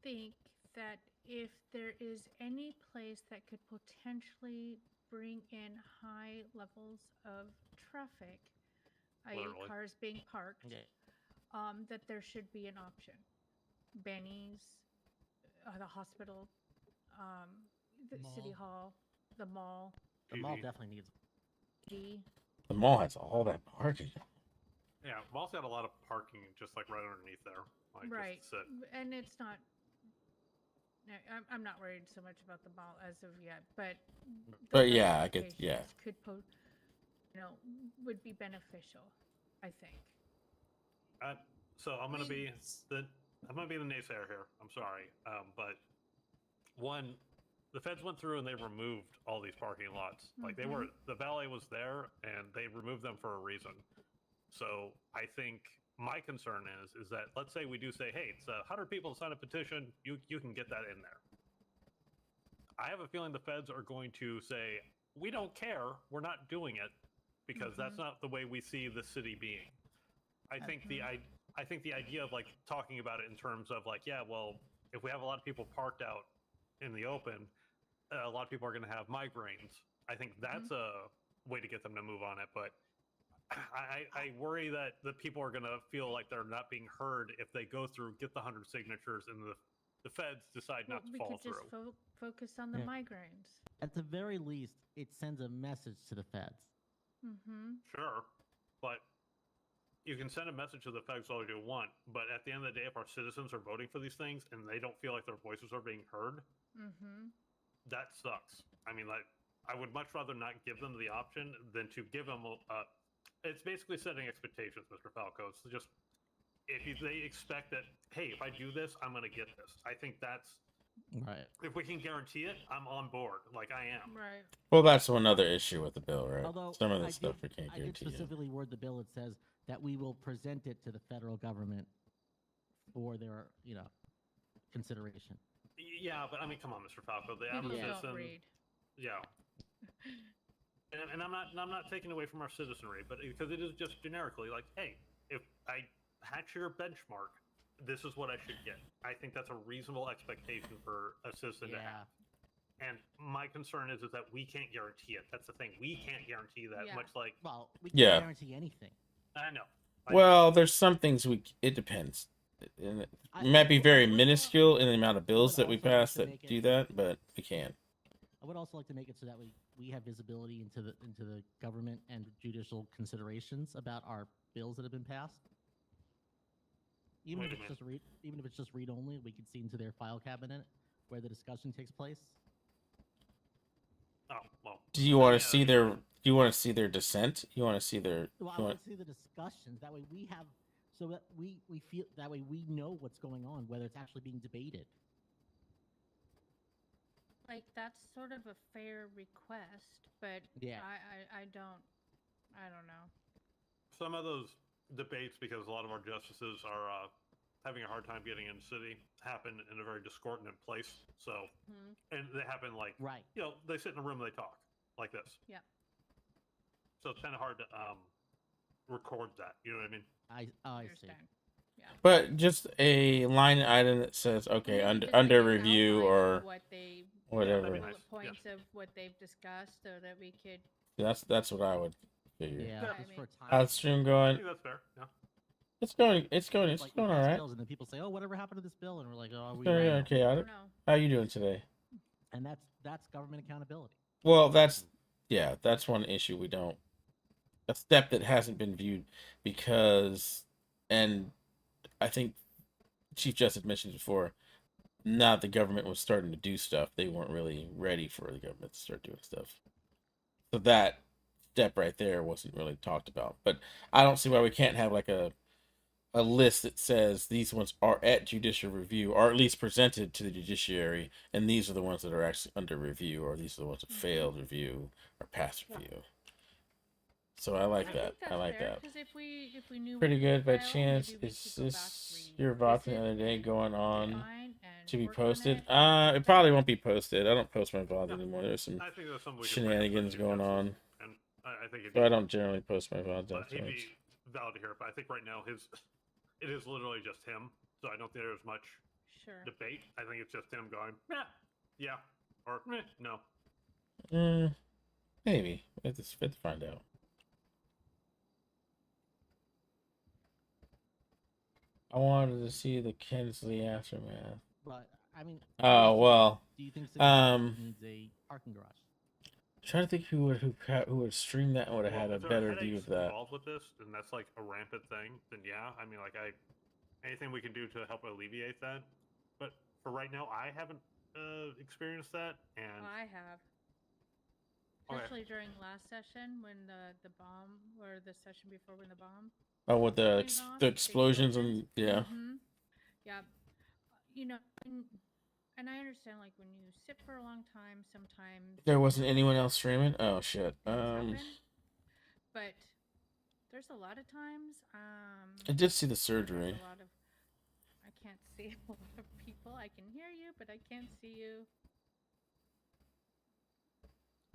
think that if there is any place that could potentially bring in high levels of traffic, i.e. Literally. cars being parked, that there should be an option. Benny's, the hospital, the city hall, the mall. The mall definitely needs. The mall has all that parking. Yeah, mall's got a lot of parking just like right underneath there. Like, Right, just sit. and it's not. I'm not worried so much about the mall as of yet, but Yeah, I get could would be beneficial, I think. So I'm gonna be the naysayer here. I'm sorry, but one, the feds went through and they removed all these parking lots. Like the valet was there and they removed them for a reason. So I think my concern is that let's say we do say, hey, it's 100 people sign a petition, you can get that in there. I have a feeling the feds are going to say, we don't care, we're not doing it, because that's not the way we see the city being. I think the idea of like talking about it in terms of like, yeah, well, if we have a lot of people parked out in the open, a lot of people are going to have migraines. I think that's a way to get them to move on it, but I worry that the people are going to feel like they're not being heard if they go through, get the 100 signatures, and the feds decide not to follow through. We could just focus on the migraines. At the very least, it sends a message to the feds. Sure, but you can send a message to the feds all you want, but at the end of the day, if our citizens are voting for these things and they don't feel like their voices are being heard, that sucks. I mean, like, I would much rather not give them the option than to give them it's basically setting expectations, Mr. Falco. It's just they expect that, hey, if I do this, I'm going to get this. I think that's Right. If we can guarantee it, I'm on board. Like I am. Right. Well, that's another issue with the bill, right? Although Some of the I stuff did, we can't I did guarantee. specifically word the bill. It says that we will present it to the federal government for their, consideration. Yeah, but I mean, come on, Mr. Falco. The People average don't citizen. read. Yeah. And I'm not taking away from our citizenry, but because it is just generically like, hey, if I hatch your benchmark, this is what I should get. I think that's a reasonable expectation for a citizen to have. And my concern is that we can't guarantee it. That's the thing. We can't guarantee that. Yeah. Much like, Well, we can't Yeah. guarantee anything. I know. Well, there's some things it depends. And it might be very minuscule in the amount of bills that we pass that do that, but we can. I would also like to make it so that we have visibility into the government and judicial considerations about our bills that have been passed. Even if it's just read only, we could see into their file cabinet where the discussion takes place. Oh well. Do you want to see their? Do you want to see their dissent? You want to see their? Well, I want to see the discussions. That way we have, so that we feel that way we know what's going on, whether it's actually being debated. Like that's sort of a fair request, but yeah, I don't know. Some of those debates, because a lot of our justices are having a hard time getting in the city, happen in a very discordant place. So, and they happen like, right. They sit in a room and they talk like this. Yeah. So it's kind of hard to record that. You know what I mean? I see. Yeah. But just a line item that says, okay, under review or what they, whatever. bullet points of what they've discussed, so that we could. That's what I would figure. Yeah. How's the stream going? I think that's fair. Yeah. It's going all right. And then people say, "Oh, whatever happened to this bill?" And we're like, "Oh, we Very chaotic. How are you doing today?" And that's government accountability. Well, that's one issue we don't. A step that hasn't been viewed because, and I think Chief Justice mentioned before, now the government was starting to do stuff. They weren't really ready for the government to start doing stuff. So that step right there wasn't really talked about. But I don't see why we can't have like a list that says these ones are at judicial review, or at least presented to the judiciary, and these are the ones that are actually under review, or these are the ones that failed review or passed review. So I like that. I like that. Because if we knew pretty good by chance. Is this your VOD the other day going on to be posted? It probably won't be posted. I don't post my VOD anymore. There's some shenanigans going on. And I think so I don't generally post my VODs. He'd be valid to hear it, but I think right now it is literally just him. So I don't think there's much debate. I think it's just him going, yeah, or no. Maybe. We have to find out. I wanted to see the Kensley aftermath. But I mean. Oh well. Do you think needs a parking garage? I'm trying to think who would stream that and would have had a better view of that. Involved with this, and that's like a rampant thing. Then yeah, I mean, like anything we can do to help alleviate that. But for right now, I haven't experienced that, and I have. Especially during last session when the bomb, or the session before when the bomb. Oh, with the explosions and yeah. Yeah, and I understand like when you sit for a long time, sometimes there wasn't anyone else streaming. Oh shit. But there's a lot of times. I did see the surgery. I can't see a lot of people. I can hear you, but I can't see you.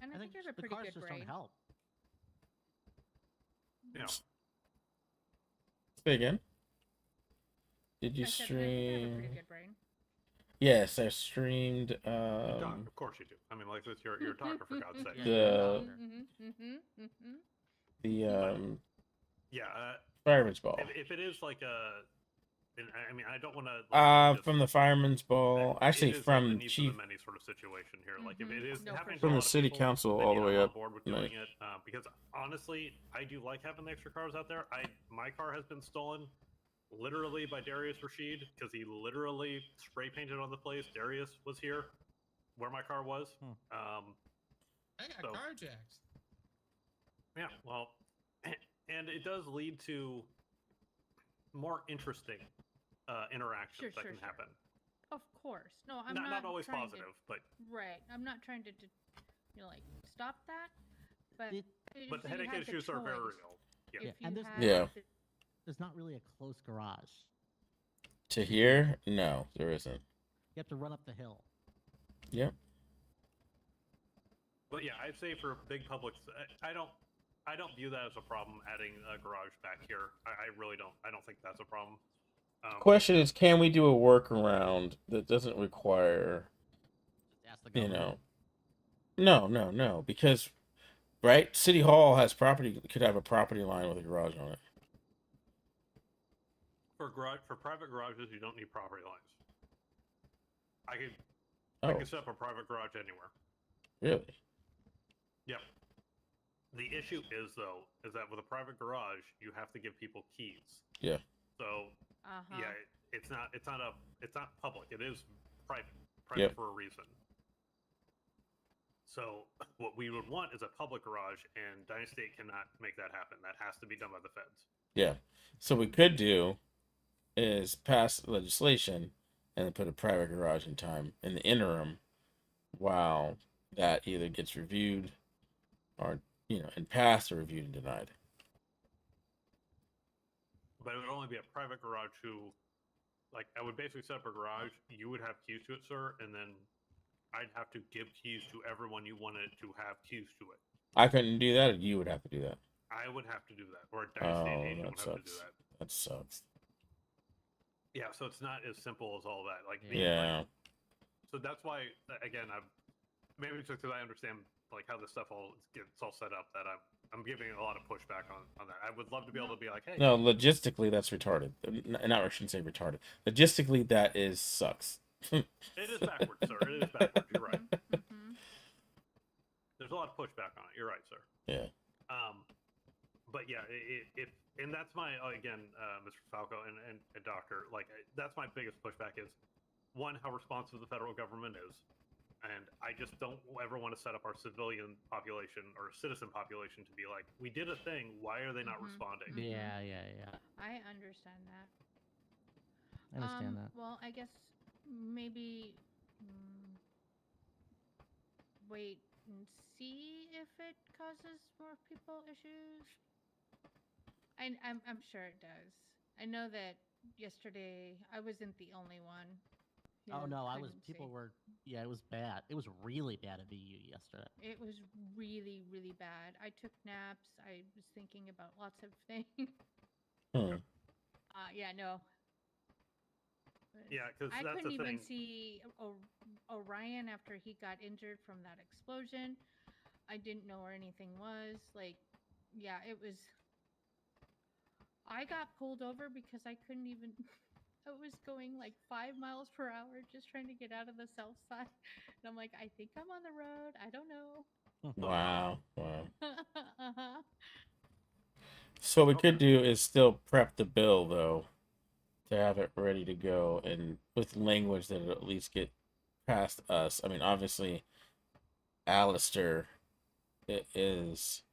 And I think you have a pretty good brain. Don't help. Yeah. Say again. Did you stream? Yes, I streamed. Of course you do. I mean, like this, you're a talker for God's sake. Fireman's Ball. If it is like I mean, I don't want to. From the Fireman's Ball, actually from Chief. Any sort of situation here, like if it is happening from the city council all the way up. Board with doing it, because honestly, I do like having the extra cars out there. My car has been stolen, literally by Darius Rashid, because he literally spray painted on the place. Darius was here, where my car was. I got carjacked. Yeah, well, and it does lead to more interesting interactions that can happen. Of course. No, I'm not always trying positive, to, but right. I'm not trying to, like stop that. But but the headache issues are very real. Yeah. If you and there's had Yeah. there's not really a close garage. To here, no, there isn't. You have to run up the hill. Yep. But yeah, I'd say for big public, I don't view that as a problem adding a garage back here. I really don't. I don't think that's a problem. Question is, can we do a workaround that doesn't require, Ask the you government. know, no, because, right, City Hall has property, could have a property line with a garage on it. For private garages, you don't need property lines. I could set up a private garage anywhere. Really? Yep. The issue is though, is that with a private garage, you have to give people keys. Yeah. So yeah, it's not public. It is private for a reason. So what we would want is a public garage, and Dynasty cannot make that happen. That has to be done by the feds. Yeah. So what we could do is pass legislation and then put a private garage in the interim while that either gets reviewed or, and passed or reviewed and denied. But it would only be a private garage I would basically set up a garage, you would have keys to it, sir, and then I'd have to give keys to everyone you wanted to have keys to it. I couldn't do that, or you would have to do that? I would have to do that, or a Dynasty agent would have to do that. That sucks. Yeah, so it's not as simple as all that. So that's why, again, maybe it's just because I understand how this stuff gets all set up that I'm giving a lot of pushback on that. I would love to be able to be like, hey. No, logistically that's retarded. I shouldn't say retarded. Logistically, that sucks. It is backwards, sir. It is backwards. You're right. There's a lot of pushback on it. You're right, sir. Yeah. But yeah, and that's my again, Mr. Falco and Doctor. That's my biggest pushback is one, how responsive the federal government is, and I just don't ever want to set up our civilian population or citizen population to be like, we did a thing. Why are they not responding? Yeah. I understand that. I understand that. Well, I guess maybe wait and see if it causes more people issues. I'm sure it does. I know that yesterday I wasn't the only one. Oh no, it was bad. It was really bad at VU yesterday. It was really, really bad. I took naps. I was thinking about lots of things. Yeah, no. Yeah, because I that's couldn't the even thing. see Orion after he got injured from that explosion. I didn't know where anything was. Yeah, it was. I got pulled over because I couldn't even. I was going 5 miles per hour just trying to get out of the south side. And I'm like, I think I'm on the road. I don't know. Wow. So what we could do is still prep the bill, though, to have it ready to go and with language that it'll at least get past us. I mean, obviously, Alistair is,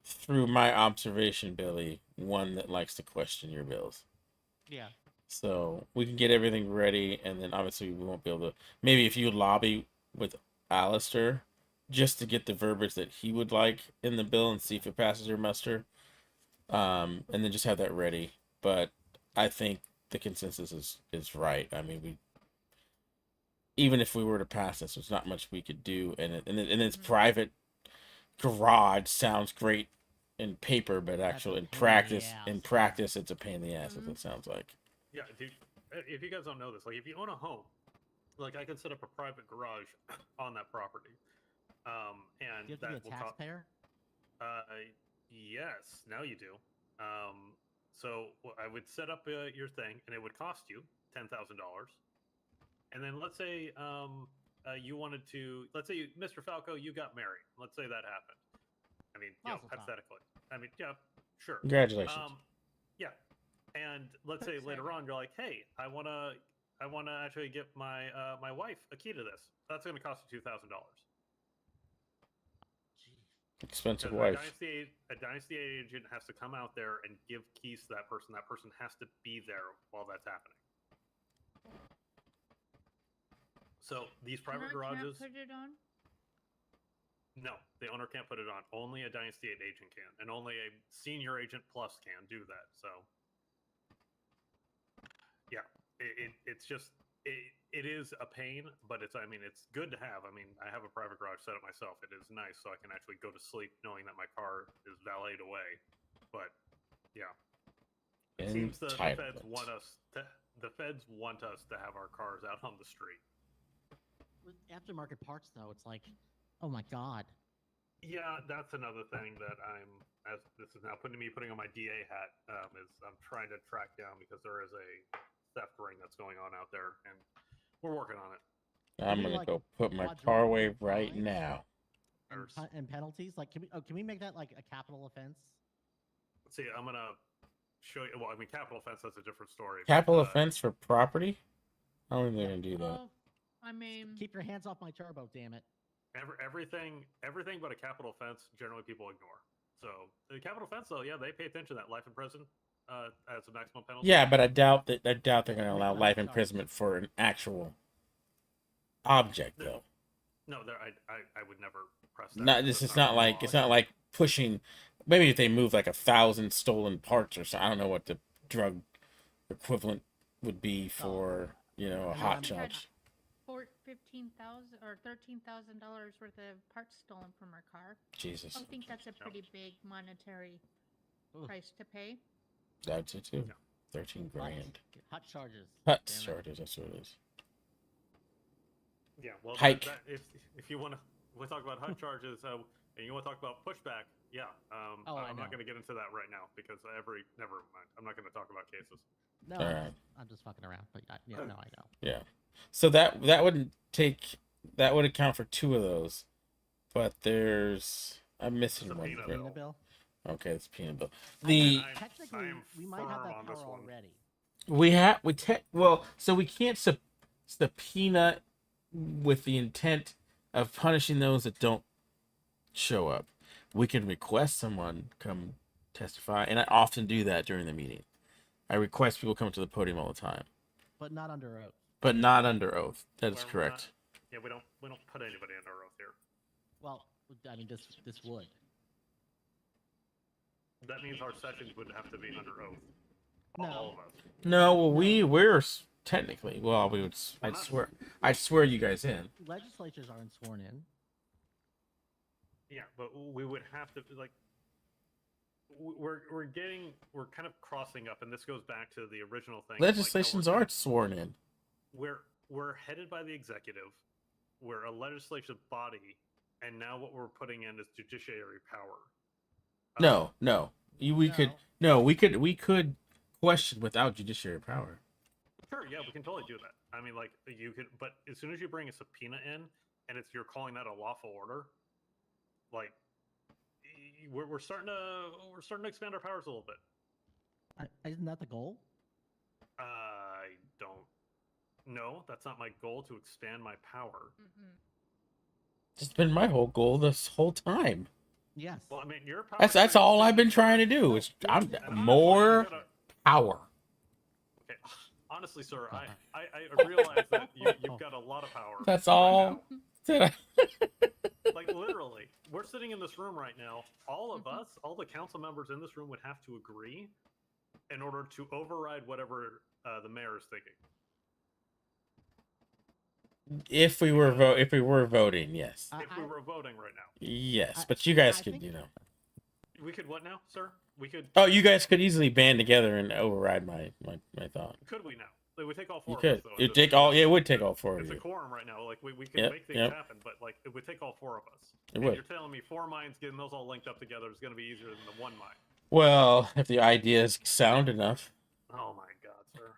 through my observation, Billy, one that likes to question your bills. Yeah. So we can get everything ready, and then obviously we won't be able to. Maybe if you lobby with Alistair just to get the verbiage that he would like in the bill and see if it passes your muster, and then just have that ready. But I think the consensus is right. I mean, even if we were to pass this, there's not much we could do, and its private garage sounds great in paper, but in practice, it's a pain in the ass, as it sounds like. Yeah, dude, if you guys don't know this, if you own a home, I can set up a private garage on that property, and you have to be a taxpayer. Yes, now you do. So I would set up your thing, and it would cost you $10,000. And then let's say you wanted to, Mr. Falco, you got married. Let's say that happened. I mean, hypothetically. I mean, yeah, sure. Congratulations. Yeah. And let's say later on you're like, hey, I wanna actually get my my wife a key to this. That's gonna cost you $2,000. Expensive wife. A dynasty agent has to come out there and give keys to that person. That person has to be there while that's happening. So these private Owner can't garages. put it on? No, the owner can't put it on. Only a Dynasty 8 agent can, and only a senior agent plus can do that. So, yeah, it's just it is a pain, but it's it's good to have. I mean, I have a private garage set up myself. It is nice, so I can actually go to sleep knowing that my car is valeted away. But yeah, it seems the feds want us to. The feds want us to have our cars out on the street. With aftermarket parts, though, it's like, oh my god. Yeah, that's another thing that as this is now putting on my DA hat, is I'm trying to track down because there is a theft ring that's going on out there, and we're working on it. I'm gonna go put my car away right now. And penalties, like, can we make that like a capital offense? Let's see, I'm gonna show you. Well, I mean, capital offense, that's a different story. Capital offense for property? I don't think they're gonna do that. Well, I mean, keep your hands off my turbo, damn it. Everything but a capital offense, generally people ignore. So the capital offense, though, yeah, they pay attention to that. Life in prison as a maximum penalty. Yeah, but I doubt they're gonna allow life imprisonment for an actual object, though. No, I would never press that. Not this. It's not like pushing. Maybe if they move like 1,000 stolen parts or something. I don't know what the drug equivalent would be for a hot charge. $15,000 or $13,000 worth of parts stolen from our car. Jesus. I think that's a pretty big monetary price to pay. That's it too. 13 grand. Hot charges. Hot charges. That's what it is. Yeah. Well, hike. If you want to, we'll talk about hot charges, and you want to talk about pushback. Yeah. I'm not going to get into that right now because never mind. I'm not going to talk about cases. No, right. I'm just fucking around. But yeah, no, I know. Yeah. So that would account for 2 of those, but I'm missing one. Peanut bill. Okay, it's peanut bill. Technically, we might have that power already. So we can't subpoena with the intent of punishing those that don't show up. We can request someone come testify, and I often do that during the meeting. I request people come to the podium all the time. But not under oath. But not under oath. That is correct. Yeah, we don't put anybody under oath here. Well, I mean, this would. That means our sessions would have to be under oath. No. All of us. No, well, we're technically. Well, we would. I'd swear you guys in. Legislatures aren't sworn in. Yeah, but we would have to like. We're kind of crossing up, and this goes back to the original thing. Legislations aren't sworn in. We're headed by the executive. We're a legislative body, and now what we're putting in is judiciary power. We could question without judiciary power. Sure, yeah, we can totally do that. I mean, like you could, but as soon as you bring a subpoena in, and you're calling that a lawful order, like we're starting to expand our powers a little bit. Isn't that the goal? I don't. No, that's not my goal to expand my power. It's been my whole goal this whole time. Yes. Well, I mean, your power. That's all I've been trying to do. Is more power. Okay, honestly, sir, I realize that you've got a lot of power. That's all. Like literally, we're sitting in this room right now. All of us, all the council members in this room, would have to agree in order to override whatever the mayor is thinking. If we were voting, yes. If we were voting right now. Yes, but you guys could, We could what now, sir? We could. Oh, you guys could easily band together and override my thought. Could we now? It would take all 4 of us. Though. It would take all 4 of you. It's a quorum right now. Like we can make things happen, but like it would take all 4 of us. It would. You're telling me 4 minds getting those all linked up together is going to be easier than the 1 mind. Well, if the idea is sound enough. Oh my God, sir.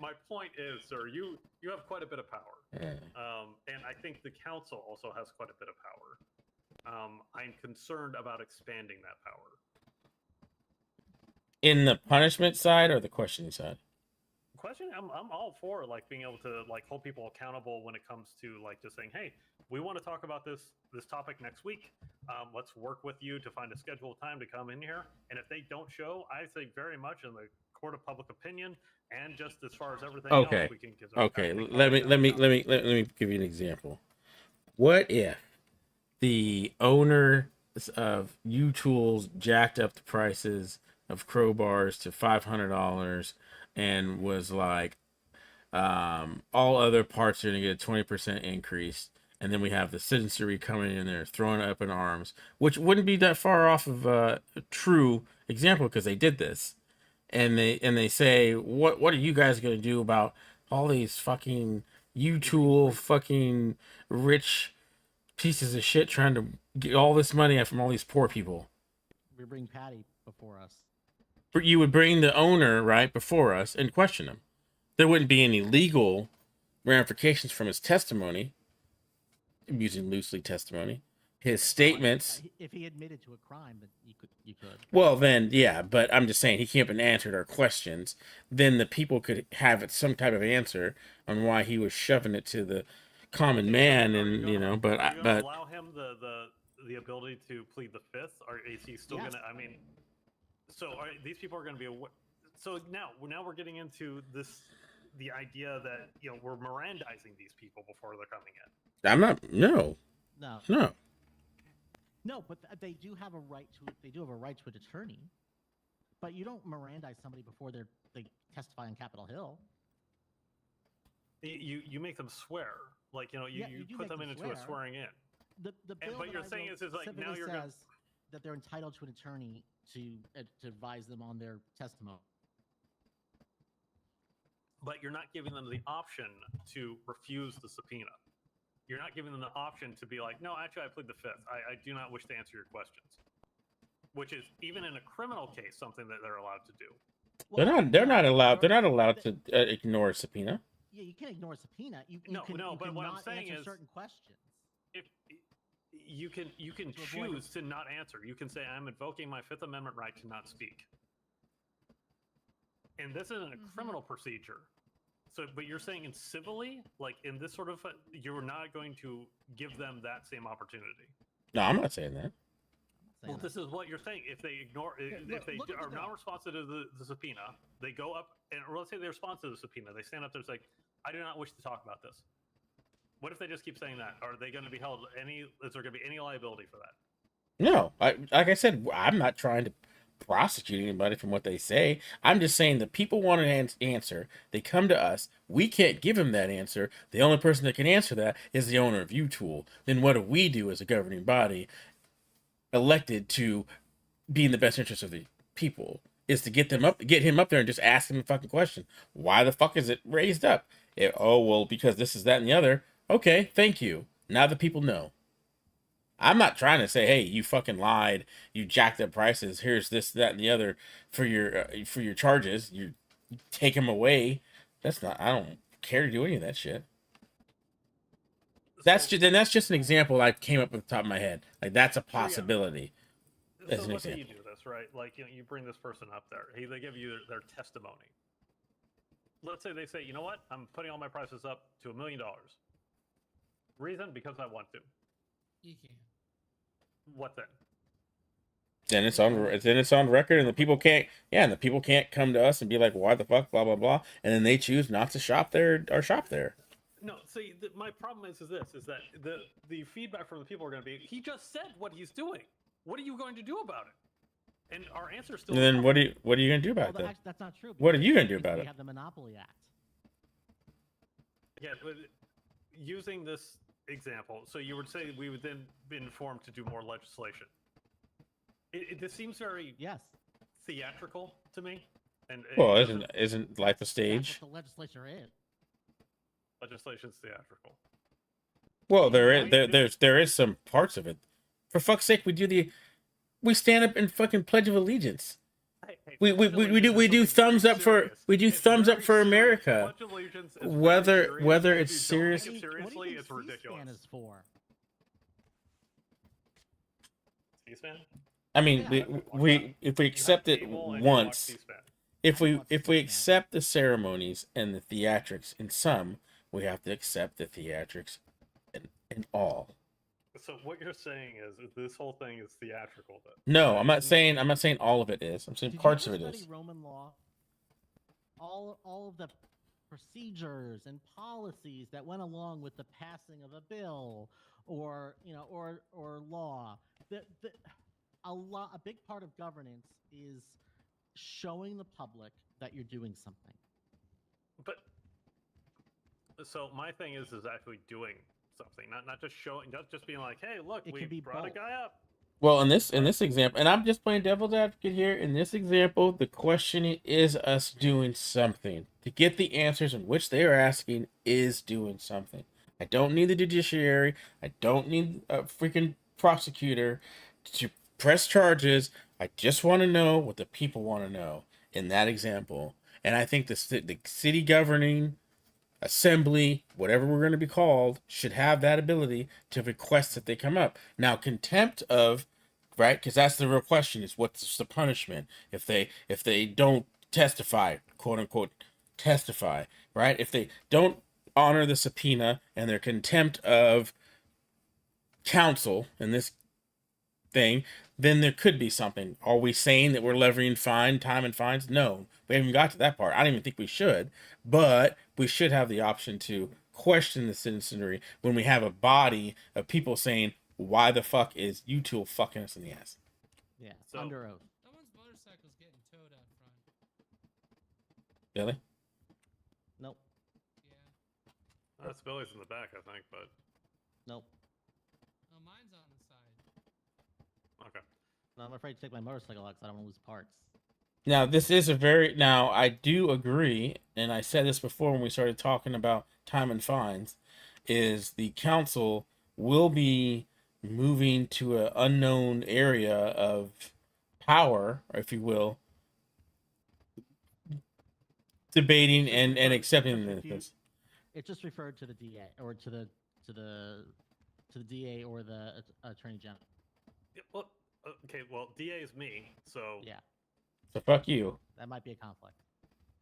My point is, sir, you have quite a bit of power, and I think the council also has quite a bit of power. I'm concerned about expanding that power. In the punishment side or the questioning side? Question, I'm all for like being able to like hold people accountable when it comes to like just saying, hey, we want to talk about this topic next week. Let's work with you to find a scheduled time to come in here. And if they don't show, I say very much in the court of public opinion, and just as far as everything Okay. else, we can give them. Okay. Let me give you an example. What if the owner of U Tools jacked up the prices of crowbars to $500 and was like, all other parts are going to get a 20% increase, and then we have the citizenry coming in there throwing up in arms, which wouldn't be that far off of a true example because they did this, and they say, what are you guys going to do about all these fucking U-Tool fucking rich pieces of shit trying to get all this money from all these poor people? We bring Patty before us. You would bring the owner right before us and question him. There wouldn't be any legal ramifications from his testimony. I'm using loosely testimony. His statements. If he admitted to a crime, then you could. Well, then, yeah, but I'm just saying he came up and answered our questions. Then the people could have some type of answer on why he was shoving it to the common man, and you know. But are you gonna allow him the ability to plead the fifth, or is he still gonna? I mean, so these people are gonna be. So now we're getting into this. The idea that we're Mirandizing these people before they're coming in. I'm not. No. But they do have a right to. They do have a right to an attorney. But you don't Mirandize somebody before they testify on Capitol Hill. You make them swear, like you put them into a swearing in. The bill but you're saying is like now you're says that they're entitled to an attorney to advise them on their testimony. But you're not giving them the option to refuse the subpoena. You're not giving them the option to be like, no, actually, I plead the fifth. I do not wish to answer your questions. Which is, even in a criminal case, something that they're allowed to do. They're not allowed. They're not allowed to ignore a subpoena. Yeah, you can't ignore a subpoena. But what I'm saying is, certain questions. If you can choose to not answer. You can say, I'm invoking my Fifth Amendment right to not speak. And this isn't a criminal procedure. So, but you're saying in civilly, like in this sort of, you're not going to give them that same opportunity. No, I'm not saying that. Well, this is what you're saying. If they ignore, if they are not responsive to the subpoena, they go up and, or let's say they respond to the subpoena, they stand up there and say, I do not wish to talk about this. What if they just keep saying that? Are they going to be held is there going to be any liability for that? No, like I said, I'm not trying to prosecute anybody from what they say. I'm just saying the people want an answer. They come to us. We can't give them that answer. The only person that can answer that is the owner of U-Tool. Then what do we do as a governing body elected to be in the best interest of the people is to get him up there and just ask him a fucking question. Why the fuck is it raised up? Because this is that and the other. Okay, thank you. Now the people know. I'm not trying to say, hey, you fucking lied. You jacked up prices. Here's this, that, and the other for your charges. You take them away. That's not. I don't care to do any of that shit. That's just an example I came up with the top of my head. Like that's a possibility. As an let's say example. you do this, right? Like you bring this person up there. They give you their testimony. Let's say they say, you know what? I'm putting all my prices up to $1 million. Reason? Because I want to. You can. What then? Then it's on record, and the people can't come to us and be like, why the fuck, blah blah blah, and then they choose not to shop there or shop there. No, see, my problem is that the feedback from the people are going to be, he just said what he's doing. What are you going to do about it? And our answer still. And then what are you going to do about it? That's not true. What are you going to do about we it? have the Monopoly Act. Yeah, but using this example, so you would say we would then be informed to do more legislation. This seems very theatrical to me. And well, isn't life a stage? That's what the legislature is. Legislation's theatrical. Well, there is some parts of it. For fuck's sake, we stand up and fucking Pledge of Allegiance. We do thumbs up for America. Whether it's serious. Seriously, it's ridiculous. Is for? C-SPAN? I mean, if we accept it once, if we accept the ceremonies and the theatrics in some, we have to accept the theatrics in all. So what you're saying is this whole thing is theatrical, then? No, I'm not saying all of it is. I'm saying parts of it is. Roman law? all of the procedures and policies that went along with the passing of a bill or law. A big part of governance is showing the public that you're doing something. But so my thing is actually doing something, not just showing, not just being like, hey, look, we brought a guy up. Well, in this example, and I'm just playing devil's advocate here. In this example, the question is us doing something to get the answers in which they are asking is doing something. I don't need the judiciary. I don't need a freaking prosecutor to press charges. I just want to know what the people want to know in that example. And I think the city governing assembly, whatever we're going to be called, should have that ability to request that they come up. Now, contempt of, right? Because that's the real question: is what's the punishment if they don't testify, quote unquote, testify, right? If they don't honor the subpoena and their contempt of counsel in this thing, then there could be something. Are we saying that we're levying time and fines? No, we haven't got to that part. I don't even think we should, but we should have the option to question the citizenry when we have a body of people saying, why the fuck is you two fucking us in the ass? Yeah, under oath. Someone's motorcycle's getting towed out front. Billy? Nope. Yeah. That's Billy's in the back, I think, but Nope. No, mine's on the side. okay. No, I'm afraid to take my motorcycle out because I don't want to lose parts. Now, now I do agree, and I said this before when we started talking about time and fines, is the council will be moving to an unknown area of power, if you will, debating and accepting this. It just referred to the DA or to the DA or the attorney general. Yeah, well, okay, well, DA is me, so yeah. So fuck you. That might be a conflict.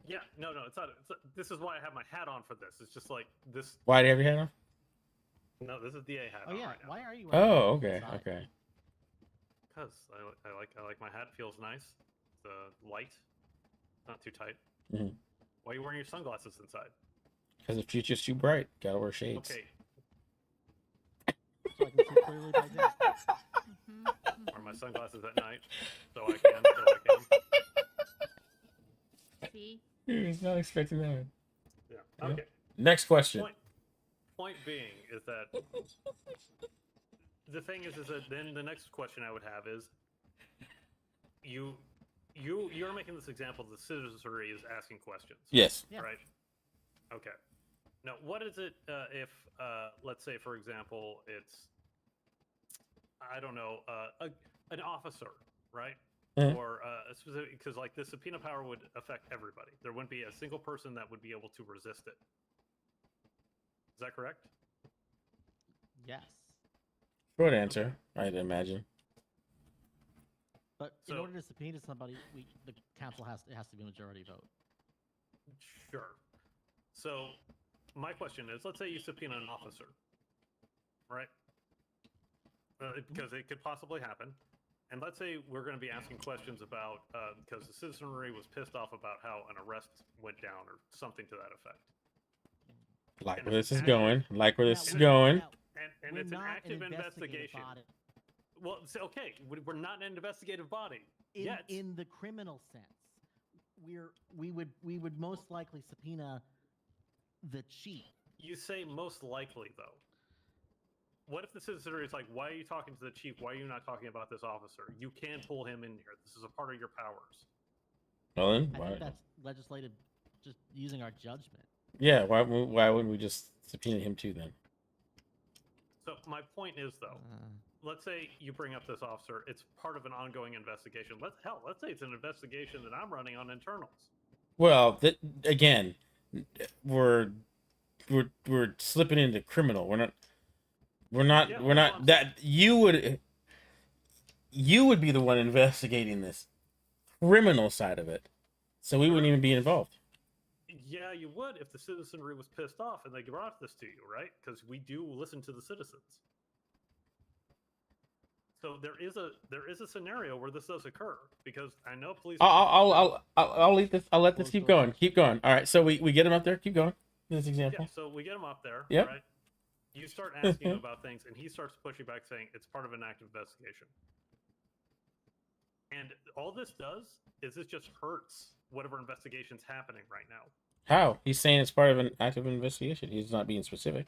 Yeah, no, it's not. This is why I have my hat on for this. It's just like this. Why do you have your hat on? No, this is DA hat. Oh on yeah, right now. why are you? Oh, okay, okay. Because I like my hat. Feels nice. It's light, not too tight. Mm-hmm. Why are you wearing your sunglasses inside? Because the future's too bright. Gotta wear shades. Okay. So I can see clearly by day. Wear my sunglasses at night, so I can. See? He's not expecting that. Yeah. Okay. Next question. Point being is that the thing is that then the next question I would have is you're making this example. The citizenry is asking questions. Yes. Yeah. Right. Okay. Now, what is it if, let's say, for example, it's, I don't know, an officer, right? Mhm. Or a specific, because like the subpoena power would affect everybody. There wouldn't be a single person that would be able to resist it. Is that correct? Yes. Short answer, I'd imagine. But in order to subpoena somebody, the council it has to be a majority vote. Sure. So my question is, let's say you subpoena an officer, right? Because it could possibly happen. And let's say we're going to be asking questions about, because the citizenry was pissed off about how an arrest went down or something to that effect. Like where this is going. Like where this is going. And it's an active investigation. Well, okay, we're not an investigative body yet. In the criminal sense, we would most likely subpoena the chief. You say most likely, though. What if the citizenry is like, why are you talking to the chief? Why are you not talking about this officer? You can pull him in here. This is a part of your powers. Well, then, I think that's legislative, just using our judgment. Yeah, why wouldn't we just subpoena him too then? So my point is, though, let's say you bring up this officer. It's part of an ongoing investigation. Let's say it's an investigation that I'm running on internals. Well, again, we're slipping into criminal. We're not that you would be the one investigating this criminal side of it, so we wouldn't even be involved. Yeah, you would if the citizenry was pissed off and they brought this to you, right? Because we do listen to the citizens. So there is a scenario where this does occur because I know police. I'll let this. I'll let this keep going. Keep going. All right. So we get him up there. Keep going. This example. Yeah. So we get him up there. Yep. Right. You start asking him about things, and he starts pushing back, saying it's part of an active investigation. And all this does is this just hurts whatever investigation's happening right now. How? He's saying it's part of an active investigation. He's not being specific.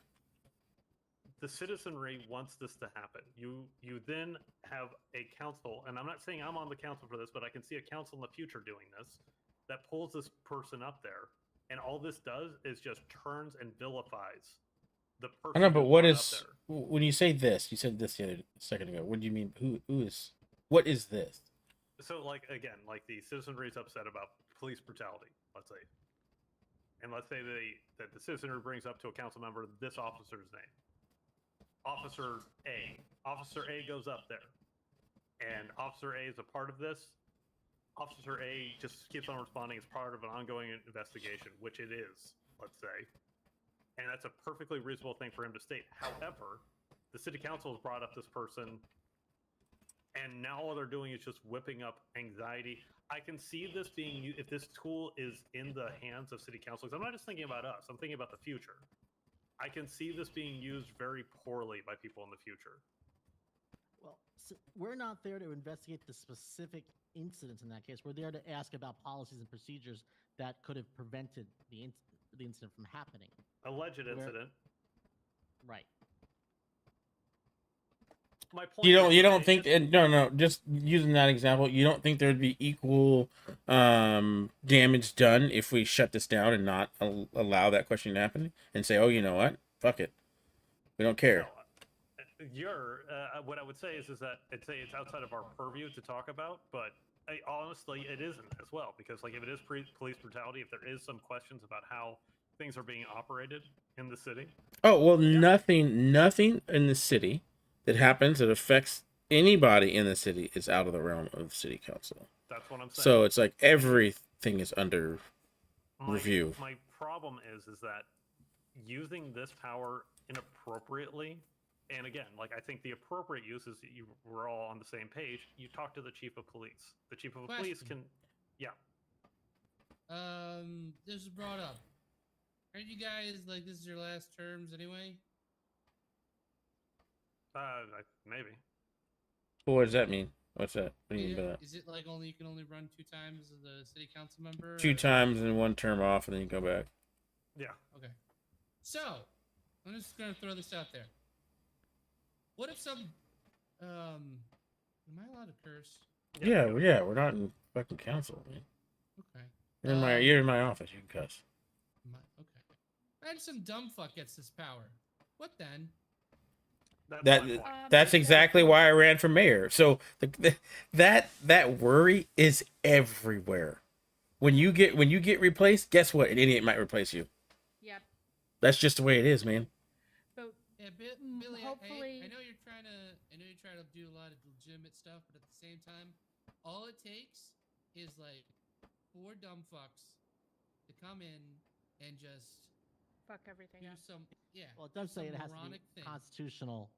The citizenry wants this to happen. You then have a council, and I'm not saying I'm on the council for this, but I can see a council in the future doing this, that pulls this person up there, and all this does is just turns and vilifies the person. I know, but who what brought is up there. when you say this? You said this the other second ago. What do you mean? Who is? What is this? So, like, again, like the citizenry is upset about police brutality, let's say. And let's say that the citizenry brings up to a council member this officer's name. Officer A. Officer A goes up there. And Officer A is a part of this. Officer A just keeps on responding as part of an ongoing investigation, which it is, let's say. And that's a perfectly reasonable thing for him to state. However, the city council has brought up this person, and now all they're doing is just whipping up anxiety. I can see this being used, if this tool is in the hands of city council, because I'm not just thinking about us, I'm thinking about the future. I can see this being used very poorly by people in the future. Well, so we're not there to investigate the specific incidents in that case. We're there to ask about policies and procedures that could have prevented the incident from happening. Alleged incident. Right. My point You don't think no, just using that example, you don't think there'd be equal damage done if we shut this down and not allow that question to happen and say, oh, you know what, fuck it, we don't care. What I would say is that I'd say it's outside of our purview to talk about, but honestly it isn't as well, because like if it is police brutality, if there is some questions about how things are being operated in the city. Oh well, nothing in the city that happens that affects anybody in the city is out of the realm of the city council. That's what I'm saying. So it's like everything is under review. My problem is that using this power inappropriately, and again, like I think the appropriate use is that we're all on the same page. You talk to the chief of police. The chief of police can, yeah. This is brought up. Aren't you guys like this is your last terms anyway? Maybe. Well, what does that mean? What's that? What do you mean by that? Is it like you can only run 2 times as a city council member? 2 times and 1 term off, and then you go back. Yeah. Okay. So, I'm just gonna throw this out there. What if some, am I allowed to curse? Yeah, we're not in fucking council, man. Okay. You're in my office. You can cuss. Okay. Imagine some dumb fuck gets this power. What then? That's exactly why I ran for mayor. So that worry is everywhere. When you get replaced, guess what? An idiot might replace you. Yep. That's just the way it is, man. But yeah, Billy, hopefully, I know you're trying to do a lot of legitimate stuff, but at the same time, all it takes is like 4 dumb fucks to come in and just fuck everything up. Well, it does say it has to be constitutional.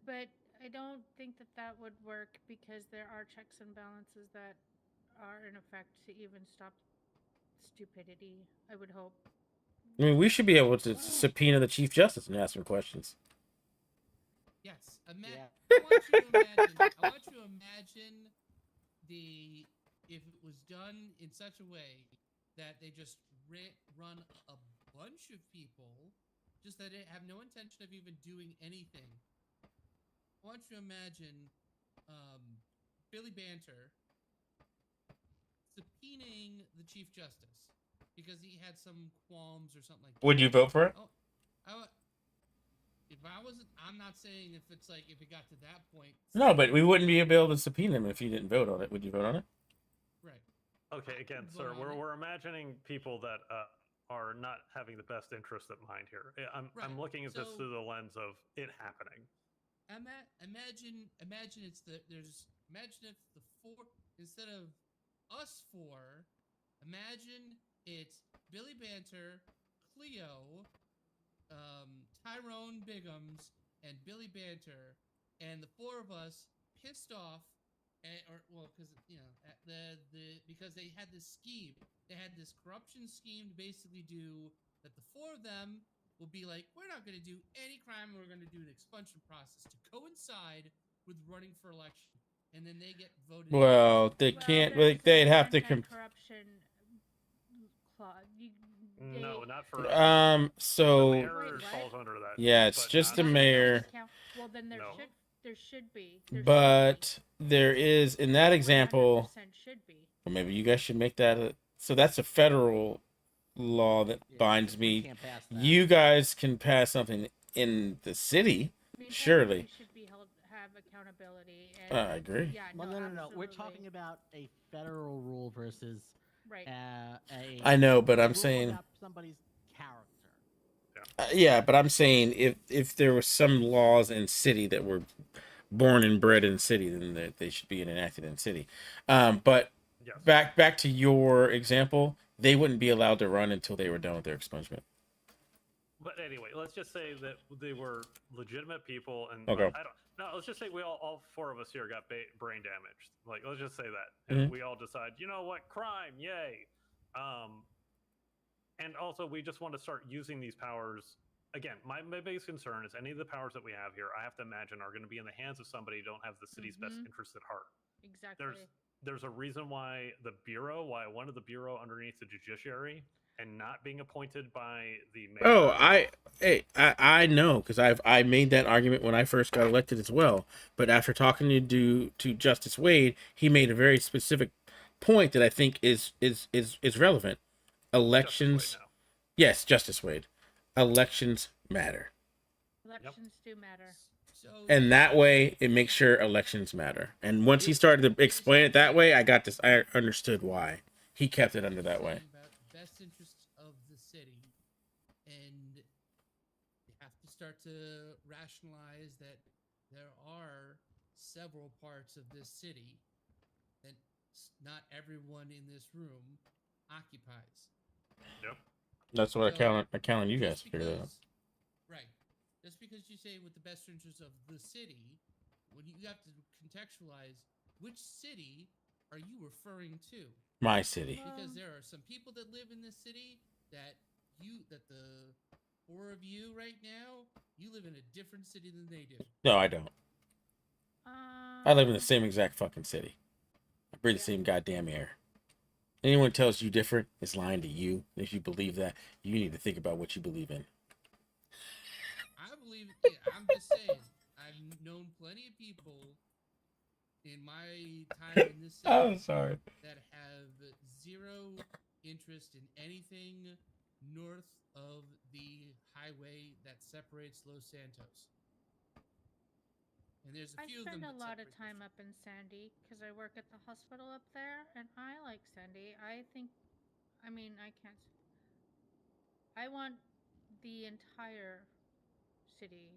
But I don't think that would work because there are checks and balances that are in effect to even stop stupidity, I would hope. I mean, we should be able to subpoena the Chief Justice and ask him questions. Yes. I want you to imagine if it was done in such a way that they just run a bunch of people, just that they have no intention of even doing anything. I want you to imagine Billy Banter subpoenaing the Chief Justice because he had some qualms or something like that. Would you vote for it? If I wasn't, I'm not saying if it got to that point. No, but we wouldn't be able to subpoena him if you didn't vote on it. Would you vote on it? Right. Okay, again, sir, we're imagining people that are not having the best interest at mind here. I'm looking at this through the lens of it happening. Imagine if the 4 instead of us 4. Imagine it's Billy Banter, Cleo, Tyrone Biggums, and Billy Banter, and the four of us pissed off, because because they had this scheme, they had this corruption scheme to basically do that. The four of them will be like, we're not going to do any crime. We're going to do an expulsion process to coincide with running for election, and then they get voted. Well, they can't. there's They'd an have to. anti-corruption clause. No, not for. So the mayor falls under that. yeah, it's but just not the for mayor. Well, then there No. should be. But there is in that example. 100% should be. Well, maybe you guys should make that. So that's a federal law that binds me. can't pass that. You guys can pass something in the city, I mean, surely. technically should be have accountability. And, I agree. Yeah, Well, no. We're absolutely. talking about a federal rule versus Right. I know, but I'm rule saying. about somebody's character. Yeah, but I'm saying if there were some laws in city that were born and bred in city, then they should be enacted in city. But Yes. back to your example, they wouldn't be allowed to run until they were done with their expungement. But anyway, let's just say that they were legitimate people, and Okay. let's just say we all four of us here got brain damaged. Like, let's just say that, and we all decide, you know what, crime, yay. And also, we just want to start using these powers. Again, my biggest concern is any of the powers that we have here, I have to imagine, are going to be in the hands of somebody who don't have the city's best interest at heart. Exactly. There's a reason why I wanted the bureau underneath the judiciary and not being appointed by the mayor. Oh, I know, because I made that argument when I first got elected as well. But after talking to Justice Wade, he made a very specific point that I think is relevant. Elections, yes, Justice Wade. Elections matter, Elections do matter. and that way it makes sure elections matter. And once he started to explain it that way, I got this. I understood why he kept it under that way. About the best interests of the city, and you have to start to rationalize that there are several parts of this city that not everyone in this room occupies. Yep. That's what I count on you guys Just to figure that out. Right. Just because you say with the best interests of the city, when you have to contextualize which city are you referring to? My city. Because there are some people that live in this city that the four of you right now, you live in a different city than they do. No, I don't. I live in the same exact fucking city. I breathe the same goddamn air. Anyone tells you different is lying to you. And if you believe that, you need to think about what you believe in. I'm just saying, I've known plenty of people in my time in this city I'm sorry. that have zero interest in anything north of the highway that separates Los Santos. And there's a few of them. I spend a lot of time up in Sandy because I work at the hospital up there, and I like Sandy. I want the entire city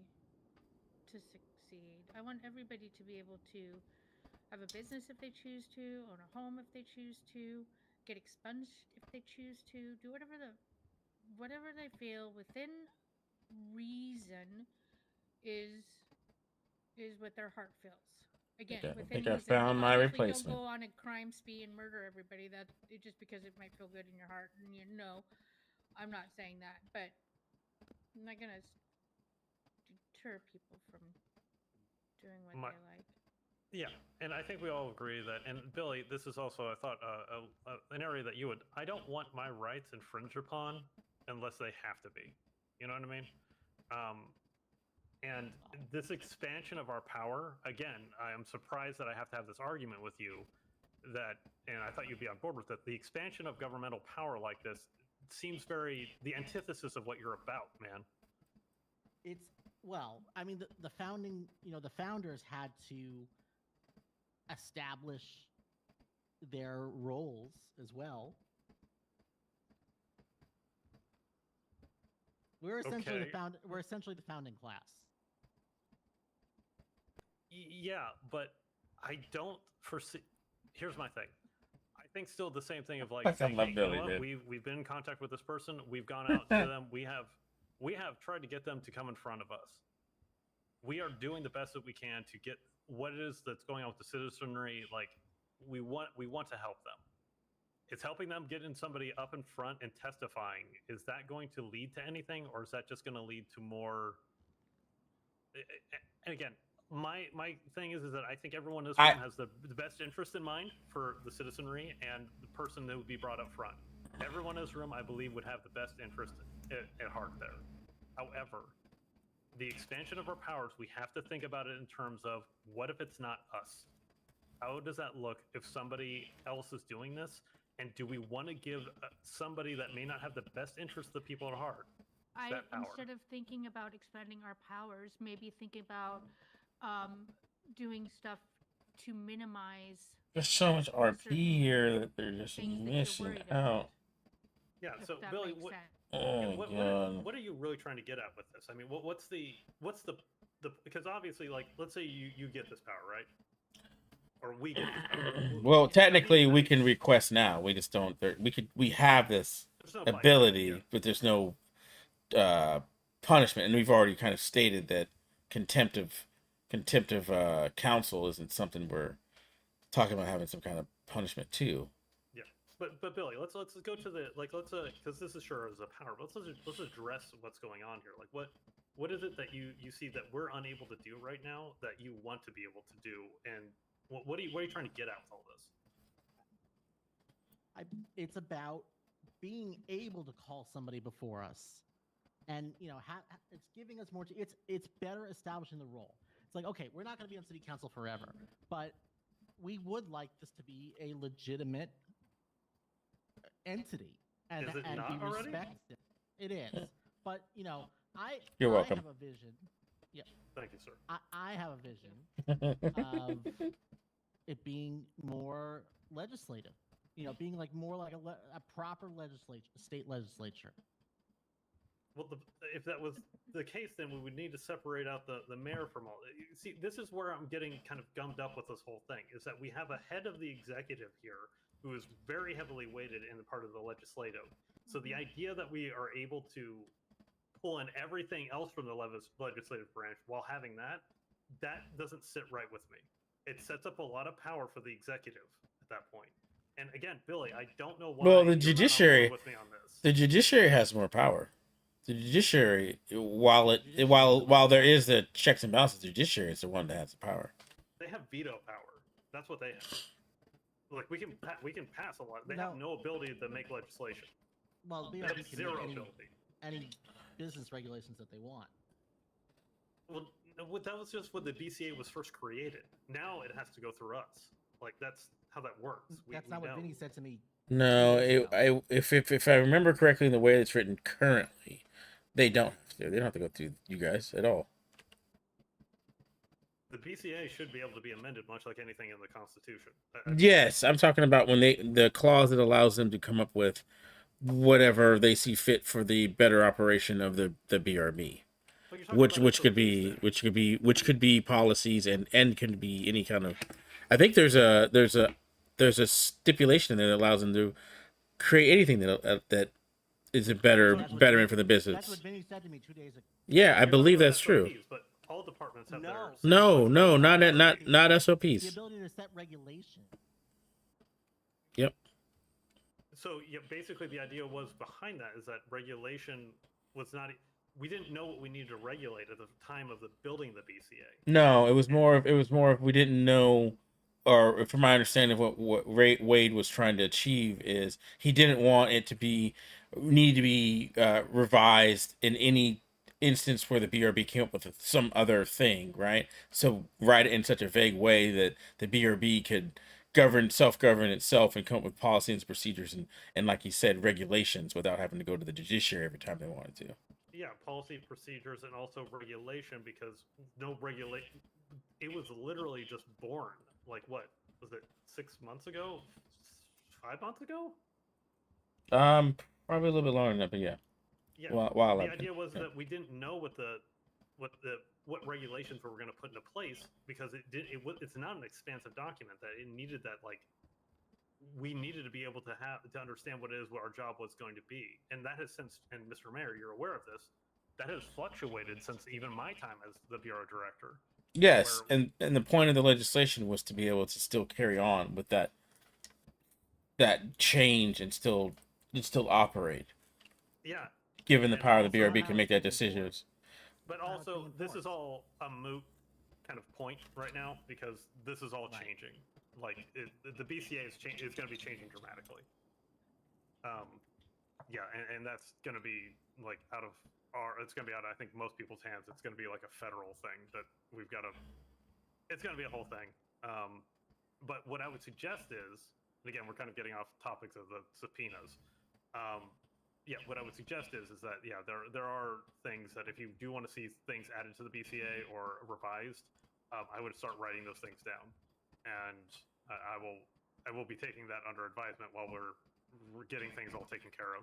to succeed. I want everybody to be able to have a business if they choose to, own a home if they choose to, get expunged if they choose to, do whatever they feel within reason is what their heart feels. Again, Okay, I within think I reason. found my Obviously, replacement. Don't go on a crime spree and murder everybody. Just because it might feel good in your heart. And I'm not saying that, but I'm not gonna deter people from doing what they like. Yeah, and I think we all agree that. And Billy, this is also, I thought, an area that you would. I don't want my rights infringed upon unless they have to be. You know what I mean? And this expansion of our power, again, I am surprised that I have to have this argument with you and I thought you'd be on board with it. The expansion of governmental power like this seems the antithesis of what you're about, man. I mean, the founders had to establish their roles as well. We're essentially the founding class. Yeah, but I don't foresee. Here's my thing. I think still the same thing of like saying, hey, you know what? We've been in contact with this person. We've gone out to them. We have tried to get them to come in front of us. we are doing the best that we can to get what it is that's going on with the citizenry. Like, we want to help them. It's helping them getting somebody up in front and testifying. Is that going to lead to anything, or is that just going to lead to more? And again, my thing is that I think everyone in this room has the best interest in mind for the citizenry and the person that would be brought up front. Everyone in this room, I believe, would have the best interest at heart there. However, the expansion of our powers, we have to think about it in terms of, what if it's not us? How does that look if somebody else is doing this? And do we want to give somebody that may not have the best interest of the people at heart that power? Instead of thinking about expanding our powers, maybe think about doing stuff to minimize. There's so much RP here that they're just missing out. Yeah. So Billy, what are you really trying to get at with this? I mean, what's the because obviously, like, let's say you get this power, right? Or we get this power. Well, technically, we can request now. We just don't. We have this ability, but there's no punishment, and we've already kind of stated that contempt of council isn't something we're talking about having some kind of punishment too. Yeah, but Billy, let's go to the because this is sure is a power. But let's address what's going on here. Like, what is it that you see that we're unable to do right now that you want to be able to do, and what are you trying to get at with all this? It's about being able to call somebody before us, and it's giving us more. It's better establishing the role. It's like, okay, we're not going to be on city council forever, but we would like this to be a legitimate entity and is it and not be already? respected. It is, but You're welcome. I have a vision. Yeah. Thank you, sir. I have a vision of it being more legislative. Being more like a proper state legislature. Well, if that was the case, then we would need to separate out the mayor from all. See, this is where I'm getting kind of gummed up with this whole thing, is that we have a head of the executive here who is very heavily weighted in the part of the legislative. So the idea that we are able to pull in everything else from the legislative branch while having that doesn't sit right with me. It sets up a lot of power for the executive at that point. And again, Billy, I don't know why. Well, the you're not on judiciary, board with me on this. the judiciary has more power. The judiciary, while there is the checks and balances, the judiciary is the one that has the power. They have veto power. That's what they have. Like, we can pass a lot. They have no ability to make legislation. Well, they BRB have can zero make ability. any business regulations that they want. Well, that was just when the BCA was first created. Now it has to go through us. Like, that's how that works. That's not what Vinny said to me. No, if I remember correctly, in the way it's written currently, they don't have to. They don't have to go through you guys at all. The BCA should be able to be amended, much like anything in the Constitution. Yes, I'm talking about when the clause that allows them to come up with whatever they see fit for the better operation of the BRB, which could be policies and can be any kind of. I think there's a stipulation there that allows them to create anything that is a betterment for the business. That's what Vinny said to me 2 days ago. Yeah, I believe that's true. But all departments have theirs. No, not SOPs. The ability to set regulation. Yep. So yeah, basically the idea was behind that is that regulation was not. We didn't know what we needed to regulate at the time of the building the BCA. No, it was more of we didn't know, or from my understanding of what Wade was trying to achieve is he didn't want it to need to be revised in any instance where the BRB came up with some other thing, right? So write it in such a vague way that the BRB could self-govern itself and come up with policies and procedures and like he said, regulations without having to go to the judiciary every time they wanted to. Yeah, policy, procedures, and also regulation, because no regulation. It was literally just born. Like, what was it? 6 months ago? 5 months ago? Probably a little bit longer than that, but yeah. Yeah. The idea was that we didn't know what regulations were going to put into place because it's not an expansive document that it needed that we needed to be able to understand what our job was going to be, and that has since, and Mr. Mayor, you're aware of this, that has fluctuated since even my time as the bureau director. Yes, and the point of the legislation was to be able to still carry on with that change and still operate. Yeah. Given the And power the also- BRB can make that decisions. But also, this is all a moot kind of point right now because this is all changing. Like the BCA is going to be changing dramatically. Yeah, and that's going to be like out of it's going to be out of, I think, most people's hands. It's going to be like a federal thing that we've got to. It's going to be a whole thing. But what I would suggest is, and again, we're kind of getting off topics of the subpoenas. Yeah, what I would suggest is that there are things that if you do want to see things added to the BCA or revised, I would start writing those things down, and I will be taking that under advisement while we're getting things all taken care of.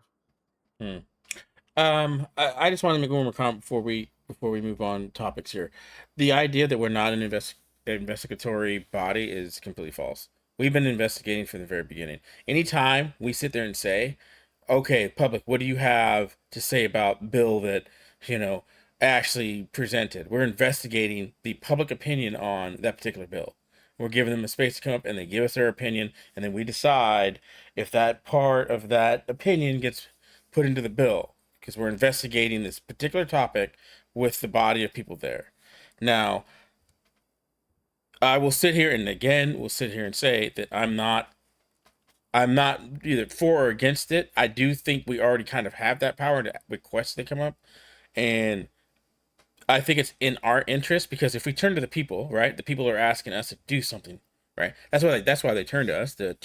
I just want to make one more comment before we move on topics here. The idea that we're not an investigatory body is completely false. We've been investigating from the very beginning. Anytime we sit there and say, okay, public, what do you have to say about bill that, Ashley presented? We're investigating the public opinion on that particular bill. We're giving them a space to come up and they give us their opinion, and then we decide if that part of that opinion gets put into the bill, because we're investigating this particular topic with the body of people there. Now, I will sit here and say that I'm not either for or against it. I do think we already kind of have that power to request they come up, and I think it's in our interest, because if we turn to the people, right, the people are asking us to do something, right? That's why they turn to us to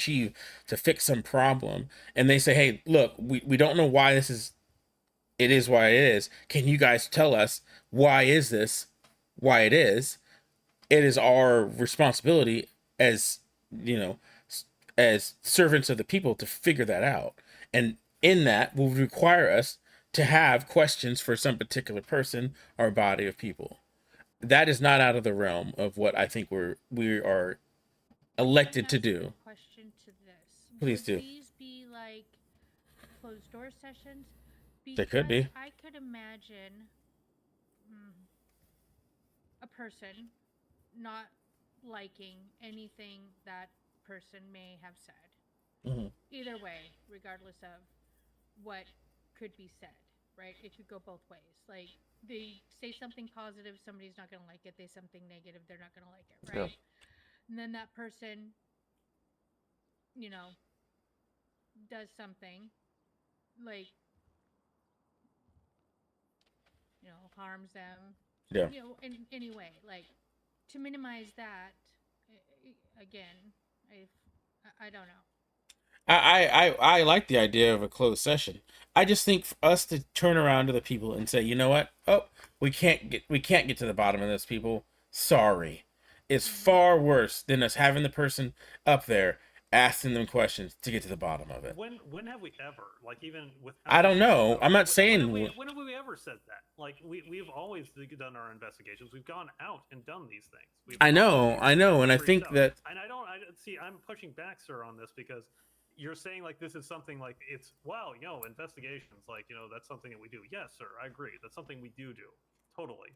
fix some problem, and they say, hey, look, we don't know why it is why it is. Can you guys tell us why is this why it is? It is our responsibility as as servants of the people to figure that out, and in that will require us to have questions for some particular person or body of people. That is not out of the realm of what I think we are elected to do. Question to this. Please do. Would these be like closed door sessions? They could be. I could imagine a person not liking anything that person may have said. Either way, regardless of what could be said, right? It could go both ways. Like, they say something positive, somebody's not going to like it. They say something negative, they're not going to like it, right? Yeah. And then that person, does something like, harms them. Yeah. In any way, like, to minimize that, again, I don't know. I like the idea of a closed session. I just think for us to turn around to the people and say, you know what? Oh, we can't get to the bottom of this, people. Sorry. It's far worse than us having the person up there asking them questions to get to the bottom of it. When have we ever, like, even with? I don't know. I'm not saying. When have we ever said that? Like, we've always done our investigations. We've gone out and done these things. I know, and I think that. And I see. I'm pushing back, sir, on this because you're saying like this is something like it's investigations, like, that's something that we do. Yes, sir, I agree. That's something we do totally.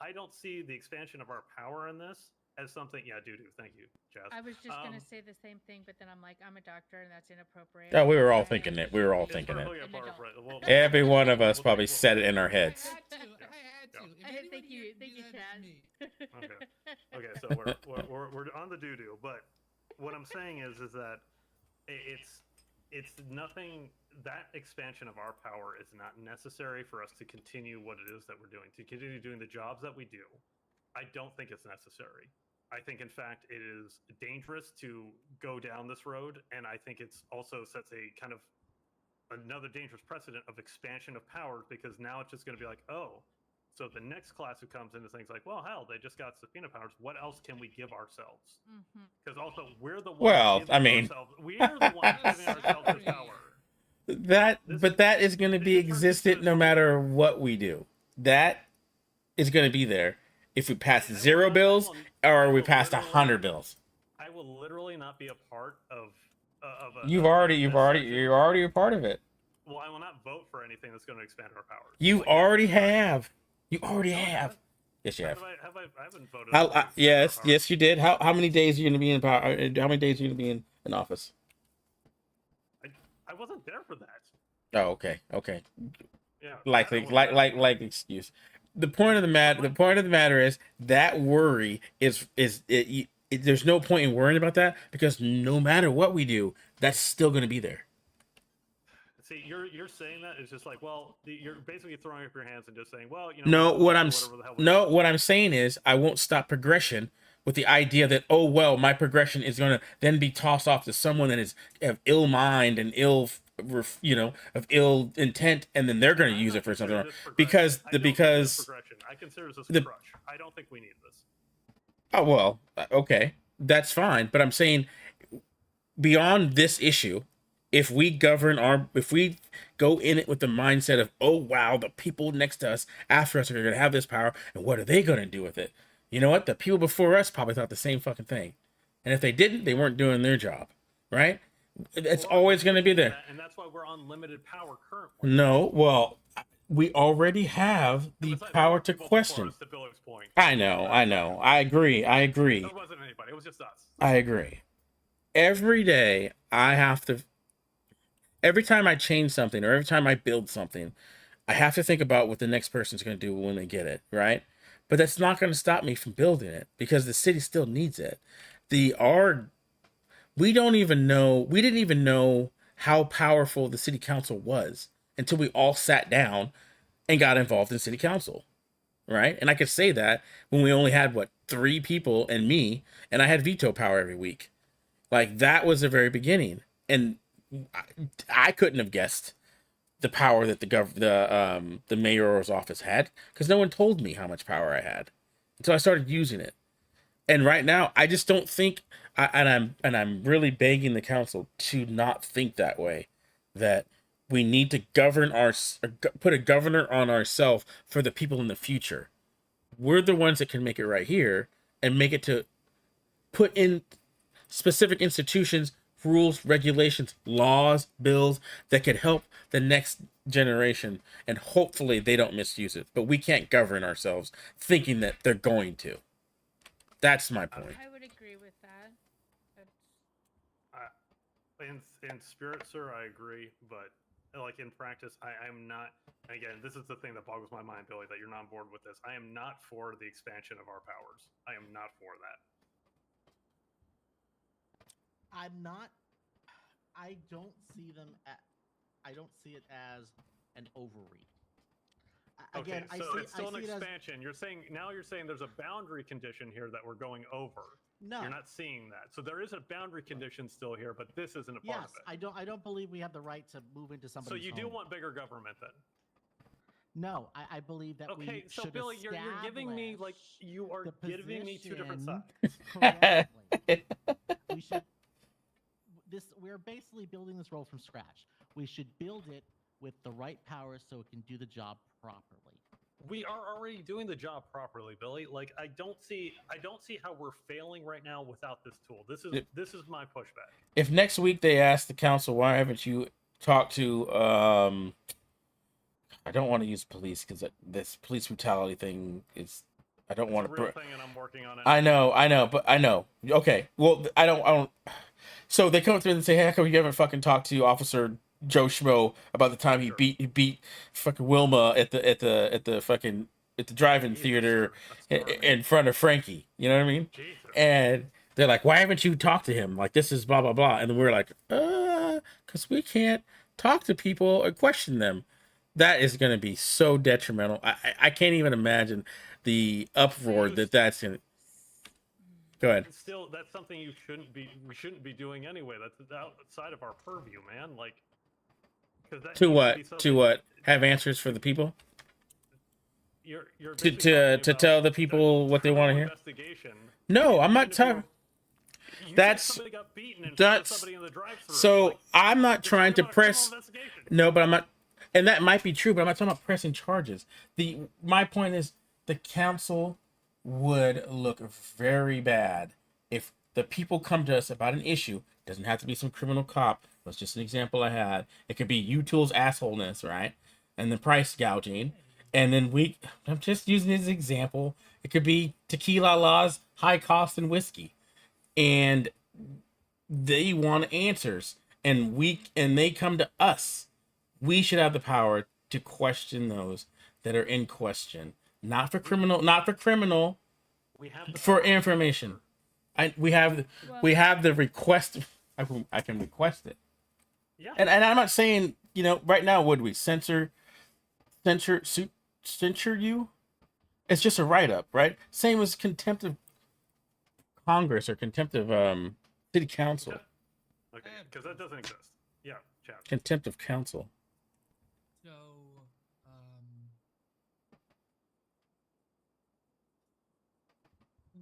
I don't see the expansion of our power in this as something. Yeah, do. Thank you, Jazz. I was just gonna say the same thing, but then I'm like, I'm a doctor, and that's inappropriate. Yeah, we were all thinking it. Every one of us probably said it in our heads. Thank you, Chaz. Okay, so we're on the do, but what I'm saying is that it's nothing. That expansion of our power is not necessary for us to continue what it is that we're doing, to continue doing the jobs that we do. I don't think it's necessary. I think, in fact, it is dangerous to go down this road, and I think it's also sets a kind of another dangerous precedent of expansion of powers, because now it's just going to be like, oh, so the next class who comes into things like, well, hell, they just got subpoena powers. What else can we give ourselves? Because also we're the ones. Well, I mean, we're the ones giving ourselves the power. That is going to be existent no matter what we do. That is going to be there if we pass 0 bills or we passed 100 bills. I will literally not be a part of you're already a part of it. Well, I will not vote for anything that's going to expand our powers. You Like, already have. You already No, I have. haven't. Yes, you have. I haven't voted. How, on to expand our yes, powers. yes, you did. How many days are you gonna be in power? How many days are you gonna be in office? I wasn't there for that. Oh, okay, okay. Yeah. Likely, like excuse. The point of the matter is that worry there's no point in worrying about that because no matter what we do, that's still gonna be there. See, you're saying that it's just like, well, you're basically throwing up your hands and just saying, well, No, what I'm whatever the hell we no, what I'm saying is I won't stop progression with the idea that oh well, my progression is going to then be tossed off to someone that is of ill mind and of ill intent, and then they're going to use it for something wrong. Because I consider this a crutch. I don't think we need this. Oh well, okay, that's fine, but I'm saying beyond this issue, if we go in it with the mindset of, oh wow, the people next to us after us are gonna have this power, and what are they gonna do with it? You know what? The people before us probably thought the same fucking thing. And if they didn't, they weren't doing their job. Right? It's always gonna be there. And that's why we're on limited power currently. No, well, we already have the power to question. I know. I agree. It wasn't anybody, it was just us. I agree. Every day every time I change something or every time I build something, I have to think about what the next person's going to do when they get it, right? But that's not going to stop me from building it because the city still needs it. We didn't even know how powerful the city council was until we all sat down and got involved in city council, right? And I could say that when we only had 3 people and me, and I had veto power every week. Like that was the very beginning, and I couldn't have guessed the power that the mayor's office had because no one told me how much power I had until I started using it. And right now, I just don't think, and I'm really begging the council to not think that way, that we need to put a governor on ourselves for the people in the future. We're the ones that can make it right here and make it to put in specific institutions, rules, regulations, laws, bills that could help the next generation, and hopefully they don't misuse it. But we can't govern ourselves thinking that they're going to. That's my point. I would agree with that. In spirit, sir, I agree, but like in practice, I'm not. Again, this is the thing that boggles my mind, Billy, that you're not on board with this. I am not for the expansion of our powers. I am not for that. I don't see it as an overreach. Again, okay, so it's still an expansion. You're saying there's a boundary condition here that we're going over. No, you're not seeing that. So there is a boundary condition still here, but this isn't a part of it. I don't believe we have the right to move into somebody's So you do home. want bigger government then? No, I believe that okay, we so should Billy, you're giving me like you are giving me 2 different sides. We should. We're basically building this role from scratch. We should build it with the right powers so it can do the job properly. We are already doing the job properly, Billy. Like I don't see how we're failing right now without this tool. This is my pushback. If next week they ask the council, why haven't you talked to I don't want to use police because this police brutality thing is I don't want to thing and I'm working on it. I know. Okay. Well, I don't so they come up to me and say, hey, how come you haven't fucking talked to Officer Joe Schmo about the time he beat fucking Wilma at the drive-in theater in front of Frankie? You know what I mean? Jesus. And they're like, why haven't you talked to him? Like, this is blah, blah, blah. And we're like, because we can't talk to people or question them. That is going to be so detrimental. I can't even imagine the uproar that's in. Go ahead. Still, that's something we shouldn't be doing anyway. That's outside of our purview, man. Like, to what? Have answers for the people? You're to tell the people what they want to hear? No, I'm not talking. That's so. I'm not trying to press. No, but I'm not. And that might be true, but I'm not talking about pressing charges. My point is the council would look very bad if the people come to us about an issue. Doesn't have to be some criminal cop. That's just an example I had. It could be U-Tool's assholeness, right? and the price gouging, and then I'm just using this example. It could be tequila laws, high cost in whiskey, and they want answers, and they come to us. We should have the power to question those that are in question, not for criminal, We have the for power. information. We have the request. I can request it. Yeah. And I'm not saying, right now, would we censor you? It's just a write up, right? Same as contempt of Congress or contempt of city council. Okay, because that doesn't exist. Yeah, chat. Contempt of council. So,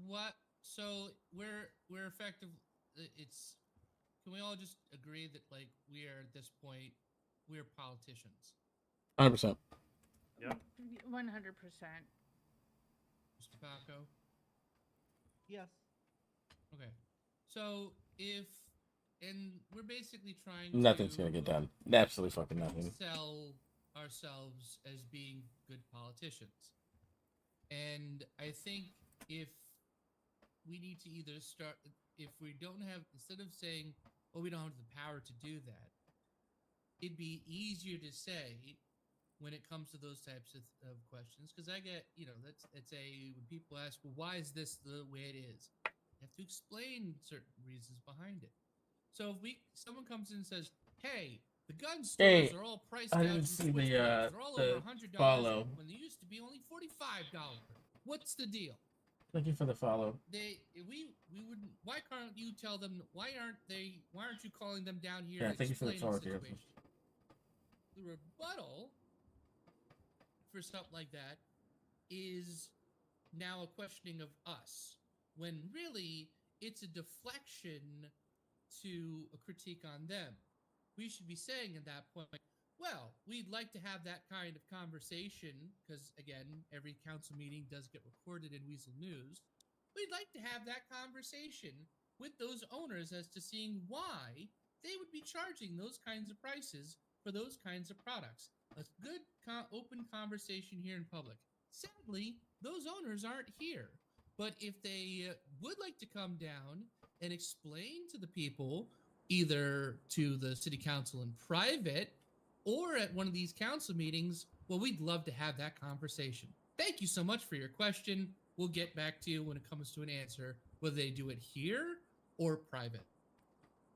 what? So we're effective. It's. Can we all just agree that we are at this point, we're politicians? 100%. Yep. 100%. Mr. Paco? Yes. Okay. So and we're basically trying Nothing's gonna get done. Absolutely fucking nothing. Sell ourselves as being good politicians. And I think if we need to either start, if we don't have, instead of saying, well, we don't have the power to do that, it'd be easier to say when it comes to those types of questions, because I get, it's when people ask, well, why is this the way it is? You have to explain certain reasons behind it. So if someone comes in and says, hey, the gun stores are all priced I out. didn't see the they're all over $100 follow. when they used to be only $45. What's the deal? Thank you for the follow. We wouldn't. Why can't you tell them? Why aren't you calling them down here? Yeah, and thank you for the explaining follow, situation? The rebuttal for something like that is now a questioning of us, when really it's a deflection to a critique on them. We should be saying at that point, well, we'd like to have that kind of conversation, because, again, every council meeting does get recorded in Weasel News. We'd like to have that conversation with those owners as to seeing why they would be charging those kinds of prices for those kinds of products. A good, open conversation here in public. Sadly, those owners aren't here. But if they would like to come down and explain to the people, either to the city council in private or at one of these council meetings, well, we'd love to have that conversation. Thank you so much for your question. We'll get back to you when it comes to an answer, whether they do it here or private.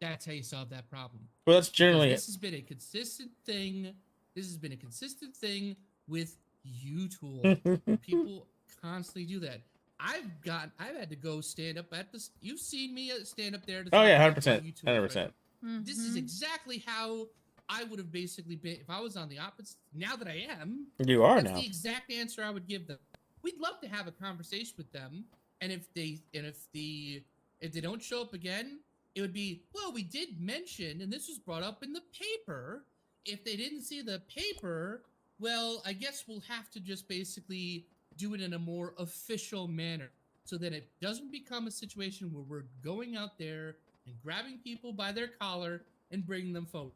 That's how you solve that problem. Well, that's generally This has been a consistent thing. This has been a consistent thing with U-Tool. People constantly do that. I've had to go stand up at this. You've seen me stand up there. To Oh, yeah, talk about 100%, U-Tools, 100%. right? This is exactly how I would have basically been if I was on the opposite. Now that I am, You are that's now. the exact answer I would give them. We'd love to have a conversation with them, and if they don't show up again, it would be, well, we did mention, and this was brought up in the paper. If they didn't see the paper, well, I guess we'll have to just basically do it in a more official manner, so that it doesn't become a situation where we're going out there and grabbing people by their collar and bringing them forward.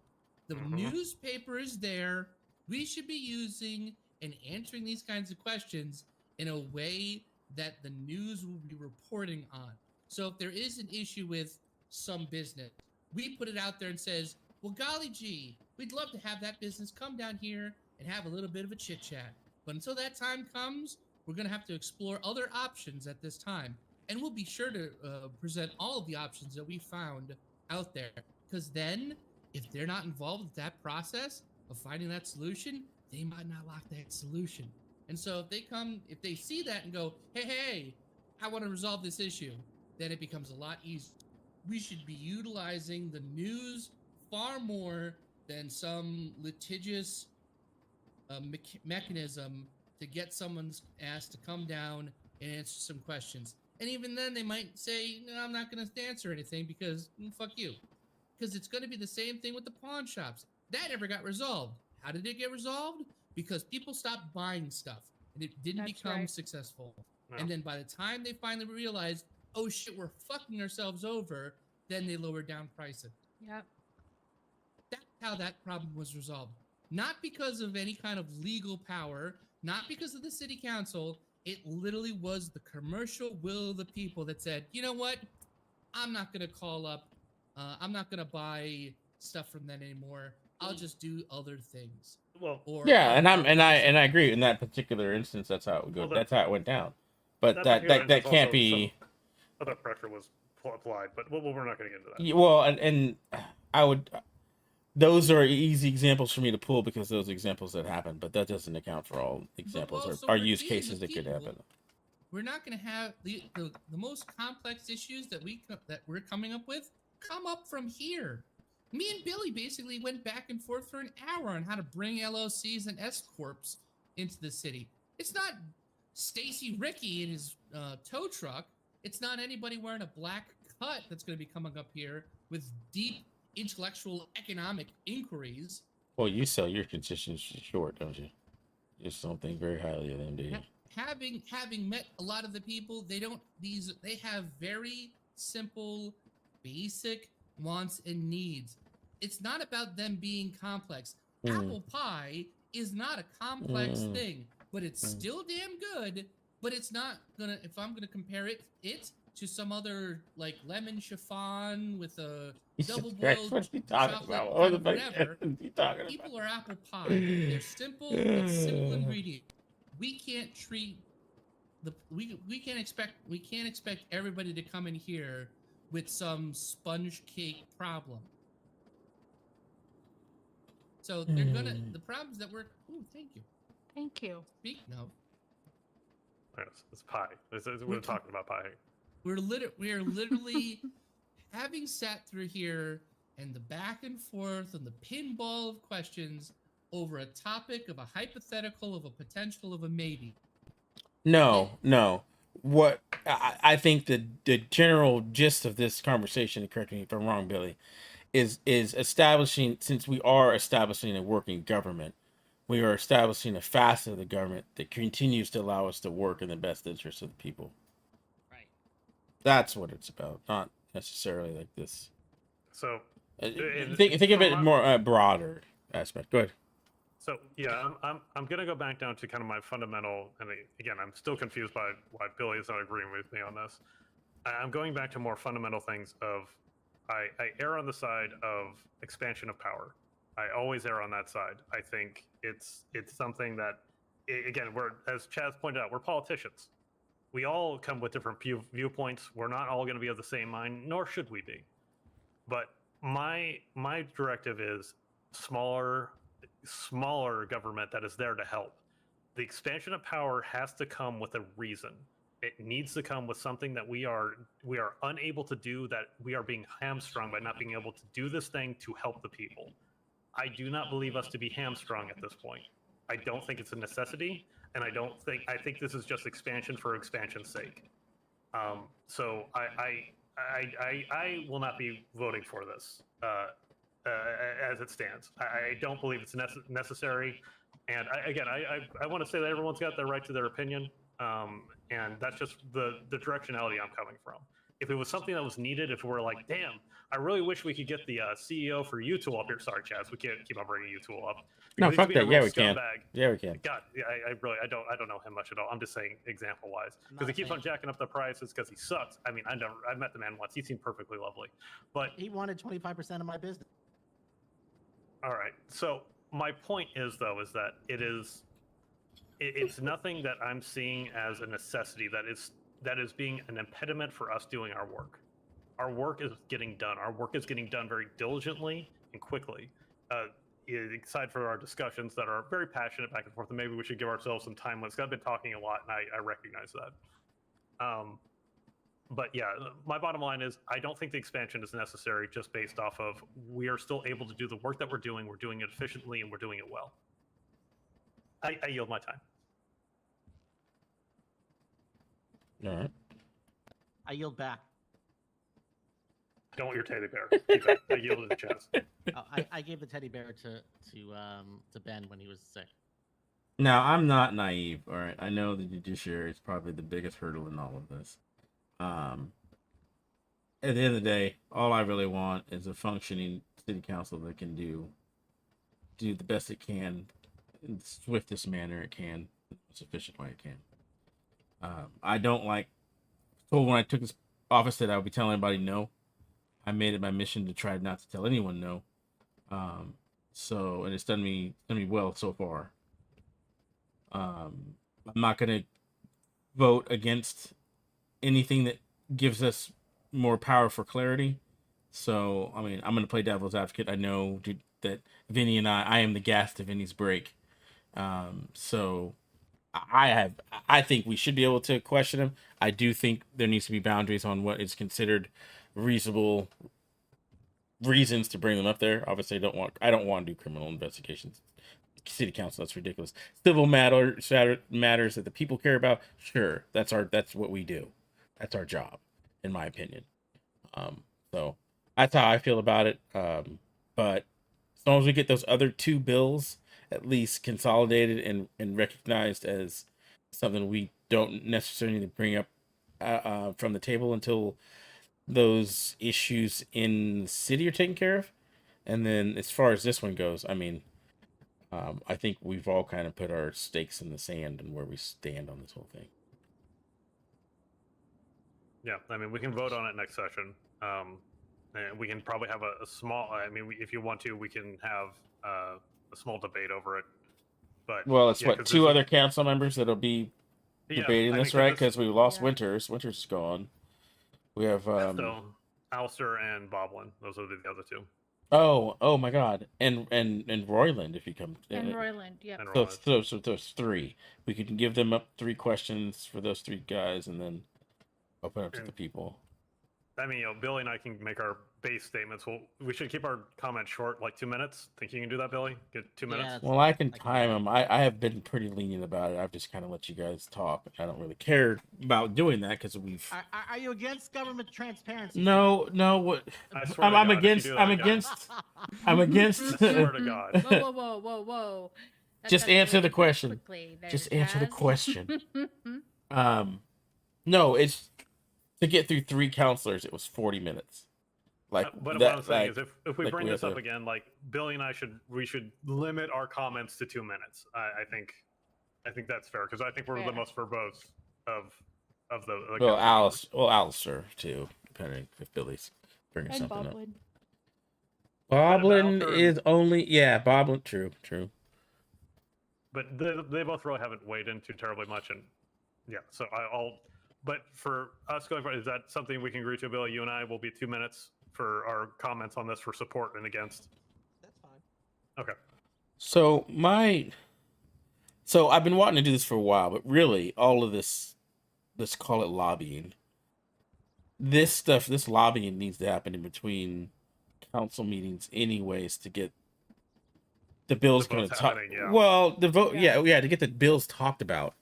The newspaper is there. We should be using and answering these kinds of questions in a way that the news will be reporting on. So if there is an issue with some business, we put it out there and says, well, golly gee, we'd love to have that business come down here and have a little bit of a chit chat. But until that time comes, we're going to have to explore other options at this time. And we'll be sure to present all of the options that we found out there. Because then, if they're not involved with that process of finding that solution, they might not like that solution. And so if they see that and go, hey, I want to resolve this issue, then it becomes a lot easier. We should be utilizing the news far more than some litigious mechanism to get someone's ass to come down and answer some questions. And even then, they might say, no, I'm not going to answer anything because fuck you. Because it's going to be the same thing with the pawn shops. That never got resolved. How did it get resolved? Because people stopped buying stuff and it didn't become successful. No. And then by the time they finally realized, oh shit, we're fucking ourselves over, then they lowered down pricing. Yep. That's how that problem was resolved. not because of any kind of legal power, not because of the city council. It literally was the commercial will of the people that said, you know what? I'm not going to call up. I'm not going to buy stuff from them anymore. I'll just do other things. Well, or Yeah, I'll- and I'll do I something. agree in that particular instance. That's how it would go. Well, That's how it went down. But that particular that instance can't also be. some other pressure was applied, but we're not going to get into that. Yeah, well, and I would. Those are easy examples for me to pull because those examples that happen, but that doesn't account for all examples also or we're use dealing cases with that could people. happen. We're not going to have the most complex issues that we're coming up with come up from here. Me and Billy basically went back and forth for an hour on how to bring LLCs and S corps into the city. It's not Stacy Ricky in his tow truck. It's not anybody wearing a black cut that's going to be coming up here with deep intellectual economic inquiries. Well, you sell your concessions short, don't you? You just don't think very highly of them, do you? Having met a lot of the people, they have very simple, basic wants and needs. It's not about them being complex. Apple pie is not a complex thing, but it's still damn good. But it's not gonna. If I'm gonna compare it to some other like lemon chiffon with a double boiled What are you talking chocolate, about? kind What of the fuck whatever. are you talking People are apple pie. They're simple. It's simple ingredient. We can't treat we can't expect everybody to come in here with some sponge cake problem. So they're gonna the problems that we're. Oh, thank you. Thank you. Speaking of, It's pie. We're talking about pie. we are literally having sat through here and the back and forth and the pinball of questions over a topic of a hypothetical of a potential of a maybe. No. What I think the general gist of this conversation, and correct me if I'm wrong, Billy, is establishing, since we are establishing a working government, we are establishing a facet of the government that continues to allow us to work in the best interest of the people. Right. That's what it's about, not necessarily like this. So think of it more broader aspect. Go ahead. So yeah, I'm gonna go back down to kind of my fundamental, and again, I'm still confused by why Billy is not agreeing with me on this. I'm going back to more fundamental things of, I err on the side of expansion of power. I always err on that side. I think it's something that, again, as Chaz pointed out, we're politicians. We all come with different viewpoints. We're not all going to be of the same mind, nor should we be. But my directive is smaller government that is there to help. The expansion of power has to come with a reason. It needs to come with something that we are unable to do, that we are being hamstrung by not being able to do this thing to help the people. I do not believe us to be hamstrung at this point. I don't think it's a necessity, and I think this is just expansion for expansion's sake. So I will not be voting for this as it stands. I don't believe it's necessary, and I want to say that everyone's got the right to their opinion, and that's just the directionality I'm coming from. If it was something that was needed, if we're like, damn, I really wish we could get the CEO for U-Tool up here. Sorry, Chaz, we can't keep on bringing U-Tool up. No, fuck that. Yeah, we can. Scumbag. Yeah, we can. God, I don't know him much at all. I'm just saying example wise, because he keeps on jacking up the prices because he sucks. I mean, I met the man once. He seemed perfectly lovely, but he wanted 25% of my business. All right. So my point is that it's nothing that I'm seeing as a necessity that is being an impediment for us doing our work. Our work is getting done. Our work is getting done very diligently and quickly. Aside from our discussions that are very passionate back and forth, and maybe we should give ourselves some time limits. I've been talking a lot, and I recognize that. But yeah, my bottom line is I don't think the expansion is necessary, just based off of we are still able to do the work that we're doing it efficiently, and we're doing it well. I yield my time. All right. I yield back. Don't want your teddy bear. Keep it. I yielded the chance. I gave the teddy bear to Ben when he was sick. Now, I'm not naive, all right? I know the judiciary is probably the biggest hurdle in all of this. At the end of the day, all I really want is a functioning city council that can do do the best it can in the swiftest manner it can, the most efficient way it can. I don't like told when I took this office that I would be telling everybody no. I made it my mission to try not to tell anyone no. So and it's done me well so far. I'm not gonna vote against anything that gives us more power for clarity. So I mean, I'm gonna play devil's advocate. I know that Vinny and I am the gas to Vinny's brake. So I think we should be able to question him. I do think there needs to be boundaries on what is considered reasonable reasons to bring them up there. Obviously, I don't want to do criminal investigations. City council, that's ridiculous. Civil matters that the people care about. Sure, that's what we do. That's our job, in my opinion. So that's how I feel about it. But as long as we get those other two bills at least consolidated and recognized as something we don't necessarily need to bring up from the table until those issues in the city are taken care of. And then as far as this one goes, I mean, I think we've all kind of put our stakes in the sand and where we stand on this whole thing. Yeah, I mean, we can vote on it next session. And we can probably have a small. I mean, if you want to, we can have a small debate over it. But well, it's yeah, what, two other council members that'll be debating this, right? Because we lost Winters. Winters is gone. We have so Alistair and Boblin. Those are the other two. Oh my God, and Royland if you come. And Royland, yeah. So those three. We can give them up 3 questions for those 3 guys, and then open up to the people. I mean, Billy and I can make our base statements. Well, we should keep our comments short, like 2 minutes. Think you can do that, Billy? Get 2 minutes? Well, I can time them. I have been pretty lenient about it. I've just kind of let you guys talk. I don't really care about doing that because we've. Are you against government transparency? No. What? I'm against. I'm against. I swear to God. Whoa. Just answer the question. Just answer the question. No, it's to get through 3 counselors. It was 40 minutes. Like, but what I'm saying is, if we bring this up again, like Billy and I we should limit our comments to 2 minutes. I think that's fair because I think we're the most verbose of the. Well, Alistair too, depending if Billy's bringing something up. Boblin is only Boblin. True. But they both really haven't weighed in too terribly much, and so I'll. But for us going forward, is that something we can agree to, Billy? You and I will be 2 minutes for our comments on this for support and against. That's fine. Okay. So I've been wanting to do this for a while, but really all of this, let's call it lobbying. This lobbying needs to happen in between council meetings anyways to get the bills going to talk. Yeah. Well, the vote, to get the bills talked about.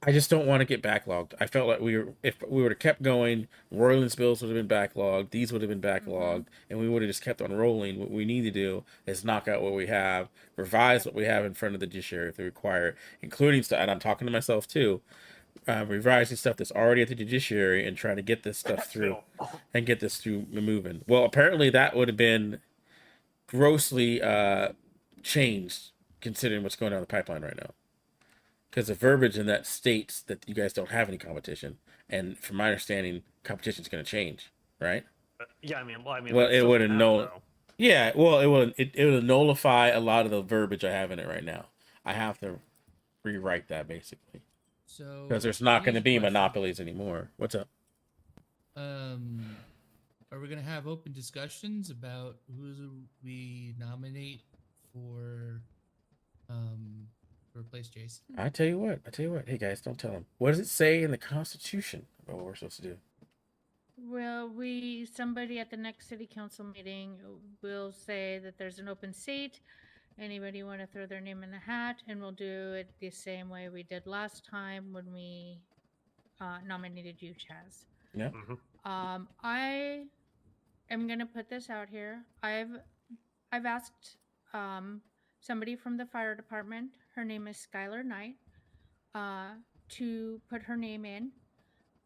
I just don't want to get backlogged. I felt like if we would have kept going, Royland's bills would have been backlogged, these would have been backlogged, and we would have just kept on rolling. What we need to do is knock out what we have, revise what we have in front of the judiciary if they require, including stuff, and I'm talking to myself too, revising stuff that's already at the judiciary and trying to get this stuff through and get this through moving. Well, apparently that would have been grossly changed considering what's going on in the pipeline right now. Because the verbiage in that states that you guys don't have any competition, and from my understanding, competition is going to change, right? Yeah, I mean, it would have it would nullify a lot of the verbiage I have in it right now. I have to rewrite that basically. So because there's not going to be monopolies anymore. What's up? Are we going to have open discussions about who we nominate for replace Jason? I tell you what. Hey guys, don't tell him. What does it say in the Constitution about what we're supposed to do? Well, somebody at the next city council meeting will say that there's an open seat. Anybody want to throw their name in the hat? And we'll do it the same way we did last time when we nominated you, Chaz. Yeah. I am gonna put this out here. I've asked somebody from the fire department. Her name is Skylar Knight. To put her name in.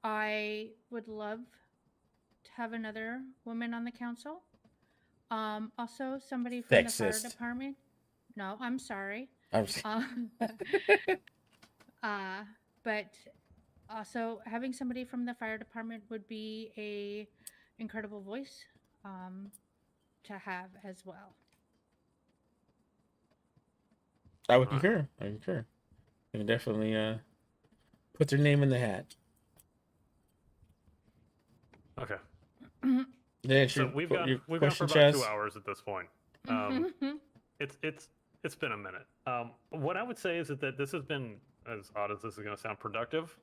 I would love to have another woman on the council. Also, somebody from the fire Sexist. department. No, I'm sorry. I'm s- But also having somebody from the fire department would be a incredible voice to have as well. I would concur. I concur. I can definitely put their name in the hat. Okay. Yeah, So your we've que- gone your we've gone for question, about Chaz? 2 hours at this point. It's been a minute. What I would say is that this has been, as odd as this is going to sound, productive.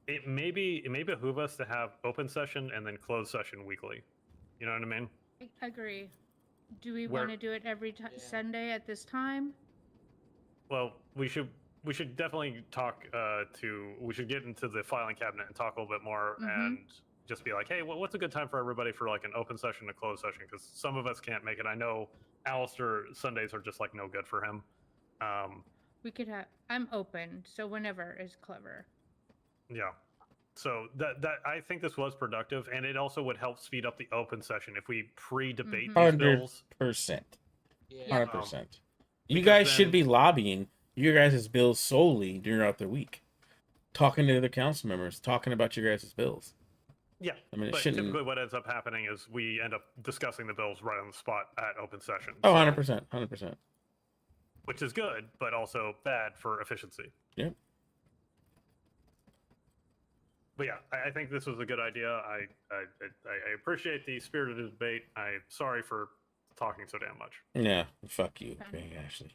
It may behoove us to have open session and then closed session weekly. You know what I mean? I agree. Do we Where- want to do it every Sunday at this time? Well, we should definitely talk we should get into the filing cabinet and talk a little bit more and just be like, hey, what's a good time for everybody for like an open session and a closed session? Because some of us can't make it. I know Alistair, Sundays are just like no good for him. We could have. I'm open, so whenever is clever. Yeah. So that I think this was productive, and it also would help speed up the open session if we pre-debate these bills. 100%. Yeah. 100%. You because guys should then- be lobbying your guys' bills solely throughout the week, talking to the council members, talking about your guys' bills. Yeah, I mean, it but shouldn't. typically what ends up happening is we end up discussing the bills right on the spot at open session. Oh, So- 100%. 100%. which is good, but also bad for efficiency. Yep. But yeah, I think this was a good idea. I appreciate the spirit of the debate. I'm sorry for talking so damn much. Yeah, fuck you, Ashley.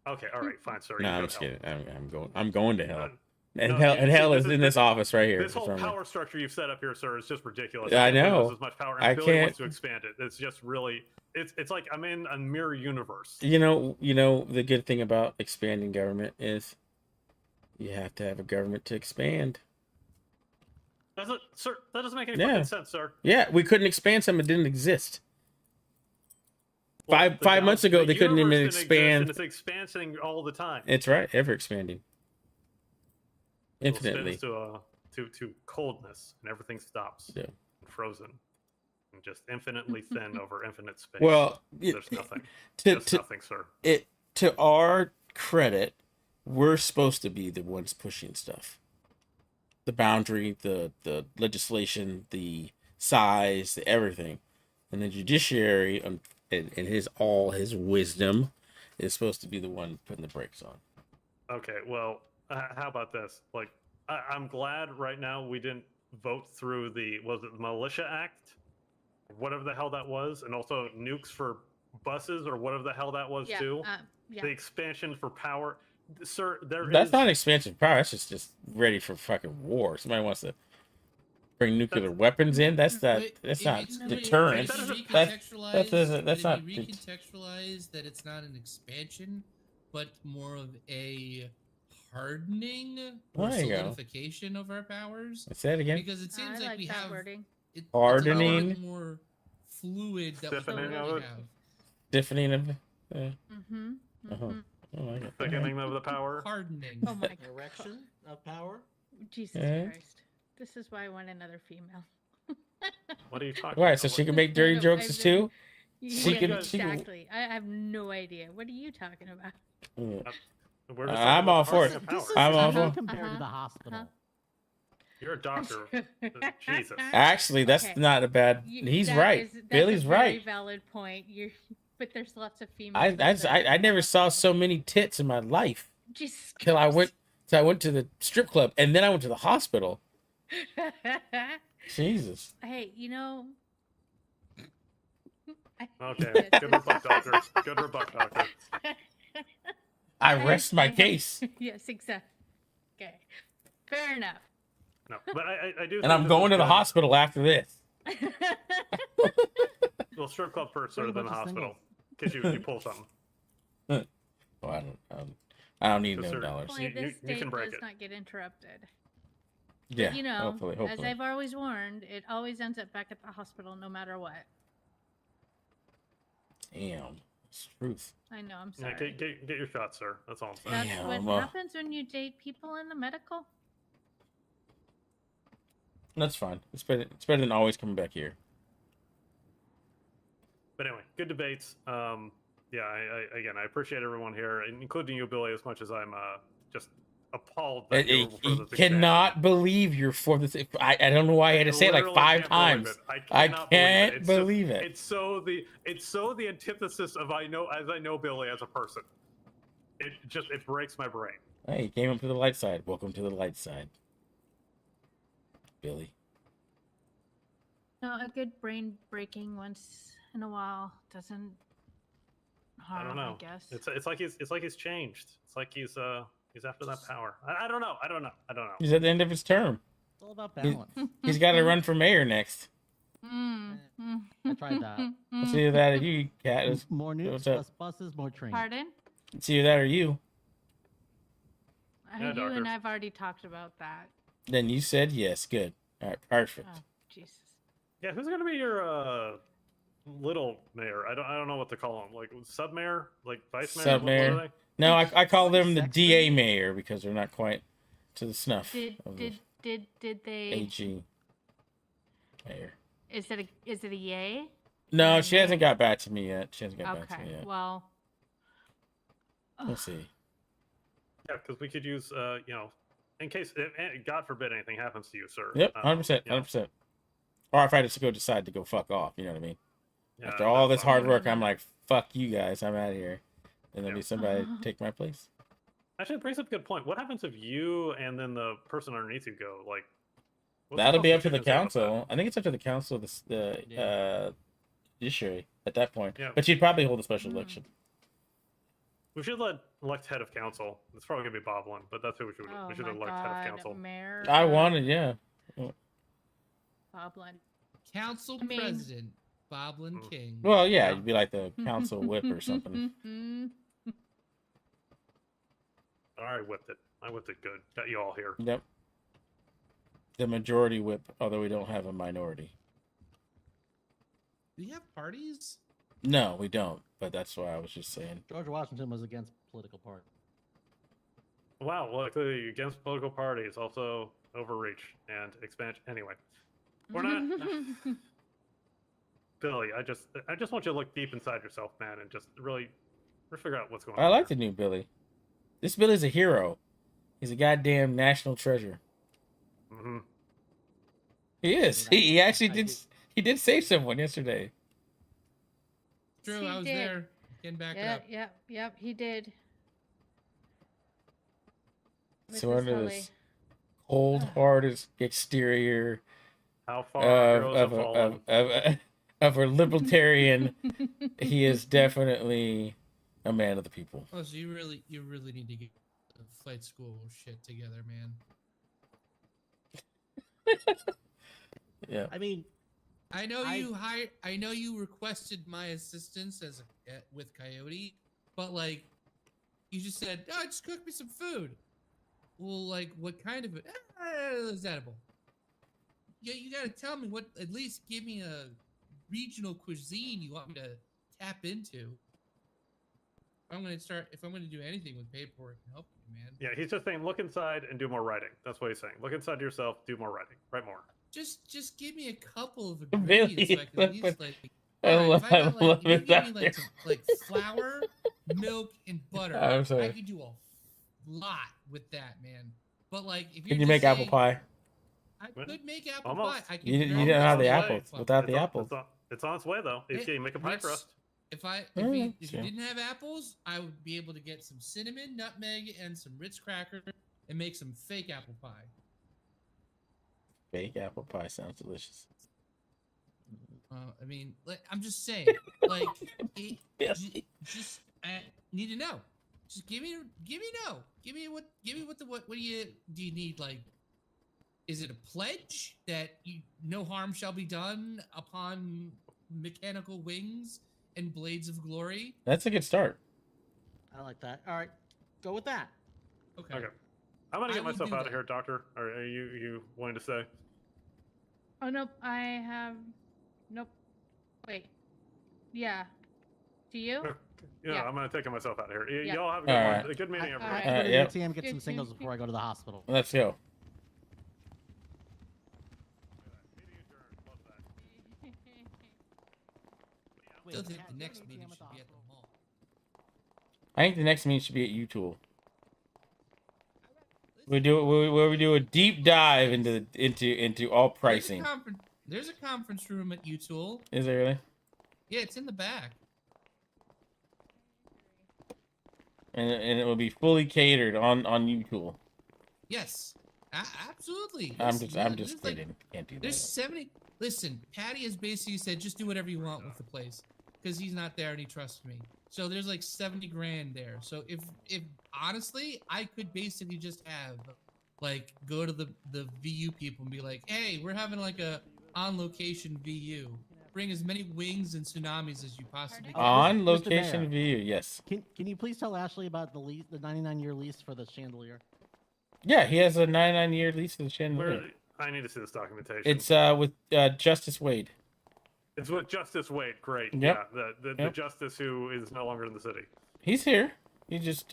Okay, all right, fine, sir. No, you I'm go just to hell. kidding. I'm going to hell. And No, hell, you and see, hell is in this office right here. This whole for some power structure you've set up here, sir, is just ridiculous. I can't believe know. there's as much power, and I Billy can't- wants to expand it. It's just really, it's like I'm in a mirror universe. You know, the good thing about expanding government is you have to have a government to expand. Sir, that doesn't make any Yeah. fucking sense, sir. Yeah, we couldn't expand something that didn't exist. Well, Five months ago, the they couldn't even universe didn't exist, expand. and it's expanding all the time. It's right, ever expanding. It'll spin Infinitely. us to coldness, and everything stops. Yeah. And frozen, and just infinitely thin over infinite space. Well, there's nothing. to Nothing, sir. To our credit, we're supposed to be the ones pushing stuff. The boundary, the legislation, the size, the everything, and the judiciary, and his wisdom, is supposed to be the one putting the brakes on. Okay, well, how about this? Like, I'm glad right now we didn't vote through the Militia Act, whatever the hell that was, and also nukes for buses or whatever the hell that was too. Yeah. The expansion for power, sir. That's not expansion of power. That's just ready for fucking war. Somebody wants to bring nuclear weapons in. That's not. That's not deterrence. That's not. Recontextualize that it's not an expansion, but more of a hardening or There you go. solidification of our powers. Say it again. Because it seems like we have wording. It's Hardening. a lot more fluid that we Stiffening don't of already it. have. Stiffening of. I like it. Thickening of the power. Hardening. Oh my Erection of power. Jesus Yeah. Christ. This is why I want another female. What are you talking Why? about? So she can make dirty No, jokes I've too. Yeah, can- exactly. I have no idea. What are you talking about? Yeah. We're just I'm talking all about for it. hardening of power. I'm all for. Compared to the hospital. You're a doctor. Jesus. Actually, that's Okay. not a bad. He's That right. that's Billy's a very right. valid point. But there's lots of females. I never saw so many tits in my life Jesus till I went to the strip club and then I went to the hospital. Jesus. Hey, Okay. Good rebut, doctor. Good rebut, doctor. I rest my case. Yes, exactly. Okay. Fair enough. No, but I do. And I'm going to the hospital after this. Well, strip club first, sooner than the hospital, because you pull something. Well, I don't need Yes, no sir. dollars. Hopefully this you date can break does it. not get interrupted. Yeah. But, Hopefully. as I've always warned, it always ends up back at the hospital no matter what. Damn. It's truth. I know, I'm Yeah, sorry. get your shot, sir. That's all I'm saying. That's Damn, what happens when you date people in the medical. That's fine. It's better than always coming back here. But anyway, good debates. Yeah, I appreciate everyone here, including you, Billy, as much as I'm just appalled that you were for I this cannot believe you're for this. I don't know why I had to say it like literally 5 can't believe times. it. I I cannot can't believe it. believe it. It's so the antithesis of I know Billy as a person. It breaks my brain. Hey, you came up to the light side. Welcome to the light side, Billy. No, a good brain breaking once in a while doesn't harm, I don't know. I guess. It's like he's changed. It's like he's after that power. I don't know. He's at the end of his term. It's all about He- balance. He's got to run for mayor next. Mm. I tried that. It's either that or you, Cat. More nukes, What's up? less buses, more trains. Pardon? It's either that or you. Yeah, You doctor. and I've already talked about that. Then you said yes. Good. All right. Perfect. Oh, Jesus. Yeah, who's gonna be your little mayor? I don't know what to call him. Like sub mayor, like vice mayor. Sub What are mayor. they? No, I call them the Sexton? DA mayor because they're not quite to the snuff of the Did they? AG mayor. Is it a yay? No, she hasn't got back to me yet. She hasn't got back to me Okay. yet. Well. We'll see. Yeah, because we could use in case God forbid anything happens to you, sir. Yep, 100%, you know, 100%. Or if I just go decide to go fuck off, you know what I mean? yeah, After all that's this hard fine. work, I'm like, fuck you guys, I'm out of here. And there'll Yeah. be somebody take my place. Actually, it brings up a good point. What happens if you and then the person underneath you go? Like, what's That'll be the up to the decision about that? council. I think it's up to the council, the judiciary at that point. Yeah. But you'd probably hold a special election. We should elect head of council. It's probably gonna be Boblin, but that's who we should. Oh we should my elect God, head of council. Mayor. I wanted, yeah. Boblin. Council I mean- President Boblin King. Well, yeah, you'd be like the council whip or something. I whipped it. I whipped it good. Got you all here. Yep. The majority whip, although we don't have a minority. Do you have parties? No, we don't. But that's why I was just saying. George Washington was against political party. Wow, luckily against political parties, also overreach and expansion. Anyway, we're not. Billy, I just want you to look deep inside yourself, man, and just really figure out what's going on. I like the new Billy. This Billy's a hero. He's a goddamn national treasure. Mm-hmm. He is. He actually did. He did save someone yesterday. True, He I was did. there. Getting back up. Yep, he did. With So his under Hully. this cold-hearted exterior How far our heroes have fallen. of a libertarian, he is definitely a man of the people. Oh, so you really need to get the flight school shit together, man. Yeah. I mean, I know you requested my assistance with Coyote, but like, you just said, "Oh, just cook me some food." Well, like, what kind of it? It's edible. Yeah, you gotta tell me what. At least give me a regional cuisine you want me to tap into. If I'm gonna do anything with paperwork and help you, man. Yeah, he's just saying, look inside and do more writing. That's what he's saying. Look inside yourself, do more writing, write more. Just give me a couple of Really? ingredients so I can at least like. I Alright, if love got, if you it give me out like flour, milk, and butter, I'm sorry. I could do a lot with that, man. But like, if Can you're you make just apple saying, pie? I could make apple Almost. pie. I could You very don't have much the make apples. apple Without pie. the apples. It's on its way though. If you make a pie Rich, crust. If Oh, you sure. didn't have apples, I would be able to get some cinnamon, nutmeg, and some Ritz cracker and make some fake apple pie. Fake apple pie sounds delicious. I mean, like, I'm just saying, like, just I need to know. Just give me no. Give me what do you need? Like, is it a pledge that no harm shall be done upon mechanical wings and blades of glory? That's a good start. I like that. All right, go with that. Okay. Okay. I'm gonna I get will myself do out of that. here, Doctor. Or are you wanting to stay? Oh nope, I have. Nope. Wait. Yeah. Do you? Yeah, I'm gonna take myself out of here. Yeah. Y'all have a good All one. right. A good meeting, All everybody. right. Go to the Yep. ATM, get some singles before I go to the hospital. Let's go. Meeting adjourned. Love that. still think the next meeting should be at the mall. I think the next meeting should be at U-Tool. We do a deep dive into all pricing. There's a conference room at U-Tool. Is there really? Yeah, it's in the back. And it will be fully catered on U-Tool. Yes, absolutely. I'm Listen, just kidding. Can't do that. There's 70. Listen, Patty has basically said just do whatever you want with the place because he's not there and he trusts me. So there's like 70 grand there. So if honestly, I could basically just have like go to the VU people and be like, hey, we're having like a on location VU. Bring as many wings and tsunamis as you possibly can. On location VU, yes. Can you please tell Ashley about the 99-year lease for the chandelier? Yeah, he has a 99-year lease for the chandelier. I need to see this documentation. It's with Justice Wade. It's with Justice Wade. Great. Yep. Yeah, the justice who is no longer in the city. He's here. He just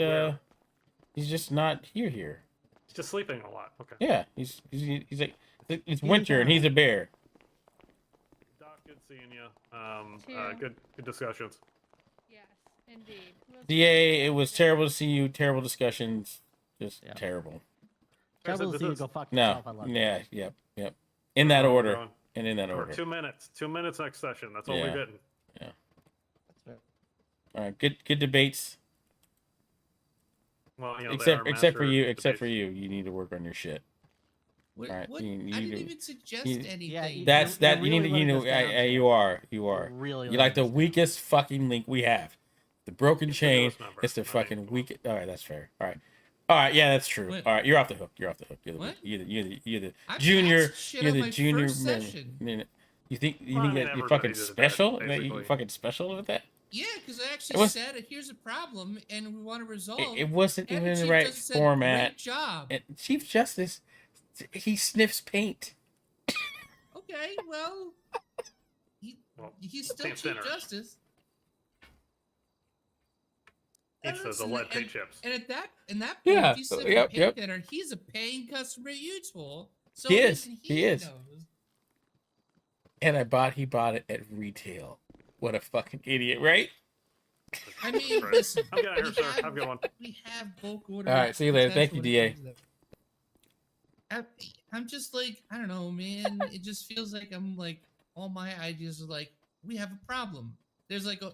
he's just not here. He's just sleeping a lot. Okay. Yeah, he's like it's winter and he's a bear. Doc, good seeing you. Good discussions. Yes, indeed. DA, it was terrible to see you. Terrible discussions. Just terrible. Terrible to see you go fuck No. yourself. I love Yeah. you. Yep. In that order. Going. And in that For order. 2 minutes. 2 minutes next session. That's all we're getting. Yeah. That's fair. All right. Good debates. Well, you know, except for you, you need to work on your shit. What, All right. what? You I didn't even suggest anything. Yeah, you are. Really You're like the weakest fucking link we have. The broken chain. member. It's the fucking weak. All right, that's fair. All right, yeah, that's true. What? All right, you're off the hook. You're the What? you're the I junior. passed shit You're on the my junior first man. session. You think Well, I mean, you're everybody fucking does that, special? That basically. you fucking special with that? Yeah, because I It actually was- said here's a problem and we want to resolve. It wasn't And even in the Chief right Justice said, format. Great job. And Chief Justice, he sniffs paint. Okay, well, he's still paint's Chief thinner. Justice. He says the lead paint chips. And at that point, Yeah, if he's still yep. paint thinner, he's a paying customer at U-Tool. So He is. even He is. knows. And he bought it at retail. What a fucking idiot, right? I mean, Right. listen. I'm getting here, sir. Have a good one. We have bulk order. All right, see you later. Thank you, DA. I'm just like, I don't know, man. It just feels like I'm like, all my ideas are like, we have a problem. There's like a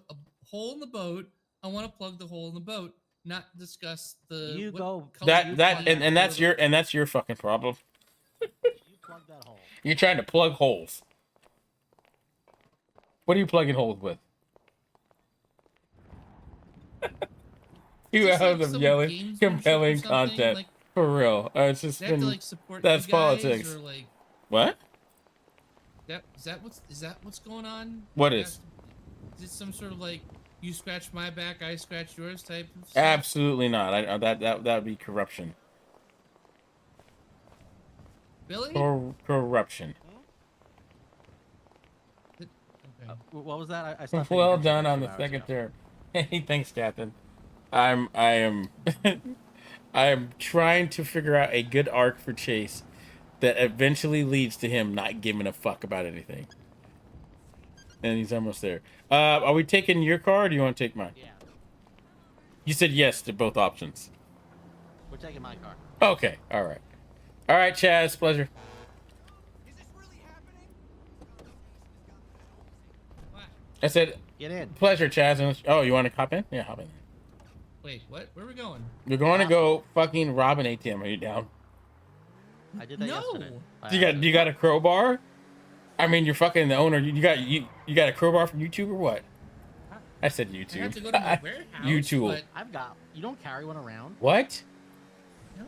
hole in the boat. I want to plug the hole in the boat, not discuss the You what go- color you That want and that's or the- your fucking problem. You plug that hole. You're trying to plug holes. What are you plugging holes with? You Just like have them some yelling gamesmanship or compelling something, content like- for real. It's just They have been to like support that's you guys, politics. or like What? is that what's going on? What Is is? that- Is it some sort of like you scratch my back, I scratch yours type of stuff? Absolutely not. That would be corruption. Billy? Corruption. Okay. What was that? I saw Well something done on two the hours second ago. term. Hey, thanks, Captain. I am I am trying to figure out a good arc for Chase that eventually leads to him not giving a fuck about anything. And he's almost there. Are we taking your car or do you want to take mine? Yeah, You said yes to both options. we're taking my car. Okay, all right. All right, Chaz, pleasure. I said, Get in. pleasure, Chaz. Oh, you want to hop in? Yeah, hop in. Wait, what? Where are we going? We're going to go fucking rob an ATM. Are you down? I did that No. yesterday. You got a crowbar? I mean, you're fucking the owner. You got a crowbar from YouTube or what? I said YouTube. I have to go to my warehouse. YouTube. But I've got. You don't carry one around. What? no.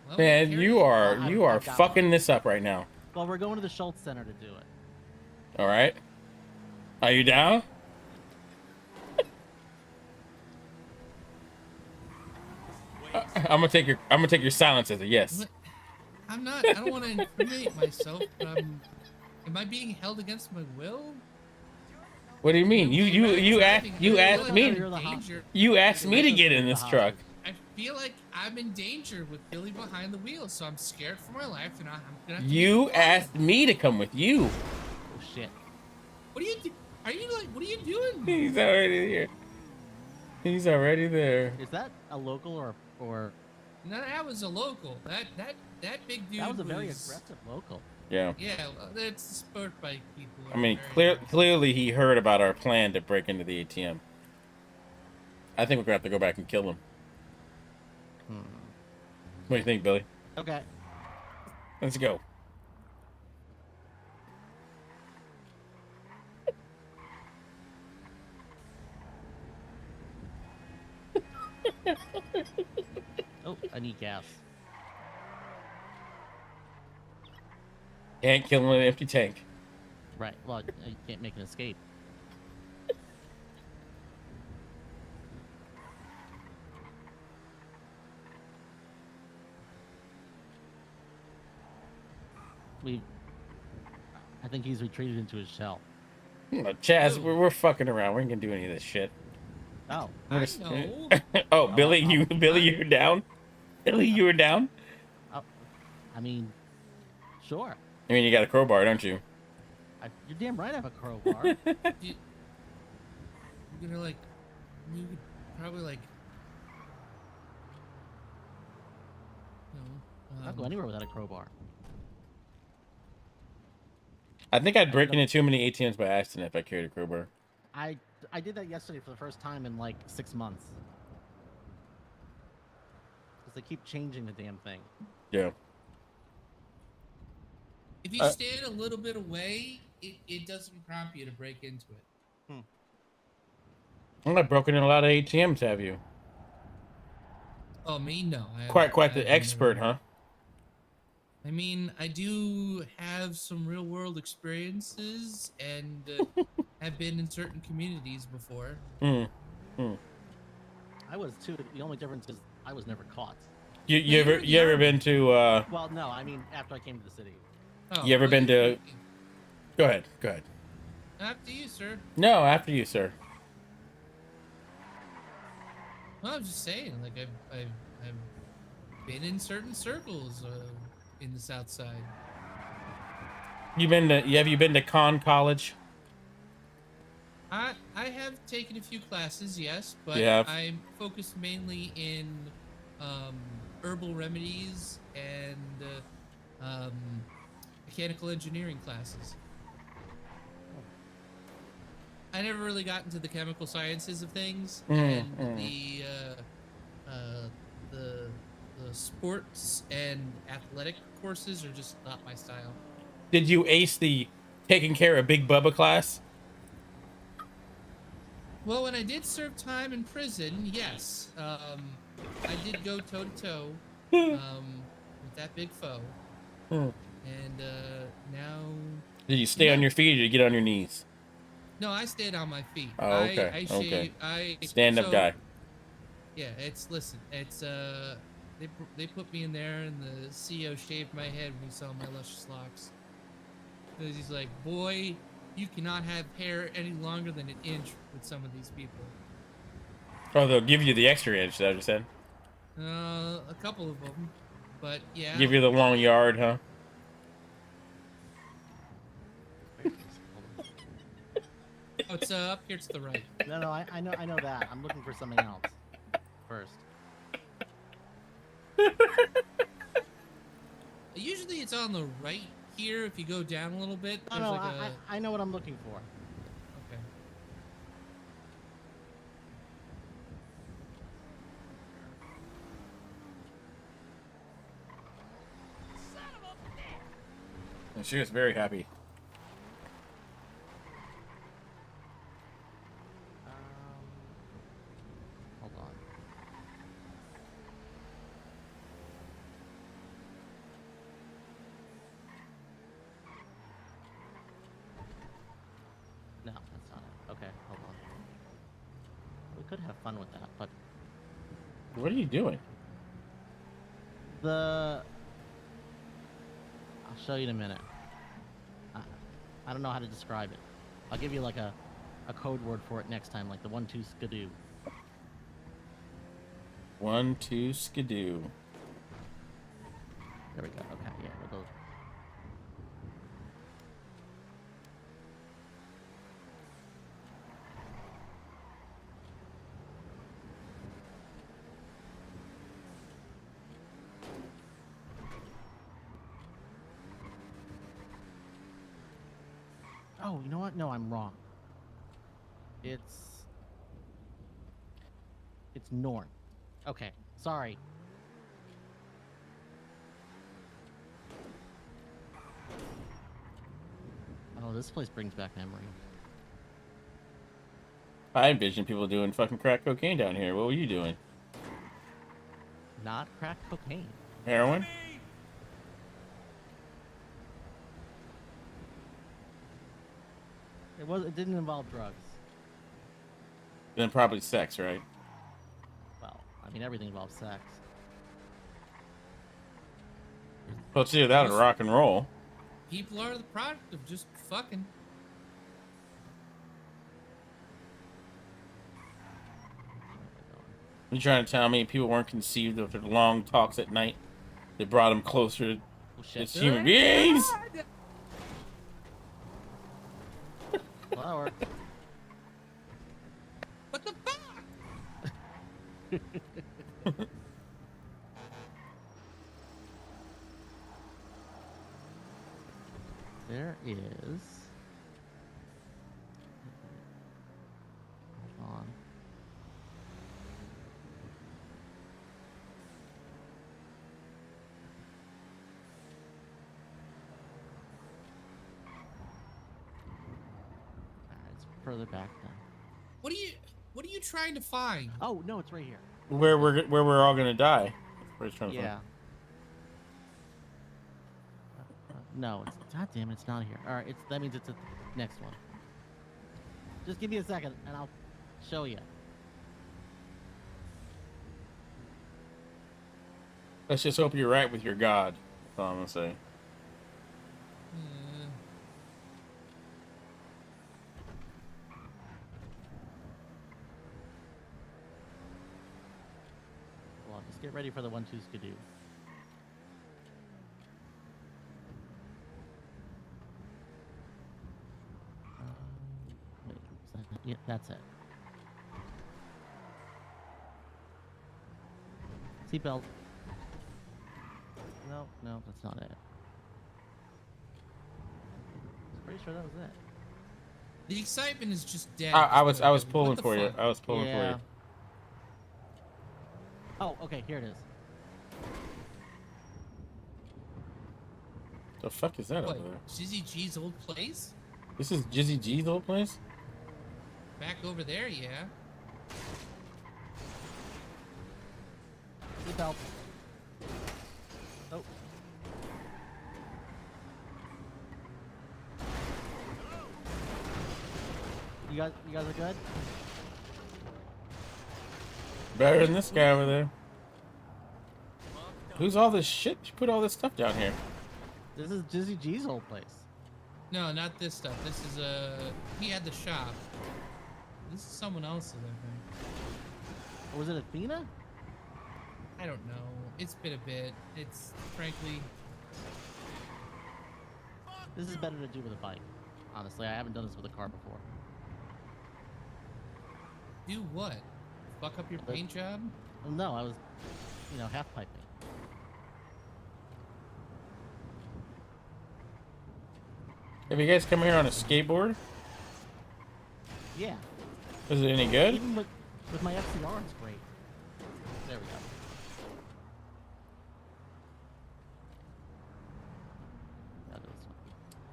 Well, Man, carry you it. are I've got fucking one. this up right now. Well, we're going to the Schultz Center to do it. All right. Are you down? I'm gonna take your silence as a yes. What? I'm not. I don't want to incriminate myself, but am I being held against my will? What do you mean? You asked me to get in this truck. I feel like I'm in danger with Billy behind the wheel, so I'm scared for my life, and I'm gonna. Have to You be asked me to come with you. Oh shit. What do you do? Are you like? What are you doing? He's already here. He's already there. Is that a local or? No, that was a local. That big dude That was a very aggressive local. Yeah. Yeah, well, that's sport bike people. I mean, clearly he heard about our plan to break into the ATM. I think we're gonna have to go back and kill him. What do you think, Billy? Okay. Let's go. Oh, I need gas. Can't kill an empty tank. Right. Well, you can't make an escape. I think he's retreated into his shell. Chaz, we're fucking around. We ain't gonna do any of this shit. Oh. I know. Oh, Billy, you were down? Billy, you were down? Oh, I mean, sure. I mean, you got a crowbar, don't you? You're damn right I have a crowbar. You're gonna like, you could probably like, I'll go anywhere without a crowbar. I think I'd break into too many ATMs by accident if I carried a crowbar. I did that yesterday for the first time in like 6 months. Because they keep changing the damn thing. Yeah. if you stand a little bit away, it doesn't prompt you to break into it. I'm not broken in a lot of ATMs, have you? Oh, me? No. Quite the expert, huh? I mean, I do have some real world experiences and have been in certain communities before. I was too. The only difference is I was never caught. You ever been to Well, no, I mean after I came to the city. you ever been to Go ahead. After you, sir. No, after you, sir. Well, I'm just saying, like I've been in certain circles in the South Side. Have you been to Con College? I have taken a few classes, yes, but I'm focused mainly in herbal remedies and mechanical engineering classes. I never really got into the chemical sciences of things, and the sports and athletic courses are just not my style. Did you ace the taking care of Big Bubba class? Well, when I did serve time in prison, yes, I did go toe to toe with that big foe, and now. Did you stay on your feet or did you get on your knees? No, I stayed on my feet. Oh, okay. I stand-up guy. Yeah, it's they put me in there, and the CEO shaved my head when he saw my luscious locks. Because he's like, boy, you cannot have hair any longer than an inch with some of these people. Oh, they'll give you the extra inch, is that what you said? A couple of them, but yeah. Give you the long yard, huh? Oh, it's up here to the right. No, I know that. I'm looking for something else first. Usually it's on the right here. If you go down a little bit, No, I know what I'm looking for. Okay. And she was very happy. Hold on. No, that's not it. Okay, hold on. We could have fun with that, but What are you doing? I'll show you in a minute. I don't know how to describe it. I'll give you like a code word for it next time, like the 1-2 skidoo. 1-2 skidoo. There we go. Okay, yeah, we'll go. Oh, you know what? No, I'm wrong. It's north. Okay, sorry. Oh, this place brings back memories. I envision people doing fucking crack cocaine down here. What were you doing? Not crack cocaine. Heroin? It didn't involve drugs. Then probably sex, right? Well, I mean everything involves sex. Well, it's either that or rock and roll. People are the product of just fucking. You trying to tell me people weren't conceived of their long talks at night? They brought them closer as human beings? Well, that worked. What the fuck? There is. Hold on. It's further back then. What are you trying to find? Oh no, it's right here. Where we're all gonna die. Where it's trying to Yeah. No, it's god damn it, it's not here. All right, that means it's the next one. Just give me a second, and I'll show you. Let's just hope you're right with your God. That's all I'm gonna say. Well, just get ready for the 1-2 skidoo. Wait, yeah, that's it. Seatbelt. No, that's not it. I'm pretty sure that was it. The excitement is just dead. I was pulling for you. I was pulling for you. Oh, okay, here it is. The fuck is that What? over there? Jizzy G's old place? This is Jizzy G's old place? Back over there, yeah. Seatbelt. Oh. You guys are good? Better than this guy over there. Who's all this shit? You put all this stuff down here. This is Jizzy G's old place. No, not this stuff. This is he had the shop. This is someone else's, I think. Or was it Athena? I don't know. It's been a bit. It's frankly. This is better to do with a bike. Honestly, I haven't done this with a car before. Do what? Fuck up your paint job? Well, no, I was, half piping. Have you guys come here on a skateboard? Yeah. Is it any good? Even with my FCR, it's great. There we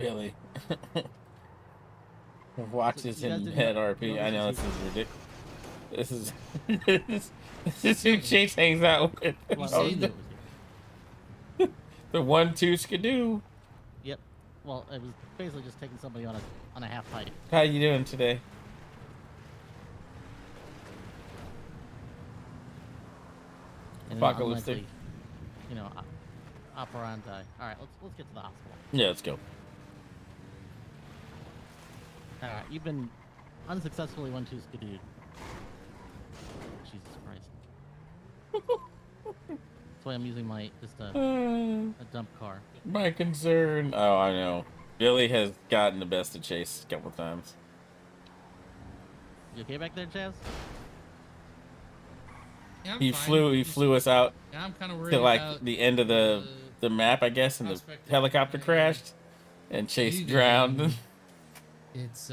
go. Really? Watches in IgniteRP. I know this is ridiculous. This is who Chase hangs out with. The 1-2 skidoo. Yep. Well, it was basically just taking somebody on a half pipe. How you doing today? And Apocalyptic. Operandi. All right, let's get to the hospital. Yeah, let's go. All right, you've been unsuccessfully 1-2 skidooed. Jesus Christ. That's why I'm using a dump car. My concern. Oh, I know. Billy has gotten the best of Chase a couple times. You okay back there, Chaz? Yeah, I'm He fine. flew us out Yeah, I'm kind of worried to about the end of the map, I guess, and the helicopter crashed, and Chase drowned. It's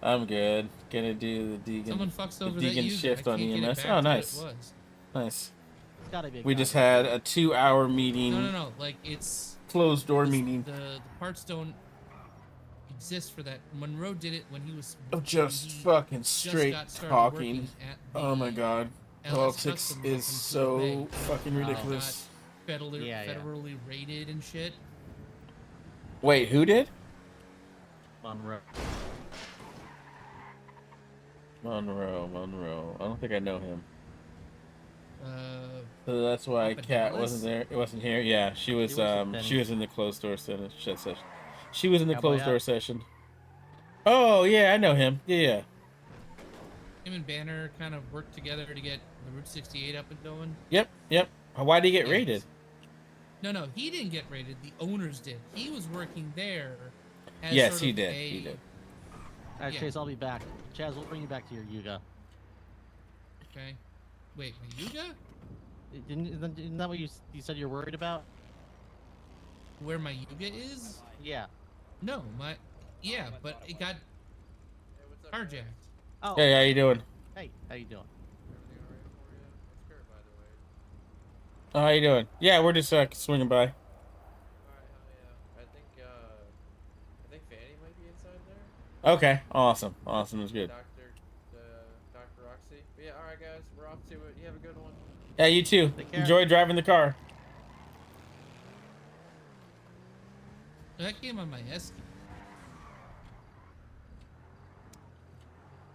I'm good. Gonna do the someone fucks over the that Deegan user. shift I on can't get it EMS. back Oh, to what nice. it was. Nice. It's gotta be a We guy just named had Deegan. a 2-hour meeting. No. Like it's Closed door this- meeting. The parts don't exist for that. Monroe did it when he was Of when just he fucking just straight got started talking. working at Oh my the god. LS Politics Custom is in so Bay. fucking He ridiculous. got federally, Yeah. federally rated and shit. Wait, who did? Monroe. Monroe. I don't think I know him. So Uh, that's why Up in Kat Dallas? wasn't there. It wasn't here. Yeah, she was. works at She Benny. was in the closed door session. She was in the Cowboy closed door hat. session. Oh yeah, I know him. Yeah. him and Banner kind of worked together to get the Route 68 up and going. Yep. Why did he get Yeah. raided? No, he didn't get raided. The owners did. He was working there. As Yes, sort he of did. a- He did. All right, Yeah. Chase, I'll be back. Chaz, we'll bring you back to your Yuga. Okay. Wait, my Yuga? Isn't that what you said you're worried about? Where my Yuga is? Yeah. No, yeah, but it got carjacked. Oh. Hey, how you doing? Hey, how you doing? Oh, how you doing? Yeah, we're just swinging by. I think Fanny might be inside there. Okay, awesome. That's good. Dr. Roxy. But yeah, alright guys, we're off to it. You have a good one. Yeah, you too. Take care. Enjoy driving the car. That came on my S key.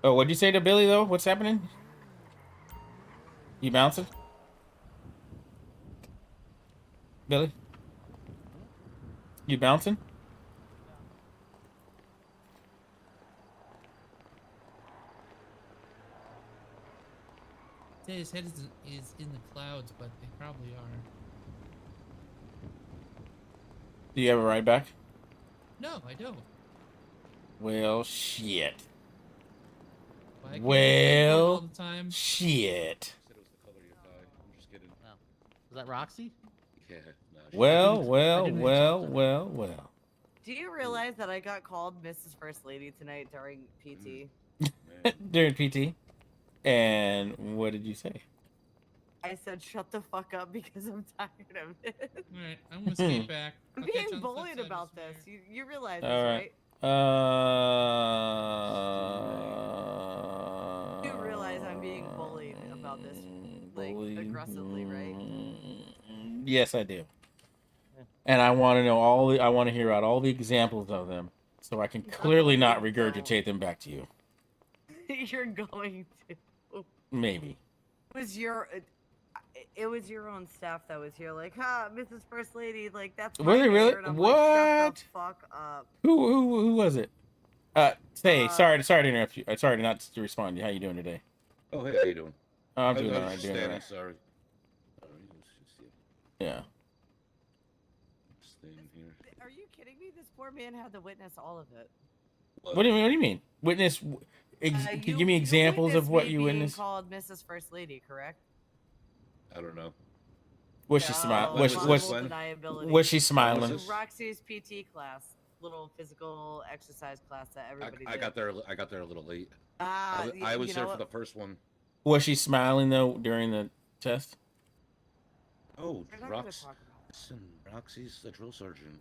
Oh, what'd you say to Billy though? What's happening? You bouncing? Billy? You bouncing? Say his head is in the clouds, but they probably are. Do you have a ride back? No, I don't. Well, shit. Why can't I stay home all Well, the time? shit. Said it was the color of your thigh. I'm just kidding. Oh. Is that Roxy? Yeah. No, she- Well. Do you realize that I got called Mrs. First Lady tonight during PT? Man. During PT. And what did you say? I said, shut the fuck up because I'm tired of it. Alright, I'm gonna skate back. I'm I'll catch you being on the flip bullied side, about Mr. Mayor. this. You realize All this, right. right? You realize I'm being bullied about this, like, aggressively, right? Yes, I do. And I want to know I want to hear out all the examples of them, so I can clearly not regurgitate them back to you. You're going to. Maybe. It was your own staff that was here, like, Mrs. First Lady, like, that's Was my it really? mayor," and I'm like, shut the fuck up. Who was it? Sorry to interrupt you. Sorry not to respond to you. How you doing today? Oh, hey, how you doing? Oh, I'm I doing was all right. just Doing all standing, right. sorry. Oh, it's just, Yeah. staying here. Are you kidding me? This poor man had to witness all of it. What do you mean? Witness? Can you give me examples of what you being witnessed? Called Mrs. First Lady, correct? I don't know. Was she smiling? Deniability. Was she smiling? Roxy's PT class, little physical exercise class that everybody I did. got there a little late. Ah, I was you there know for the what? first one. Was she smiling though during the test? Oh, We're not gonna talk about it. listen, Roxy's the drill sergeant.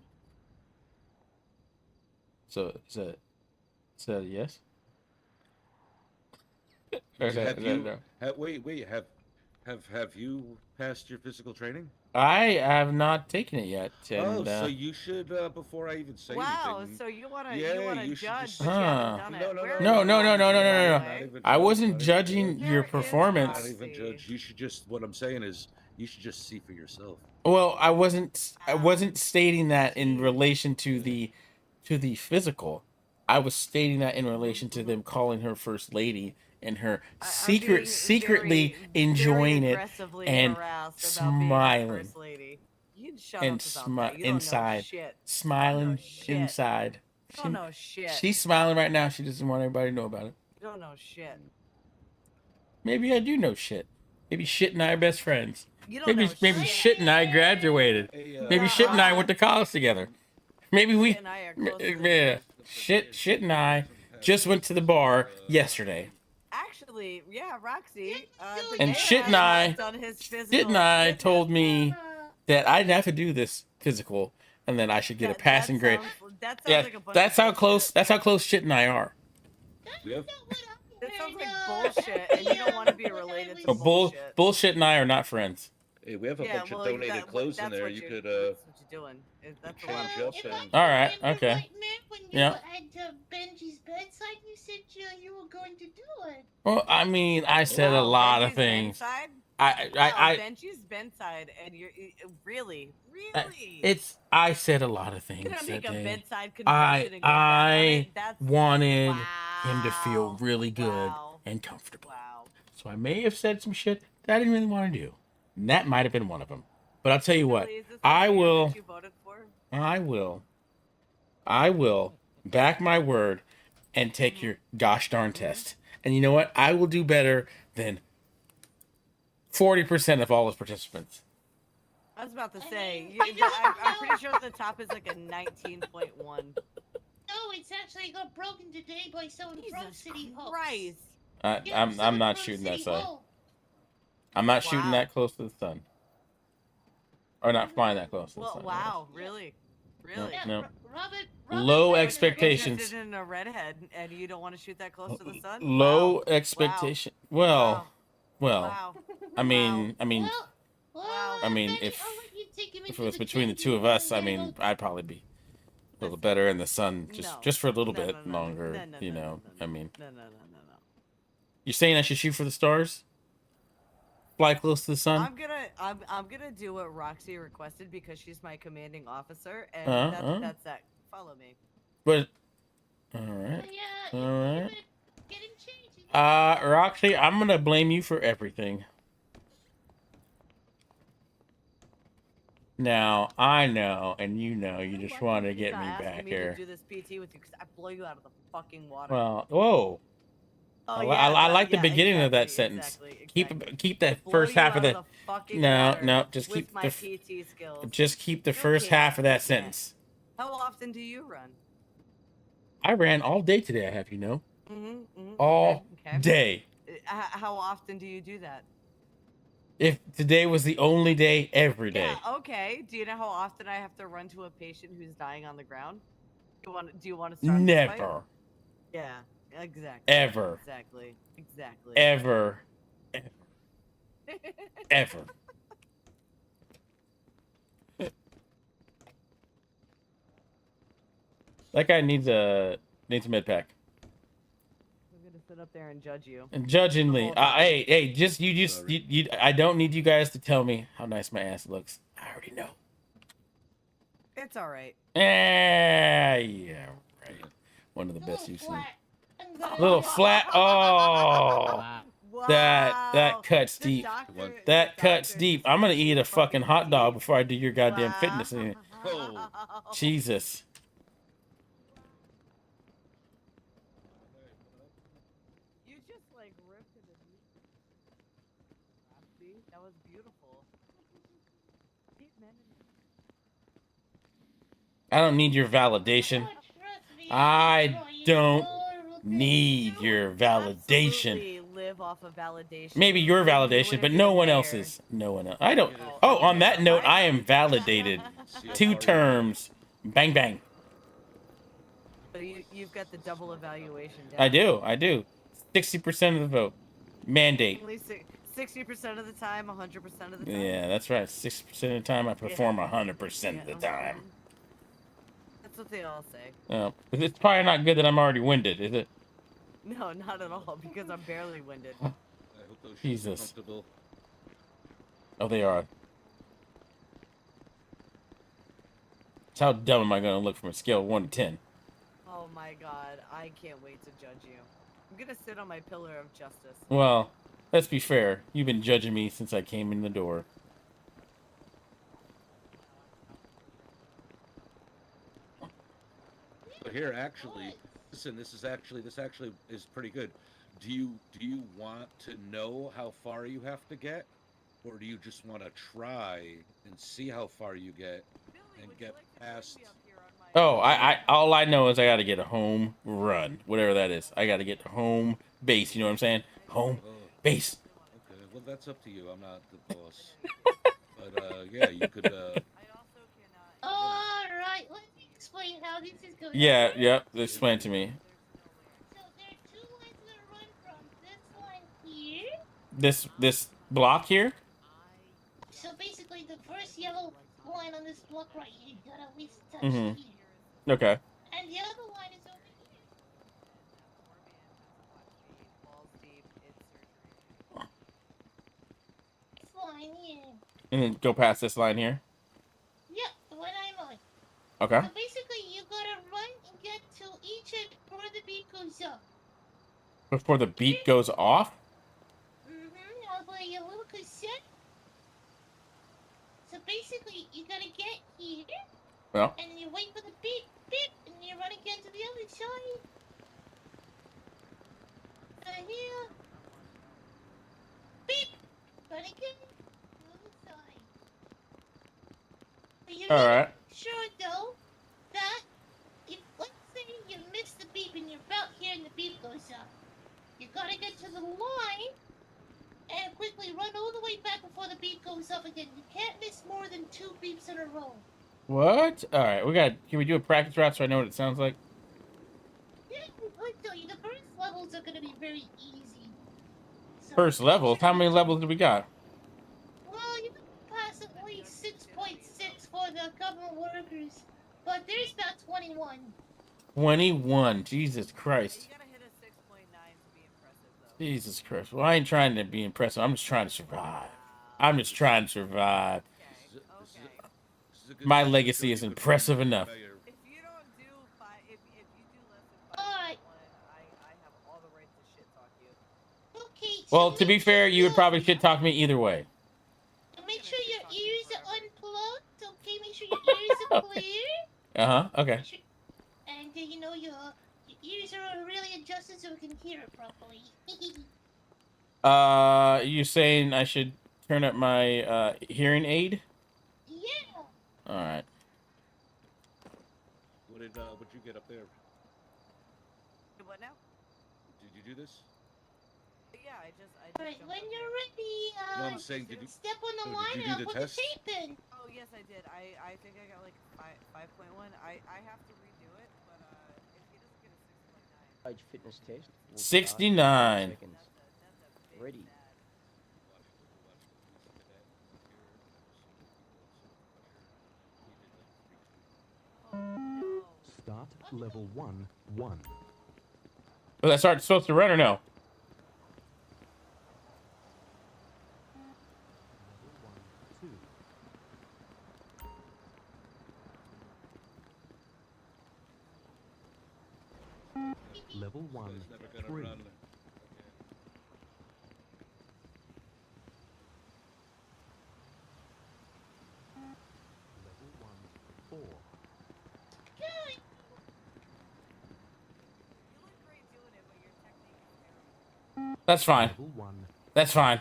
So is that a yes? Or is that- Have is that you? no? Wait. Have you passed your physical training? I have not taken it yet. Oh, And, so you should before I even say Wow, anything. so you wanna Yeah, you you should judge, just- but you haven't Huh. done No, it. no, Where no, is No. Roxy, by the way? I wasn't judging Not your Where is performance. Not even judge. You should just. What I'm saying is, you should just see for yourself. Well, I wasn't stating that in relation to the physical. I was stating that in relation to them calling her first lady and her being secretly very enjoying it aggressively and harassed about being the smiling First Lady. You can shut and up about that. You don't know inside, shit. You don't smiling know shit. inside. You don't know shit. She's smiling right now. She doesn't want everybody to know about it. You don't know shit. Maybe I do know shit. Maybe shit and I are best friends. You don't Maybe know shit and I graduated. Hey, Maybe shit and I went to college together. Maybe we. and I are close to Yeah. Shit and I just went to the bar yesterday. Actually, yeah, Roxy. the And mayor Shit and has I, not done his Shit and physical I fitness. told me that I didn't have to do this physical, and then I should get a passing grade. That sounds Yeah, like a bunch that's of how close. That's how close Shit and I are. That sounds like bullshit, and you don't want to be related to But bullshit. bullshit and I are not friends. Hey, we have a Yeah, bunch well, of donated clothes in that's there. what You you're- could that's what you're doing. That's a lot. change up and. All right. Okay. Yeah. At Benji's bedside, you said you were going to do it. Well, I mean, I said a lot of Benji's things. bedside? I Benji's bedside, and you're really. I said a lot of things You're gonna make that a day. bedside confession and go back on I it? That's wanted him to feel really good and comfortable. So I may have said some shit that I didn't really want to do. And that might have been one of them. But I'll tell you what, I will back my word and take your gosh darn test. And you know what? I will do better than 40% of all those participants. I was about to say, I'm pretty sure the top is like a 19.1. No, it's actually got broken today by someone from City Hall. I'm not shooting that side. I'm not shooting that close to the sun. Or not flying that close to the sun. Wow, really? Really? No. Low expectations. You're interested in a redhead, and you don't want to shoot that close to the sun? Low expectation. Well, I mean, if it was between the two of us, I mean, I'd probably be a little better in the sun, just for a little bit longer, you know. I mean, no. You're saying I should shoot for the stars? Fly close to the sun? I'm gonna do what Roxy requested because she's my commanding officer, and that's that. Follow me. But all right. Roxy, I'm gonna blame you for everything. Now I know, and you know, you just want to get me back here. To do this PT with you because I blow you out of the fucking water. Well, whoa. Oh, I like the beginning of that sentence. Keep that first half of the. No, just keep the. PT skills. Just keep the first half of that sentence. How often do you run? I ran all day today. I have you know. All day. How often do you do that? If today was the only day, every day. Yeah, okay. Do you know how often I have to run to a patient who's dying on the ground? Do you want to start? Never. Yeah. Exactly. Ever. Exactly. Ever. Ever. That guy needs a med pack. I'm gonna sit up there and judge you. And judgingly, you. I don't need you guys to tell me how nice my ass looks. I already know. It's all right. Yeah, right. One of the best you've seen. Little flat. Oh, that cuts deep. That cuts deep. I'm gonna eat a fucking hot dog before I do your goddamn fitness. Jesus. You just like ripped it. See, that was beautiful. I don't need your validation. I don't need your validation. Live off of validation. Maybe your validation, but no one else's. No one else. I don't. Oh, on that note, I am validated. 2 terms. Bang, bang. So you've got the double evaluation down. I do. 60% of the vote. Mandate. At least 60% of the time, 100% of the time. Yeah, that's right. 60% of the time, I perform 100% of the time. That's what they all say. It's probably not good that I'm already winded, is it? No, not at all, because I'm barely winded. I hope those shoes are comfortable. Oh, they are. So how dumb am I going to look from a scale of 1 to 10? Oh my god, I can't wait to judge you. I'm gonna sit on my pillar of justice. Well, let's be fair. You've been judging me since I came in the door. But here, actually, listen. This actually is pretty good. Do you want to know how far you have to get, or do you just want to try and see how far you get and get past? Up here on my Oh, all I know is I got to get a home run, whatever that is. I got to get the home base. You know what I'm saying? Home base. Okay, well that's up to you. I'm not the boss. But yeah, you could. Alright, let me explain how this is going. Yeah, Okay? yep. Explain to me. So there are two lines that are run from this line here. This block here. So basically, the first yellow line on this block right here, you gotta at least touch Mm-hmm. here. Okay. And the other line is over here. This line here. And then go past this line here. Yep, the one I'm on. Okay. So basically, you gotta run and get to each end before the beat goes up. Before the beat goes off. I'll play you a little cassette. So basically, you gotta get here. Well. And you wait for the beep, beep, and you run again to the other side. Here. Beep. Run again. The other side. But you All right. sure though that if let's say you miss the beep and you're about here and the beep goes up, you gotta get to the line and quickly run all the way back before the beep goes up again. You can't miss more than 2 beeps in a row. What? All right. Can we do a practice route so I know what it sounds like? Yeah, I tell you, the first levels are gonna be very easy. So First levels. How many levels do we got? well, you can pass at least 6.6 for the government workers, but there's about 21. 21. Jesus Christ. Jesus Christ. Well, I ain't trying to be impressive. I'm just trying to survive. I'm just trying to survive. My legacy is impressive enough. If you don't do if you do less than 5.1, I have all the right to shit talk you. Okay. Well, to be fair, you would probably shit talk me either way. Make sure your ears are unplugged. Okay, make sure your ears are clear. Okay. And you know your ears are really adjusted so we can hear it properly. You saying I should turn up my hearing aid? Yeah. All right. What'd you get up there? What now? Did you do this? Yeah, I just Alright, when you're ready, No, I'm saying, did you step on the no, line did you and do I'll the put test? the tape in. Oh yes, I did. I think I got like 5.1. I have to redo it, but if he doesn't get a 6.9. Fitness test. 69. Seconds. Ready. Start level 1, 1. Was that start supposed to run or no? Level 1, 3. Run. Level 1, 4. That's fine. Level 1. That's fine.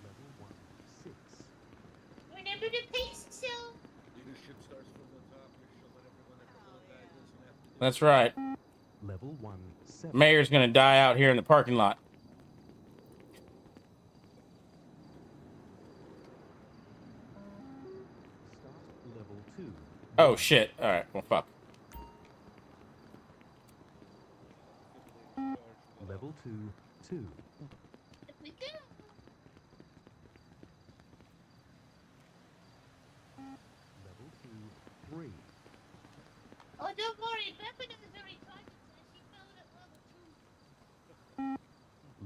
Level 1, 6. Remember to pace yourself. Leadership starts from the top. You're showing everyone that the little guy doesn't have to do. That's right. Level 1, 7. Mayor's gonna die out here in the parking lot. Start level 2. Oh shit. All right. Well, fuck. Level 2, 2. We go. Level 2, 3. Oh, don't worry. Pepper doesn't very time. She found it level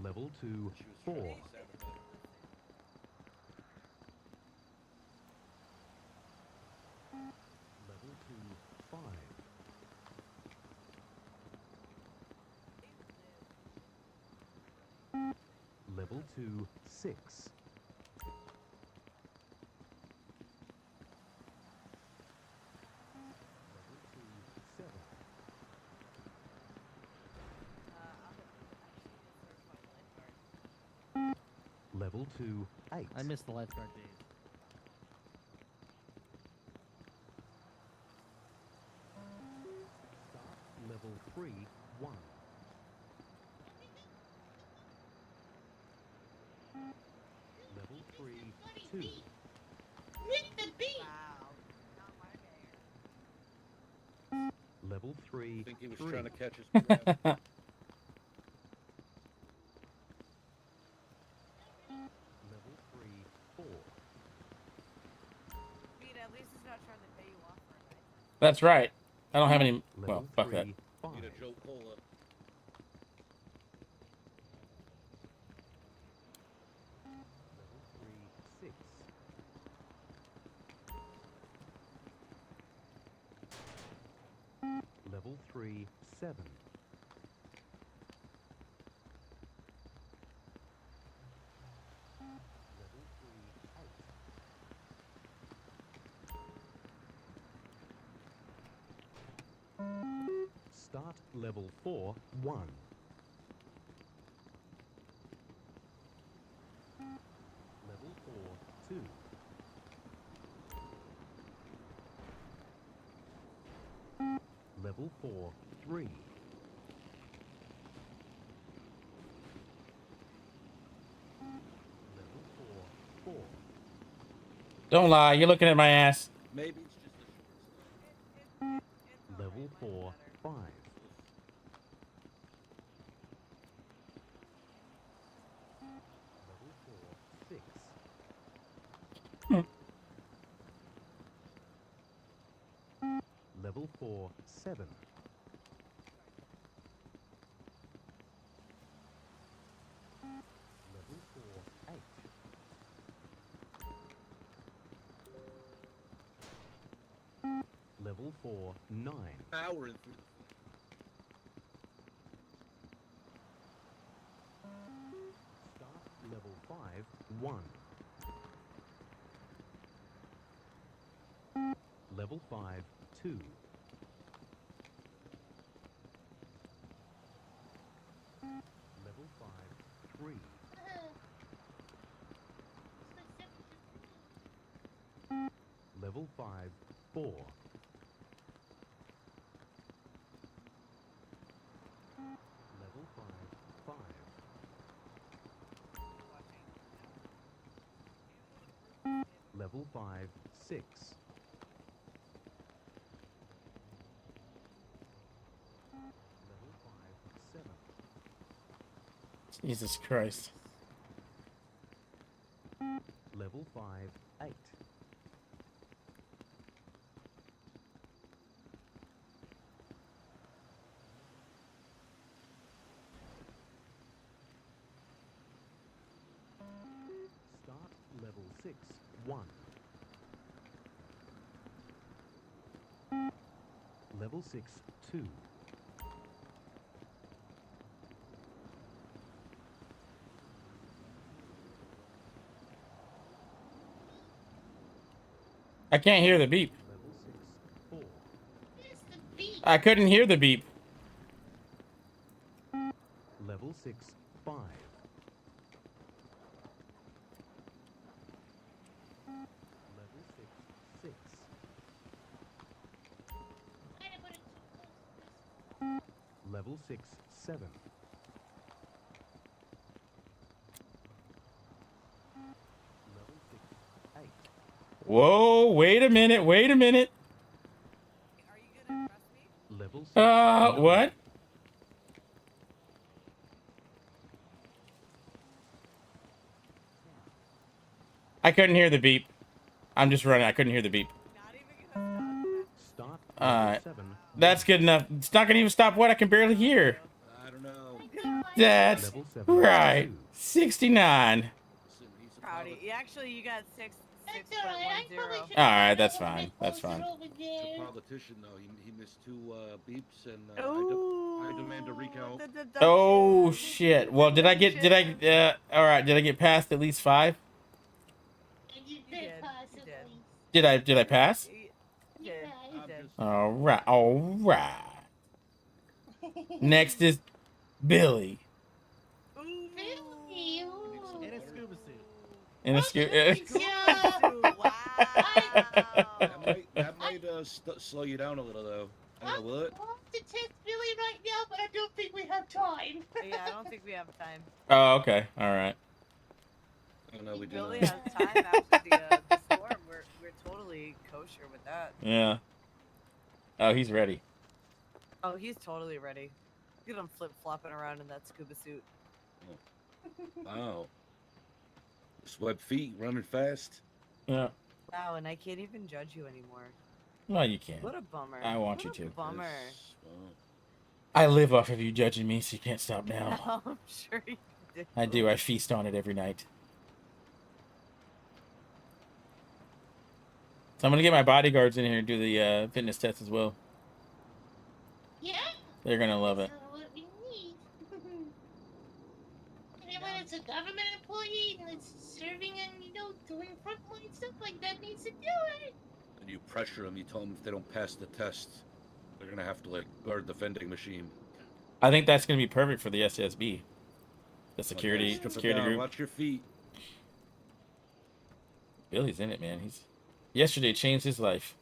2. Level 2, 4. Level 2, 5. Level 2, 6. Level 2, 7. Level Level 2, 8. I missed the lifeguard days. Start level 3, 1. Level 3, 2. With the beat. Level 3, I think he was 3. trying to catch his breath. Level 3, 4. Pete, at least he's not trying to pay you off for a night. That's right. I don't have any. Level Well, fuck that. 3, 5. Need a Joe Cola. Level 3, 6. Level 3, 7. Level 3, 8. Start level 4, 1. Level 4, 2. Level 4, 3. Level 4, 4. Don't lie. You're looking at my ass. Maybe it's just a short stop. Level 4, 5. Level 4, 6. Level 4, 7. Level 4, 8. Level 4, 9. Powering through. Start level 5, 1. Level 5, 2. Level 5, 3. Level 5, 4. Level 5, 5. Level 5, 6. Level 5, 7. Jesus Christ. Level 5, 8. Start level 6, 1. Level 6, 2. I can't hear the beep. Level 6, 4. It's the beat. I couldn't hear the beep. Level 6, 5. Level 6, 6. Level 6, 7. Level 6, 8. Whoa, wait a minute, wait a minute. Level 6, What? I couldn't hear the beep. I'm just running. I couldn't hear the beep. Start Alright. 7. That's good enough. It's not gonna even stop what I can barely hear. I don't know. That's Level 7, right. 2. 69. Howdy. Yeah, actually, you got 6. That's alright. I probably should. Alright, that's fine. That's fine. Over It's there. a politician, though. He missed 2 beeps, and I demand a recount. Oh shit. Well, did I alright, did I get past at least 5? And you did possibly. Did I pass? You did. Alright. Next is Billy. Really? And a scuba suit. In a scooter. That might slow you down a little though. I don't know, will it? I want to test Billy right now, but I don't think we have time. Yeah, I don't think we have time. Oh, okay. All right. Oh, no, we do Billy not. has time after the storm. We're totally kosher with that. Yeah. Oh, he's ready. Oh, he's totally ready. Look at him flip flopping around in that scuba suit. Wow. Those web feet running fast. Yeah. Wow, and I can't even judge you anymore. No, you can't. What a bummer. I want What you a to. Bummer. I live off of you judging me, so you can't stop now. No, I'm sure you do. I do. I feast on it every night. So I'm gonna get my bodyguards in here and do the fitness test as well. Yeah. They're gonna love it. That's what we need. I mean, when it's a government employee and it's serving and doing frontline stuff like that, needs to do it. And you pressure them. You tell them if they don't pass the test, they're gonna have to like guard the vending machine. I think that's gonna be perfect for the SSB. The security group. Watch your feet. Billy's in it, man. Yesterday changed his life.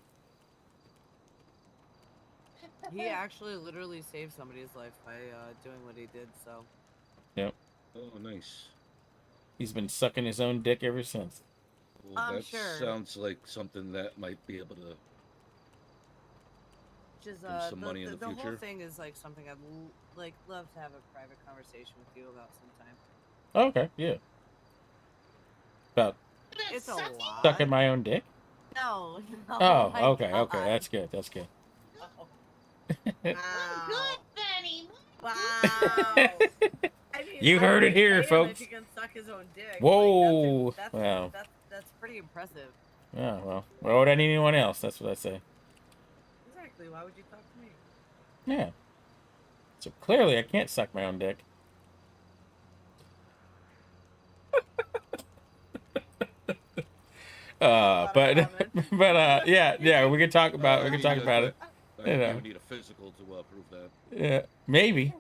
He actually literally saved somebody's life by doing what he did, so. Yep. Oh, nice. He's been sucking his own dick ever since. Well, I'm that sure. sounds like something that might be able to Just, give some money in the the whole future. thing is like something I'd love to have a private conversation with you about sometime. Oh, okay, yeah. About It's a lot. sucking my own dick? No. Oh, my okay, God. okay. That's good. That's good. Good, Fanny. Wow. I mean, You I heard it would here, pay him folks. If he can suck his own dick. Whoa. Like, Wow. That's pretty impressive. Yeah, well, why would I need anyone else? That's what I say. Exactly. Why would you talk to me? Yeah. So clearly I can't suck my own dick. Yeah, we can talk about it. You know. You need a physical to prove that. Yeah, maybe.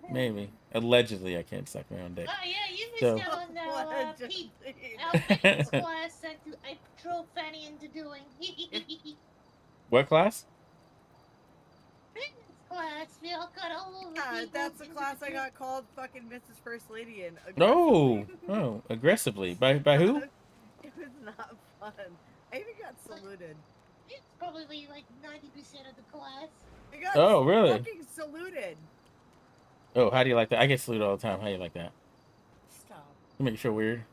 Allegedly, I can't suck my own dick. Oh yeah, you So- missed out on that Pete fitness class that I drove Fanny into doing. What class? Fitness class. We all got all over people That's the into class I the- got called fucking Mrs. First Lady in. Oh, aggressively. By who? It was not fun. I even got saluted. It's probably like 90% of the class. I got Oh, really? fucking saluted. Oh, how do you like that? I get saluted all the time. How do you like that? Stop. You make you feel weird.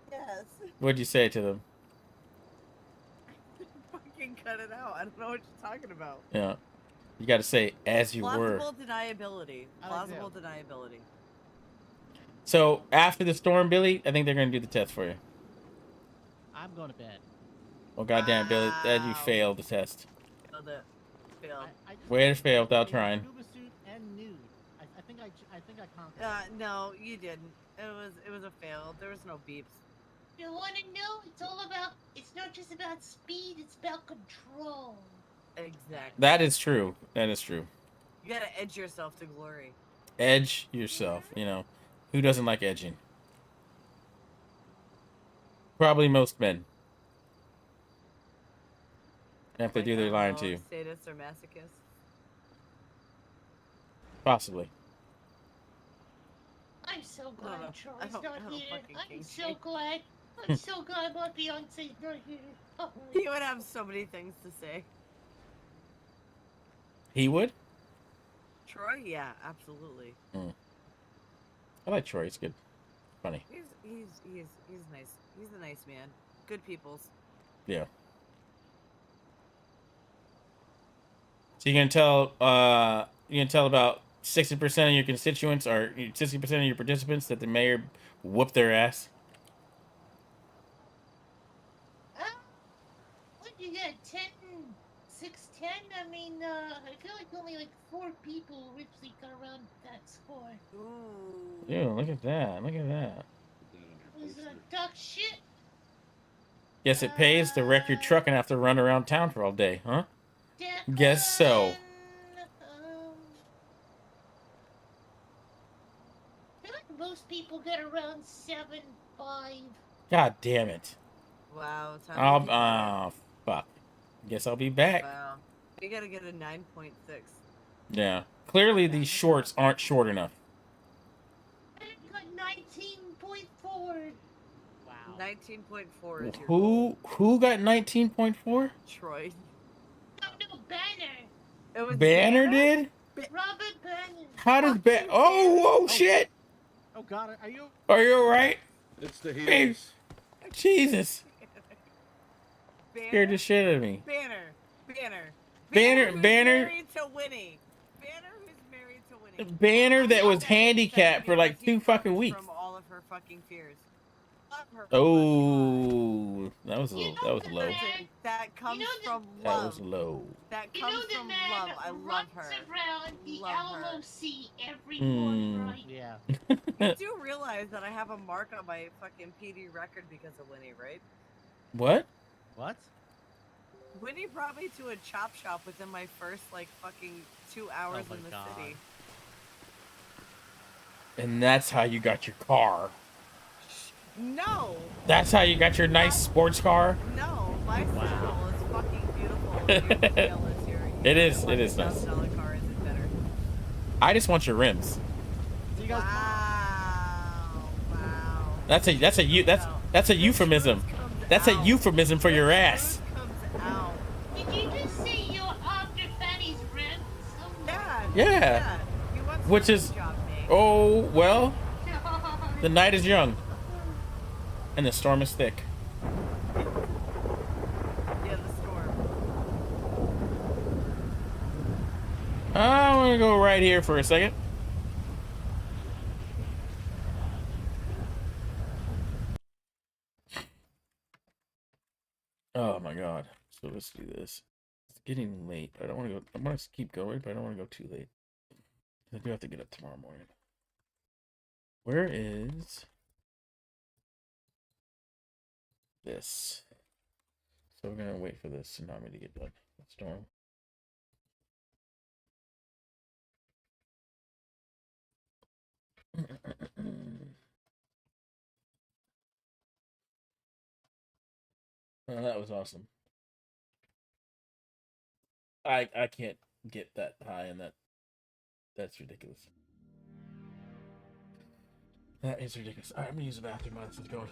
Yes. What'd you say to them? Fucking cut it out. I don't know what you're talking about. Yeah, you got to say as you were. Plausible deniability. Plausible deniability. So after the storm, Billy, I think they're gonna do the test for you. I'm going to bed. Oh goddamn, Billy, that you failed the test. Failed it. Failed. Way to fail without trying. Scuba suit and nude. I think I conquered. No, you didn't. It was a fail. There was no beeps. You want to know? It's not just about speed, it's about control. Exactly. That is true. That is true. You gotta edge yourself to glory. Edge yourself. You know, who doesn't like edging? Probably most men. If they do, they're lying to you. Sadists or masochists. Possibly. I'm so glad Troy's I don't not here. fucking I'm kink so shame. glad. I'm so glad my fiance's not here. Oh, He would have so many things to say. He would? Troy, yeah, absolutely. I like Troy. He's good. Funny. He's nice. He's a nice man. Good peoples. Yeah. So you can tell about 60% of your constituents or 60% of your participants that the mayor whooped their ass. what you got? 10, 6, 10? I mean, I feel like only like 4 people richly got around that score. Ooh. Ew, look at that. Look at that. Was talk shit. Guess it pays to wreck your truck and have to run around town for all day, huh? Guess so. I feel like most people get around 7, 5. God damn it. Wow. Time to keep Oh, fuck. Guess I'll be back. Wow. You gotta get a 9.6. Yeah. Clearly these shorts aren't short enough. I got 19.4. Wow. 19.4 is your Who got 19.4? Troy. No, Banner. It was Banner did? Robert Banner. How does Banner? Oh, shit. Oh God, are you? Are you alright? It's the Hey, heels. Jesus. Scared the shit out of me. Banner Banner. married to Winnie. Banner who's married to Winnie. Banner that was handicapped for like 2 fucking weeks. From all of her fucking fears. Love her. Oh, that was low. That comes from love. That was low. That comes from love. I love her. Around the Alamo Sea every Hmm. night. Yeah. You do realize that I have a mark on my fucking PD record because of Winnie, right? What? What? Winnie brought me to a chop shop within my first like fucking 2 hours in the city. And that's how you got your car. No. That's how you got your nice sports car. No, my vehicle is fucking beautiful. It is. It is nice. Car isn't better. I just want your rims. Do you guys? Wow. That's a euphemism. That's a euphemism for your ass. Did you just say you're after Fanny's rims? Yeah. Which is, oh well, the night is young, and the storm is thick. Yeah, the storm. I'm gonna go right here for a second. Oh my god. So let's do this. It's getting late. I don't want to go. I want to keep going, but I don't want to go too late. I do have to get up tomorrow morning. Where is this? So we're gonna wait for this tsunami to get done. Storm. Oh, that was awesome. I can't get that high, and that's ridiculous. That is ridiculous. All right, I'm gonna use the bathroom while this is going.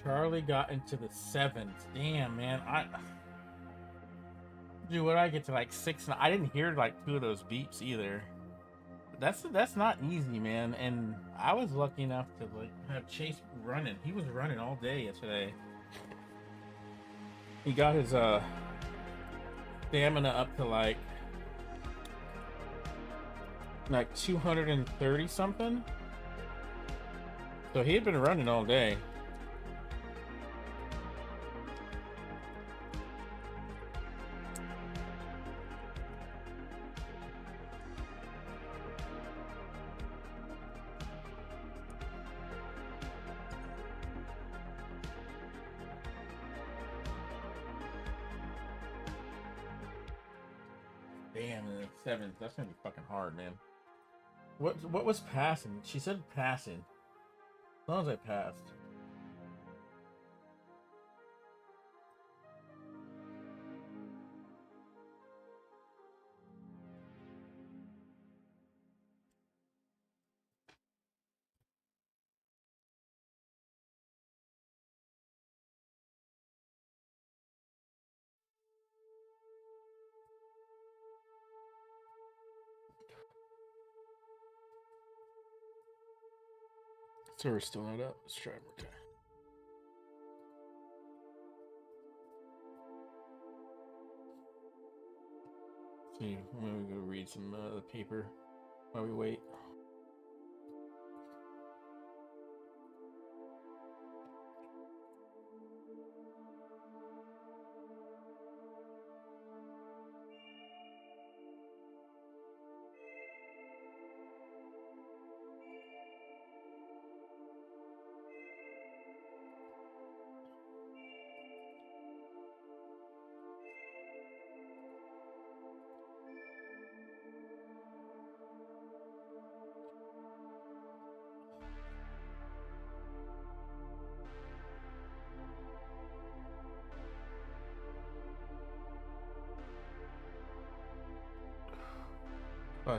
Charlie got into the 7th. Damn, man. Dude, what did I get to like 6? I didn't hear like 2 of those beeps either. That's not easy, man. And I was lucky enough to like have Chase running. He was running all day yesterday. He got his stamina up to like 230 something. So he had been running all day. Damn, the 7th. That's gonna be fucking hard, man. What was passing? She said passing. As long as I passed. So we're still not up. Let's try one more time. See, I'm gonna go read some of the paper while we wait.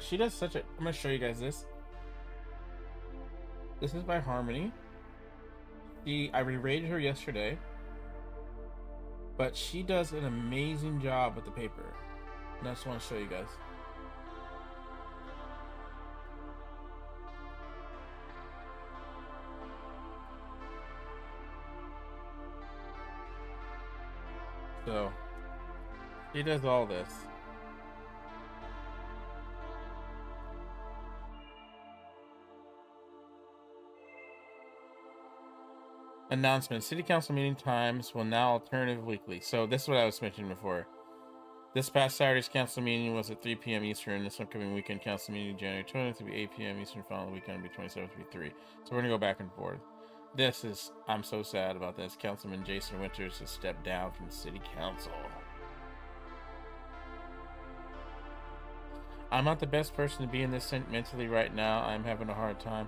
She does such a... I'm gonna show you guys this. This is by Harmony. I re-rated her yesterday. But she does an amazing job with the paper. And I just want to show you guys. So, she does all this. Announcement. City Council meeting times will now alternative weekly. So this is what I was mentioning before. This past Saturday's council meeting was at 3 p.m. Eastern. This upcoming weekend council meeting, January 20th, will be 8 p.m. Eastern. Following weekend will be 27th, will be 3. So we're going to go back and forth. This is... I'm so sad about this. Councilman Jason Winters has stepped down from the City Council. I'm not the best person to be in this seat mentally right now. I'm having a hard time.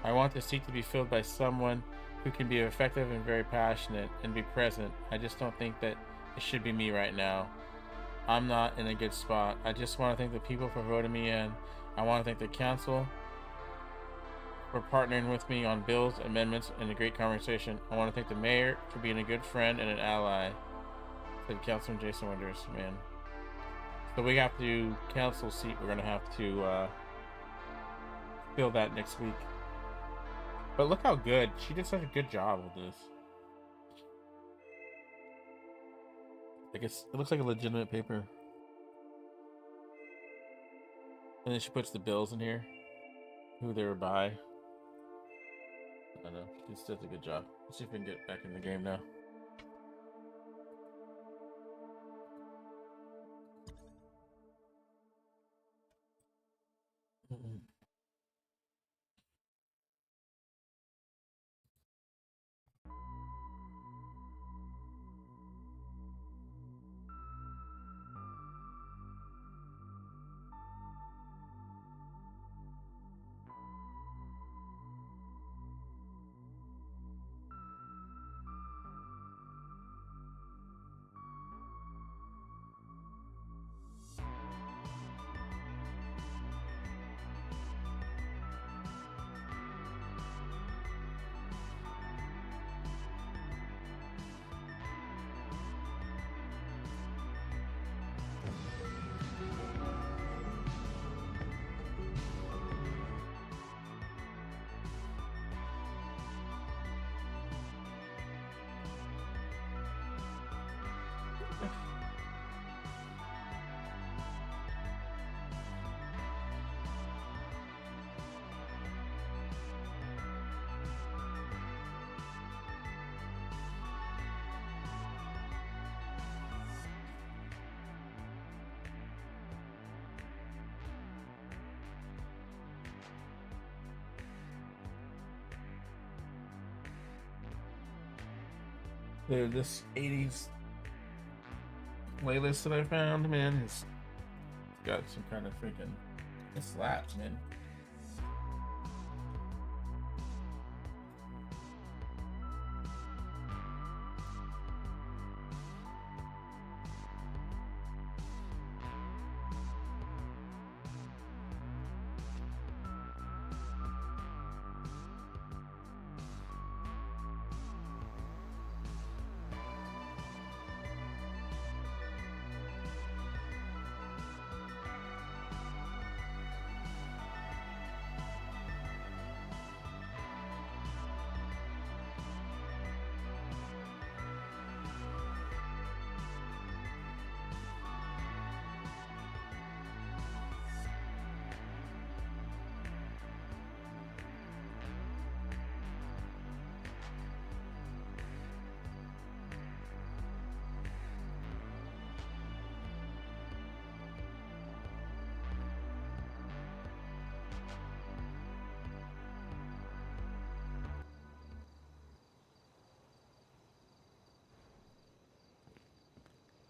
I want the seat to be filled by someone who can be effective and very passionate and be present. I just don't think that it should be me right now. I'm not in a good spot. I just want to thank the people for voting me in. I want to thank the council for partnering with me on bills, amendments, and a great conversation. I want to thank the mayor for being a good friend and an ally. Said Councilman Jason Winters, man. So we have to council seat. We're gonna have to fill that next week. But look how good she did. Such a good job with this. Like it looks like a legitimate paper. And then she puts the bills in here, who they were by. I don't know. She just does a good job. Let's see if we can get back in the game now. Dude, this 80s playlist that I found, man, has got some kind of freaking. It slaps, man.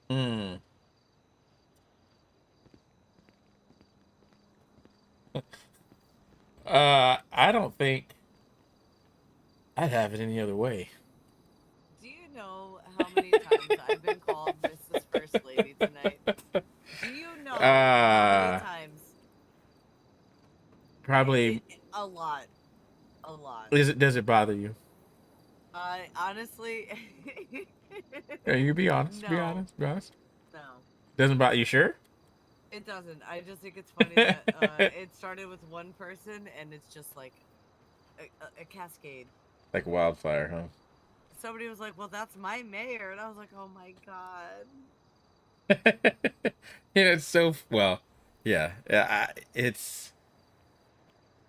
Hmm. I don't think I'd have it any other way. Do you know how many times I've been called Mrs. First Lady tonight? Do you know how many times? Probably. A lot. A lot. Does it bother you? Honestly. Yeah, you be honest. No. Be honest. Be honest. No. Doesn't bother you? Sure. It doesn't. I just think it's funny that it started with one person and it's just like a cascade. Like wildfire, huh? Somebody was like, "Well, that's my mayor," and I was like, "Oh my god." Yeah, it's so well. Yeah, it's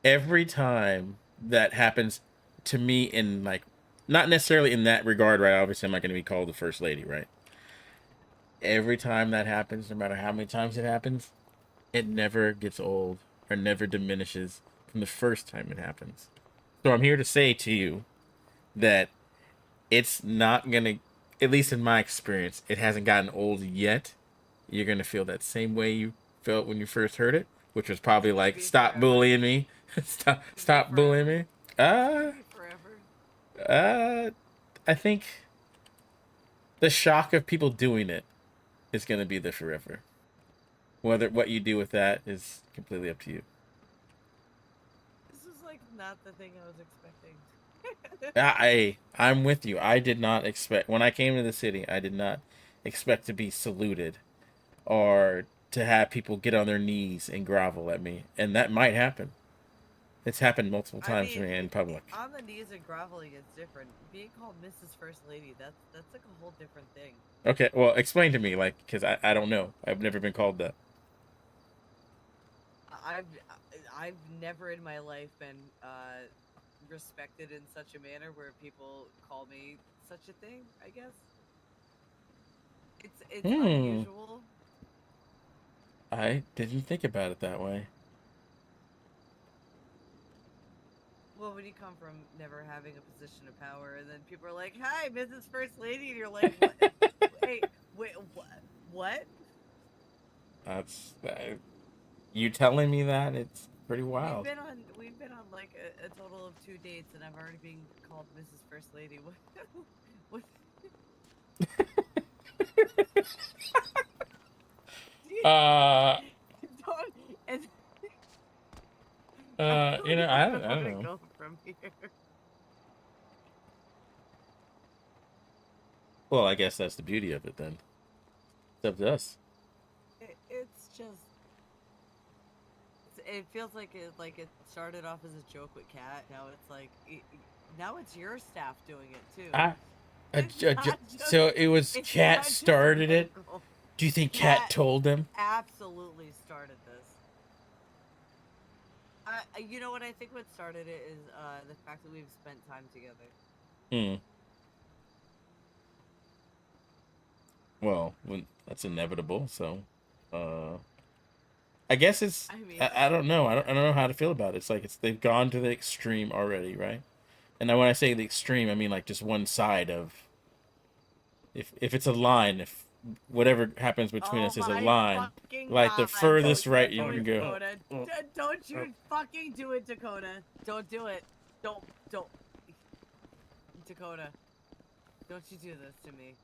every time that happens to me in like not necessarily in that regard, right? Obviously, I'm not going to be called the first lady, right? Every time that happens, no matter how many times it happens, it never gets old or never diminishes from the first time it happens. So I'm here to say to you that it's not gonna, at least in my experience, it hasn't gotten old yet. You're gonna feel that same way you felt when you first heard it, which was probably like, "Stop bullying me, stop bullying me." I think the shock of people doing it is gonna be there forever. Whether what you do with that is completely up to you. This is like not the thing I was expecting. I'm with you. I did not expect when I came to the city. I did not expect to be saluted, or to have people get on their knees and grovel at me, and that might happen. It's happened multiple times to me in public. On the knees and groveling is different. Being called Mrs. First Lady, that's like a whole different thing. Okay, well, explain to me, like, because I don't know. I've never been called that. I've never in my life been respected in such a manner where people call me such a thing. I guess it's unusual. I didn't think about it that way. Well, when you come from never having a position of power, and then people are like, "Hi, Mrs. First Lady," and you're like, "What? wait, what?" That's you telling me that it's pretty wild. We've been on like a total of 2 dates, and I'm already being called Mrs. First Lady. What? You know, I don't know. Go from here. Well, I guess that's the beauty of it then. It's up to us. It's just. It feels like it started off as a joke with Kat. Now it's like now it's your staff doing it too. So it was Kat started it. Do you think Kat told them? Absolutely started this. You know what I think? What started it is the fact that we've spent time together. Well, that's inevitable. So, I guess it's. I don't know. I don't know how to feel about it. It's like they've gone to the extreme already, right? And now when I say the extreme, I mean like just one side of If it's a line, if whatever happens between us is a line, like the furthest right you can go. Dakota. Don't you fucking do it, Dakota. Don't do it. Don't. Dakota. Don't you do this to me.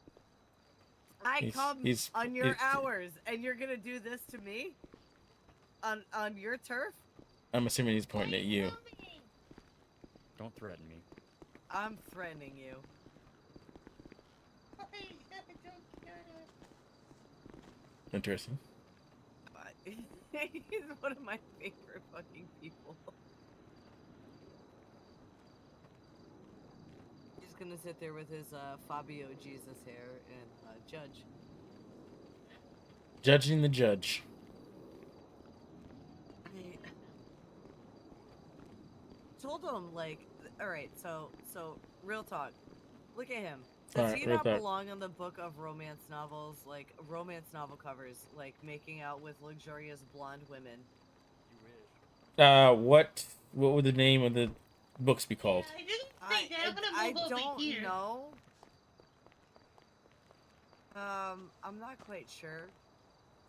I come on your hours, and you're gonna do this to me? On your turf? I'm assuming he's pointing at you. Don't threaten me. I'm threatening you. Interesting. He's one of my favorite fucking people. He's gonna sit there with his Fabio Jesus hair and judge. Judging the judge. I told him, like, alright, so real talk. Look at him. Does he not belong on the book of romance novels, like romance novel covers, like making out with luxurious blonde women? What would the name of the books be called? I didn't think that. I'm gonna move over here. Know. I'm not quite sure.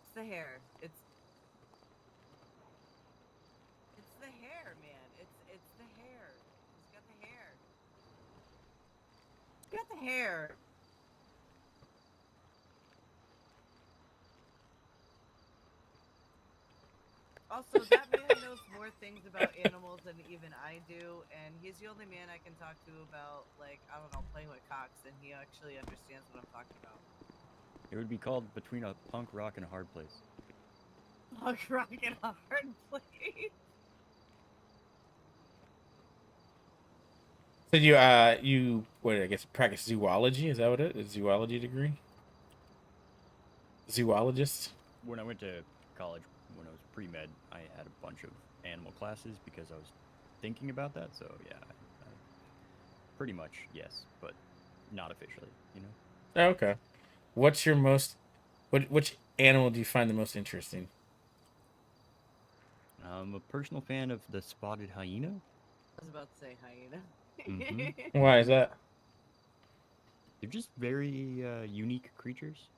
It's the hair. It's the hair, man. It's the hair. He's got the hair. He's got the hair. Also, that man knows more things about animals than even I do, and he's the only man I can talk to about, like, I don't know, playing with cocks, and he actually understands what I'm talking about. It would be called Between a Punk Rock and a Hard Place. Punk rock and a hard place. So you what I guess practice zoology? Is that what it is? A zoology degree? Zoologist? When I went to college, when I was pre-med, I had a bunch of animal classes because I was thinking about that. So yeah, pretty much yes, but not officially, you know. Oh, okay. What's your which animal do you find the most interesting? I'm a personal fan of the spotted hyena. I was about to say hyena. Why is that? They're just very unique creatures.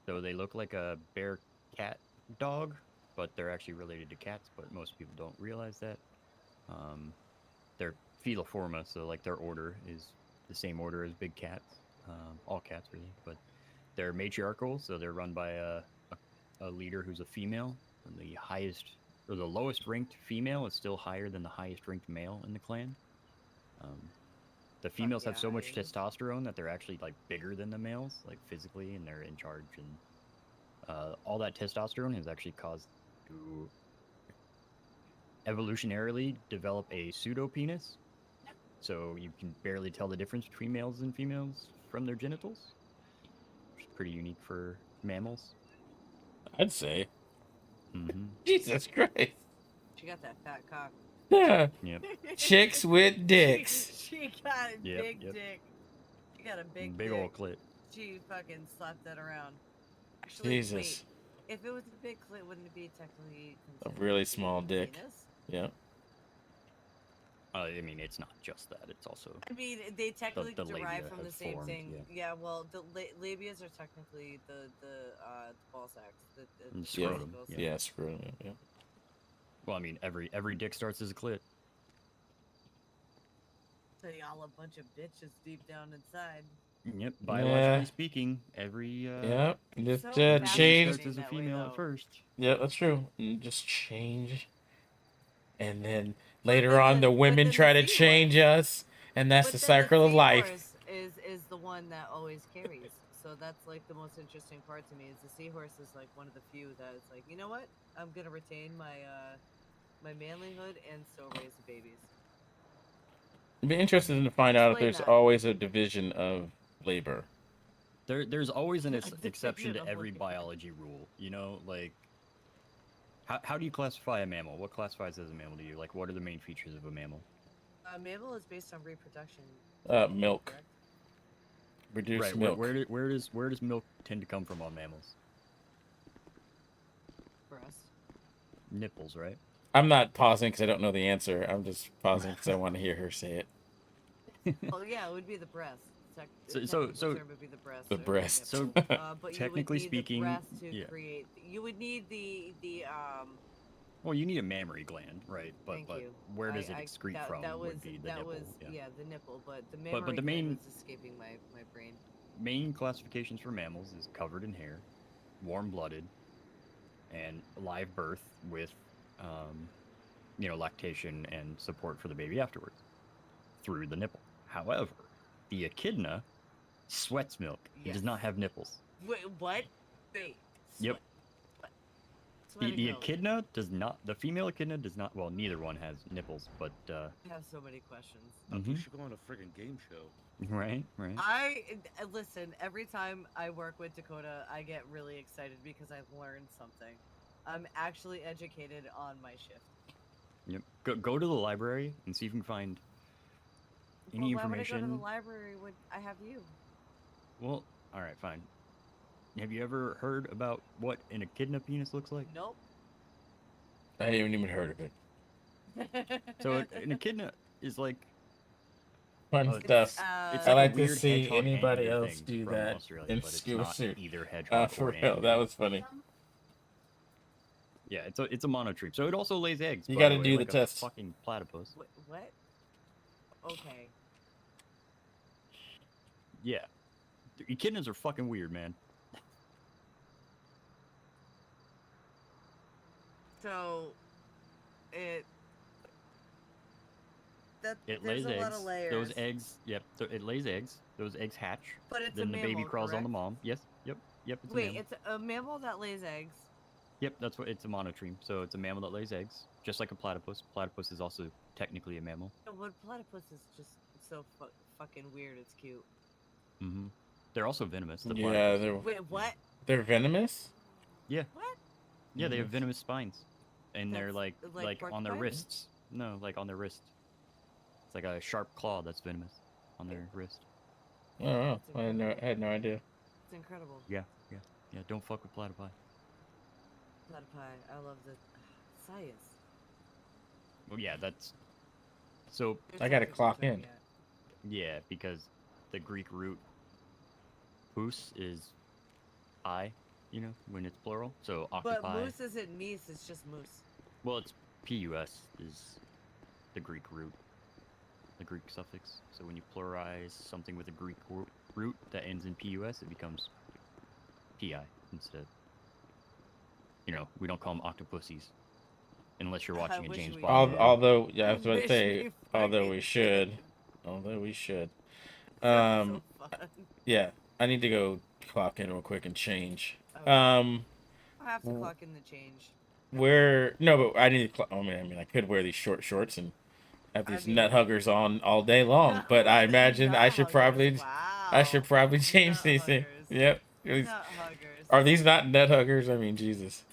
So they look like a bear cat dog, but they're actually related to cats, but most people don't realize that. They're Feliforma, so like their order is the same order as big cats. All cats really, but they're matriarchal, so they're run by a leader who's a female. And the highest or the lowest ranked female is still higher than the highest ranked male in the clan. The females have so much testosterone that they're actually like bigger than the males, like physically, and they're in charge. And all that testosterone has actually caused to evolutionarily develop a pseudo penis, so you can barely tell the difference between males and females from their genitals, which is pretty unique for mammals. I'd say. Mm-hmm. Jesus Christ. She got that fat cock. Yeah. Yep. Chicks with dicks. She got a Yep, big yep. dick. She got a big Big dick. ol' clit. She fucking slapped that around. Actually, Jesus. wait. If it was a big clit, wouldn't it be technically A considered really a small dick. penis? Yeah. I mean, it's not just that; it's also. I mean, they technically the derive labia from the have same formed, thing. yeah. Yeah, well, the labias are technically the ball sacks. And scrotum. Yeah, scrotum. Yeah. Well, I mean, every dick starts as a clit. So y'all a bunch of bitches deep down inside. Yep. Biologically speaking, every Yep. Just So change. starts as a that way, female though. at first. Yeah, that's true. You just change, and then later on, the women try to change us, and that's the cycle of life. Seahorse is the one that always carries. So that's like the most interesting part to me. Is the seahorse is like one of the few that it's like, you know what? I'm gonna retain my my manlyhood and still raise the babies. I'd be interested to find out if Explain there's that. always a division of labor. There's always an division exception to of every labor. biology rule. You know, like how do you classify a mammal? What classifies as a mammal to you? Like, what are the main features of a mammal? Mammal is based on reproduction. Milk. Correct? Reduce Right. milk. Where does milk tend to come from on mammals? Breast. Nipples, right? I'm not pausing because I don't know the answer. I'm just pausing because I want to hear her say it. Well, yeah, it would be the breast. So term would be the breast. The or breast. So nipple. But technically you would need speaking, the breast to yeah. create. You would need the Well, you need a mammary gland, right? But Thank you. where does it I- excrete that, from that was, would be the that nipple. was yeah. the nipple, but the But mammary the gland main- was escaping my brain. Main classifications for mammals is covered in hair, warm-blooded, and live birth with, lactation and support for the baby afterwards through the nipple. However, the echidna sweats milk. It does not have nipples. Wait, what? Wait. Yep. Sweating The milk. echidna does not. The female echidna does not. Well, neither one has nipples, but. I have so many questions. You should go on a friggin' game show. Right. Listen. Every time I work with Dakota, I get really excited because I've learned something. I'm actually educated on my shift. Yep. Go to the library and see if you can find any Why would I information. go to the library when I have you? Well, all right, fine. Have you ever heard about what an echidna penis looks like? Nope. I haven't even heard of it. So an echidna is like Fun Oh, stuff. it's I like a like to weird see hedgehog anybody anteater else thing do from that Australia, in but it's scuba not suit. either hedgehog For or real, anteater. that was funny. Yeah, it's a monotrepe. So it also lays eggs. You by gotta way, do the like a test. Fucking platypus. What? Okay. Yeah. Echidnas are fucking weird, man. So, it It there's lays a eggs. lot of layers. Those eggs, yep. It lays eggs. Those eggs hatch. But it's a then the baby mammal, crawls on the correct? mom. Yes. Yep. It's a Wait, mammal. it's a mammal that lays eggs. Yep, that's what it's a monotreme. So it's a mammal that lays eggs, just like a platypus. Platypus is also technically a mammal. But platypus is just so fucking weird. It's cute. Mm-hmm. They're also venomous. The Yeah, platypus. they're. Wait, what? They're venomous. Yeah. What? Yeah, they have venomous spines, and they're That's like on their porcupine? wrists. No, like on their wrist. It's like a sharp claw that's venomous on their wrist. Oh, I had no idea. It's incredible. Yeah. Don't fuck with platypi. Platypi. I love the science. Well, yeah, that's so. I gotta clock in. Yeah, because the Greek root "pous" is "I," when it's plural. So But occupy. moose isn't meese. It's just moose. Well, it's "pus" is the Greek root, the Greek suffix. So when you pluralize something with a Greek root that ends in "pus," it becomes "pi" instead. We don't call them octopussies unless you're watching a wish James we Bond. did. Although, yeah, I was I going to wish say, we although fucking we should, although we should. Sounds so fun. Yeah, I need to go clock in real quick and change. Okay. I have to clock in the change. No, but I need to. I mean, I could wear these short shorts and have these mean- nut huggers on all day long. But I imagine I should probably, change these things. Yep. Nut huggers. Are these not nut huggers? I mean, Jesus.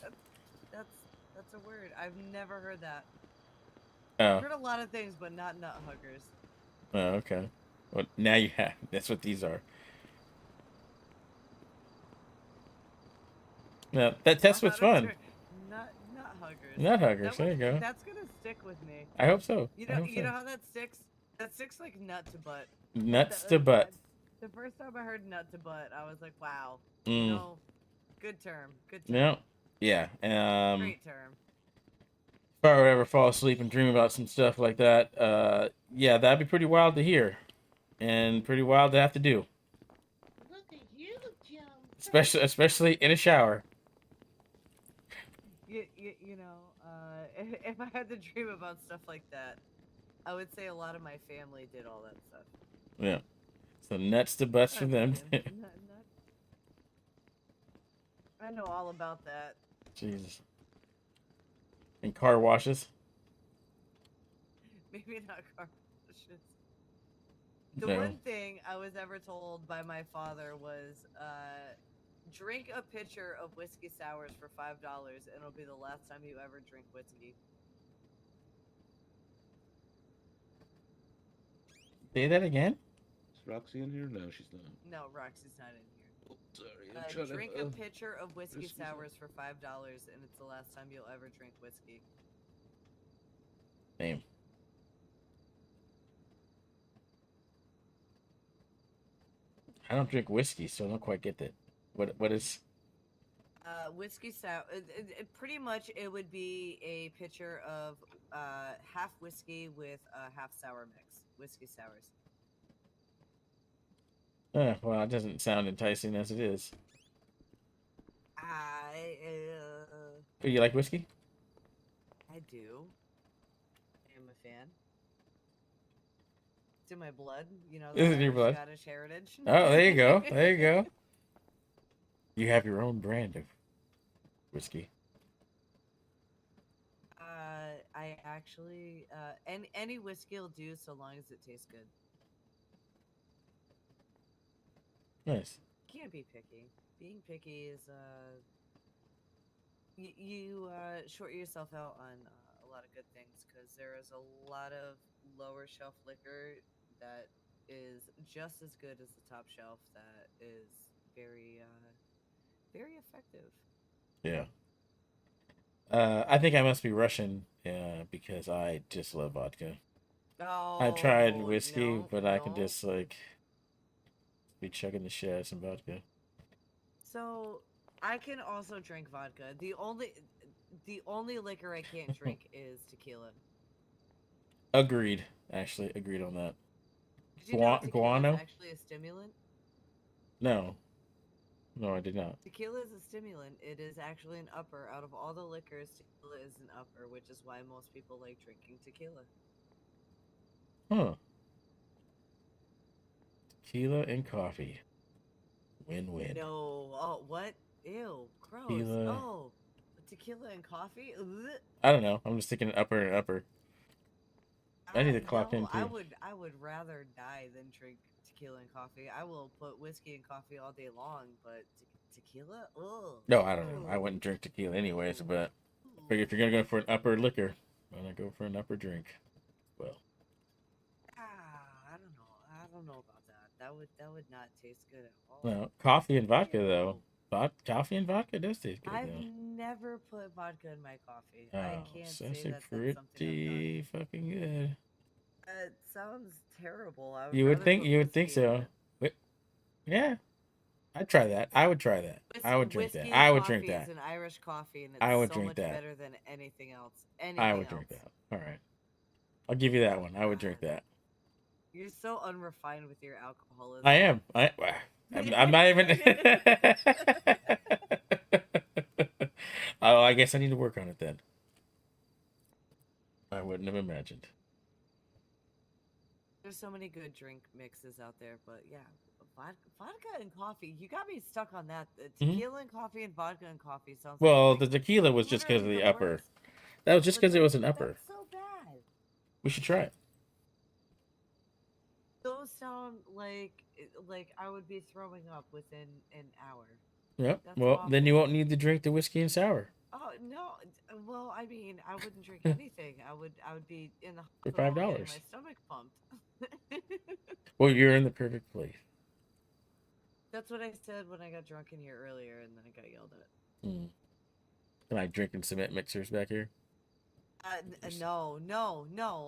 That's a word. I've never heard that. Oh. I've heard a lot of things, but not nut huggers. Oh, okay. Well, now you have. That's what these are. No, that test was fun. Nut huggers. Nut huggers, there you go. That's gonna stick with me. I hope so. You I know, hope you so. know how that sticks? That sticks like nut to butt. Nuts to butt. The first time I heard nut to butt, I was like, wow. Mm. No, good term. Good term. No. Yeah. Great term. If I were to ever fall asleep and dream about some stuff like that, yeah, that'd be pretty wild to hear, and pretty wild to have to do. Look at you, Joe. Especially in a shower. You know, if I had to dream about stuff like that, I would say a lot of my family did all that stuff. Yeah. So nuts to butts for them. I know all about that. Jesus. And car washes. Maybe not car washes. The No. one thing I was ever told by my father was, drink a pitcher of whiskey sours for $5 and it'll be the last time you ever drink whiskey. Say that again? Is Roxy in here? No, she's not. No, Roxy's not in here. Oh, sorry, I'm trying to, Drink a pitcher of whiskey whiskey sours for $5 and it's the last time you'll ever drink whiskey. Damn. I don't drink whiskey, so I don't quite get that. What is? Whiskey sour. Pretty much, it would be a pitcher of half whiskey with half sour mix. Whiskey sours. Well, it doesn't sound enticing as it is. Oh, you like whiskey? I do. I am a fan. It's in my blood, you know. This is in your blood. Scottish heritage. Oh, there you go. There you go. You have your own brand of whiskey. I actually any whiskey will do so long as it tastes good. Nice. Can't be picky. Being picky is you short yourself out on a lot of good things because there is a lot of lower shelf liquor that is just as good as the top shelf that is very very effective. Yeah. I think I must be Russian because I just love vodka. Oh, I tried whiskey, no, but I can just like be chugging the shit out of some vodka. So I can also drink vodka. The only liquor I can't drink is tequila. Agreed. Actually, agreed on that. Did you know tequila Guano? is actually a stimulant? No. No, I did not. Tequila is a stimulant. It is actually an upper. Out of all the liquors, tequila is an upper, which is why most people like drinking tequila. Huh. Tequila and coffee. Win-win. No. Oh, what? Ew. Gross. Tequila. Oh. Tequila and coffee? Ugh. I don't know. I'm just thinking upper and upper. I need to clock in No, too. I would rather die than drink tequila and coffee. I will put whiskey and coffee all day long, but tequila? Ugh. No, I don't know. I wouldn't drink tequila anyways, but figure if you're gonna go for an upper liquor, why not go for an upper drink? Well. I don't know. I don't know about that. That would not taste good at all. No, coffee and vodka though. Coffee and vodka does taste good I've though. never put vodka in my coffee. Oh, I can't sounds say like that's something I've done. pretty fucking good. It sounds terrible. I You would rather think put you would think whiskey in so. it. Wait, yeah, I'd try that. I would try that. I would drink Whiskey that. and I would drink coffee that. is an Irish coffee, and it's I would so drink much that. better than anything else. I would drink that. All right, I'll give you that one. I would drink that. You're so unrefined with your alcoholism. I am. I'm not even. Oh, I guess I need to work on it then. I wouldn't have imagined. There's so many good drink mixes out there, but yeah, vodka and coffee. You got me stuck on that. Tequila and coffee and vodka and coffee sounds. Well, like the tequila was just because of literally the the upper. worst. That was just because it was an upper. That's so bad. We should try it. Those sound like I would be throwing up within an hour. Yep. That's Well, then you awful. won't need to drink the whiskey and sour Oh no! Well, I mean, I wouldn't drink anything. I would be in the for hospital $5. getting my stomach pumped. Well, you're in the perfect place. That's what I said when I got drunk in here earlier, and then I got yelled at. Hmm. Am I drinking cement mixers back here? No.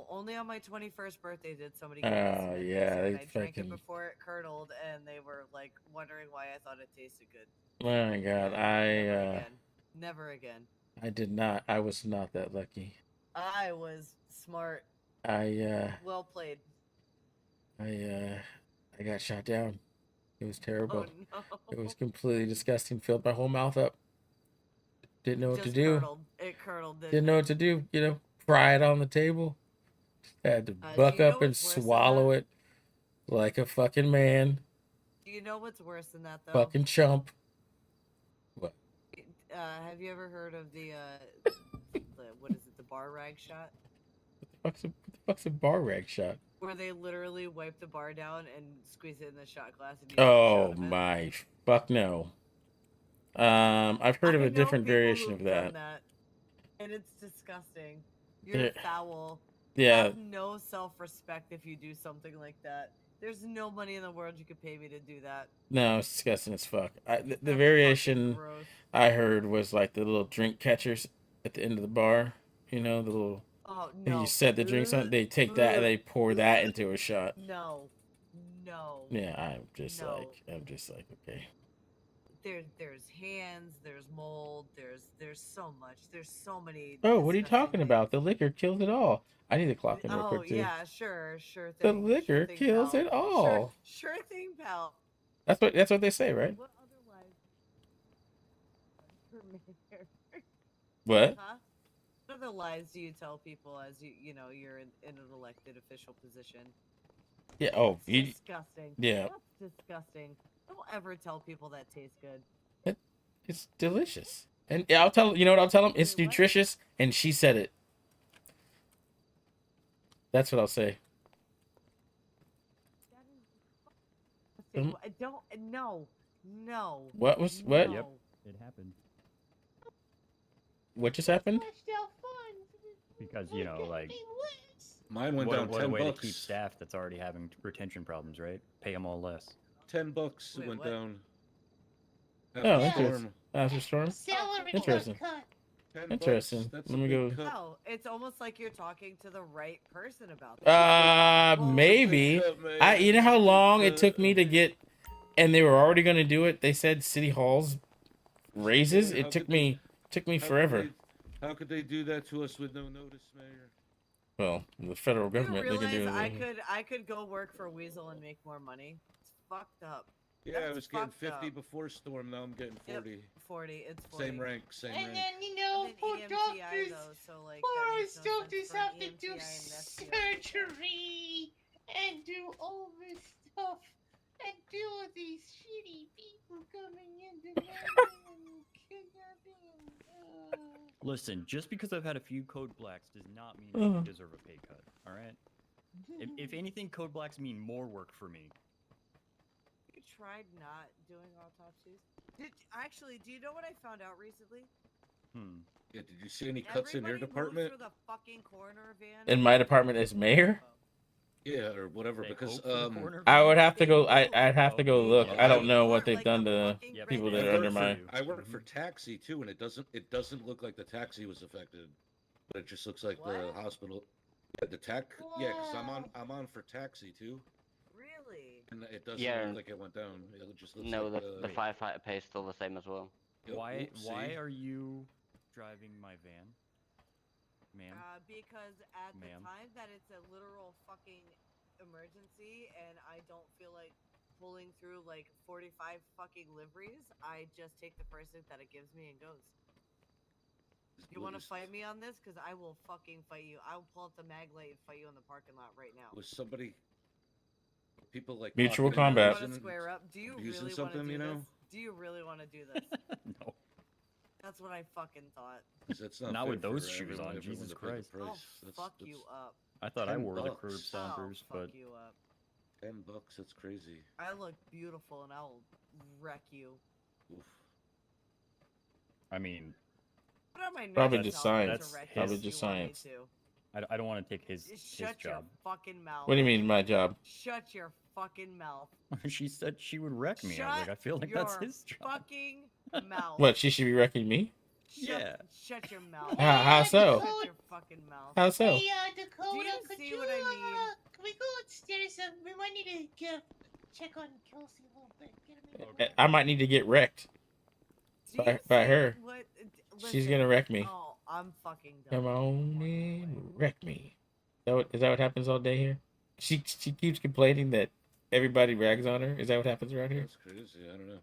Only on my 21st birthday did somebody give me a Oh cement yeah, mixer, they and I drank it fucking. before it curdled, and they were like wondering why I thought it tasted good. Oh my god, Never again. I did not. I was not that lucky. I was smart. Well played. I got shot down. It was terrible. Oh, no. It was completely disgusting. Filled my whole mouth up. Didn't know what to Just do. curdled. It curdled. Didn't know what to do. You know, pry it on the table. Had to buck do you know up and what's worse than swallow it like a fucking man. Do you know what's worse than that, though? Fucking chump. What? Have you ever heard of the what is it? The bar rag shot? What the fuck's a bar rag shot? Where they literally wipe the bar down and squeeze it in the shot glass. And Oh my fuck no. I've heard of a different variation of that. And it's disgusting. You're foul. Yeah. Have no self-respect if you do something like that. There's no money in the world you could pay me to do that. No, it's disgusting as fuck. The variation I heard was like the little drink catchers at the end of the bar. You know, the little. Oh no. You set the drinks on. They take that and they pour that into a shot. No. No. Yeah, I'm just No. like, okay. There's hands, there's mold, there's so much. There's so many Oh, what are you disgusting talking things. about? The liquor kills it all. I need to clock in real Oh quick too. yeah, sure The thing. liquor Sure thing, kills pal. it all. Sure thing, pal. That's what they say, right? What other lives? What? Huh? What other lies do you tell people as you're in an elected official position? Yeah. Oh, That's you. disgusting. Yeah. That's disgusting. Don't ever tell people that tastes good. It's delicious. And yeah, I'll tell you know what I'll tell them. It's nutritious, and she said it. That's what I'll say. I don't. No. What was what? Yep, it happened. What just happened? Because like Mine went what, down what 10 a way bucks. to keep staff that's already having retention problems, right? Pay them all less. $10 Wait, went what? down. Oh, After interesting. storm. After storm. Salary Interesting. cut. 10 Interesting. bucks, that's Let a me big go. cut. No, it's almost like you're talking to the right person about this. Maybe. You know how long it took me to get, and they were already going to do it. They said City Hall's raises. Yeah, It took me forever. How could they do that to us with no notice, Mayor? Well, the federal You government, they can do realize it. I could go work for Weasel and make more money. It's fucked up. Yeah, I That's was getting fucked 50 up. before storm. Now I'm getting 40. Yep, 40. It's 40. Same rank, same And rank. then, you know, And then poor EMTI doctors, though, so like poor that makes no sense doctors for an have to do EMTI and STO. surgery and do all this stuff and deal with these shitty people coming in demanding and kidnapping. Listen, just because I've had a few code blacks does not mean that you deserve a pay cut. All right. If anything, code blacks mean more work for me. You tried not doing autopsies? Do you know what I found out recently? Yeah, did you see any cuts in your department? For the fucking coroner van. In my department as mayor? Yeah, or whatever, because I would have to go. I'd have to go look. I don't know what they've done to people that are under my. I work for taxi too, and it doesn't look like the taxi was affected, but it just looks like the hospital. Yeah, the tech. Yeah, because I'm on for taxi too. Really? And it doesn't look like it went down. It just looks No, like the firefighter pay is still the same as well. Why are you driving my van, ma'am? Because at the time that it's a literal fucking emergency and I don't feel like pulling through like 45 fucking liveries, I just take the first thing that it gives me and goes. You want to fight me on this? Because I will fucking fight you. I will pull up the mag light and fight you in the parking lot right now. Was somebody? People like Mutual talking and combat. abusing- Square up. Do you abusing really want to something, do you know? this? Do you really want to do this? No. That's what I fucking thought. 'Cause that's Not fair with those for shoes on, everyone Jesus to pay the Christ. price. I'll fuck you up. I thought I wore the $10. curb stompers, I'll but fuck you up. $10, that's crazy. I look beautiful and I'll wreck you. Oof. I mean, Put on my Probably neck just to wreck science. you Probably if just you want me science. to. I don't want to take his Shut your job. fucking mouth. What do you mean, my job? Shut your fucking mouth. She said she would wreck me. I was like, I feel like Shut that's your his job. fucking mouth. What? She should be wrecking me? Yeah. Shut your mouth. How so? Shut your fucking mouth. How so? Hey, Dakota, Do you could see you, what I mean? Can we go upstairs? We might need to check on Kelsey a little bit. Get him in. I might need to get wrecked by her. She's gonna wreck me. Oh, I'm fucking done. Come on in, wreck me. Is that what happens all day here? She keeps complaining that everybody rags on her. Is that what happens around here? That's crazy. I don't know.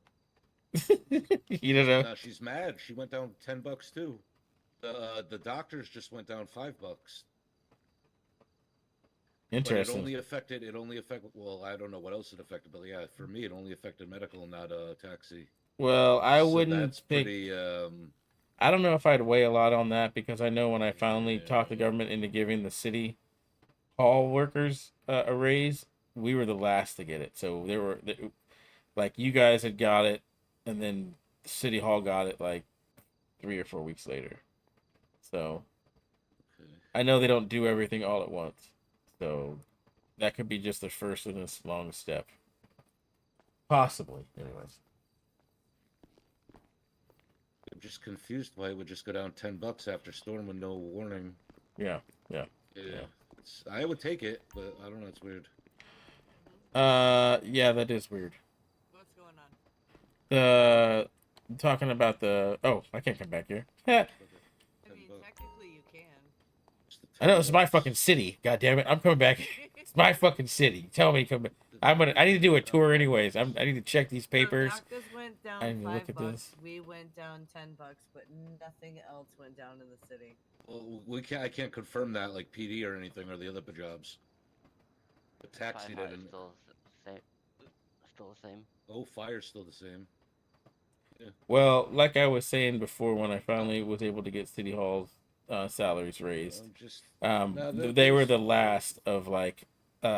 You don't know? No, she's mad. She went down $10 too. The doctors just went down $5. Interesting. But it only affected. Well, I don't know what else it affected, but yeah, for me, it only affected medical, not taxi. Well, I So wouldn't that's pick. pretty. I don't know if I'd weigh a lot on that because I know when I finally talked the government into giving the city hall workers a raise, we were the last to get it. So like you guys had got it, and then City Hall got it like 3 or 4 weeks later. So I know they don't do everything all at once. So that could be just the first in this long step. Possibly, anyways. I'm just confused why it would just go down $10 after storm with no warning. Yeah. I would take it, but I don't know. It's weird. Yeah, that is weird. What's going on? Talking about the. Oh, I can't come back here. I mean, technically you can. I know it's my fucking city. God damn it! I'm coming back. It's my fucking city. Tell me, come. I need to do a tour anyways. I need to check these papers. So Doctors went down I need to look at $5. this. We went down $10, but nothing else went down in the city. Well, I can't confirm that like PD or anything or the other jobs. The taxi Firefighter's didn't. Still the same. Oh, fire's still the same. Yeah. Well, like I was saying before, when I finally was able to get City Hall's salaries raised, they were the last of like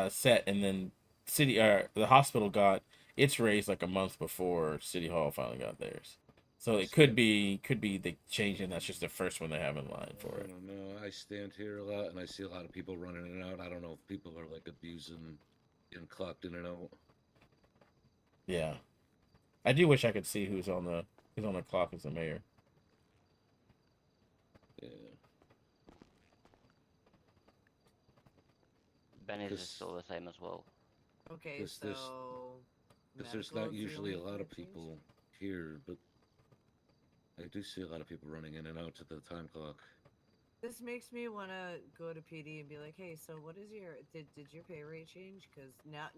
set, and then the hospital got its raised like a month before City Hall finally got theirs. So it could be they changed, and that's just the first one they have in line for it. I don't know. I stand here a lot, and I see a lot of people running in and out. I don't know if people are like abusing, getting clocked in and out. Yeah, I do wish I could see who's on the clock as the mayor. Yeah. Benny's is still the same as well. Okay, so because there's not usually a lot of people here, but I do see a lot of people running in and out to the time clock. This makes me want to go to PD and be like, hey, so what is your did your pay rate change? Because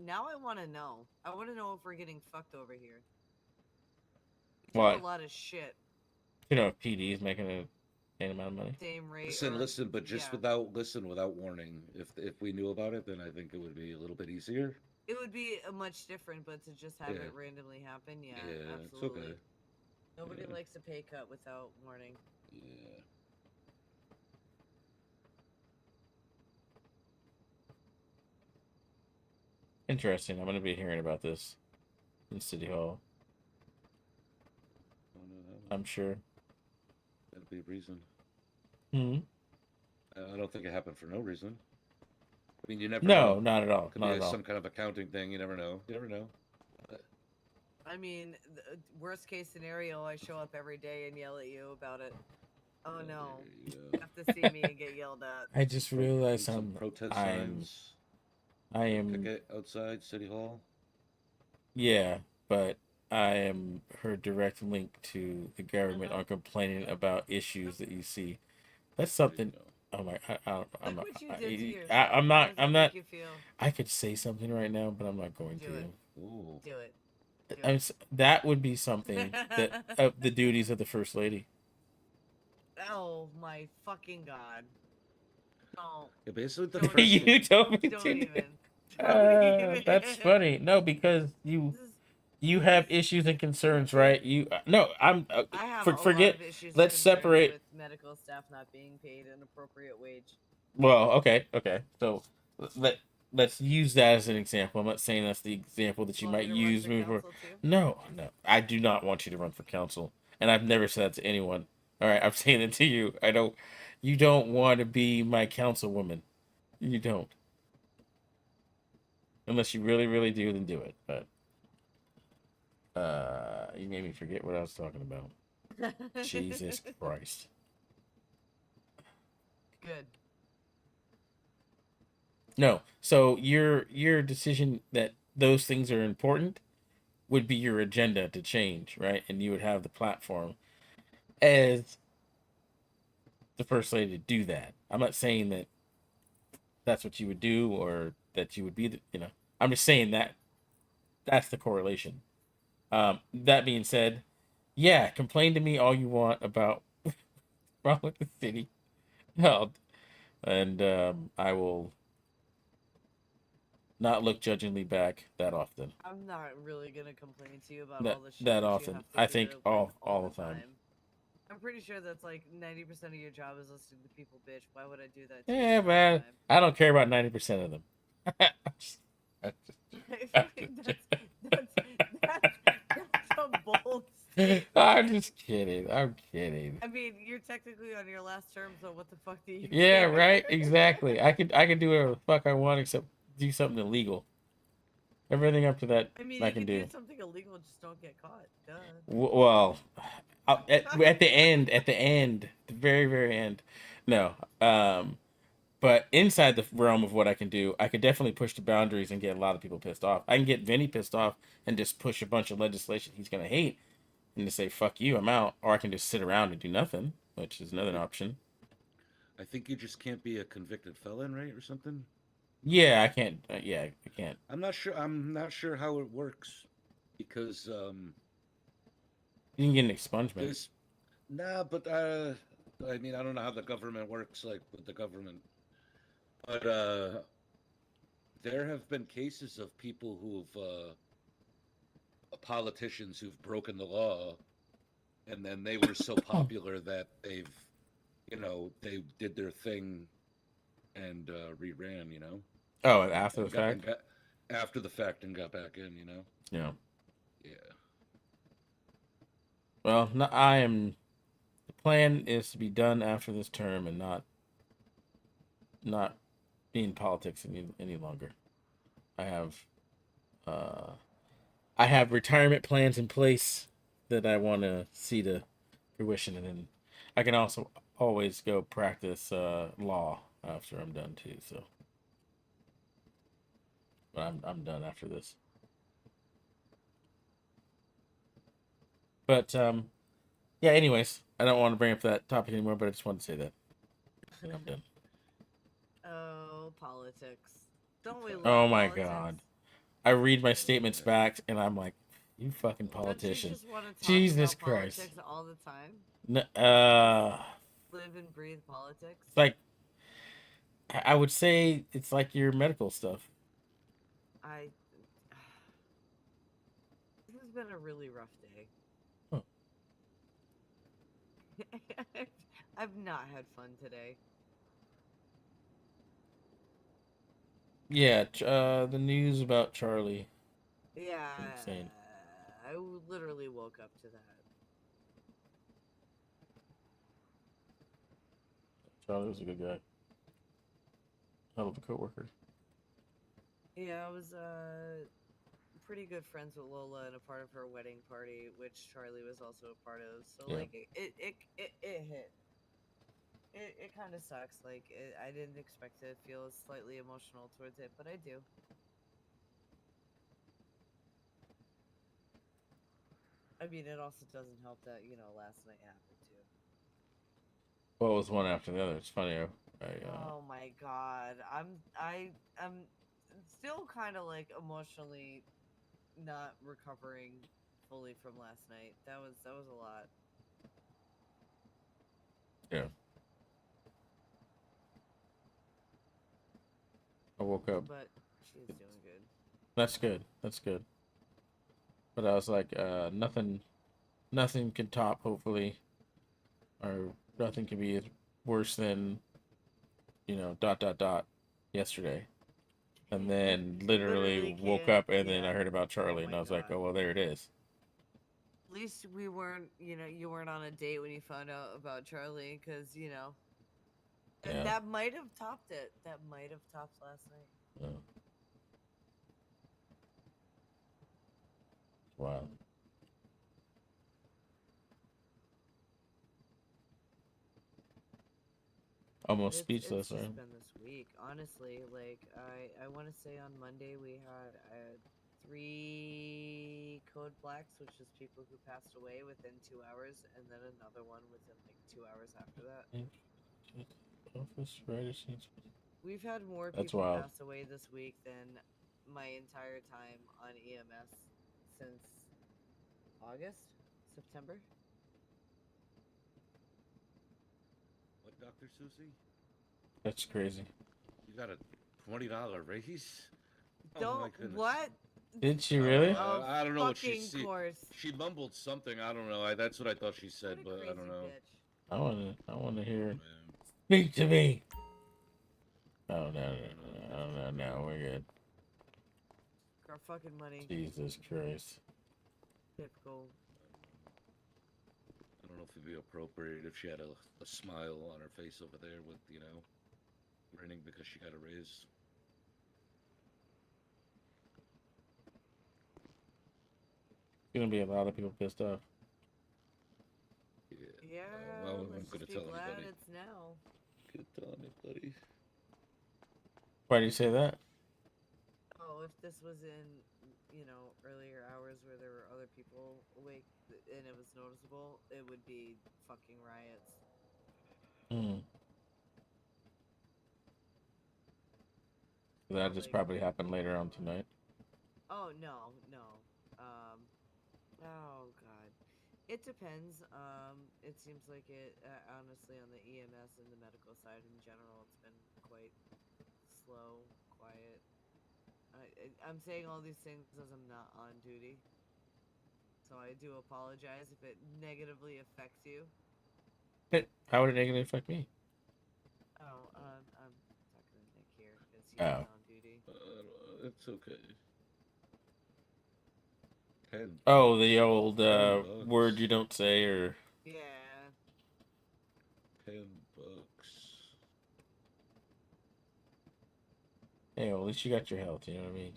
now I want to know. I want to know if we're getting fucked over here. What? A lot of shit. You know, if PD is making a same amount of money. Same rate. Listen, but just without warning. If we knew about it, then I think it would be a little bit easier. It would be much different, but to just have it randomly happen, yeah, absolutely. It's okay. Nobody likes a pay cut without warning. Yeah. Interesting. I'm going to be hearing about this in City Hall. I'm sure. That'd be a reason. Hmm. I don't think it happened for no reason. I mean, you never No, know. not at all. Could Not be at all. some kind of accounting thing. You never know. You never know. I mean, the worst case scenario, I show up every day and yell at you about it. Oh no. You have to see me and get yelled at. I just realized Some protest signs. I am. Picket outside City Hall. Yeah, but I am her direct link to the government on complaining about issues that you see. That's something. Oh my! I'm not. I'm not. I'm not. I could say something right now, but I'm not going to. Do it. That would be something that the duties of the first lady. Oh my fucking god! No. Yeah, basically the Don't first even. You told me Don't to. even. That's funny. No, because you have issues and concerns, right? No, I'm I have forget. a lot of issues. Let's separate. With medical staff not being paid an appropriate wage. Well, okay. So let's use that as an example. I'm not saying that's the example that you might use moving forward. No, I do not want you to run for council, and I've never said that to anyone. All right, I'm saying it to you. You don't want to be my councilwoman. You don't. Unless you really, really do, then do it. But you made me forget what I was talking about. Jesus Christ. Good. No. So your decision that those things are important would be your agenda to change, right? And you would have the platform as the first lady to do that. I'm not saying that that's what you would do or that you would be, I'm just saying that that's the correlation. That being said, yeah, complain to me all you want about wrong with the city. No, and I will not look judgingly back that often. I'm not really gonna complain to you about That all the shit that you often. have to I do think to, all like, the time. I'm pretty sure that's like 90% of your job is listening to people bitch. Why would I do that? To you Yeah, all the man. time? I don't care about 90% of them. That's a bold statement. I'm just kidding. I'm kidding. I mean, you're technically on your last term, so what the fuck do you? Yeah, care? right. Exactly. I could do whatever the fuck I want except do something illegal. Everything up to that I mean, I you can can do. something illegal, just don't get caught. Duh. Well, at the end, the very, very end, no. But But inside the realm of what I can do, I could definitely push the boundaries and get a lot of people pissed off. I can get Vinny pissed off and just push a bunch of legislation he's gonna hate, and just say "fuck you," I'm out. Or I can just sit around and do nothing, which is another option. I think you just can't be a convicted felon, right, or something. Yeah, I can't. Yeah, I can't. I'm not sure. I'm not sure how it works because You can get an expungement. there's but I mean, I don't know how the government works, like with the government, but there have been cases of people who've politicians who've broken the law, and then they were so popular that they've, they did their thing and reran, Oh, and after the got, fact. After the fact and got back in, Yeah. Yeah. Well, no, I am. The plan is to be done after this term and not be in politics any longer. I have retirement plans in place that I want to see to fruition, and then I can also always go practice law after I'm done too. So, but I'm done after this. But yeah. Anyways, I don't want to bring up that topic anymore, but I just wanted to say that. And I'm done. Oh, politics! Don't we love Oh my politics? God. I read my statements back and I'm like, you fucking politician. Don't you just want to talk Jesus about Christ. politics all the time? Live and breathe politics. It's like, I would say it's like your medical stuff. This has been a really rough day. Huh. I've not had fun today. Yeah, the news about Charlie. Yeah, Insane. I literally woke up to that. Charlie was a good guy. Hell of a coworker. Yeah, I was pretty good friends with Lola and a part of her wedding party, which Charlie was also a part of. So Yeah. like it hit. It kind of sucks. Like I didn't expect to feel slightly emotional towards it, but I do. I mean, it also doesn't help that last night happened too. Well, it was one after the other. It's funny. Oh my God, I'm still kind of like emotionally not recovering fully from last night. That was a lot. Yeah. I woke up. But she's doing good. That's good. That's good. But I was like, nothing can top, hopefully, or nothing can be worse than, yesterday. And then literally woke up and then I heard about Charlie and I was like, oh, well, there it is. At least we weren't, you weren't on a date when you found out about Charlie, because, Yeah. that might have topped it. That might have topped last night. Yeah. Wow. Almost speechless, It's just right? been this week, honestly. Like I want to say on Monday we had 3 code blacks, which is people who passed away within 2 hours, and then another one within like 2 hours after that. Office writer seems. We've had more That's people wild. pass away this week than my entire time on EMS since September. What, Dr. Susie? That's crazy. You got a $20 raise? Oh my Don't goodness. what? Did she really? I don't know what she fucking said. course. She mumbled something. I don't know. That's what I thought she said, but I don't know. I want to hear. Speak to me. Oh no, we're good. Our fucking money. Jesus Christ. Typical. I don't know if it'd be appropriate if she had a smile on her face over there with, grinning because she got a raise. Gonna be a lot of people pissed off. Yeah, Well, I'm let's gonna just be tell glad anybody. it's now. Good tell anybody. Why do you say that? Oh, if this was in, earlier hours where there were other people awake and it was noticeable, it would be fucking riots. Hmm. That just probably happened later on tonight. Oh, no. Oh, God. It depends. It seems like it, honestly, on the EMS and the medical side in general, it's been quite slow, quiet. I'm saying all these things as I'm not on duty. So I do apologize if it negatively affects you. How would it negatively affect me? Oh, I'm talking to Nick here because he's Oh. on duty. It's okay. 10. Oh, the old $10. word you don't say, or Yeah. $10. hey, well, at least you got your health. You know what I mean?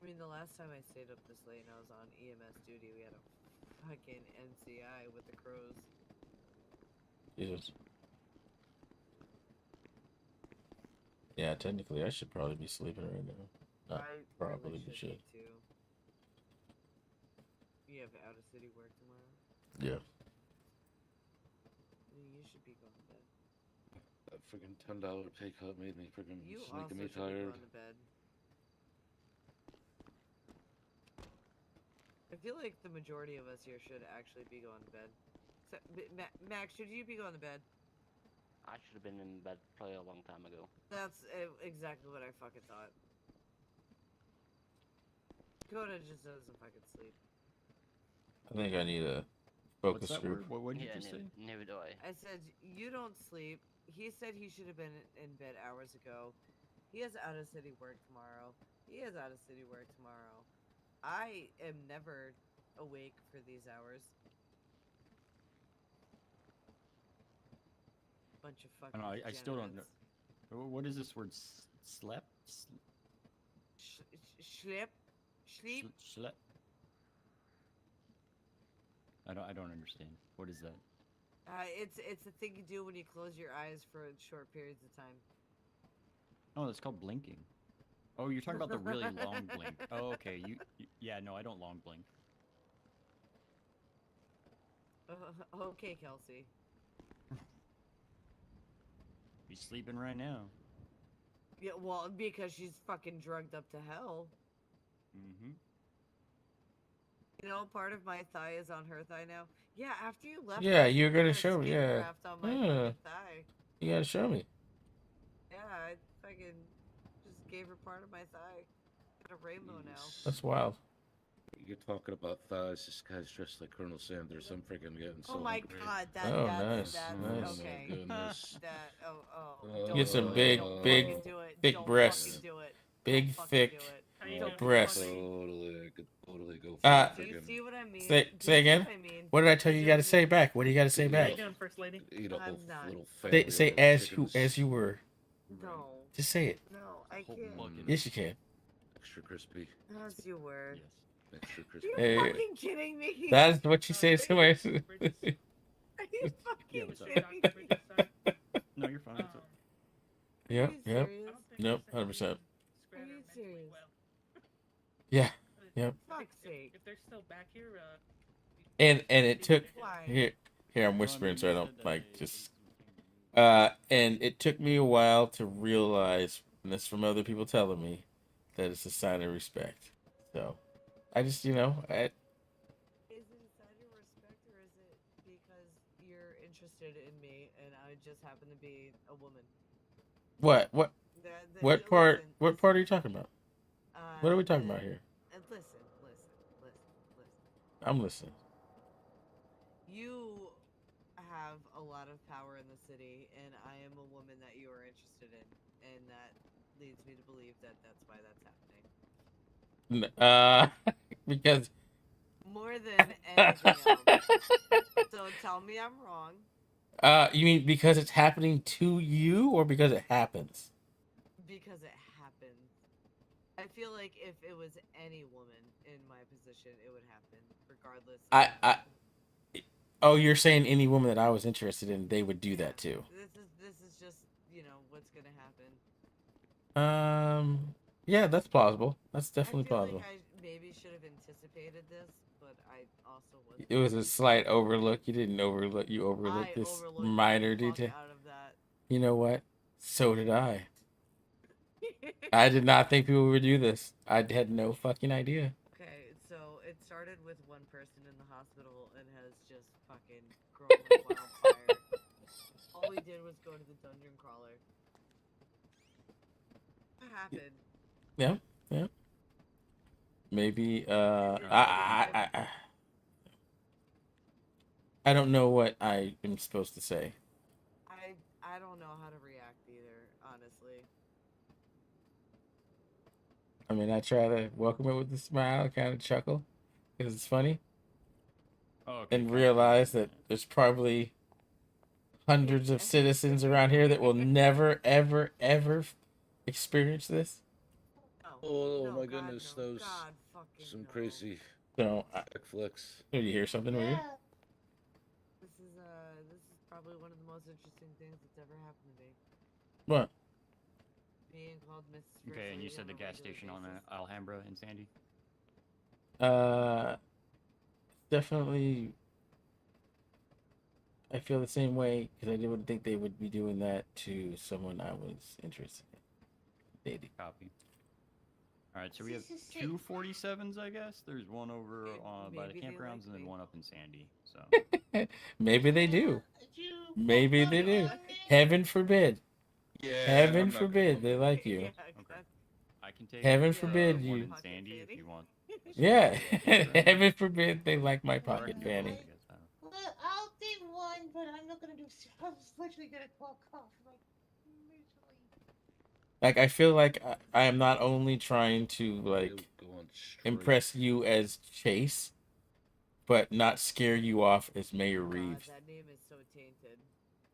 I mean, the last time I stayed up this late and I was on EMS duty, we had a fucking NCI with the crows. Jesus. Yeah, technically, I should probably be sleeping right now. Not probably, but should. Too. You have out of city work tomorrow? Yeah. You should be going to bed. That friggin' $10 pay cut made me friggin' You making also me should be tired. going to bed. I feel like the majority of us here should actually be going to bed. So, Max, should you be going to bed? I should have been in bed probably a long time ago. That's exactly what I fucking thought. Dakota just doesn't fucking sleep. I think I need a focus What's that group. word? What did Yeah, you just say? never do I. I said, you don't sleep. He said he should have been in bed hours ago. He has out-of-city work tomorrow. He has out-of-city work tomorrow. I am never awake for these hours. Bunch of fucking I don't know. I still don't know. degenerates. What is this word? Slept? Sleep? Slept? I don't understand. What is that? It's a thing you do when you close your eyes for short periods of time. Oh, it's called blinking. Oh, you're talking about the really long blink. Oh, okay. Yeah, no, I don't long blink. Okay, Kelsey. He's sleeping right now. Yeah, well, because she's fucking drugged up to hell. Mm-hmm. You know, part of my thigh is on her thigh now. Yeah, after you left. Yeah, you're gonna show me. Yeah. On my fucking thigh. You gotta show me. Yeah, I fucking just gave her part of my thigh. Got a rainbow now. That's wild. You're talking about thighs. This guy's dressed like Colonel Sanders. I'm freaking getting so Oh my hungry. god, Nice. Oh Nice. my goodness. Get some Don't big do it. thick Don't breasts. fucking do it. Big, Don't thick fucking do it. breasts. Totally, I could totally go for Do you see what I mean? Say Do you see again. what I mean? What did I tell you? You gotta say back. What do you gotta say How back? you doing, First Lady? Eat a whole I'm not. little family Say of as you were. No. Just say it. No, I can't. Yes, you can. Extra crispy. As you were. Yes. Extra crispy. Hey, Fucking kidding me? that is what you say to somebody. Are you fucking what's up? kidding me? No, you're fine. It's Yep. Are you Yep. serious? Nope. 100%. Are you serious? Yeah. Yep. Fuck's sake. If they're still back here, And it took Why? here I'm whispering so I don't like just and it took me a while to realize, and this from other people telling me, that it's a sign of respect. So I just Is it a sign of respect, or is it because you're interested in me and I just happen to be a woman? what part Listen, what part are you talking about? What are we talking about here? Listen. I'm listening. You have a lot of power in the city, and I am a woman that you are interested in, and that leads me to believe that that's why that's happening. Because More than anything else. So tell me I'm wrong. you mean because it's happening to you or because it happens? Because it happens. I feel like if it was any woman in my position, it would happen, regardless. Oh, you're saying any woman that I was interested in, they would do that too. This is just you know, what's gonna happen. Yeah, that's plausible. That's definitely I feel plausible. like I maybe should have anticipated this, but I also wasn't. It was a slight overlook. You didn't overlook. You overlooked this overlooked minor the fuck detail. out of that. You know what? So did I. I did not think people would do this. I had no fucking idea. Okay, so it started with one person in the hospital and has just fucking grown like wildfire. All we did was go to the dungeon crawler. What happened? Yeah, yeah. Maybe I don't know what I am supposed to say. I don't know how to react either, honestly. I mean, I try to welcome it with a smile, kind of chuckle, because it's funny, and realize that there's probably hundreds of citizens around here that will never, ever, ever experience this. Oh my goodness, those some crazy So, flicks. Did you hear something weird? This is probably one of the most interesting things that's ever happened to me. What? Being called Mrs. Okay, and you First said the Lady on a gas regular station on basis. Alhambra in Sandy? Definitely. I feel the same way because I didn't think they would be doing that to someone I was interested in dating. Copy. All right, so we have two 47s, I guess. There's one over by the campgrounds and then one up in Sandy. So Maybe they do. Maybe they do. Heaven forbid. Yeah. Heaven forbid they like you. Okay. I can take Heaven forbid one you. in Sandy if you want. Yeah. Heaven forbid they like my pocket fanny. Well, I'll take one, but I'm not gonna do. I was literally gonna walk off. Like I feel like I am not only trying to like impress you as Chase, but not scare you off as Mayor Reeves. That name is so tainted.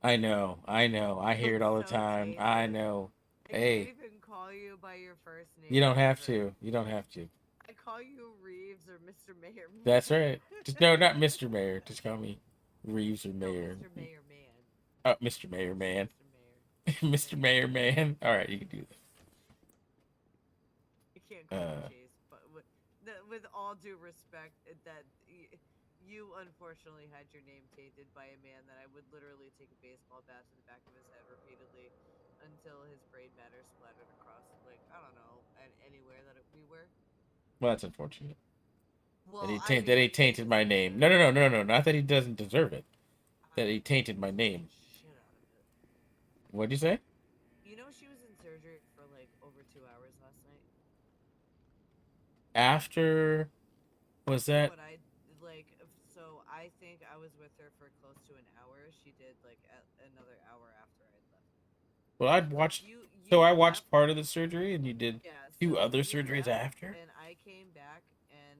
I know. I hear it all the time. I know. I Hey, can't even call you by your first name. you don't have ever. to. You don't have to. I call you Reeves or Mr. Mayor. That's right. Just no, not Mr. Mayor. Just call me Reeves or Mayor. Mr. Mayor Man. Oh, Mr. Mayor Man. Mr. Mayor Man. All right, you can do that. You can't call me Chase, but with all due respect, that you unfortunately had your name tainted by a man that I would literally take a baseball bat to the back of his head repeatedly until his brain matter splattered across, like, I don't know, and anywhere that we were. Well, that's unfortunate. Well, that he tainted my name. No. Not that he doesn't deserve it. That he tainted my name. What'd you say? You know she was in surgery for like over 2 hours last night. After, was that? What I like, so I think I was with her for close to an hour. She did like another hour after I left. Well, I'd watched. So I watched part of the surgery, and you did two other surgeries after. And I came back, and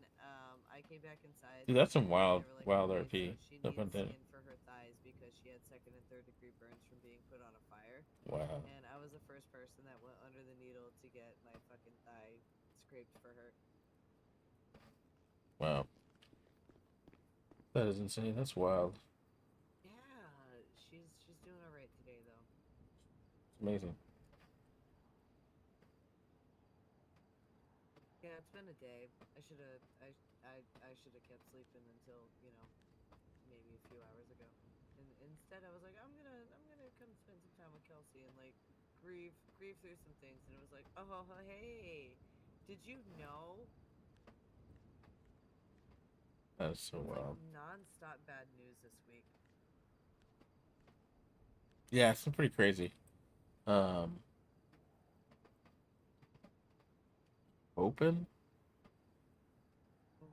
I came back inside. Dude, that's some and wild, they were like, wild "Okay, RP. so she No needs pun intended. skin for her thighs because she had 2nd and 3rd degree burns from being put on a fire." Wow. And I was the first person that went under the needle to get my fucking thigh scraped for her. Wow. That is insane. That's wild. Yeah, she's doing all right today though. Amazing. Yeah, it's been a day. I should have kept sleeping until, you know, maybe a few hours ago. And instead I was like, I'm gonna come spend some time with Kelsey and like grieve through some things, and it was like, oh hey, did you know? That is so wild. Like non-stop bad news this week. Yeah, it's pretty crazy. Open.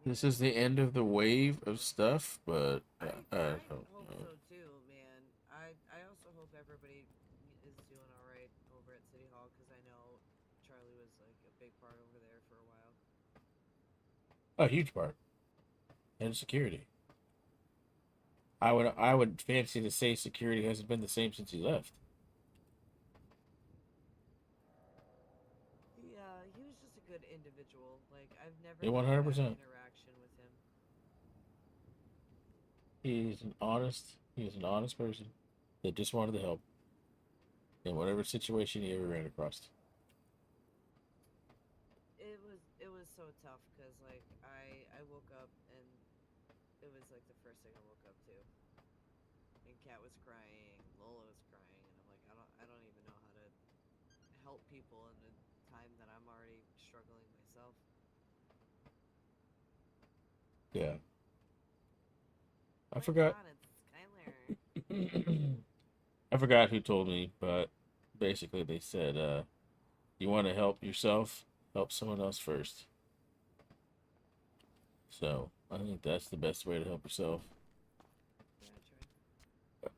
This is the end of the wave of stuff, but I don't hope know. so too, man. I also hope everybody is doing all right over at City Hall, because I know Charlie was like a big part over there for a while. A huge part. And security. I would fancy to say security hasn't been the same since he left. Yeah, he was just a good individual. Like, I've never Yeah, had a 100%. bad interaction with him. He is an honest person that just wanted to help. in whatever situation you ever ran across. It was so tough because like I woke up and it was like the first thing I woke up to, and Kat was crying, Lola was crying, and I'm like I don't even know how to help people in a time that I'm already struggling myself. Yeah. I Oh my forgot. God, it's Skylar. I forgot who told me, but basically they said, you want to help yourself, help someone else first. So I think that's the best way to help yourself.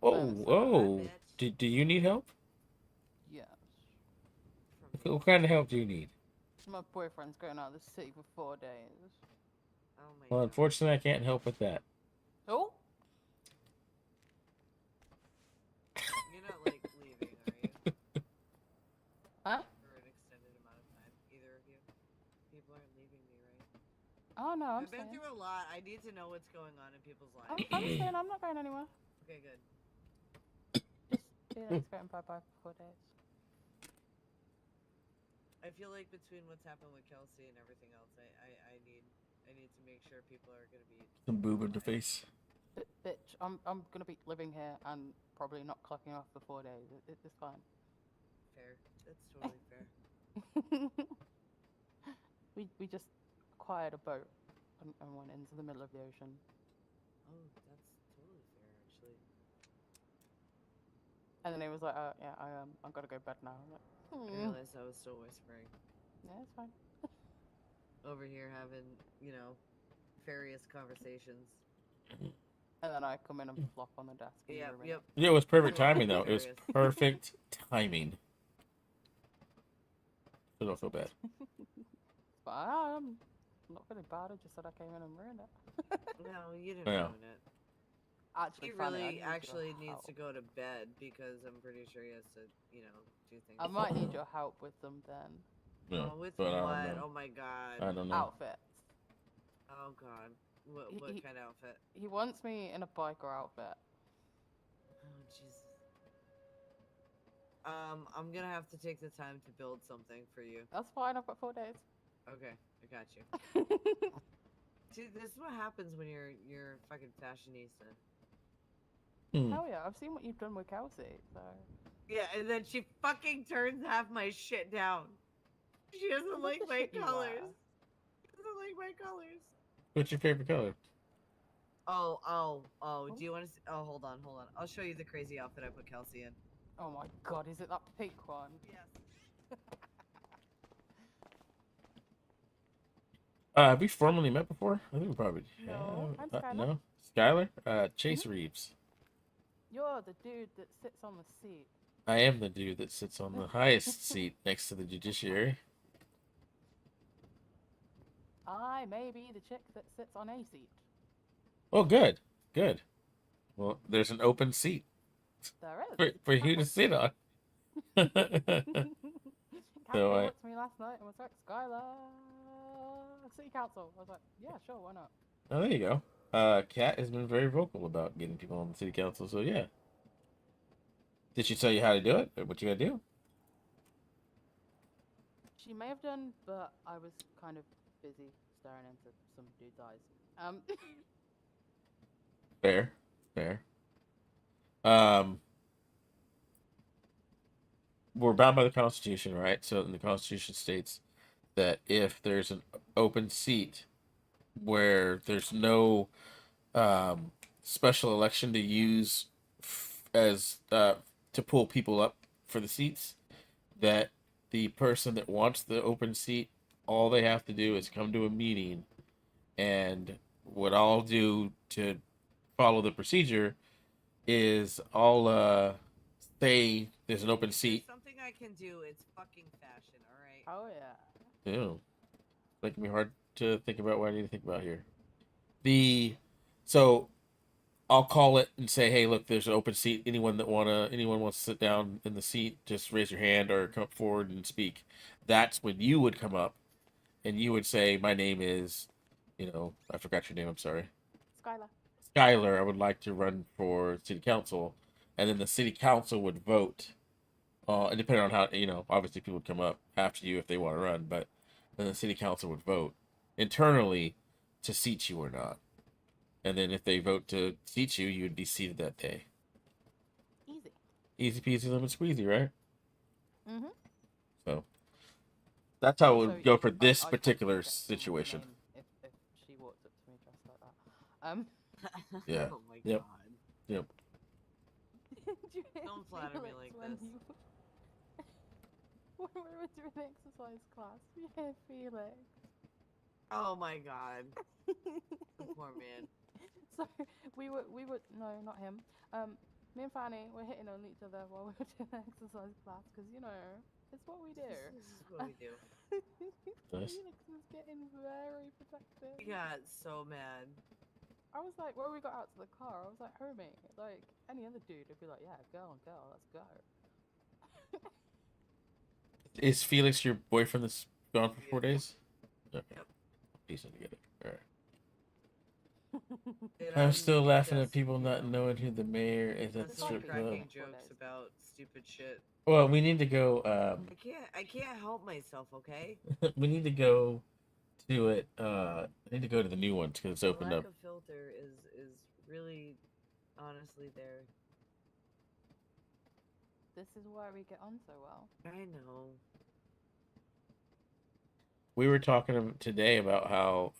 Oh, do you need help? Yes. What kind of help do you need? My boyfriend's going out of the city for 4 days. Oh my Well, unfortunately, I can't help with that. Oh? You're not like leaving, are you? Huh? For an extended amount of time, either of you? People aren't leaving me, right? Oh no, I'm I've been staying. through a lot. I need to know what's going on in people's lives. I'm staying. I'm not going anywhere. Okay, good. Yeah, it's going bye-bye for 4 days. I feel like between what's happened with Kelsey and everything else, I need to make sure people are gonna be Some boob in the face. Bitch, I'm gonna be living here and probably not clocking off for 4 days. It's fine. fair. That's totally fair. we just acquired a boat and went into the middle of the ocean. Oh, that's totally fair, actually. And then he was like, yeah, I'm gonna go to bed now. I'm like, I realized I was still whispering. Yeah, it's fine. Over here having, you know, various conversations. And then I come in and flop on the desk. Yep. Yeah, it was perfect timing though. It was perfect timing. So don't feel bad. But I'm not really bad. I just said I came in and ruined it. No, you didn't Yeah. ruin it. Actually, He funny, I really need your actually needs help. to go to bed because I'm pretty sure he has to, you know, do things. I might need your help with them then. Yeah, with but I what? don't know. Oh my God. I don't know. Outfits. Oh God. What kind of outfit? He wants me in a biker outfit. Oh Jesus. I'm gonna have to take the time to build something for you. That's fine. I've got 4 days. Okay, I got you. See, this is what happens when you're a fucking fashionista. Hell yeah! I've seen what you've done with Kelsey. So. Yeah, and then she fucking turns half my shit down. She doesn't like my colors. She doesn't like my colors. What's your favorite color? Oh. Do you want to see? Oh, hold on. I'll show you the crazy outfit I put Kelsey in. Oh my God, is it that pink one? Yes. Have we formally met before? I think we probably No, have. I'm Skylar. No? Skylar? Chase Reeves. You're the dude that sits on the seat. I am the dude that sits on the highest seat next to the judiciary. I may be the chick that sits on a seat. Oh, good. Good. Well, there's an open seat. There is. For you to sit on. Captain So looked at me last night and was like, Skylar, City Council. I was like, yeah, sure, why not? Oh, there you go. Kat has been very vocal about getting people on the city council, so yeah. Did she tell you how to do it? Or what you gotta do? She may have done, but I was kind of busy staring into some dude's eyes. Fair. We're bound by the Constitution, right? So the Constitution states that if there's an open seat where there's no special election to use as to pull people up for the seats, that the person that wants the open seat, all they have to do is come to a meeting, and what I'll do to follow the procedure is I'll say there's an open seat. There's something I can do. It's fucking fashion, all right? Oh yeah. Ew. Making me hard to think about what I need to think about here. So I'll call it and say, hey, look, there's an open seat. Anyone wants to sit down in the seat, just raise your hand or come forward and speak. That's when you would come up and you would say, my name is, I forgot your name, I'm sorry. Skylar, I would like to run for city council. And then the city council would vote And depending on how, obviously people would come up after you if they want to run, but then the city council would vote internally to seat you or not. And then if they vote to seat you, you would be seated that day. Easy. Easy peasy lemon squeezy, right? Mm-hmm. So that's how it would So go for I this can't particular get someone's situation. name if she walked up to me dressed like that. Yeah. Oh my Yep. god. Yep. Do you hear Don't flatter me Felix like when this. when we were doing exercise class, you hear Felix. Oh my god. The poor man. So we were no, not him. Me and Fanny were hitting on each other while we were doing exercise class because it's what we do. This is what we do. Nice. Felix was getting very protective. He got so mad. I was like, when we got out to the car, I was like, homie, like any other dude would be like, yeah, go, let's go. Is Felix your boyfriend that's gone for 4 days? Okay. Yep. Piecing together. All right. And I'm still laughing at just, people not knowing who the mayor is at the that's why strip club. cracking jokes about stupid shit. Well, we need to go. I can't help myself, okay? We need to go to it. I need to go to the new ones because it's opened Lack up. of filter is really, honestly, there. This is why we get on so well. I know. We were talking today about how,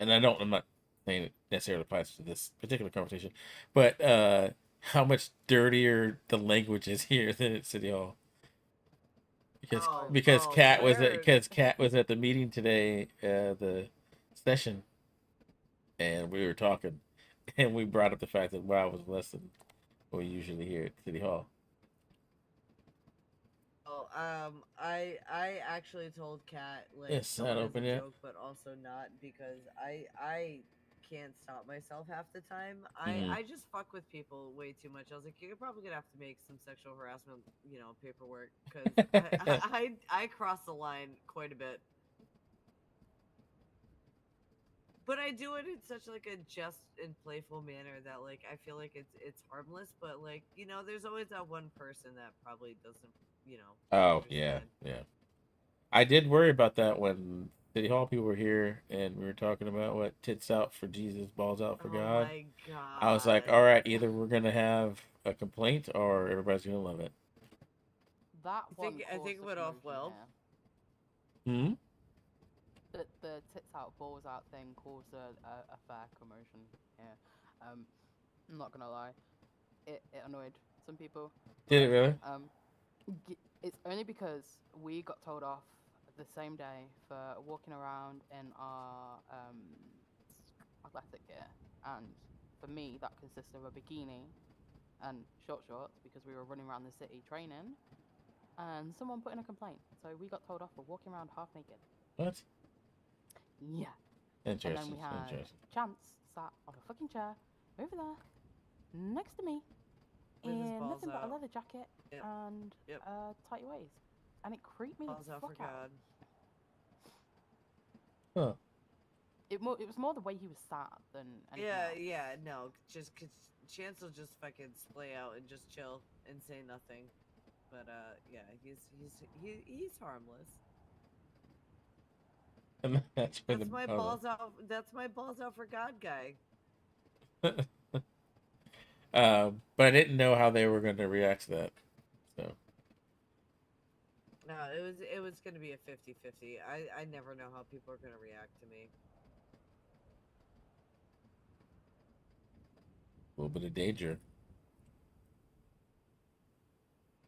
and I'm not saying it necessarily applies to this particular conversation, but how much dirtier the language is here than at City Hall. Because Kat was at the meeting today, the session, and we were talking, and we brought up the fact that WoW was less than what we usually hear at City Hall. Oh, I actually told Kat like It's not open as a yet. joke, but also not because I can't stop myself half the time. I just fuck with people way too much. I was like, you're probably gonna have to make some sexual harassment, paperwork because I cross the line quite a bit. But I do it in such like a just and playful manner that like I feel like it's harmless, but like there's always that one person that probably doesn't Oh yeah. I did worry about that when City Hall people were here and we were talking about what tits out for Jesus, balls out for God. My God. I was like, all right, either we're gonna have a complaint or everybody's gonna love it. That I think it went off well. Hmm. The tits out, balls out thing caused a fair commotion here. I'm not gonna lie, it annoyed some people. Did it really? It's only because we got told off the same day for walking around in our athletic gear, and for me that consists of a bikini and short shorts because we were running around the city training, and someone put in a complaint, so we got told off for walking around half naked. What? Yeah. Interesting. And then we had Chance sat on a fucking chair over there next to me in nothing but a leather jacket and tight waist, and it creeped me the fuck out. Huh. It was more the way he was sat than anything else. No, just cause Chance will just fucking splay out and just chill and say nothing, but he's harmless. And that's my balls out. That's my balls out for God guy. But I didn't know how they were going to react to that. So. No, it was going to be a 50-50. I never know how people are going to react to me. A little bit of danger.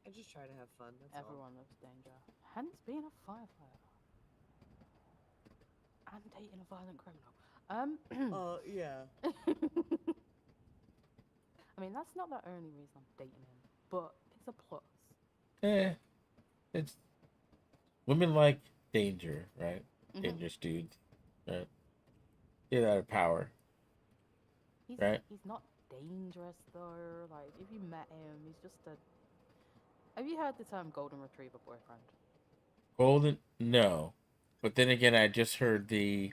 I just try to have fun. That's Everyone loves danger. Hence being a firefighter. And dating a violent criminal. Oh, yeah. I mean, that's not the only reason I'm dating him, but it's a plus. It's women like danger, right? Mhm. Dangerous dudes, right? Get out of power, right? He's not dangerous though. Like, if you met him, he's just a. Have you heard the term golden retriever boyfriend? Golden, no. But then again, I just heard the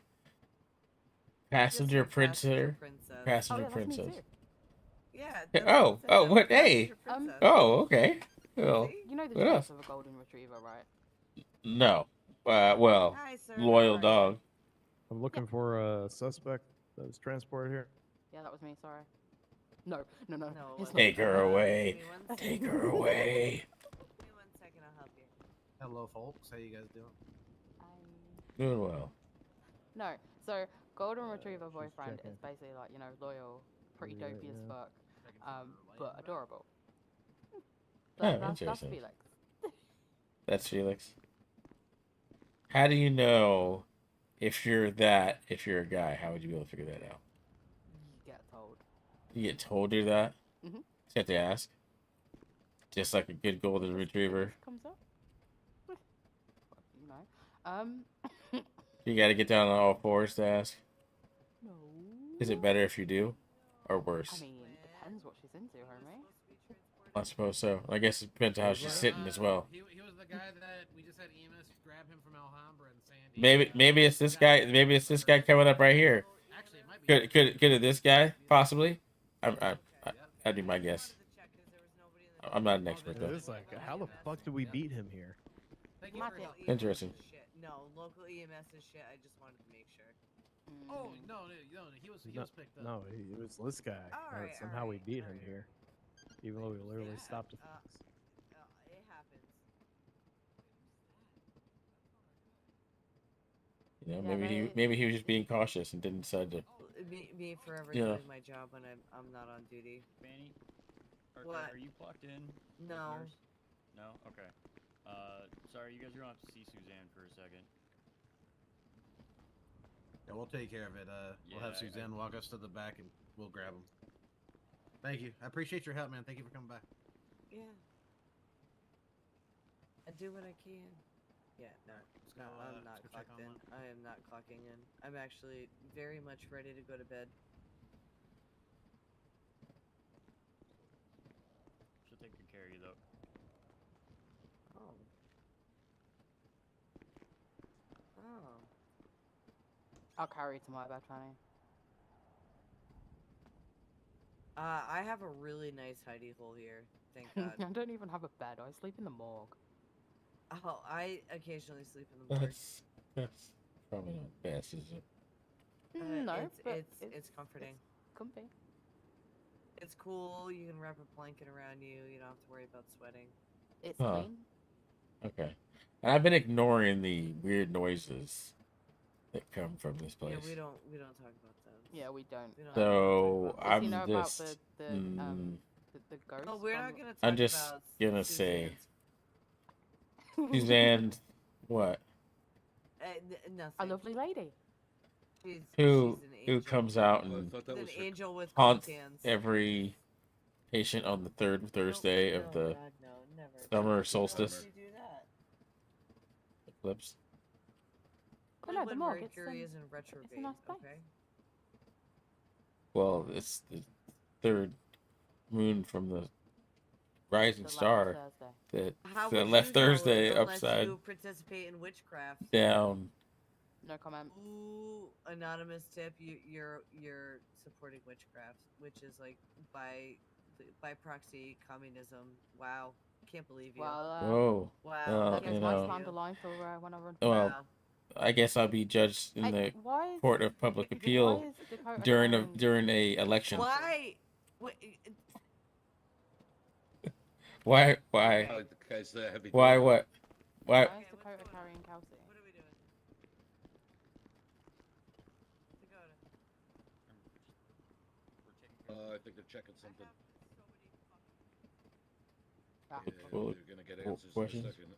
passenger princess. Passenger Oh, yeah, that's me princess. too. Yeah. Oh, what? Hey. Oh, okay. Well, You know the what traits else? of a golden retriever, right? No. Well, Hi, sir. loyal How are you? dog. I'm looking for a suspect that was transported here. Yeah, that was me. Sorry. No. It's not. Take her away. Give me one Take second. her away. Give me 1 second, I'll help you. Hello, folks. How you guys doing? Doing well. No. So golden retriever she's boyfriend checking. is basically like, you know, loyal, pretty Right dopey as now. fuck, but adorable. Oh, That's interesting. Felix. That's Felix. How do you know if you're a guy? How would you be able to figure that out? You get told. You get told you're that? Mhm. You have to ask. Just like a good golden retriever. Comes up. You know. You gotta get down on all fours to ask. No. Is it better if you do? Or worse? I mean, depends what she's into, homie. I suppose so. I guess it depends on how she's sitting as well. He was the guy that we just had EMS grab him from Alhambra and San Diego. Maybe it's this guy. Maybe it's this guy coming up right here. Actually, it might be. Could it this guy possibly? That'd be my guess. I'm not an expert It though. is like, how the fuck did we beat him here? Thank you for help. Interesting. Shit. No, local EMS is shit. I just wanted to make sure. Oh no, he was picked up. No, it was this guy. Alright, Somehow we beat him here, even though we literally stopped it. It happens. You know, Yeah, maybe he was just being cautious and didn't decide to. Me forever Yeah. doing my job when I'm not on duty. Fanny, What? are you clocked in? No. Nurse? No. Okay. Sorry, you guys are gonna have to see Suzanne for a second. Yeah, we'll take care of it. We'll have Yeah, Suzanne walk us to the back and we'll grab him. Thank you. I appreciate your help, man. Thank you for coming by. Yeah. I do what I can. Yeah, no, go, I'm not let's go check clocked in. online. I am not clocking in. I'm actually very much ready to go to bed. She'll take good care of you though. Oh. Oh. I'll carry you to my bed, Fanny. I have a really nice hidey hole here. Thank God. I don't even have a bed. I sleep in the morgue. Oh, I occasionally sleep in the morgue. That's probably not best, is it? No, but it's comforting. It's comfy. It's cool. You can wrap a blanket around you. You don't have to worry about sweating. It's Huh. clean. Okay. And I've been ignoring the weird noises that come from this place. Yeah, we don't talk about those. Yeah, we don't. So Does I'm he know just. about the ghost? Oh, we're not gonna talk I'm just about gonna say, Suzanne's- Suzanne, what? Nothing. A lovely lady. She's Who an who angel. comes out Oh, I and thought that An was her. angel with haunts cold hands. every patient on the third Thursday of the God, no, never. summer Why solstice would you do that? eclipse? But no, the when morgue, Mercury it's is in a retrograde. nice place. Okay. Well, it's the third moon from the rising The last star Thursday. How that would left you know Thursday unless upside you participate in witchcraft? down. No comment. Ooh, anonymous tip. You're supporting witchcraft, which is like by proxy communism. Wow, can't believe you. Well, Whoa. Wow. that you goes my know. stand line for when I run. Well, Wow. I guess I'll be judged in the why is- court of public appeal is Dakota during a election. Why? Why? Oh, the guy's heavy. Why? What? Why? Why is Dakota carrying Kelsey? What are we doing? I think they're checking something. Ah. Yeah, Well, they're gonna get well, answers in a questions? second.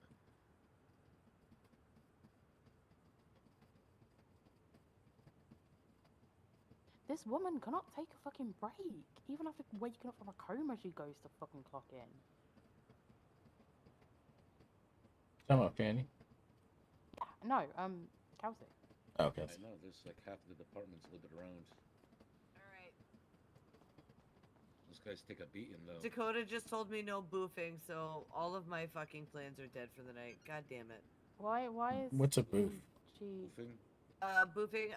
This woman cannot take a fucking break. Even after waking up from a coma, she goes to fucking clock in. Come on, Fanny. No, Kelsey. Okay. I know, there's like half of the departments living around. Alright. Those guys take a beating though. Dakota just told me no boofing, so all of my fucking plans are dead for the night. God damn it. Why is What's a boof? she Boofing,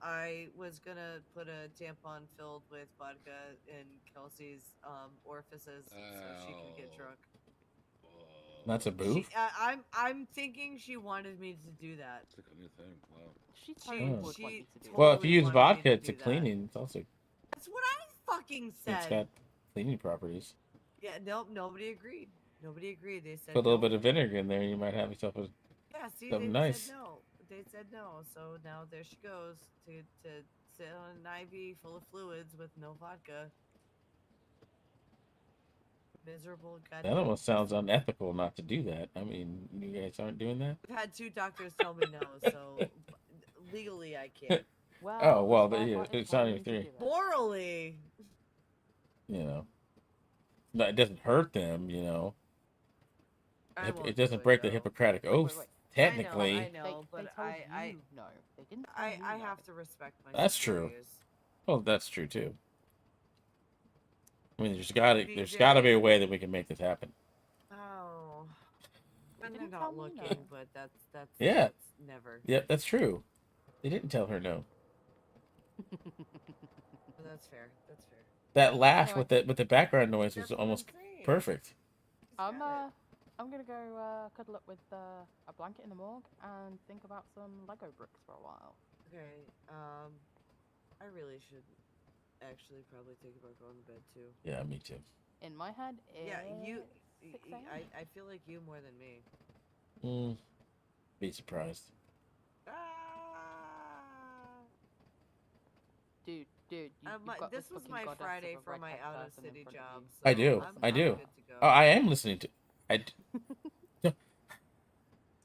I was gonna put a tampon filled with vodka in Kelsey's orifices so she could get Ow. drunk. That's a booth. I'm thinking she wanted me to do that. It's like a new thing. Wow. She totally would want She me to do Well, if totally you use wanted me vodka, to it's a do that. cleaning. It's also That's what I fucking said. it's got cleaning properties. Yeah, nope, nobody agreed. Nobody agreed. They said Put a little no. bit of vinegar in there, you might have yourself a Yeah, see, something they nice. said no. They said no. So now there she goes to sit on an IV full of fluids with no vodka. Miserable goddamn. That almost sounds unethical not to do that. I mean, you guys aren't doing that. I've had 2 doctors tell me no, so legally I can't. Oh well, yeah, it's on your theory. Morally, You know, no, it doesn't hurt them. You know, I won't it doesn't do break the though. Hippocratic Oath. Technically, I know, but I no. They didn't. I have to respect my. that's true. Well, that's true too. I mean, there's gotta be a way that we can make this happen. Oh, when they're not looking, but that's Yeah. that's never. Yep, that's true. They didn't tell her no. That's fair. That's fair. That laugh with the background noise was almost perfect. I'm gonna go cuddle up with a blanket in the morgue and think about some Lego bricks for a while. Okay. I really should actually probably think about going to bed too. Yeah, me too. In my head, Yeah, you. 6 a.m. I feel like you more than me. Be surprised. Dude, you've got this was fucking my goddess Friday of a for my redhead out of person in city front of job. you. So I do. I'm good to go. Oh, I am listening to.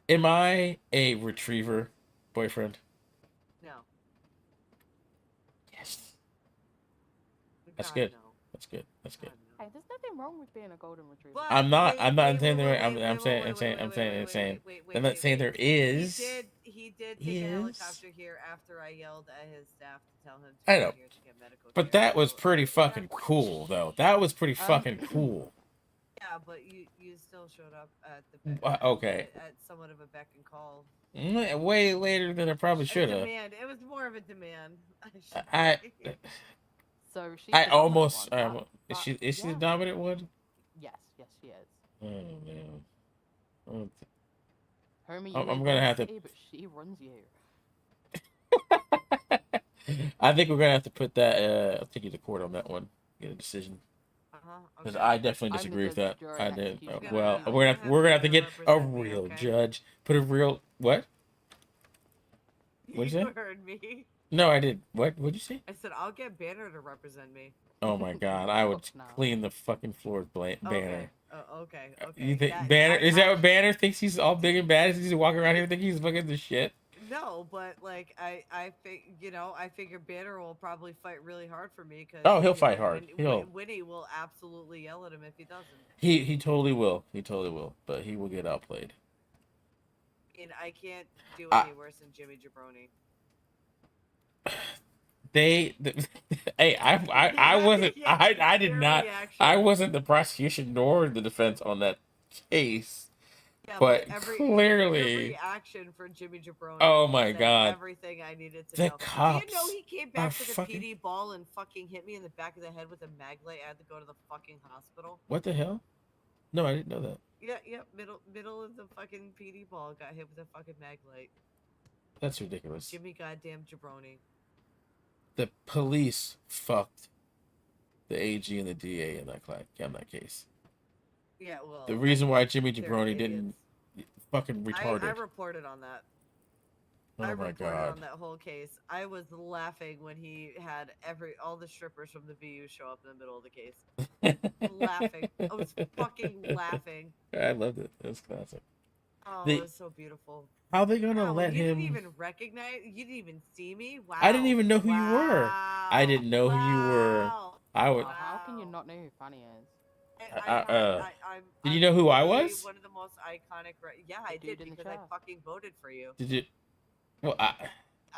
Am I a retriever boyfriend? No. Yes. God, That's good. no. That's good. That's good. Hey, there's nothing wrong with being a golden retriever. But I'm not wait, saying there. wait, I'm wait, saying. wait, I'm saying. wait, I'm wait, saying. wait, I'm saying. wait, I'm not wait, saying wait. there is. He did take Is. a helicopter here after I yelled at his staff to tell him to I come know. here to get medical But care. that was So, pretty fucking cool, though. That was pretty fucking cool. yeah, but you still showed up at the Okay. at somewhat of a beck and call. Way later than I probably should have. Demand. It was more of a demand. So she's I the dominant almost. one, Is but she the yeah. dominant one? Yes, she is. Oh man. Oh, Homie, I'm you ain't gonna have to. city, but she runs you. I think we're gonna have to put that. I'll take you to court on that one. Get a decision. Because I definitely disagree with that. I did. Well, we're gonna have to get a real judge. Put a real what? What'd you say? You heard me. No, I did. What'd you say? I said I'll get Banner to represent me. Oh my god, I would clean the fucking floor with Banner. Okay. Okay. You think Banner? Is that what Banner thinks? He's all big and bad. He's walking around here thinking he's fucking the shit. No, but like I figure Banner will probably fight really hard for me because. Oh, he'll fight hard. Winnie will absolutely yell at him if he doesn't. He totally will. He totally will. But he will get outplayed. And I can't do any worse than Jimmy Jabroni. Hey, I wasn't. I did not. I wasn't the prosecution nor the defense on that case. Yeah, but every clearly, action for Jimmy Jabroni. Oh my god! Everything I needed to the know. cops. Do you know he came back with fucking... a PD ball and fucking hit me in the back of the head with a mag light? I had to go to the fucking hospital. What the hell? No, I didn't know that. Yeah, middle of the fucking PD ball got hit with a fucking mag light. That's ridiculous. Jimmy goddamn Jabroni. The police fucked the AG and the DA in that case. Yeah, well. The reason why Jimmy Jabroni didn't fucking retarded. I reported on that. Oh my god. On that whole case. I was laughing when he had all the strippers from the VU show up in the middle of the case. Laughing. I was fucking laughing. I loved it. It was classic. Oh, it was so beautiful. How are they gonna let you him? You didn't even recognize. You didn't even see me. Wow. I didn't even know who you were. I didn't know who you were. I would. How can you not know who Fanny is? Did you know who I was? One of the most iconic. Yeah, I did because I fucking voted for you. Did you? Well,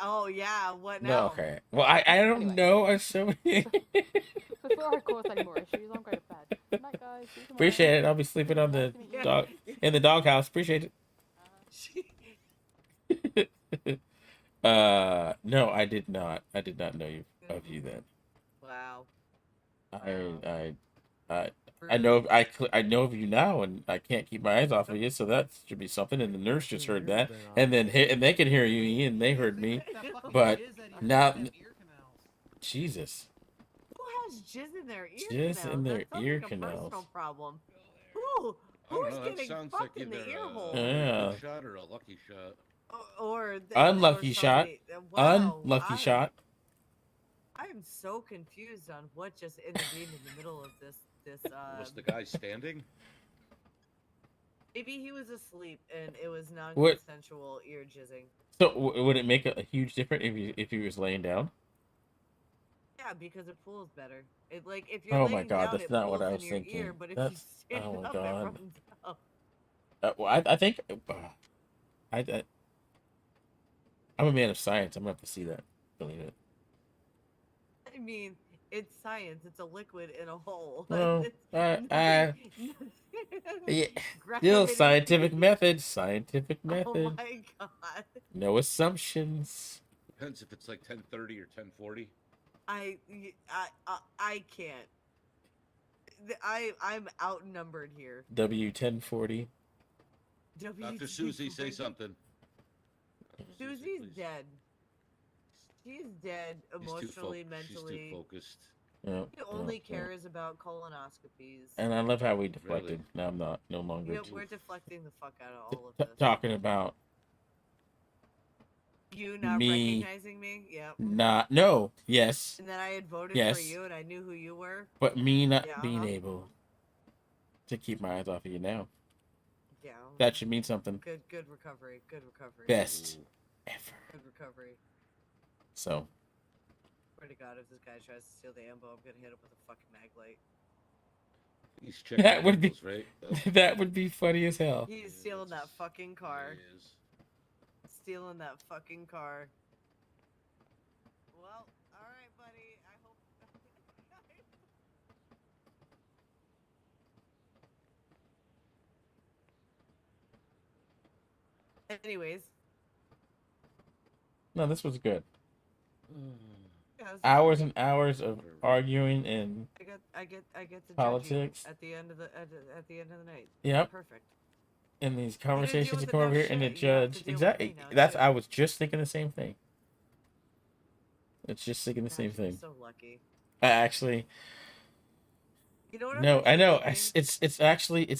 oh yeah. What now? No, okay. Well, I don't know. I'm so. Before I cause any more issues, I'm going to bed. Good night, guys. Appreciate it. I'll be sleeping on the dog in the doghouse. Appreciate it. No, I did not. I did not know you of you then. Wow. I know I know of you now, and I can't keep my eyes off of you, so that should be something. And the nurse just heard that, and then and they can hear you, and they heard me, but now, Jesus, Who has jizz in their ear jizz canals? in their That sounds ear like a canals. personal problem. I Who's don't know. That getting sounds like fucked in the either ear hole? a Yeah. good shot or a lucky shot. Or Unlucky shot. Wow, Unlucky shot. I'm so confused on what just intervened in the middle of this. Was the guy standing? Maybe he was asleep and it was What? non-consensual ear jizzing. So would it make a huge difference if he was laying down? Yeah, because it pulls better. It like if you're Oh laying my God, down, that's it not pulls what I in was your thinking. ear, but if That's you stand oh my up, God. it runs out. Well, I think I'm a man of science. I'm gonna have to see that. Believe it. I mean, it's science. It's a liquid in a hole. Well, It's yeah, still gravity. scientific method. Scientific Oh method. my God. No assumptions. Depends if it's like 10:30 or 10:40. I can't. I'm outnumbered here. W1040. Dr. Susie, say something. Susie's dead. She's dead emotionally, mentally. She's too focused. Yeah, She only cares about colonoscopies. And I love how we deflected. Now I'm not no longer We're deflecting the fuck out of all of this. talking about You not me recognizing me? Yep. not no yes. And then I had voted yes. for you, and I knew who you were. But me not Yeah. being able to keep my eyes off of you now. Yeah. That should mean something. Good recovery. Good recovery. Best ever. Good recovery. So. Swear to God, if this guy tries to steal the ambo, I'm gonna hit him with a fucking mag light. He's checking That would be ankles, right? that would be funny as hell. He's stealing that fucking car. Stealing that fucking car. Well, alright, buddy. I hope. Anyways. No, this was good. Yeah, this was Hours great. and hours of arguing and I get to politics. judge you at the end of the at the end of the night. Yep. Perfect. And these deal conversations with to come over enough here and the shit, you have to judge. deal with Exactly. me now, That's too. I was just thinking the same thing. It's just thinking the same Gosh, you're thing. so lucky. I actually. You know what? No, I know. Thinking? It's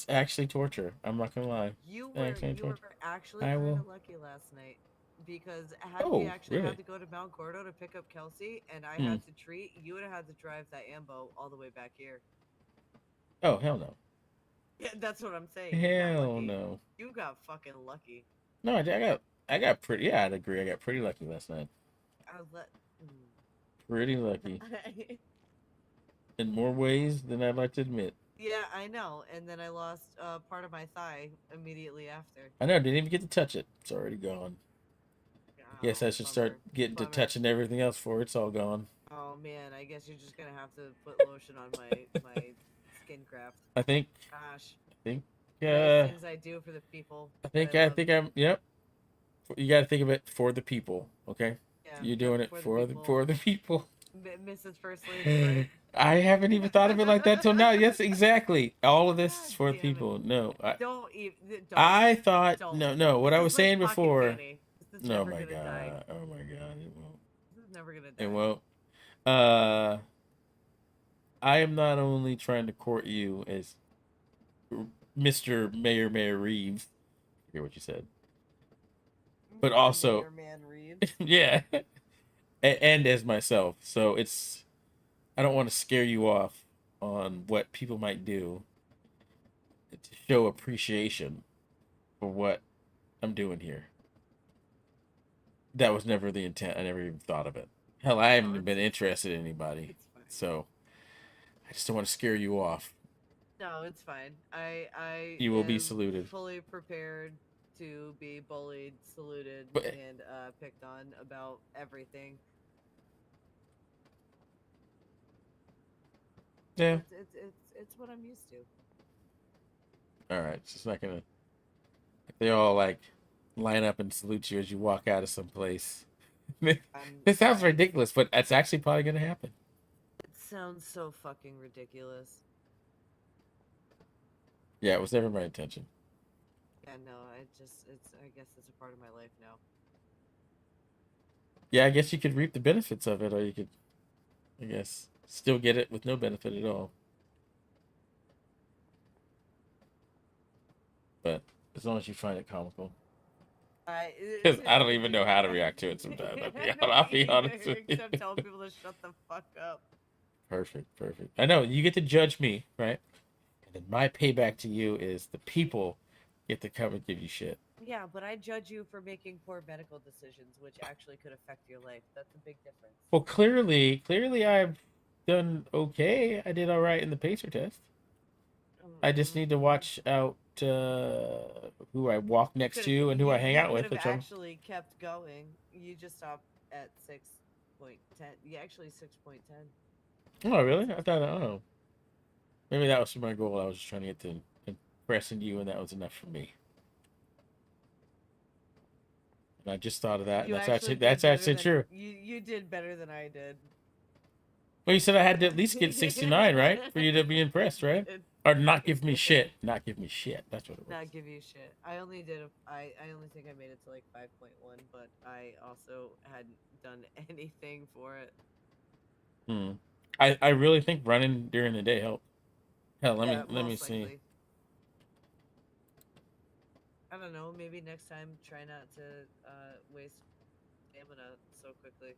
actually torture. I'm not gonna lie. You It's were actually torture. actually I kind will. of lucky last night because had Oh, we actually really? had to go to Mount Gordo to pick up Kelsey and I Hmm. had to treat, you would have had to drive that ambo all the way back here. Oh hell no. Yeah, that's what I'm saying. You got Hell lucky. no. You got fucking lucky. No, I got pretty. Yeah, I'd agree. I got pretty lucky last night. I let. Pretty lucky. In more ways than I'd like to admit. Yeah, I know. And then I lost part of my thigh immediately after. I know. Didn't even get to touch it. It's already gone. Guess I should start getting to touching everything else before it's all gone. Oh man, I guess you're just gonna have to put lotion on my skin graft. I think. Gosh. Nice Things I do for the people. I think I'm. Yep. You got to think of it for the people. Okay. Yeah, You're doing it for the people. Mrs. First Lady, right? I haven't even thought of it like that till now. Yes, exactly. All of this is for the people. No, Don't even. I thought don't. no. What I This was is like saying pocket before. candy. This is No, never my gonna God. die. Oh my God. It won't. This is never gonna die. It won't. I am not only trying to court you as Mr. Mayor Reeves. I forget what you said. But also, Mayor Man Reeves. yeah, and as myself. So it's, I don't want to scare you off on what people might do to show appreciation for what I'm doing here. That was never the intent. I never even thought of it. Hell, I haven't even been interested in anybody. So I just don't want to scare you off. No, it's fine. I You will be am saluted. Fully prepared to be bullied, saluted, But- and picked on about everything. Yeah. It's what I'm used to. All right. It's just not gonna. If they all like line up and salute you as you walk out of some place. It sounds ridiculous, but it's actually probably gonna happen. It sounds so fucking ridiculous. Yeah, it was never my intention. Yeah, no, I guess it's a part of my life now. Yeah, I guess you could reap the benefits of it, or you could, I guess, still get it with no benefit at all. But as long as you find it comical. Because I don't even know how to react to it sometimes. I'll be honest with you. Except telling people to shut the fuck up. Perfect. I know, you get to judge me, right? And then my payback to you is the people get to come and give you shit. Yeah, but I judge you for making poor medical decisions, which actually could affect your life. That's a big difference. Well, clearly I've done okay. I did all right in the pacer test. I just need to watch out who I walk next to and who I hang out with. You could have actually kept going. You just stopped at 6.10. You actually 6.10. Oh, really? I thought, oh. Maybe that was my goal. I was just trying to get to impressing you, and that was enough for me. And I just thought of that, and that's actually true. You did better than I did. Well, you said I had to at least get 69, right? For you to be impressed, right? Or not give me shit. Not give me shit. That's what it was. Not give you shit. I only think I made it to like 5.1, but I also hadn't done anything for it. I really think running during the day helped. Hell, let me see. Likely. I don't know. Maybe next time try not to waste stamina so quickly.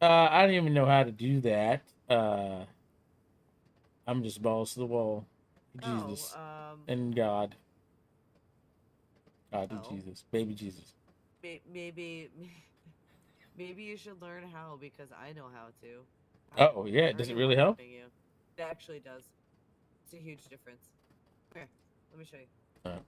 I don't even know how to do that. I'm just balls to the wall. Jesus. And God. God and Jesus. Baby Jesus. Maybe you should learn how, because I know how to. Oh, yeah. Does it really help? You. It actually does. It's a huge difference. Here, let me show you. All right.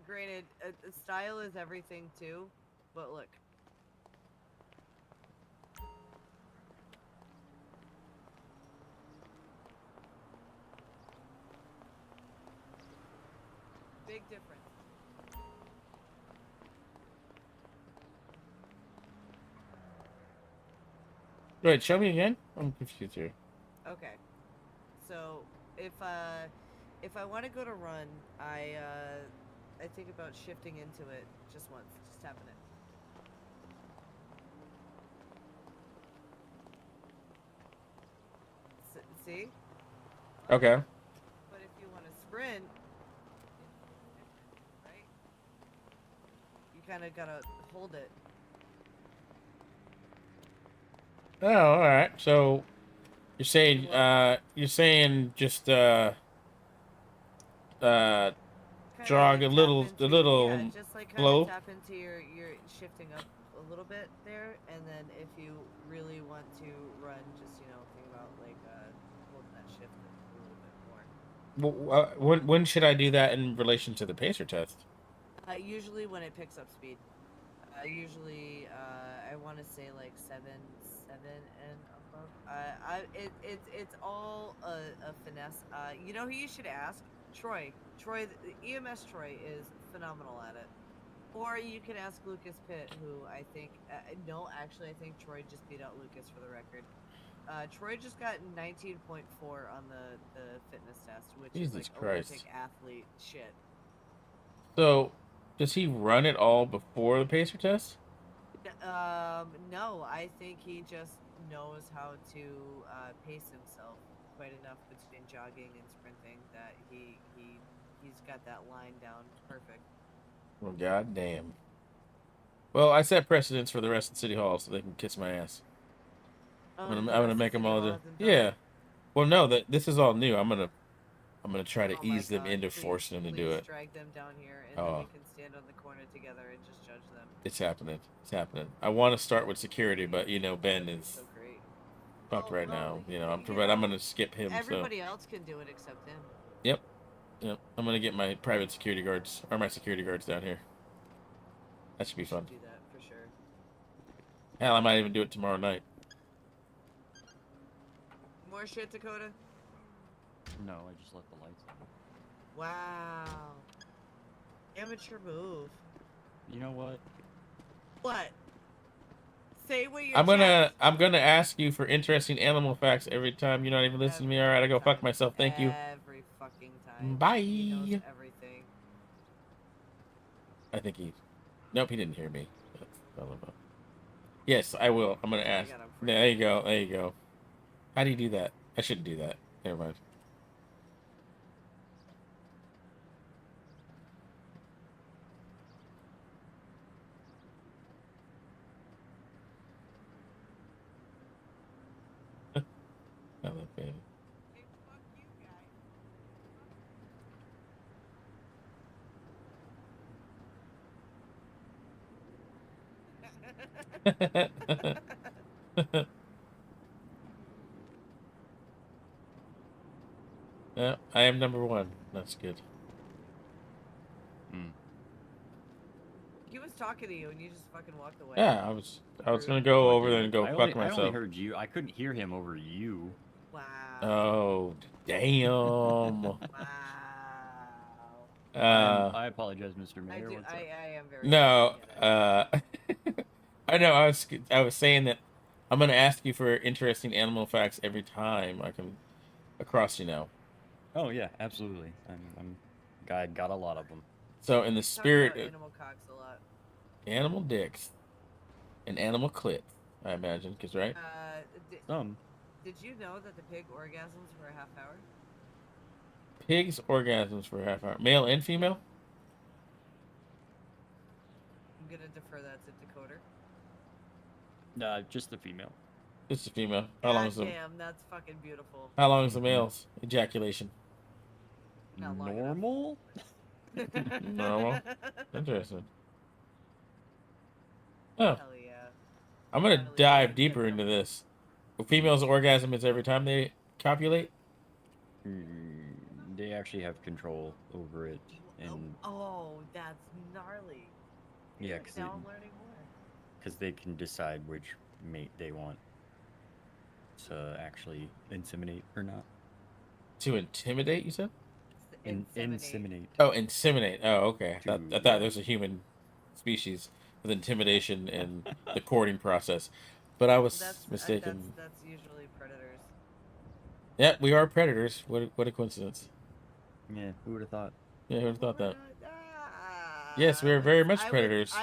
Granted, style is everything too, but look. Big difference. Wait, show me again? I'm confused here. Okay. So, if I want to go to run, I think about shifting into it just once, just tapping it. See? Okay. But if you want to sprint, right? You kind of gotta hold it. Oh, all right. So you're saying just jog a little Yeah, just like kind slow. of tap into your shifting up a little bit there, and then if you really want to run, just think about like holding that shift a little bit more. When should I do that in relation to the pacer test? Usually when it picks up speed. Usually I want to say like 7 and above. It's all a finesse. You know who you should ask? Troy, the EMS Troy is phenomenal at it. Or you could ask Lucas Pitt, who I think, no, actually I think Troy just beat out Lucas for the record. Troy just got 19.4 on the fitness test, which is like Olympic athlete shit. So, does he run it all before the pacer test? No, I think he just knows how to pace himself quite enough between jogging and sprinting that he's got that line down perfect. Well, goddamn. Well, I set precedents for the rest of City Hall so they can kiss my ass. I'm gonna make them all do. Yeah. Well, no, this is all new. I'm gonna try to ease them into forcing them to do it. Drag them down here, and then we can stand on the corner together and just judge them. It's happening. It's happening. I want to start with security, but Ben is fucked right now. I'm gonna skip him. Everybody else can do it except him. Yep. I'm gonna get my private security guards or my security guards down here. That should be fun. Do that for sure. Hell, I might even do it tomorrow night. More shit, Dakota? No, I just let the lights on. Wow. Amateur move. You know what? What? Say what you're. I'm gonna ask you for interesting animal facts every time. You're not even listening to me. All right, I go fuck myself. Thank you. Every fucking time. Bye. He knows everything. I think he. Nope, he didn't hear me. Yes, I will. I'm gonna ask. There you go. There you go. How do you do that? I shouldn't do that. Never mind. I love baby. Yeah, I am #1. That's good. He was talking to you and you just fucking walked away. Yeah, I was gonna go over there and go fuck I only myself. heard you. I couldn't hear him over you. Wow. Oh, damn. I apologize, Mr. Mayor. What's up? I am very. No, I know. I was saying that I'm gonna ask you for interesting animal facts every time I come across you now. Oh yeah, absolutely. I got a lot of them. So in the spirit of animal cocks a lot. animal dicks and animal clits, I imagine, because right? Did you know that the pig orgasms for a half hour? Pigs orgasms for a half hour, male and female. I'm gonna defer that to Decoder. Just the female. Just the female. How long is the? Damn, that's fucking beautiful. How long is the male's ejaculation? Not long Normal. Normal. Interesting. Oh. Hell yeah. I'm gonna dive deeper into this. Females' orgasm is every time they copulate. They actually have control over it, and Oh, that's gnarly. yeah, Now I'm learning more. because they can decide which mate they want to actually inseminate or not. To intimidate, you said? Inseminate. Oh, inseminate. Oh, okay. I thought there's a human species with intimidation and the courting process, but I was mistaken. That's usually predators. Yeah, we are predators. What a coincidence. Yeah, who would have thought? Yeah, who would have thought that? Yes, we are very much predators.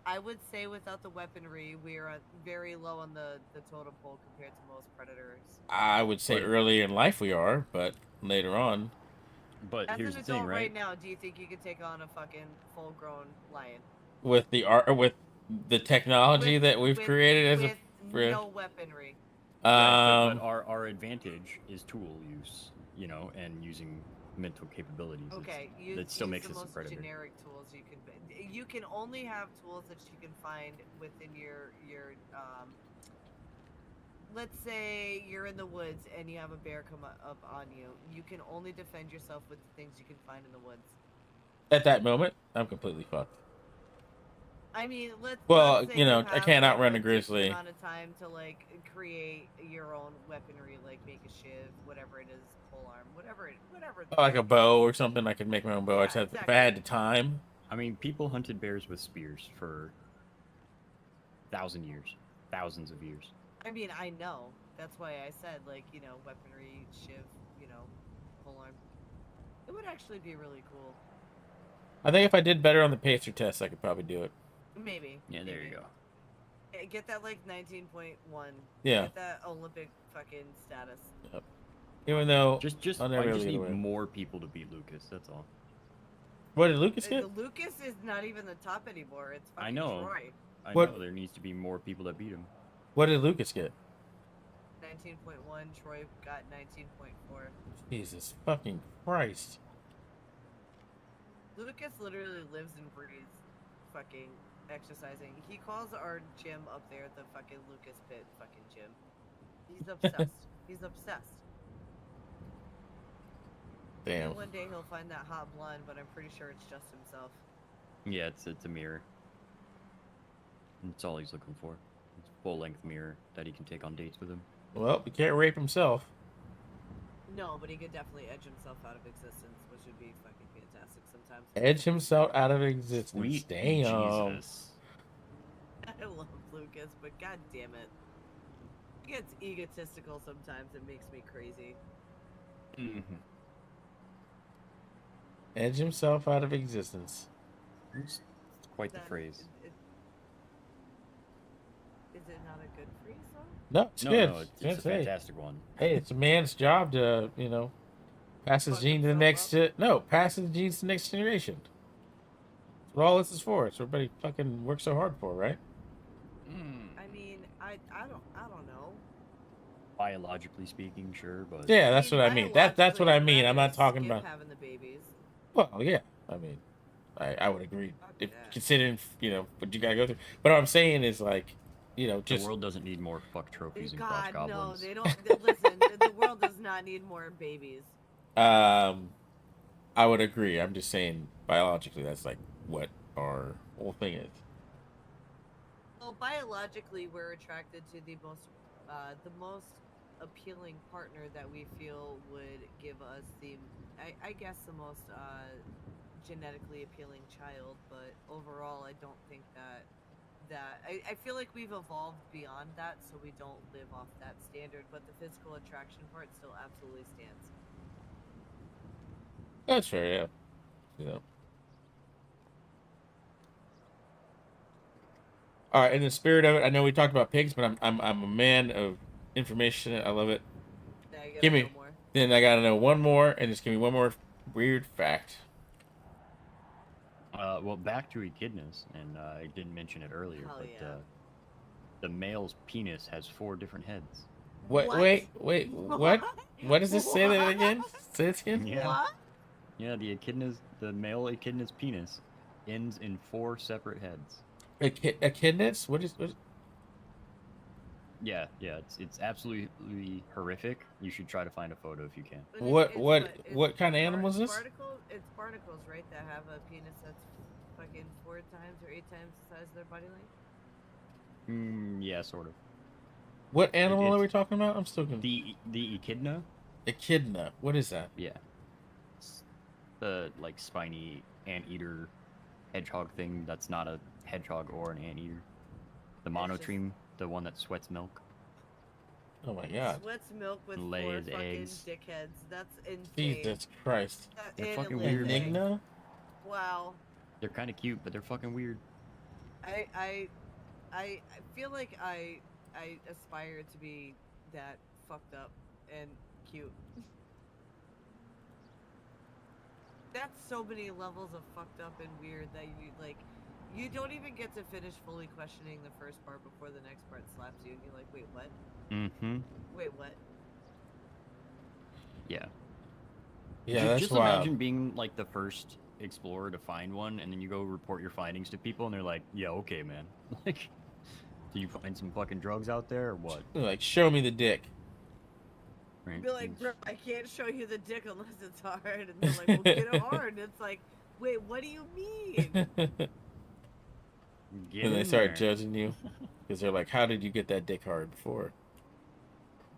I would say without the weaponry, we are very low on the totem pole compared to most predators. I would say early in life we are, but later on. But As here's an the adult thing, right? right now, do you think you could take on a fucking full-grown lion? With the technology that we've created as a no weaponry. But our advantage is tool use, and using mental capabilities. Okay, that still makes the us a most predator. generic tools you can. You can only have tools that you can find within your. Let's say you're in the woods and you have a bear come up on you. You can only defend yourself with the things you can find in the woods. At that moment, I'm completely fucked. I mean, let's say I can't outrun a grizzly. Amount of time to create your own weaponry, like make a shiv, whatever it is, pole arm, whatever. Like a bow or something. I could make my own bow. If I had the time. I mean, people hunted bears with spears for 1,000 years, thousands of years. I mean, I know. That's why I said, weaponry, shiv, pole arm. It would actually be really cool. I think if I did better on the pacer test, I could probably do it. Maybe. Yeah, there you go. Get that 19.1. Yeah. Get that Olympic fucking status. Yep. Even though I just need more people to beat Lucas. That's all. What did Lucas get? Lucas is not even the top anymore. It's fucking I know. Troy. I know. There needs to be more people that beat him. What did Lucas get? 19.1. Troy got 19.4. Jesus fucking Christ. Lucas literally lives and breathes fucking exercising. He calls our gym up there the fucking Lucas Pit fucking gym. He's obsessed. He's obsessed. Damn. And one day he'll find that hot blonde, but I'm pretty sure it's just himself. Yeah, it's a mirror. That's all he's looking for. It's a full-length mirror that he can take on dates with him. Well, he can't rape himself. No, but he could definitely edge himself out of existence, which would be fucking fantastic sometimes. Edge himself out of existence. Sweet Damn. Jesus. I love Lucas, but god damn it. He gets egotistical sometimes. It makes me crazy. Mm-hmm. Edge himself out of existence. It's quite the phrase. Is it not a good phrase, though? No, it's No, good. no, it's a fantastic one. Hey, it's a man's job to, you know, pass his gene to the next. Pass his genes to the next generation. That's what all this is for. It's what everybody fucking works so hard for, right? I mean, I don't know. Biologically speaking, sure, but Yeah, that's what I mean. That's what I mean. I'm not talking Skip about. having the babies. Well, yeah. I mean, I would agree. If considering, you know, what you gotta go through. But what I'm saying is like, you know, just the world doesn't need more fuck trophies and cross God, no, goblins. they don't. Listen, the world does not need more babies. I would agree. I'm just saying biologically, that's like what our whole thing is. Well, biologically, we're attracted to the most appealing partner that we feel would give us I guess the most genetically appealing child. But overall, I don't think that I feel like we've evolved beyond that, so we don't live off that standard. But the physical attraction part still absolutely stands. That's fair, yeah. Yeah. All right, in the spirit of it, I know we talked about pigs, but I'm a man of information. I love it. Give me. Then I gotta know one more, and just give me one more weird fact. Well, back to echidnas, and I didn't mention it earlier, but the male's penis has 4 different heads. Wait, what? What does this say that again? Say it again? Yeah. What? Yeah, the male echidna's penis ends in 4 separate heads. Echidnas? What is? Yeah, it's absolutely horrific. You should try to find a photo if you can. What kind of animal is this? It's barnacles, right? That have a penis that's fucking 4 times or 8 times the size of their body length. Yeah, sort of. What animal are we talking about? I'm still confused. The echidna. Echidna. What is that? Yeah. It's the like spiny anteater hedgehog thing. That's not a hedgehog or an anteater. The monotreme, the one that sweats milk. Oh my god. Sweats milk with Lays 4 fucking eggs. dickheads. That's insane. Jesus Christ. They're fucking weird. Enigma? Wow. They're kind of cute, but they're fucking weird. I feel like I aspire to be that fucked up and cute. That's so many levels of fucked up and weird that you don't even get to finish fully questioning the first part before the next part slaps you and you're like, wait, what? Mm-hmm. Wait, what? Yeah. Yeah, that's just wild. imagine being like the first explorer to find one, and then you go report your findings to people, and they're like, "Yeah, okay, man. Like, do you find some fucking drugs out there, or what?" They're like, show me the dick. Right? Be like, bro, I can't show you the dick unless it's hard. And they're like, well, get it hard. And it's like, wait, what do you mean? And they start judging you because they're like, how did you get that dick hard before?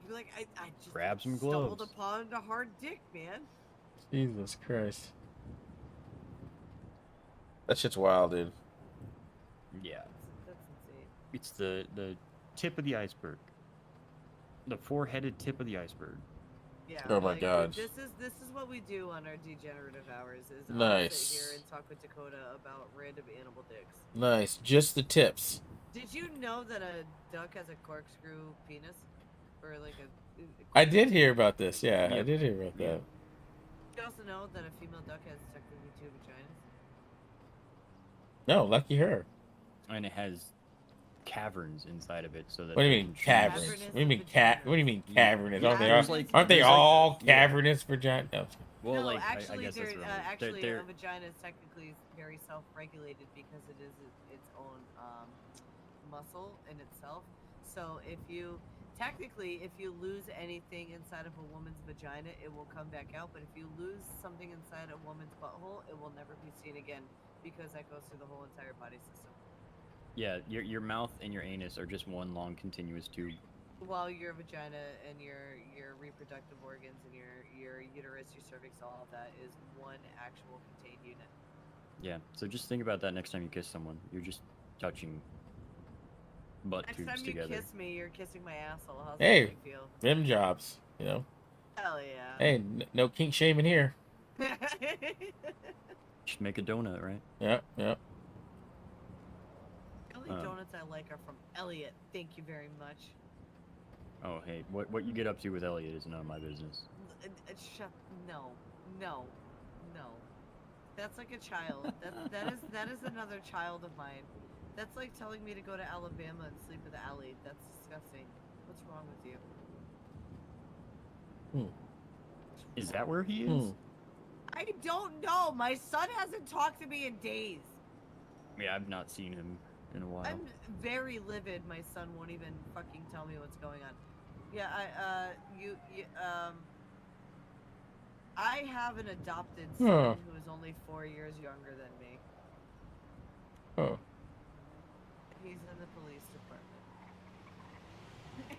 You're like, I just grab some stumbled gloves. upon a hard dick, man. Jesus Christ. That shit's wild, dude. Yeah. That's insane. It's the tip of the iceberg. The 4-headed tip of the iceberg. Yeah. Oh my like, God. This is what we do on our degenerative hours. Is I'll Nice. sit here and talk with Dakota about random animal dicks. Nice. Just the tips. Did you know that a duck has a corkscrew penis, or like a? I did hear about this. Yeah, I did hear about that. Did you also know that a female duck has technically 2 vaginas? No, lucky her. And it has caverns inside of it, so that. What do you they mean can caverns? choose- What do you mean What do you mean cavernous? Aren't they There's all? like- Aren't they there's like- all yeah. cavernous vagina? No. Well, no, like actually, I guess that's wrong. actually They're- a vagina is technically very self-regulated because it is its own muscle in itself. So if you lose anything inside of a woman's vagina, it will come back out. But if you lose something inside a woman's butthole, it will never be seen again because that goes through the whole entire body system. Yeah, your mouth and your anus are just one long continuous tube. While your vagina and your reproductive organs and your uterus, your cervix, all of that is one actual contained unit. Yeah, so just think about that next time you kiss someone. You're just touching butt Next tubes time you together. kiss me, you're kissing my asshole. How's that Hey, make you feel? rim jobs, you know. Hell yeah. Hey, no kink shaming here. Just make a donut, right? Yep, yep. The only donuts I like are from Elliot. Thank you very much. Oh, hey, what you get up to with Elliot is none of my business. No. That's like a child. That is another child of mine. That's like telling me to go to Alabama and sleep with Allie. That's disgusting. What's wrong with you? Is that where he is? I don't know. My son hasn't talked to me in days. Yeah, I've not seen him in a while. I'm very livid. My son won't even fucking tell me what's going on. Yeah, I have an adopted son who is only 4 years younger than me. Oh. He's in the police department.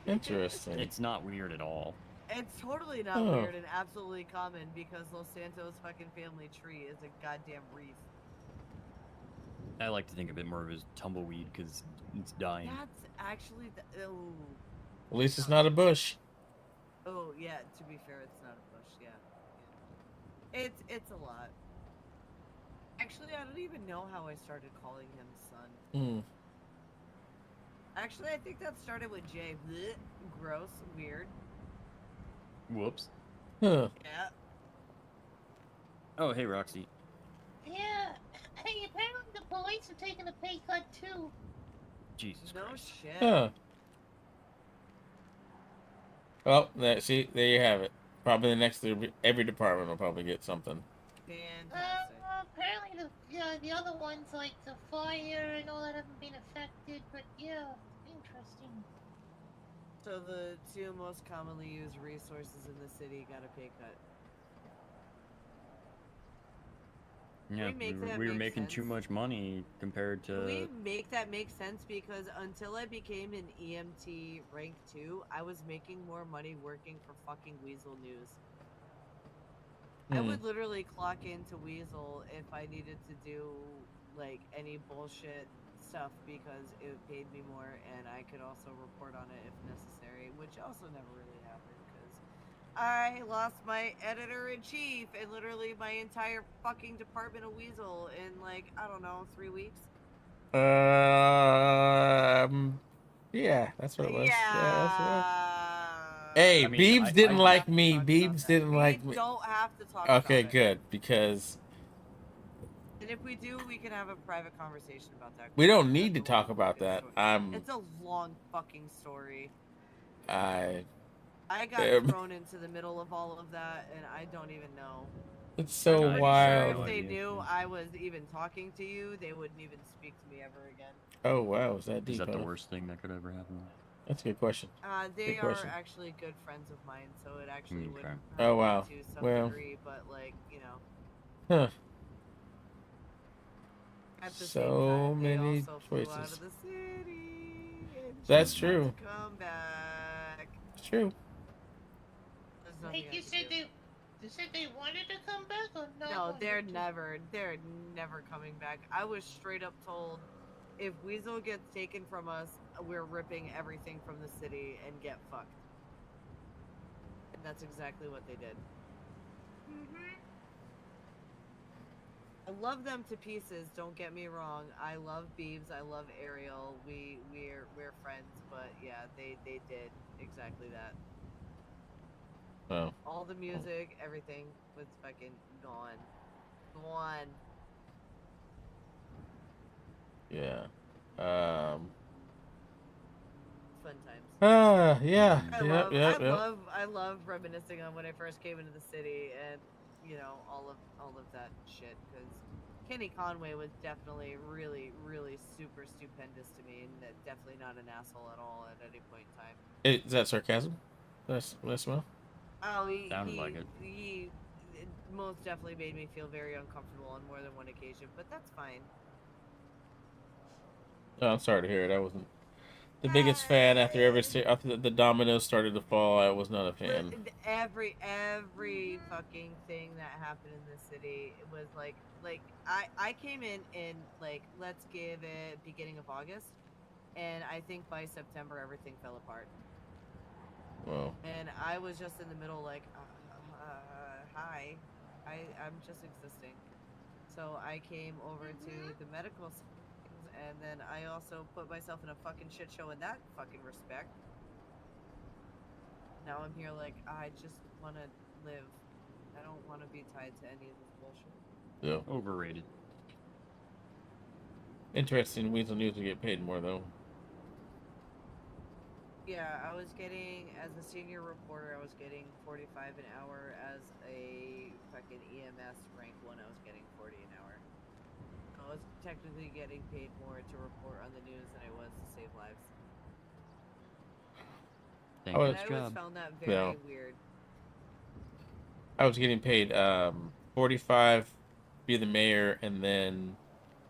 Interesting. It's not weird at all. It's totally not weird and absolutely common because Los Santos' fucking family tree is a goddamn wreath. I like to think of it more of as tumbleweed because it's dying. That's actually oh. At least it's not a bush. Oh yeah, to be fair, it's not a bush. Yeah. It's a lot. Actually, I don't even know how I started calling him son. Actually, I think that started with Jay. Blech, gross, weird. Whoops. Huh. Yeah. Oh, hey, Roxy. Yeah. Hey, apparently the police are taking a pay cut too. Jesus Christ. Shit. Huh. Well, see, there you have it. Probably the next every department will probably get something. Fantastic. Apparently the other ones like the fire and all that haven't been affected, but yeah, interesting. So the two most commonly used resources in the city got a pay cut. Yeah, we were making too much money compared to... Can we make that make sense? Because until I became an EMT rank 2, I was making more money working for fucking Weasel News. I would literally clock into Weasel if I needed to do, like, any bullshit stuff because it paid me more and I could also report on it if necessary, which also never really happened because I lost my editor-in-chief and literally my entire fucking department of Weasel in, like, I don't know, 3 weeks. Yeah, that's what it was. Yeah, that's what... Hey, Beebs didn't like me. Beebs didn't like me. We don't have to talk Okay, about it. good, because... And if we do, we can have a private conversation about that. We don't need to talk about that. It's a long fucking story. I got thrown into the middle of all of that, and I don't even know. It's so I'm wild. sure if they knew I was even talking to you, they wouldn't even speak to me ever again. Oh wow, is that deep? Is that the huh? worst thing that could ever happen? That's a good question. They good question. are actually good friends of mine, so it actually would hurt Oh wow. me to some Well. degree, but like, you know. Huh. At the So same time, they many also flew out choices. of the city and That's chose true. not to come back. It's true. There's nothing Like I you can said, do. they said they wanted to come back or not? No, they're never coming back. I was straight up told, if Weasel gets taken from us, we're ripping everything from the city and get fucked. And that's exactly what they did. I love them to pieces, don't get me wrong. I love Beebs, I love Ariel. We're friends, but yeah, they did exactly that. Oh. All the music, everything was fucking gone. Gone. Yeah. Fun times. Yeah. I love reminiscing on when I first came into the city and, you know, all of that shit, because Kenny Conway was definitely really, really super stupendous to me, and definitely not an asshole at all at any point in time. Is that sarcasm? That's smell? Oh, Sounded like it. He most definitely made me feel very uncomfortable on more than one occasion, but that's fine. Oh, I'm sorry to hear it. the biggest fan after after the dominoes started to fall. I was not a fan. Every fucking thing that happened in this city, it was like I came in like, let's give it beginning of August, and I think by September everything fell apart. Well. And I was just in the middle, like, hi, I'm just existing. So I came over to the medical things, and then I also put myself in a fucking shit show in that fucking respect. Now I'm here like, I just want to live. I don't want to be tied to any of this bullshit. Yeah. Overrated. Interesting. Weasel News will get paid more though. Yeah, I was getting, as a senior reporter, I was getting 45 an hour. As a fucking EMS rank 1, I was getting 40 an hour. I was technically getting paid more to report on the news than I was to save lives. Thank And you. I always found that very weird. I was getting paid 45 to be the mayor, and then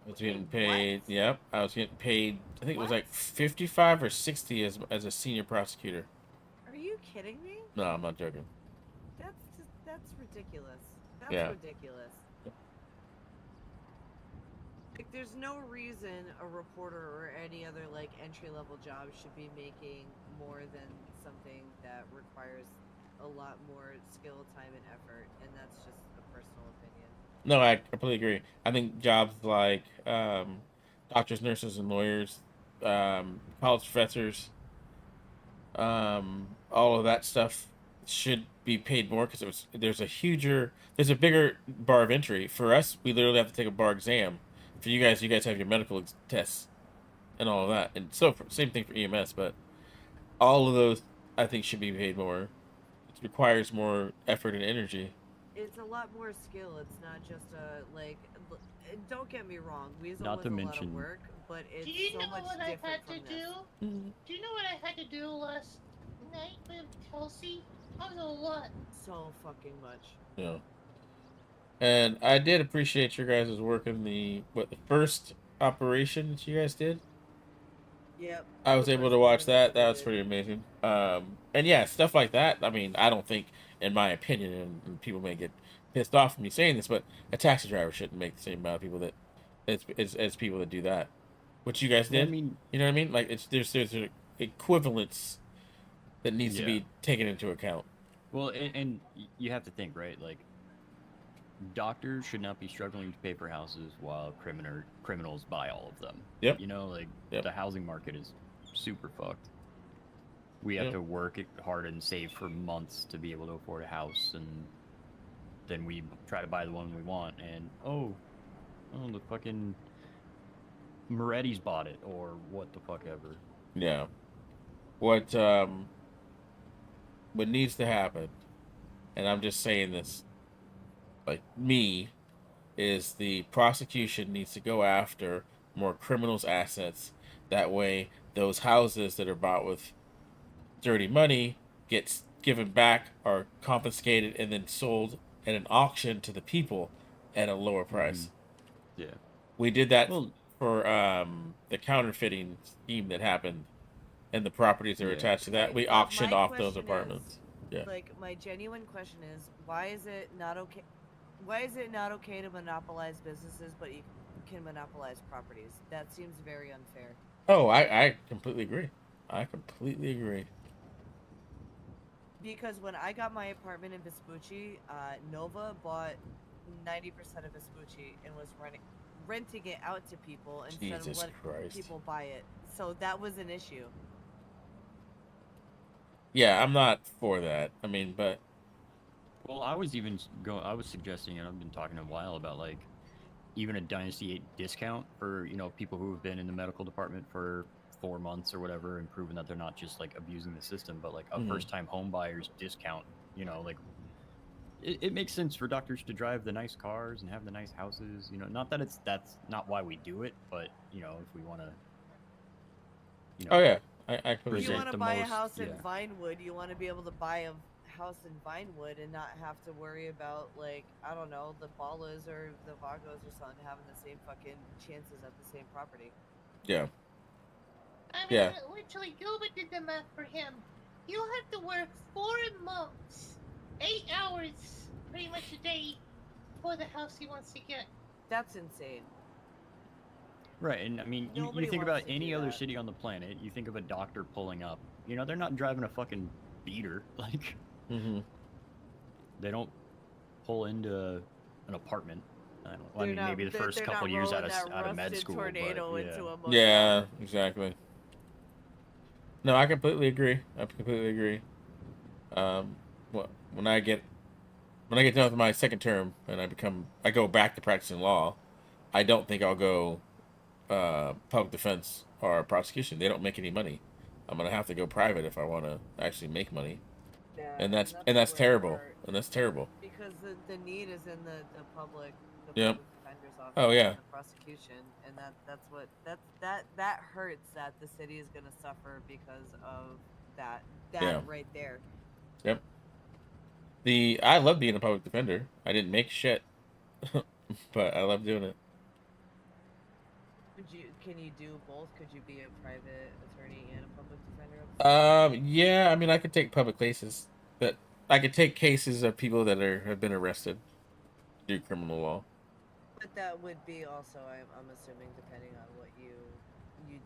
I was getting paid. Yep, I was getting paid. I think it was like 55 or 60 as a senior prosecutor. Are you kidding me? No, I'm not joking. That's ridiculous. That's Yeah. ridiculous. Like, there's no reason a reporter or any other like entry-level job should be making more than something that requires a lot more skill, time, and effort, and that's just a personal opinion. No, I completely agree. I think jobs like doctors, nurses, and lawyers, college professors, all of that stuff should be paid more because there's a bigger bar of entry. For us, we literally have to take a bar exam. For you guys have your medical tests and all of that, and so same thing for EMS. But all of those, I think, should be paid more. It requires more effort and energy. It's a lot more skill. It's not just like. Don't get me wrong, Weasel Not was to a mention- lot of work, but it's Do you so know much what I different had to from this. do? Do you know what I had to do last night with Kelsey? I was a lot. So fucking much. Yeah. And I did appreciate your guys' work in the first operation that you guys did. Yep. I was able to watch that. That was pretty amazing. And yeah, stuff like that. I mean, I don't think, in my opinion, and people may get pissed off from me saying this, but a taxi driver shouldn't make the same amount of people that as people that do that. What you guys Well, I did. mean- You know what I mean? Like there's an equivalence that needs to Yeah. be taken into account. Well, and you have to think, right? Like, doctors should not be struggling to pay for houses while criminals buy all of them. Yep. You know, like, Yep. the housing market is super fucked. We have Yep. to work hard and save for months to be able to afford a house, and then we try to buy the one we want, and the fucking Moretti's bought it, or what the fuck ever. Yeah. What needs to happen, and I'm just saying this, like me, is the prosecution needs to go after more criminals' assets. That way, those houses that are bought with dirty money gets given back or confiscated and then sold at an auction to the people at a lower price. Yeah. We did that for the counterfeiting scheme that happened, and the properties that were attached to that. We auctioned My off those question apartments. is, Yeah. Like, my genuine question is, why is it not okay? Why is it not okay to monopolize businesses, but you can monopolize properties? That seems very unfair. Oh, I completely agree. I completely agree. Because when I got my apartment in Vespucci, Nova bought 90% of Vespucci and was renting it out to people instead of Jesus letting Christ. people buy it. So that was an issue. Yeah, I'm not for that. I mean, but Well, I was suggesting, and I've been talking a while about, like, even a Dynasty 8 discount for, people who have been in the medical department for 4 months or whatever, and proven that they're not just, like, abusing the system, but, like, a Mhm. first-time home buyer's discount, like, it makes sense for doctors to drive the nice cars and have the nice houses, not that that's not why we do it, but, if we want to, oh yeah, I If you appreciate want to the buy a most- house in yeah. Vinewood, you want to be able to buy a house in Vinewood and not have to worry about, like, I don't know, the Ballas or the Vagos or something having the same fucking chances at the same property. Yeah. I mean, Yeah. literally, Gilbert did the math for him. You'll have to work 4 months, 8 hours, pretty much a day, for the house he wants to get. That's insane. Right, and I mean, you Nobody think wants about to any do other that. city on the planet, you think of a doctor pulling up. You know, they're not driving a fucking beater. Like, they don't pull into an apartment. I mean, maybe the first couple years out of med school, but yeah. Yeah, exactly. No, I completely agree. I completely agree. When I get done with my second term and I go back to practicing law, I don't think I'll go public defense or prosecution. They don't make any money. I'm gonna have to go private if I want to actually make money. Yeah, and that's terrible. And that's terrible. Because the need is in the public Yep. defender's office. Oh, yeah. And the prosecution, and that hurts that the city is gonna suffer because of that Yeah. right there. Yep. I love being a public defender. I didn't make shit, but I love doing it. Can you do both? Could you be a private attorney and a public defender at the same time? Yeah. I mean, I could take public cases, but I could take cases of people that have been arrested, do criminal law. But that would be also, I'm assuming, depending on what you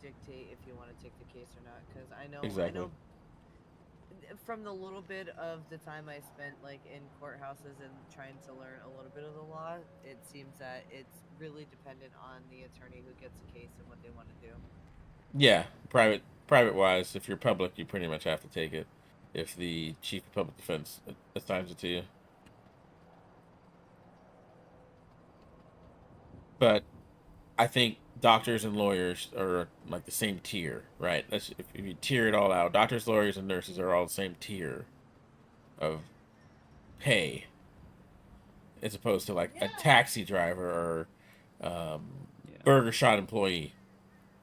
dictate if you want to take the case or not. Because I know from the little bit of the time I spent like in courthouses and trying to learn a little bit of the law, it seems that it's really dependent on the attorney who gets a case and what they want to do. Yeah, private wise, if you're public, you pretty much have to take it. If the chief of public defense assigns it to you. But I think doctors and lawyers are like the same tier, right? If you tier it all out, doctors, lawyers, and nurses are all the same tier of pay, as opposed to like a taxi driver or burger shop employee.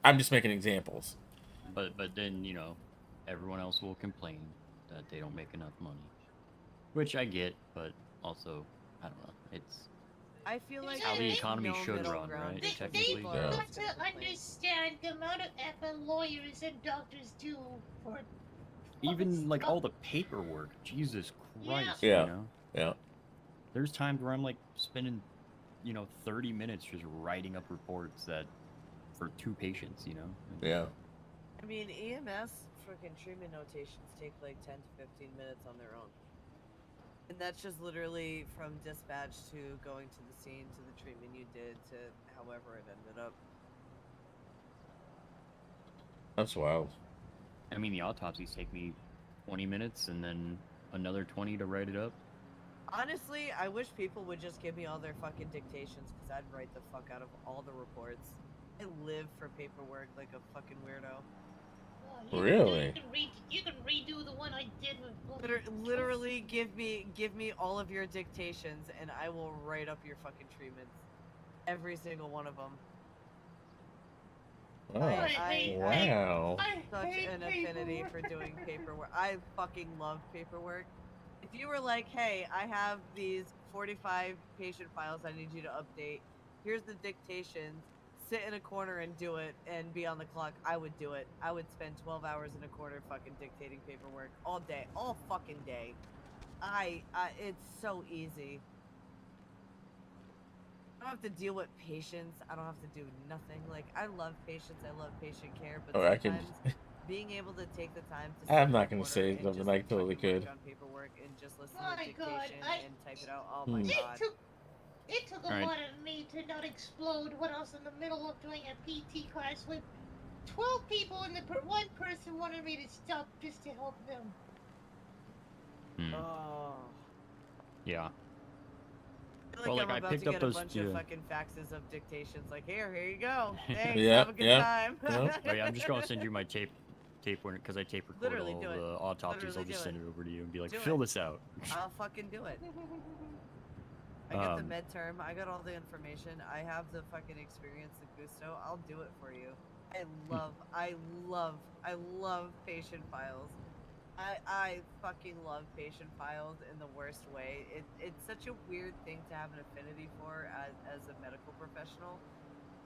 I'm just making examples. But then, you know, everyone else will complain that they don't make enough money, which I get, but also I don't know. It's I feel like how the there's economy no should middle run, ground right? because Technically, They've Yeah. got to understand the amount of effort lawyers and doctors do for even like all the paperwork. Jesus Christ, Yeah. you know. Yeah. There's times where I'm like spending, 30 minutes just writing up reports for 2 patients, you know. Yeah. I mean, EMS freaking treatment notations take like 10 to 15 minutes on their own. And that's just literally from dispatch to going to the scene to the treatment you did to however it ended up. That's wild. I mean, the autopsies take me 20 minutes and then another 20 to write it up. Honestly, I wish people would just give me all their fucking dictations because I'd write the fuck out of all the reports. I live for paperwork like a fucking weirdo. Really? You can redo the one I did with Literally give me all of your dictations and I will write up your fucking treatments. Every single one of them. Oh, I wow. such an affinity for doing paperwork. I fucking love paperwork. If you were like, hey, I have these 45 patient files I need you to update. Here's the dictations. Sit in a corner and do it and be on the clock, I would do it. I would spend 12 hours in a corner fucking dictating paperwork all day, all fucking day. It's so easy. I don't have to deal with patients. I don't have to do nothing. Like, I love patients. I love patient care, but sometimes being able to take the time to I'm not going to say something I totally could. on paperwork and just listen My to the dictation God, and type it out. Oh my god. It took a Alright. lot of me to not explode when I was in the middle of doing a PT class with 12 people and one person wanted me to stop just to help them. Oh. Yeah. I feel Well, like like, I'm I about picked to up get those- a bunch yeah. of fucking faxes of dictations. Like, here you go. Thanks. Yeah, have a good yeah, time. Oh yeah, I'm just gonna send you my tape because I tape record Literally all do it. the autopsies. Literally I'll just do send it. it over to you and be like, Do fill it. this out. I'll fucking do it. I got the Um, midterm. I got all the information. I have the fucking experience, the gusto. I'll do it for you. I love patient files. I fucking love patient files in the worst way. It's such a weird thing to have an affinity for as a medical professional.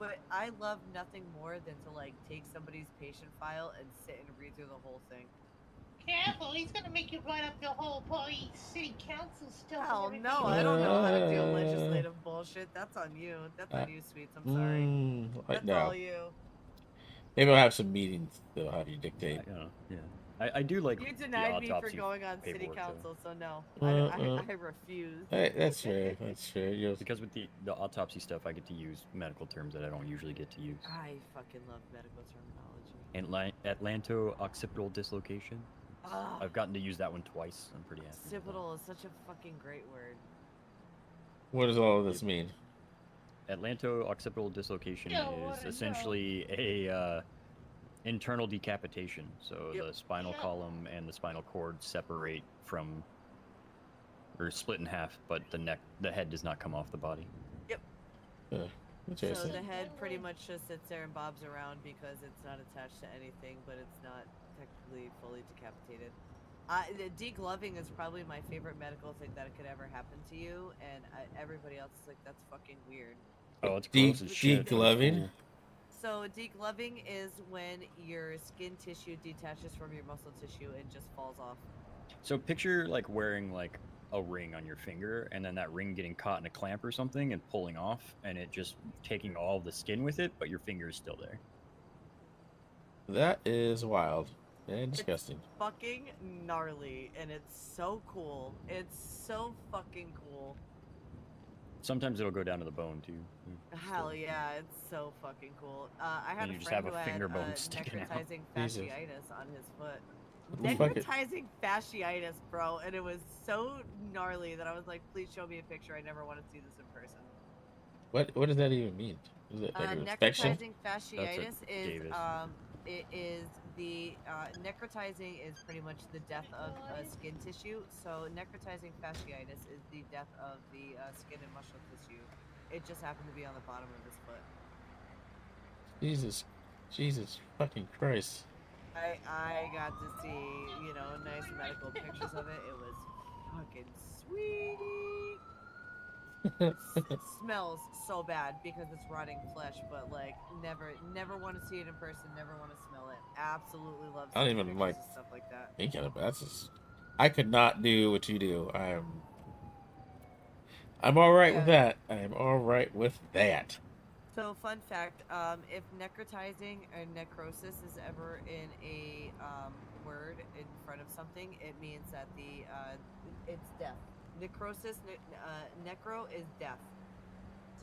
But I love nothing more than to like take somebody's patient file and sit and read through the whole thing. Careful, he's gonna make you write up the whole party city council stuff. Hell and no, everything. I don't know how to do legislative bullshit. That's on you. That's on you, Sweets. I'm sorry. Like That's no. all you. Maybe I'll have some meetings that'll have you dictate. Yeah. I do like You the denied me for autopsy going on city paperwork, though. council, so no. Uh, I refuse. Hey, that's fair. That's fair. You'll... Because with the autopsy stuff, I get to use medical terms that I don't usually get to use. I fucking love medical terminology. And Atlanto-occipital dislocation. Ah. I've gotten to use that one twice. I'm pretty happy. Occipital is such a fucking great word. What does all of this mean? Atlanto-occipital dislocation is essentially a internal decapitation. So the spinal column and the spinal cord separate from, or split in half, but the head does not come off the body. Yep. So the head pretty much just sits there and bobs around because it's not attached to anything, but it's not technically fully decapitated. The degloving is probably my favorite medical thing that could ever happen to you, and everybody else is like, that's fucking weird. Oh, it's gross as shit. Degloving? So degloving is when your skin tissue detaches from your muscle tissue and just falls off. So picture like wearing like a ring on your finger, and then that ring getting caught in a clamp or something and pulling off, and it just taking all the skin with it, but your finger is still there. That is wild and disgusting. It's fucking gnarly, and it's so cool. It's so fucking cool. Sometimes it'll go down to the bone too. Hell yeah, it's so fucking cool. I had And you a just friend have a who finger had bone sticking out. necrotizing Jesus. fasciitis on his foot. Fuck it. Necrotizing fasciitis, bro, and it was so gnarly that I was like, please show me a picture. I never want to see this in person. What does that even mean? Is it like an infection? Necrotizing fasciitis is it is the necrotizing is pretty much the death of skin tissue. So necrotizing fasciitis is the death of the skin and muscle tissue. It just happened to be on the bottom of his foot. Jesus fucking Christ. I got to see, you know, nice medical pictures of it. It was fucking sweet. It smells so bad because it's rotting flesh, but like never want to see it in person, never want to smell it. Absolutely love I don't seeing even pictures like of stuff like that. think of it. That's just, I could not do what you do. I'm all right with that. I am all right with that. So fun fact, if necrotizing or necrosis is ever in a word in front of something, it means that it's death. Necrosis, necro is death.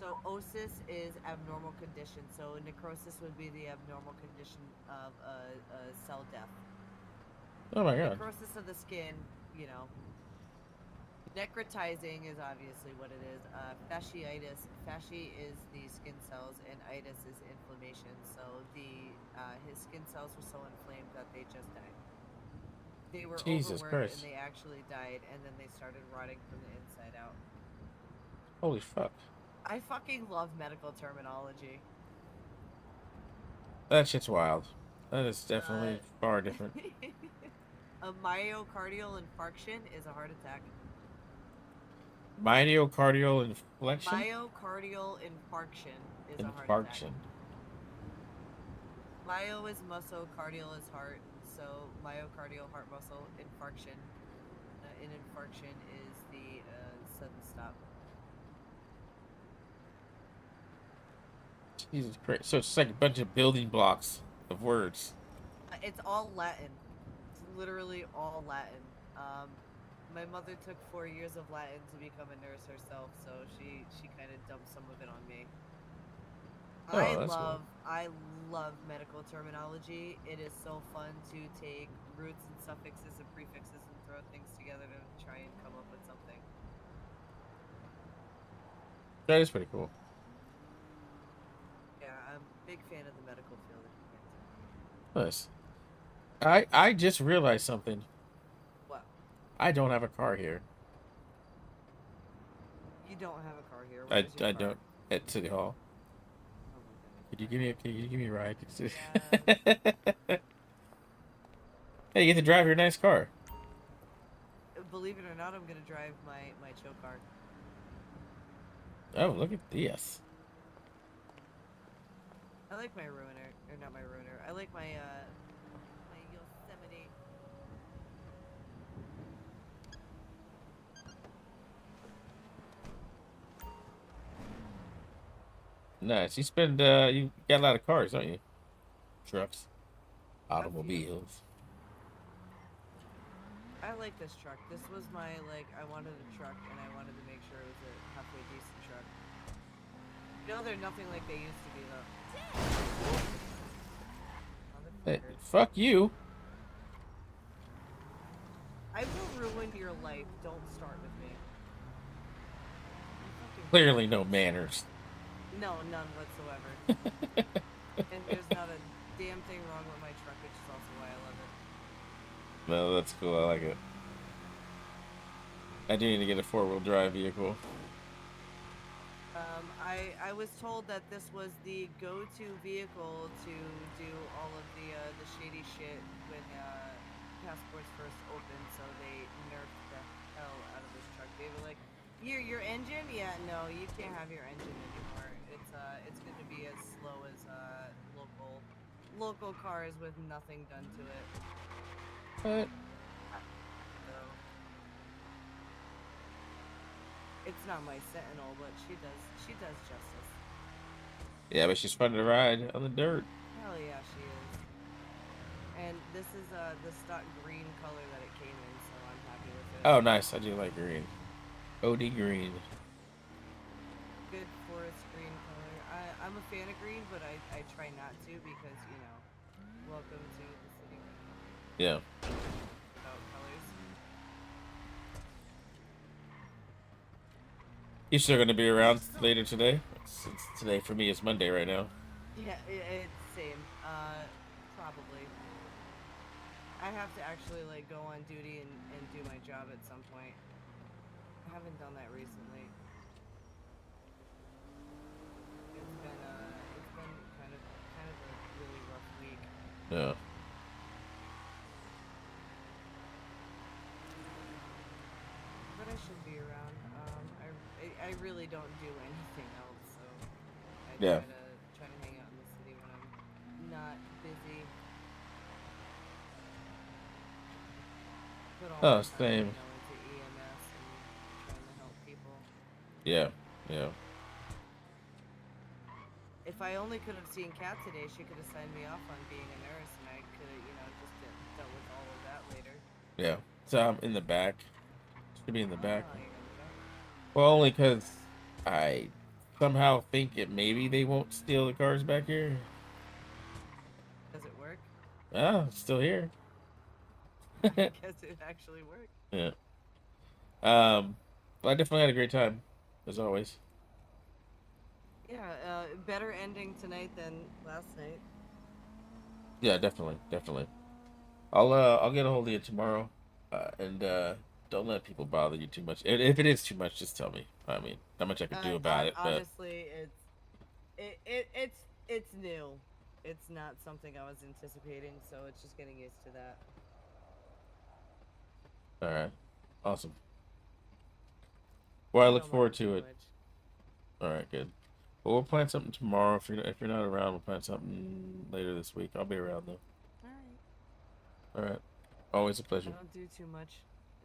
So osis is abnormal condition. So necrosis would be the abnormal condition of a cell death. Oh my god. Necrosis of the skin, you know. Necrotizing is obviously what it is. Fasciitis, fasci is the skin cells, and itis is inflammation. So his skin cells were so inflamed that they just died. They were Jesus overworked Christ. and they actually died, and then they started rotting from the inside out. Holy fuck. I fucking love medical terminology. That shit's wild. That is definitely far different. A myocardial infarction is a heart attack. Myocardial inflection? Myocardial infarction is a heart attack. Infarction. Myo is muscle, cardial is heart. So myocardial heart muscle infarction. An infarction is the sudden stop. Jesus Christ. So it's like a bunch of building blocks of words. It's all Latin. It's literally all Latin. My mother took 4 years of Latin to become a nurse herself, so she kind of dumped some of it on me. Oh, I love medical terminology. It is so fun to take roots and suffixes and prefixes and throw things together to try and come up with something. That is pretty cool. Yeah, I'm a big fan of the medical field. Nice. I just realized something. What? I don't have a car here. You don't have a car here. I don't at City Hall. Could you give me a ride? Hey, you get to drive your nice car. Believe it or not, I'm gonna drive my show car. Oh, look at this. I like my ruiner, or not my ruiner. I like my my Yosemite. Nice. You spend you got a lot of cars, don't you? Trucks, automobiles. I like this truck. This was my, like, I wanted a truck and I wanted to make sure it was a halfway decent truck. You know, they're nothing like they used to be, though. Hey, fuck you. I will ruin your life. Don't start with me. Clearly no manners. No, none whatsoever. And there's not a damn thing wrong with my truck, which is also why I love it. No, that's cool. I like it. I do need to get a 4-wheel drive vehicle. I was told that this was the go-to vehicle to do all of the shady shit when passports first opened, so they nerfed the hell out of this truck. They were like, your engine? Yeah, no, you can't have your engine anymore. It's going to be as slow as local cars with nothing done to it. What? It's not my Sentinel, but she does justice. Yeah, but she's fun to ride on the dirt. Hell yeah, she is. And this is the stock green color that it came in, so I'm happy with it. Oh, nice. I do like green. OD green. Good forest green color. I'm a fan of green, but I try not to because, you know, welcome to the city. Yeah. About colors. You still gonna be around later today? Since today for me is Monday right now. Yeah, it's same. Probably. I have to actually like go on duty and do my job at some point. I haven't done that recently. It's been kind of a really rough week. Yeah. But I should be around. I really don't do anything else, so I try to hang out in the city when I'm not busy. Put all my time, Same. you know, into EMS and trying to help people. Yeah. Yeah. If I only could have seen Kat today, she could have signed me off on being a nurse, and I could have, you know, just dealt with all of that later. Yeah. So I'm in the back. Should be in the back. Oh, you're in the back. Well, only because I somehow think it maybe they won't steal the cars back here. Does it work? Ah, it's still here. I guess it actually worked. Yeah. But I definitely had a great time, as always. Yeah, better ending tonight than last night. Yeah, definitely. I'll get a hold of you tomorrow, and don't let people bother you too much. If it is too much, just tell me. I mean, not much I can do about it. But Honestly, it's new. It's not something I was anticipating, so it's just getting used to that. all right, awesome. Well, I look forward to it. All right, good. Well, we'll plan something tomorrow. If you're not around, we'll plan something later this week. I'll be around though. All right. Always a pleasure. I don't do too much.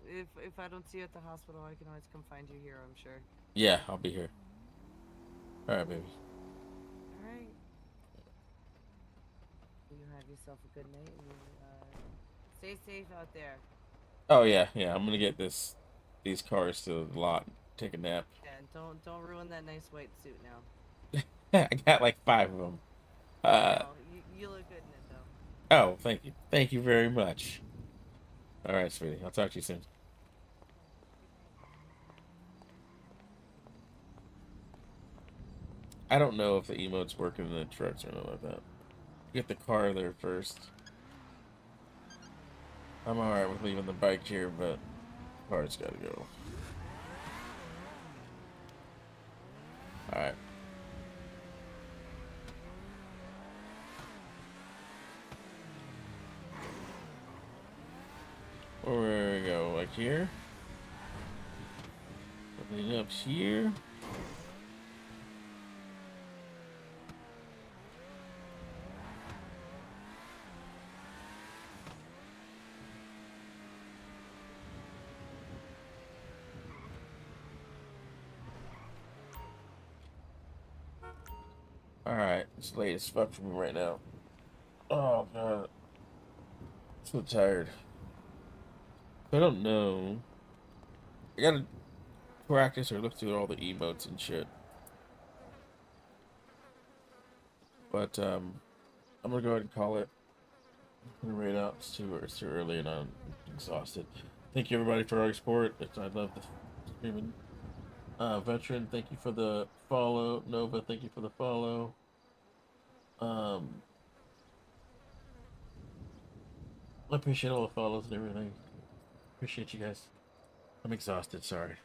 If I don't see you at the hospital, I can always come find you here, I'm sure. Yeah, I'll be here. All right, baby. All right. You have yourself a good night, and stay safe out there. Oh yeah. I'm gonna get these cars to the lot. Take a nap. Yeah, don't ruin that nice white suit now. I got like 5 of them. No, you look good in it though. Oh, thank you. Thank you very much. All right, sweetie. I'll talk to you soon. I don't know if the emotes work in the trucks or anything like that. Get the car there first. I'm alright with leaving the bike here, but the car's gotta go. Alright. Where we go? Like here? Something up here? Alright, it's late as fuck for me right now. Oh god. I'm so tired. I don't know. I gotta practice or look through all the emotes and shit. But I'm gonna go ahead and call it. I'm gonna rate out. It's too early and I'm exhausted. Thank you everybody for all your support. I love the streaming. Veteran, thank you for the follow. Nova, thank you for the follow. I appreciate all the follows and everything. Appreciate you guys. I'm exhausted, sorry.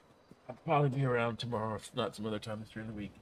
I'll probably be around tomorrow, if not some other time during the week.